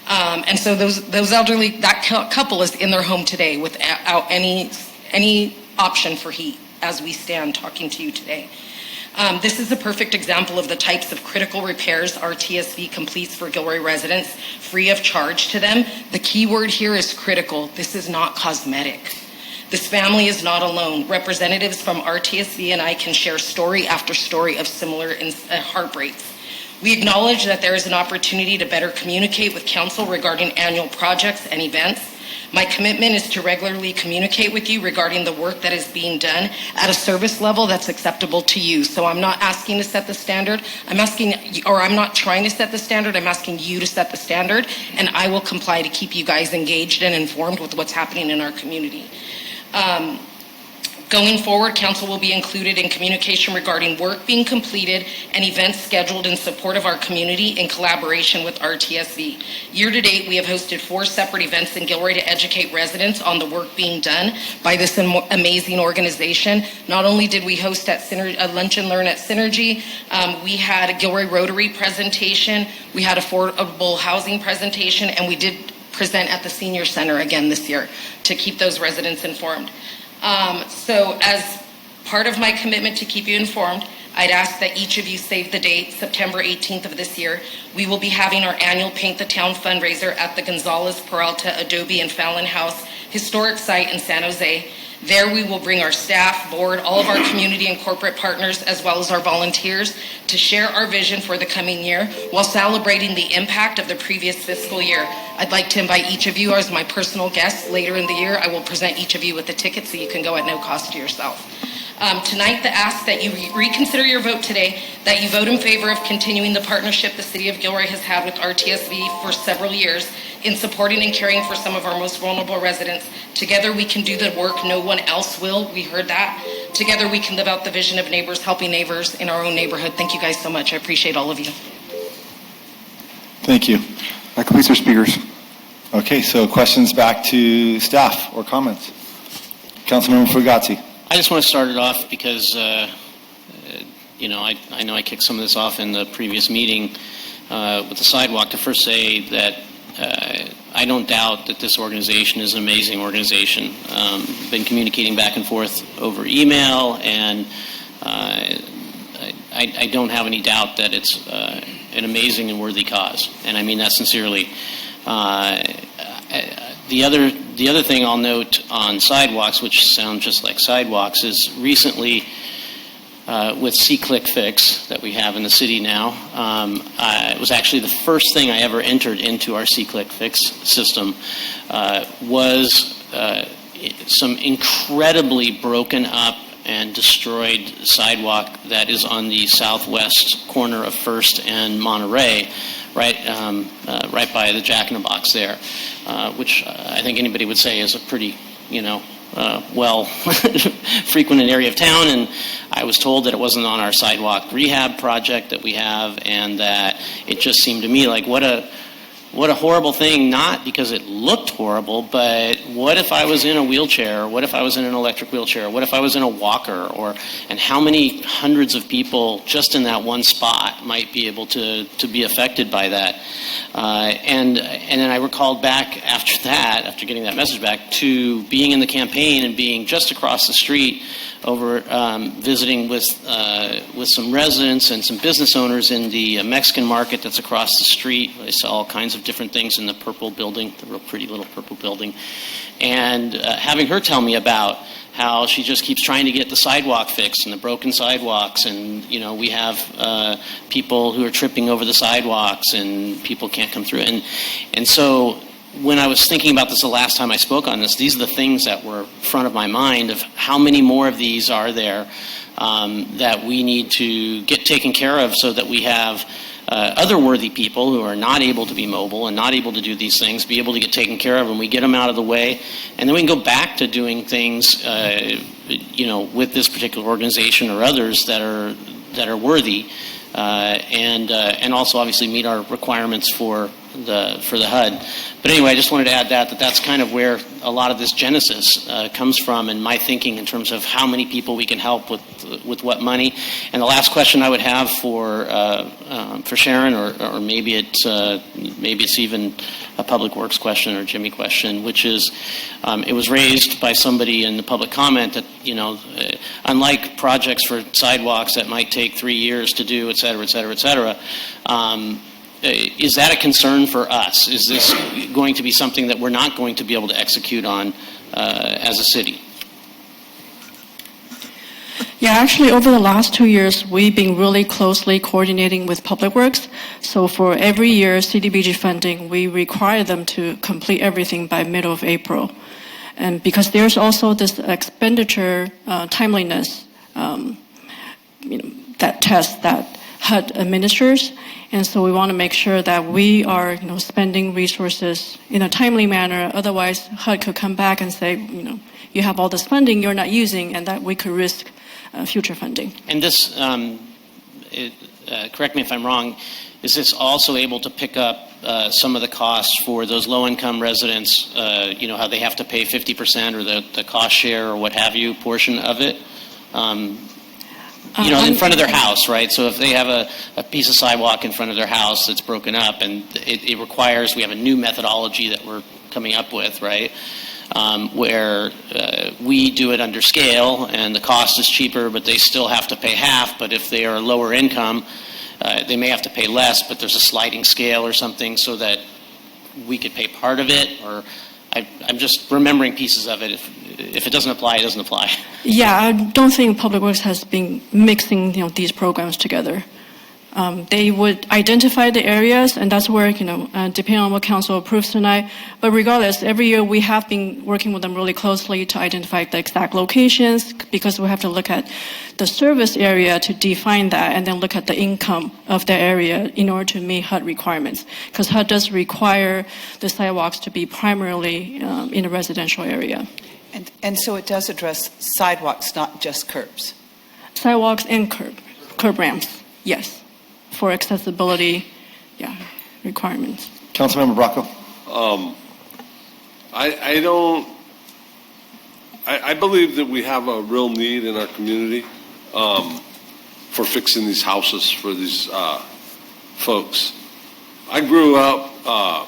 And so those elderly, that couple is in their home today without any option for heat as we stand talking to you today. This is a perfect example of the types of critical repairs RTSV completes for Gilroy residents, free of charge to them. The key word here is critical. This is not cosmetic. This family is not alone. Representatives from RTSV and I can share story after story of similar heartbreaks. We acknowledge that there is an opportunity to better communicate with council regarding annual projects and events. My commitment is to regularly communicate with you regarding the work that is being done at a service level that's acceptable to you. So I'm not asking to set the standard. I'm not trying to set the standard. I'm asking you to set the standard, and I will comply to keep you guys engaged and informed with what's happening in our community. Going forward, council will be included in communication regarding work being completed and events scheduled in support of our community in collaboration with RTSV. Year to date, we have hosted 4 separate events in Gilroy to educate residents on the work being done by this amazing organization. Not only did we host at Lunch and Learn at Synergy, we had a Gilroy Rotary presentation, we had affordable housing presentation, and we did present at the Senior Center again this year to keep those residents informed. So as part of my commitment to keep you informed, I'd ask that each of you save the date, September 18th of this year. We will be having our annual Paint the Town fundraiser at the Gonzalez, Peralta, Adobe, and Fallon House historic site in San Jose. There we will bring our staff, board, all of our community and corporate partners, as well as our volunteers, to share our vision for the coming year while celebrating the impact of the previous fiscal year. I'd like to invite each of you as my personal guests later in the year. I will present each of you with a ticket so you can go at no cost to yourself. Tonight, the ask that you reconsider your vote today, that you vote in favor of continuing the partnership the City of Gilroy has had with RTSV for several years in supporting and caring for some of our most vulnerable residents. Together, we can do the work no one else will. We heard that. Together, we can live out the vision of neighbors helping neighbors in our own neighborhood. Thank you guys so much. I appreciate all of you. Thank you. That completes our speakers. Okay, so questions back to staff or comments? Councilmember Fugazzi. I just want to start it off because, I know I kicked some of this off in the previous meeting with the sidewalk, to first say that I don't doubt that this organization is an amazing organization. Been communicating back and forth over email, and I don't have any doubt that it's an amazing and worthy cause, and I mean that sincerely. The other thing I'll note on sidewalks, which sound just like sidewalks, is recently with C-Click Fix that we have in the city now, it was actually the first thing I ever entered into our C-Click Fix system was some incredibly broken up and destroyed sidewalk that is on the southwest corner of First and Monterey, right by the Jack in the Box there, which I think anybody would say is a pretty, frequented area of town. And I was told that it wasn't on our sidewalk rehab project that we have, and that it just seemed to me like what a what a horrible thing, not because it looked horrible, but what if I was in a wheelchair? What if I was in an electric wheelchair? What if I was in a walker? And how many hundreds of people just in that one spot might be able to be affected by that? And then I recalled back after that, after getting that message back, to being in the campaign and being just across the street over visiting with some residents and some business owners in the Mexican market that's across the street. I saw all kinds of different things in the purple building, the real pretty little purple building, and having her tell me about how she just keeps trying to get the sidewalk fixed and the broken sidewalks, and we have people who are tripping over the sidewalks and people can't come through, and so when I was thinking about this the last time I spoke on this, these are the things that were front of my mind of how many more of these are there that we need to get taken care of so that we have other worthy people who are not able to be mobile and not able to do these things be able to get taken care of, and we get them out of the way, and then we can go back to doing things with this particular organization or others that are worthy, and also obviously meet our requirements for the HUD. But anyway, I just wanted to add that's kind of where a lot of this genesis comes from, and my thinking in terms of how many people we can help with what money. And the last question I would have for Sharon, or maybe it's even a Public Works question or Jimmy question, which is it was raised by somebody in the public comment that unlike projects for sidewalks that might take 3 years to do, et cetera, et cetera, et cetera. Is that a concern for us? Is this going to be something that we're not going to be able to execute on as a city? Yeah, actually, over the last 2 years, we've been really closely coordinating with Public Works. So for every year CDBG funding, we require them to complete everything by middle of April. And because there's also this expenditure timeliness that test that HUD administers. And so we want to make sure that we are, spending resources in a timely manner. Otherwise, HUD could come back and say, you have all this funding you're not using, and that we could risk future funding. And this, correct me if I'm wrong, is this also able to pick up some of the costs for those low-income residents? How they have to pay 50% or the cost share or what have you portion of it? In front of their house, right? So if they have a piece of sidewalk in front of their house that's broken up, and it requires, we have a new methodology that we're coming up with, right? Where we do it under scale, and the cost is cheaper, but they still have to pay half. But if they are lower income, they may have to pay less, but there's a sliding scale or something so that we could pay part of it, or I'm just remembering pieces of it. If it doesn't apply, it doesn't apply. Yeah, I don't think Public Works has been mixing these programs together. They would identify the areas, and that's where, depending on what council approves tonight. But regardless, every year we have been working with them really closely to identify the exact locations, because we have to look at the service area to define that, and then look at the income of the area in order to meet HUD requirements. Because HUD does require the sidewalks to be primarily in a residential area. And so it does address sidewalks, not just curbs. Sidewalks and curb ramps, yes, for accessibility, requirements. Councilmember Bracco. I believe that we have a real need in our community for fixing these houses for these folks. I grew up,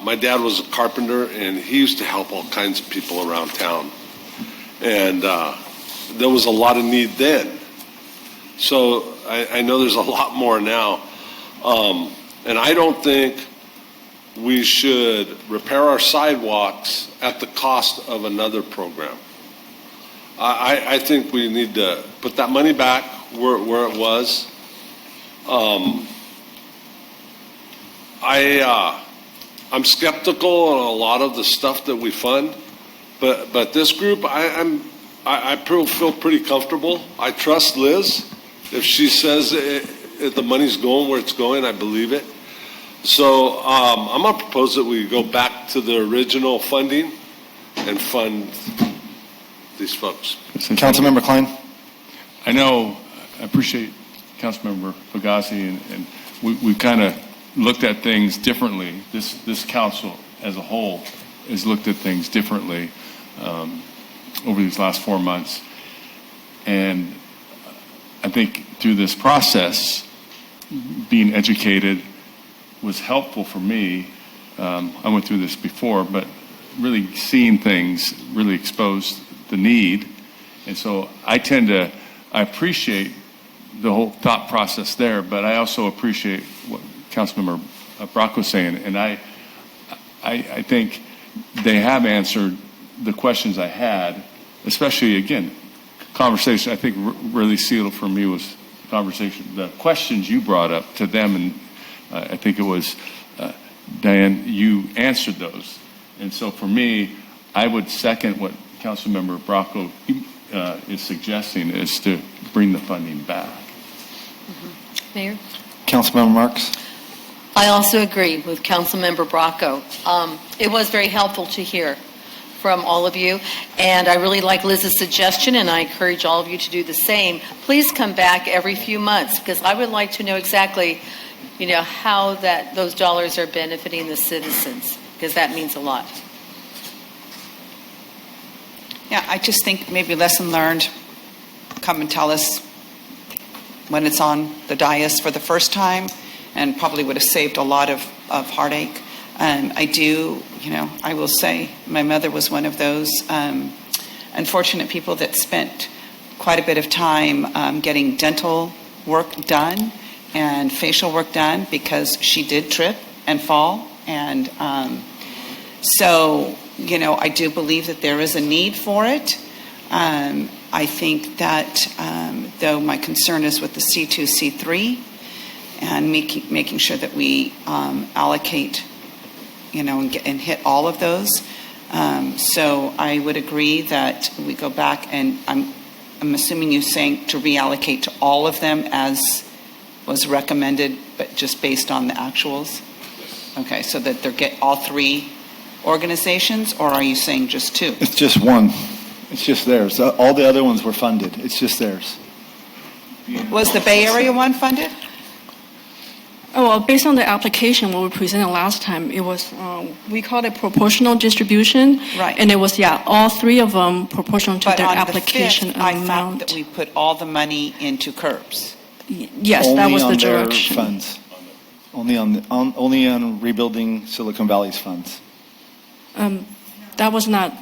my dad was a carpenter, and he used to help all kinds of people around town. And there was a lot of need then. So I know there's a lot more now. And I don't think we should repair our sidewalks at the cost of another program. I think we need to put that money back where it was. I'm skeptical on a lot of the stuff that we fund. But this group, I feel pretty comfortable. I trust Liz. If she says the money's going where it's going, I believe it. So I'm going to propose that we go back to the original funding and fund these folks. Councilmember Klein. I appreciate Councilmember Fugazi, and we've kind of looked at things differently. This council as a whole has looked at things differently over these last 4 months. And I think through this process, being educated was helpful for me. I went through this before, but really seeing things really exposed the need. And so I appreciate the whole thought process there, but I also appreciate what Councilmember Brock was saying. And I think they have answered the questions I had, especially, again, conversation. I think really sealed for me was conversation, the questions you brought up to them. And I think it was, Diane, you answered those. And so for me, I would second what Councilmember Bracco is suggesting, is to bring the funding back. Mayor? Councilmember Marks? I also agree with Councilmember Bracco. It was very helpful to hear from all of you, and I really like Liz's suggestion, and I encourage all of you to do the same. Please come back every few months, because I would like to know exactly, how those dollars are benefiting the citizens, because that means a lot. Yeah, I just think maybe lesson learned. Come and tell us when it's on the dais for the first time, and probably would have saved a lot of heartache. I will say my mother was one of those unfortunate people that spent quite a bit of time getting dental work done and facial work done because she did trip and fall. And I do believe that there is a need for it. I think that, though, my concern is with the C2, C3 and making sure that we allocate, and hit all of those. So I would agree that we go back, and I'm assuming you're saying to reallocate to all of them as was recommended, but just based on the actuals? Okay, so that they get all three organizations, or are you saying just two? It's just one. It's just theirs. All the other ones were funded. It's just theirs. Was the Bay Area one funded? Oh, well, based on the application, what we presented last time, it was, we called it proportional distribution. Right. And it was, all three of them proportional to But their on application the 5th, I amount. thought that we put all the money into curbs. Yes, only that was the on their direction. funds. Only on rebuilding Silicon Valley's funds. That was not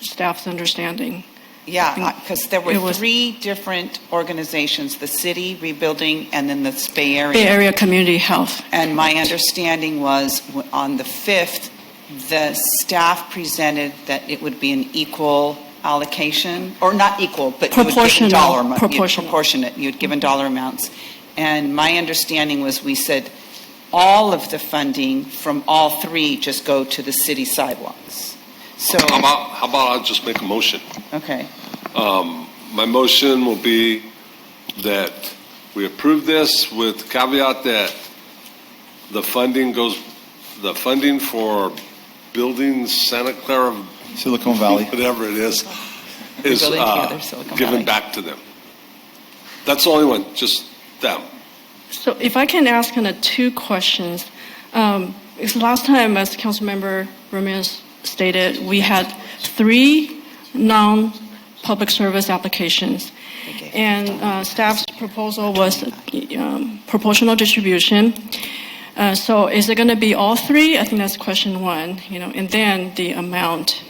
staff's understanding. Yeah, because there were three different organizations, the city, rebuilding, and then the Bay Area. Bay Area Community Health. And my understanding was on the 5th, the staff presented that it would be an equal allocation, or not equal, but you would give dollar amounts. Proportionate. You'd given dollar amounts. And my understanding was we said all of the funding from all three just go to the city sidewalks. So How about I just make a motion? Okay. My motion will be that we approve this with caveat that the funding for building Santa Clara, Silicon Valley, whatever it is Rebuilding Together, Silicon given Valley. back to them. That's the only one, just them. So if I can ask kind of two questions. Because last time, as Councilmember Ramirez stated, we had 3 non-public service applications. And staff's proposal was proportional distribution. So is it going to be all 3? I think that's question 1, and then the amount.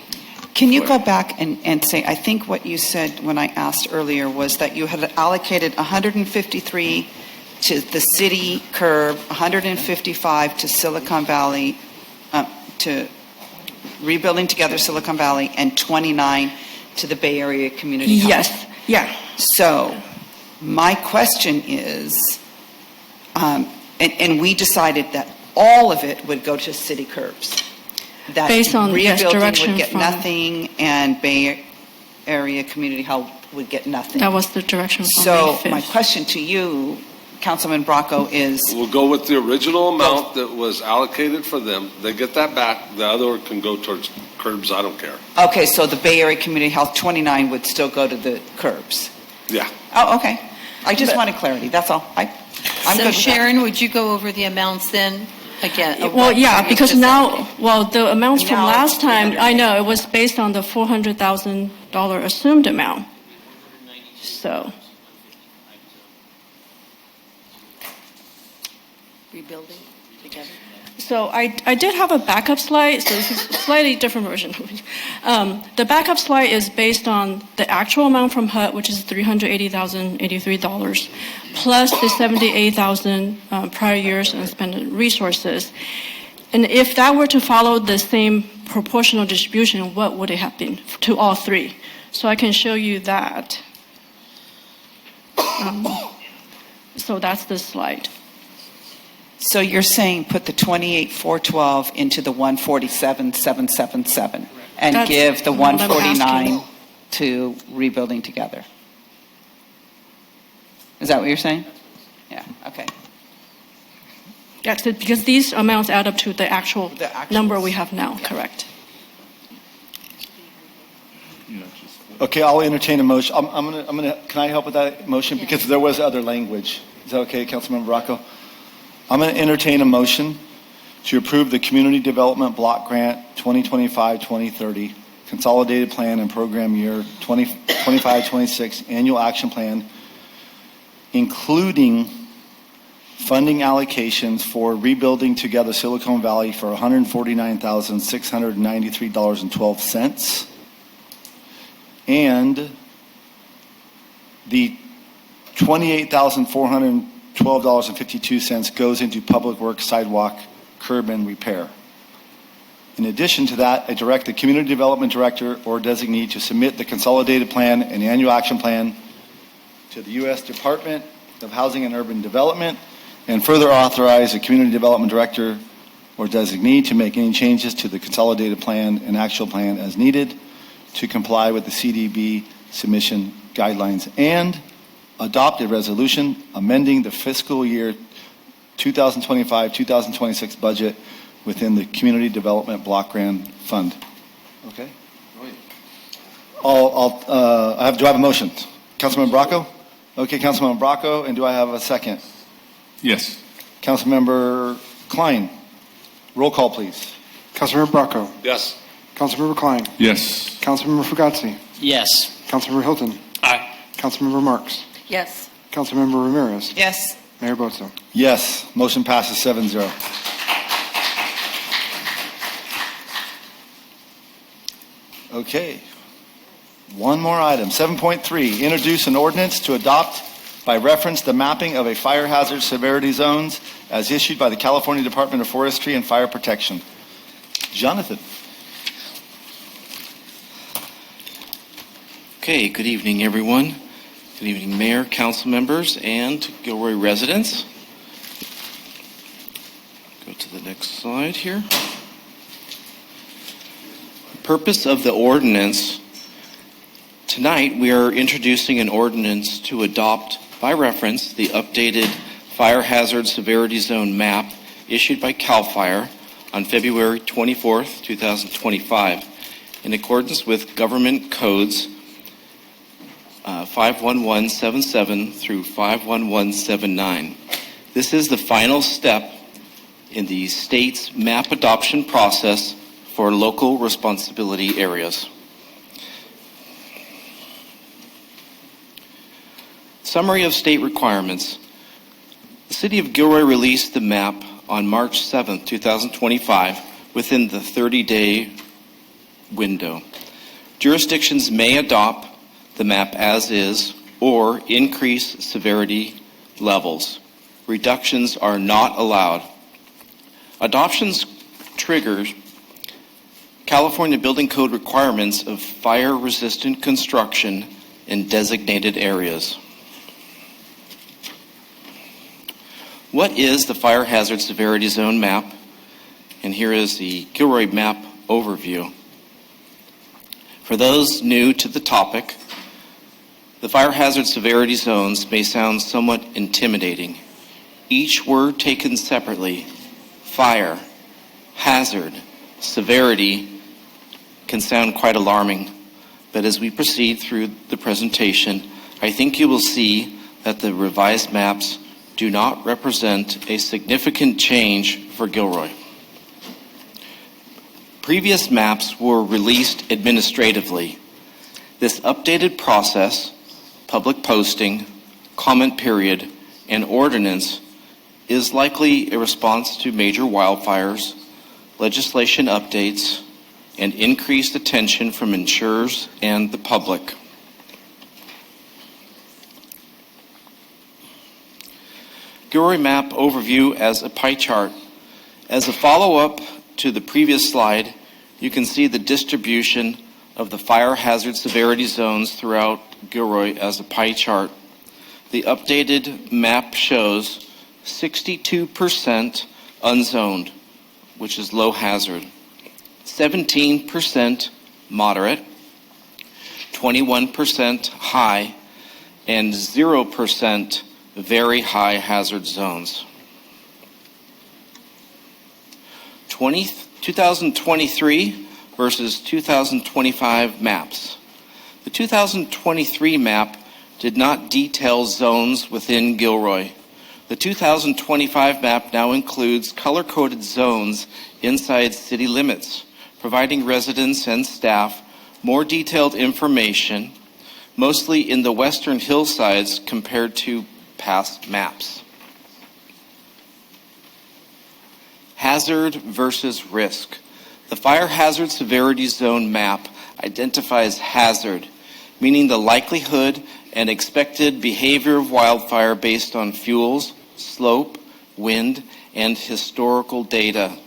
Can you go back and say, I think what you said when I asked earlier was that you had allocated 153 to the city curb, 155 to Silicon Valley, to Rebuilding Together Silicon Valley, and 29 to the Bay Area Community Health. Yes, yeah. So my question is, and we decided that all of it would go to city curbs. That Based on, yes, Rebuilding direction would get from- nothing, and Bay Area Community Health would get nothing. That was the direction from So May 5th. my question to you, Councilman Bracco, is We'll go with the original amount that was allocated for them. They get that back. The other can go towards curbs. I don't care. okay. So the Bay Area Community Health 29 would still go to the curbs. Yeah. Oh, okay. I just wanted clarity. That's all. So Sharon, would you go over the amounts then again? Well, yeah, because Just now, well, the amounts from Now last it's time, 300. I know, it was based on the $400,000 assumed amount. So, rebuilding together. so I did have a backup slide, so this is a slightly different version. The backup slide is based on the actual amount from HUD, which is $380,083, plus the $78,000 prior years unspent resources. And if that were to follow the same proportional distribution, what would it have been to all three? So I can show you that. So that's this slide. So you're saying put the 28,412 into the 147,777 and That's give the what I'm 149 asking. to rebuilding together. Is that what you're saying? Yeah, okay. Yeah, so because these amounts add up to the actual number we have now, correct? Okay, I'll entertain a motion. Can I help with that motion? Because there was other language. Is that okay, Councilmember Bracco? I'm going to entertain a motion to approve the Community Development Block Grant 2025-2030 Consolidated Plan and Program Year 2025-26 Annual Action Plan, including funding allocations for Rebuilding Together Silicon Valley for $149,693.12, and the $28,412.52 goes into public works, sidewalk, curb, and repair. In addition to that, I direct the Community Development Director or designee to submit the consolidated plan and annual action plan to the U.S. Department of Housing and Urban Development, and further authorize the Community Development Director or designee to make any changes to the consolidated plan and actual plan as needed to comply with the CDB submission guidelines, and adopt a resolution amending the fiscal year 2025-2026 budget within the Community Development Block Grant Fund. Okay? Do I have a motion? Councilmember Bracco? Okay, Councilmember Bracco, and do I have a second? Yes. Councilmember Klein. Roll call, please. Councilmember Bracco. Yes. Councilmember Klein. Yes. Councilmember Fugazi. Yes. Councilmember Hilton. Aye. Councilmember Marks. Yes. Councilmember Ramirez. Yes. Mayor Bozo. Yes. Motion passes 7-0. Okay. One more item. 7.3, introduce an ordinance to adopt by reference the mapping of a fire hazard severity zones as issued by the California Department of Forestry and Fire Protection. Jonathan. Okay, good evening, everyone. Good evening, Mayor, council members, and Gilroy residents. Go to the next slide here. The purpose of the ordinance. Tonight, we are introducing an ordinance to adopt, by reference, the updated fire hazard severity zone map issued by CAL FIRE on February 24th, 2025, in accordance with government codes 51177 through 51179. This is the final step in the state's map adoption process for local responsibility areas. Summary of state requirements. The City of Gilroy released the map on March 7th, 2025, within the 30-day window. Jurisdictions may adopt the map as is or increase severity levels. Reductions are not allowed. Adoptions trigger California Building Code requirements of fire-resistant construction in designated areas. What is the fire hazard severity zone map? And here is the Gilroy map overview. For those new to the topic, the fire hazard severity zones may sound somewhat intimidating. Each word taken separately, fire, hazard, severity, can sound quite alarming. But as we proceed through the presentation, I think you will see that the revised maps do not represent a significant change for Gilroy. Previous maps were released administratively. This updated process, public posting, comment period, and ordinance is likely a response to major wildfires, legislation updates, and increased attention from insurers and the public. Gilroy map overview as a pie chart. As a follow-up to the previous slide, you can see the distribution of the fire hazard severity zones throughout Gilroy as a pie chart. The updated map shows 62% unzoned, which is low hazard, 17% moderate, 21% high, and 0% very high hazard zones. 2023 versus 2025 maps. The 2023 map did not detail zones within Gilroy. The 2025 map now includes color-coded zones inside city limits, providing residents and staff more detailed information, mostly in the western hillsides compared to past maps. Hazard versus risk. The fire hazard severity zone map identifies hazard, meaning the likelihood and expected behavior of wildfire based on fuels, slope, wind, and historical data.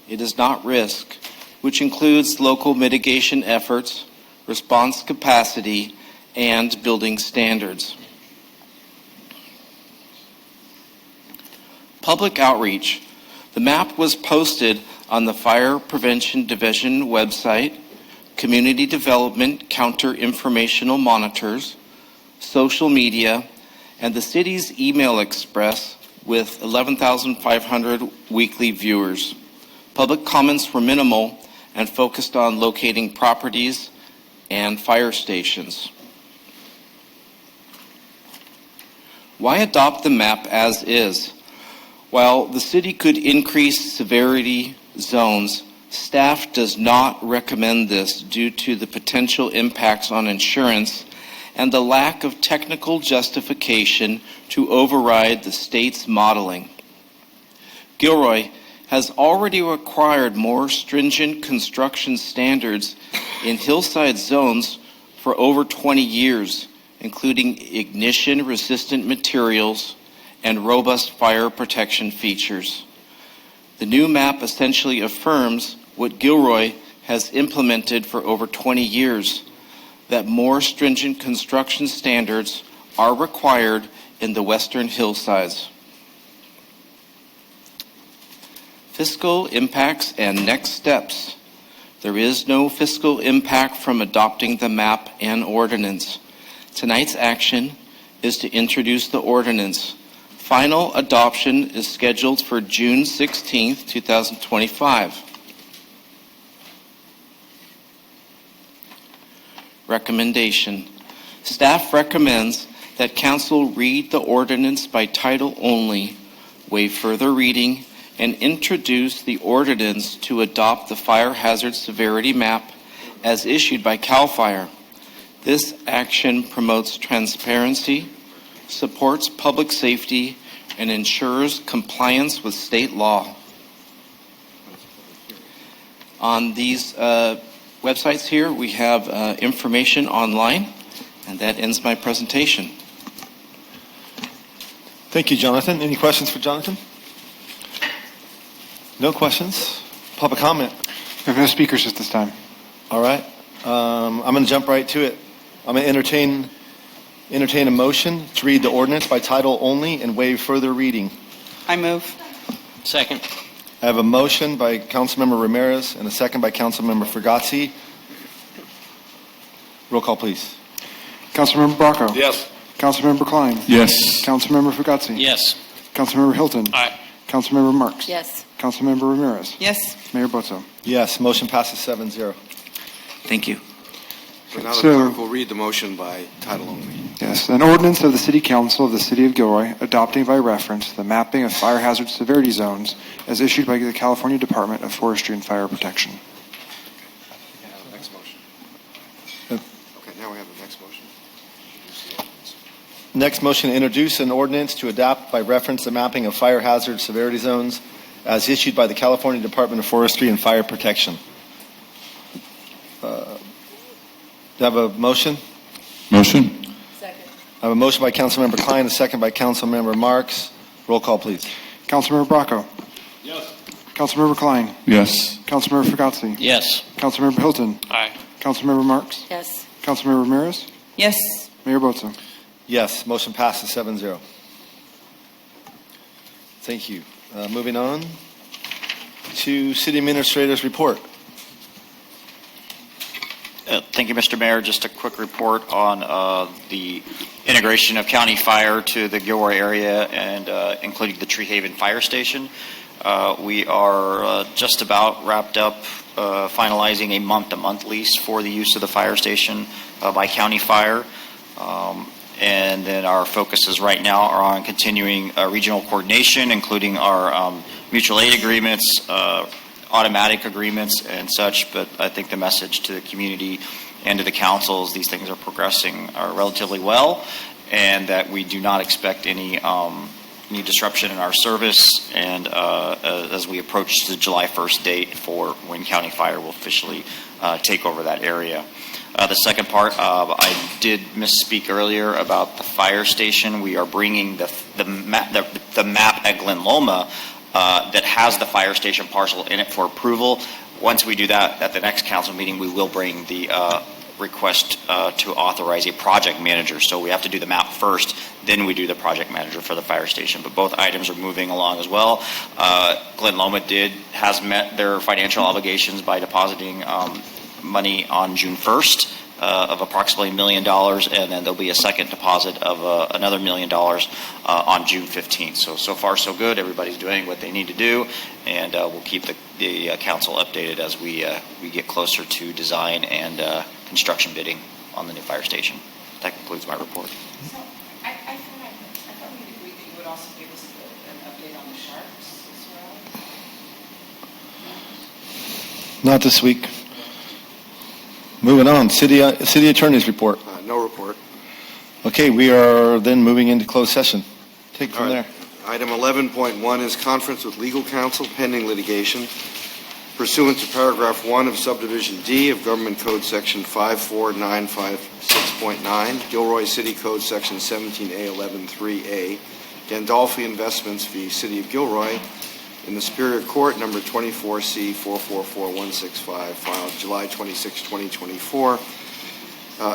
It is not risk, which includes local mitigation efforts, response capacity, and building standards. Public outreach. The map was posted on the Fire Prevention Division website, Community Development Counter Informational Monitors, social media, and the city's email express with 11,500 weekly viewers. Public comments were minimal and focused on locating properties and fire stations. Why adopt the map as is? While the city could increase severity zones, staff does not recommend this due to the potential impacts on insurance and the lack of technical justification to override the state's modeling. Gilroy has already required more stringent construction standards in hillside zones for over 20 years, including ignition-resistant materials and robust fire protection features. The new map essentially affirms what Gilroy has implemented for over 20 years, that more stringent construction standards are required in the western hillsides. Fiscal impacts and next steps. There is no fiscal impact from adopting the map and ordinance. Tonight's action is to introduce the ordinance. Final adoption is scheduled for June 16th, 2025. Recommendation. Staff recommends that Council read the ordinance by title only, waive further reading, and introduce the ordinance to adopt the fire hazard severity map as issued by CAL FIRE. This action promotes transparency, supports public safety, and ensures compliance with state law. On these websites here, we have information online, and that ends my presentation. Thank you, Jonathan. Any questions for Jonathan? No questions? Public comment? We have no speakers at this time. All right. I'm going to jump right to it. I'm going to entertain a motion to read the ordinance by title only and waive further reading. I move. Second. I have a motion by Councilmember Ramirez and a second by Councilmember Fugazzi. Roll call, please. Councilmember Bracco. Yes. Councilmember Klein. Yes. Councilmember Fugazzi. Yes. Councilmember Hilton. Aye. Councilmember Marks. Yes. Councilmember Ramirez. Yes. Mayor Bozo. Yes, motion passes 7-0. Thank you. So now the So- clerk will read the motion by title only. Yes, an ordinance of the City Council of the City of Gilroy adopting by reference the mapping of fire hazard severity zones as issued by the California Department of Forestry and Fire Protection. Next motion. Okay, now we have the next motion. Next motion, to introduce an ordinance to adopt by reference the mapping of fire hazard severity zones as issued by the California Department of Forestry and Fire Protection. Do I have a motion? Motion? I have a motion by Councilmember Klein, a second by Councilmember Marks. Roll call, please. Councilmember Bracco. Yes. Councilmember Klein. Yes. Councilmember Fugazzi. Yes. Councilmember Hilton. Aye. Councilmember Marks. Yes. Councilmember Ramirez. Yes. Mayor Bozo. Yes, motion passes 7-0. Thank you. Moving on to City Administrator's report. Thank you, Mr. Mayor. Just a quick report on the integration of county fire to the Gilroy area and including the Tree Haven Fire Station. We are just about wrapped up finalizing a month-to-month lease for the use of the fire station by county fire. And then our focuses right now are on continuing regional coordination, including our mutual aid agreements, automatic agreements and such, but I think the message to the community and to the councils, these things are progressing relatively well, and that we do not expect any disruption in our service, and as we approach the July 1st date for when County Fire will officially take over that area. The second part, I did misspeak earlier about the fire station. We are bringing the map at Glen Loma that has the fire station parcel in it for approval. Once we do that, at the next council meeting, we will bring the request to authorize a project manager. So we have to do the map first, then we do the project manager for the fire station. But both items are moving along as well. Glen Loma has met their financial obligations by depositing money on June 1st. Of approximately $1 million, and then there'll be a second deposit of another $1 million on June 15th. So far so good. Everybody's doing what they need to do, and we'll keep the council updated as we get closer to design and construction bidding on the new fire station. That concludes my report. So I thought we'd agreed that you would also give us an update on the sharks as well. Not this week. Moving on, City Attorney's report. No report. Okay, we are then moving into closed session. Take it from there. Item 11.1 is conference with legal counsel pending litigation pursuant to paragraph 1 of subdivision D of Government Code Section 54956.9, Gilroy City Code Section 17A113A, Gandolfi Investments v. City of Gilroy, in the Superior Court, number 24C444165, filed July 26, 2024.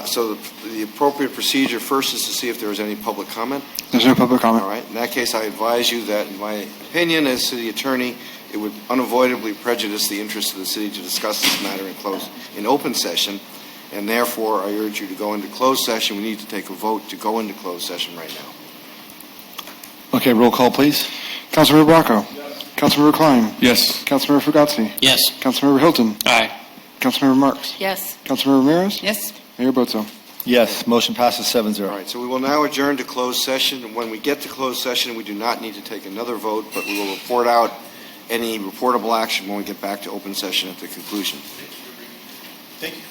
So the appropriate procedure first is to see if there is any public comment. There's no public comment. All right. In that case, I advise you that, in my opinion, as city attorney, it would unavoidably prejudice the interest of the city to discuss this matter in open session, and therefore I urge you to go into closed session. We need to take a vote to go into closed session right now. Okay, roll call, please. Councilmember Bracco. Councilmember Klein. Yes. Councilmember Fugazzi. Yes. Councilmember Hilton. Aye. Councilmember Marks. Yes. Councilmember Ramirez. Yes. Mayor Bozo. Yes, motion passes 7-0. All right, so we will now adjourn to closed session. And when we get to closed session, we do not need to take another vote, but we will report out any reportable action when we get back to open session at the conclusion. Thank you.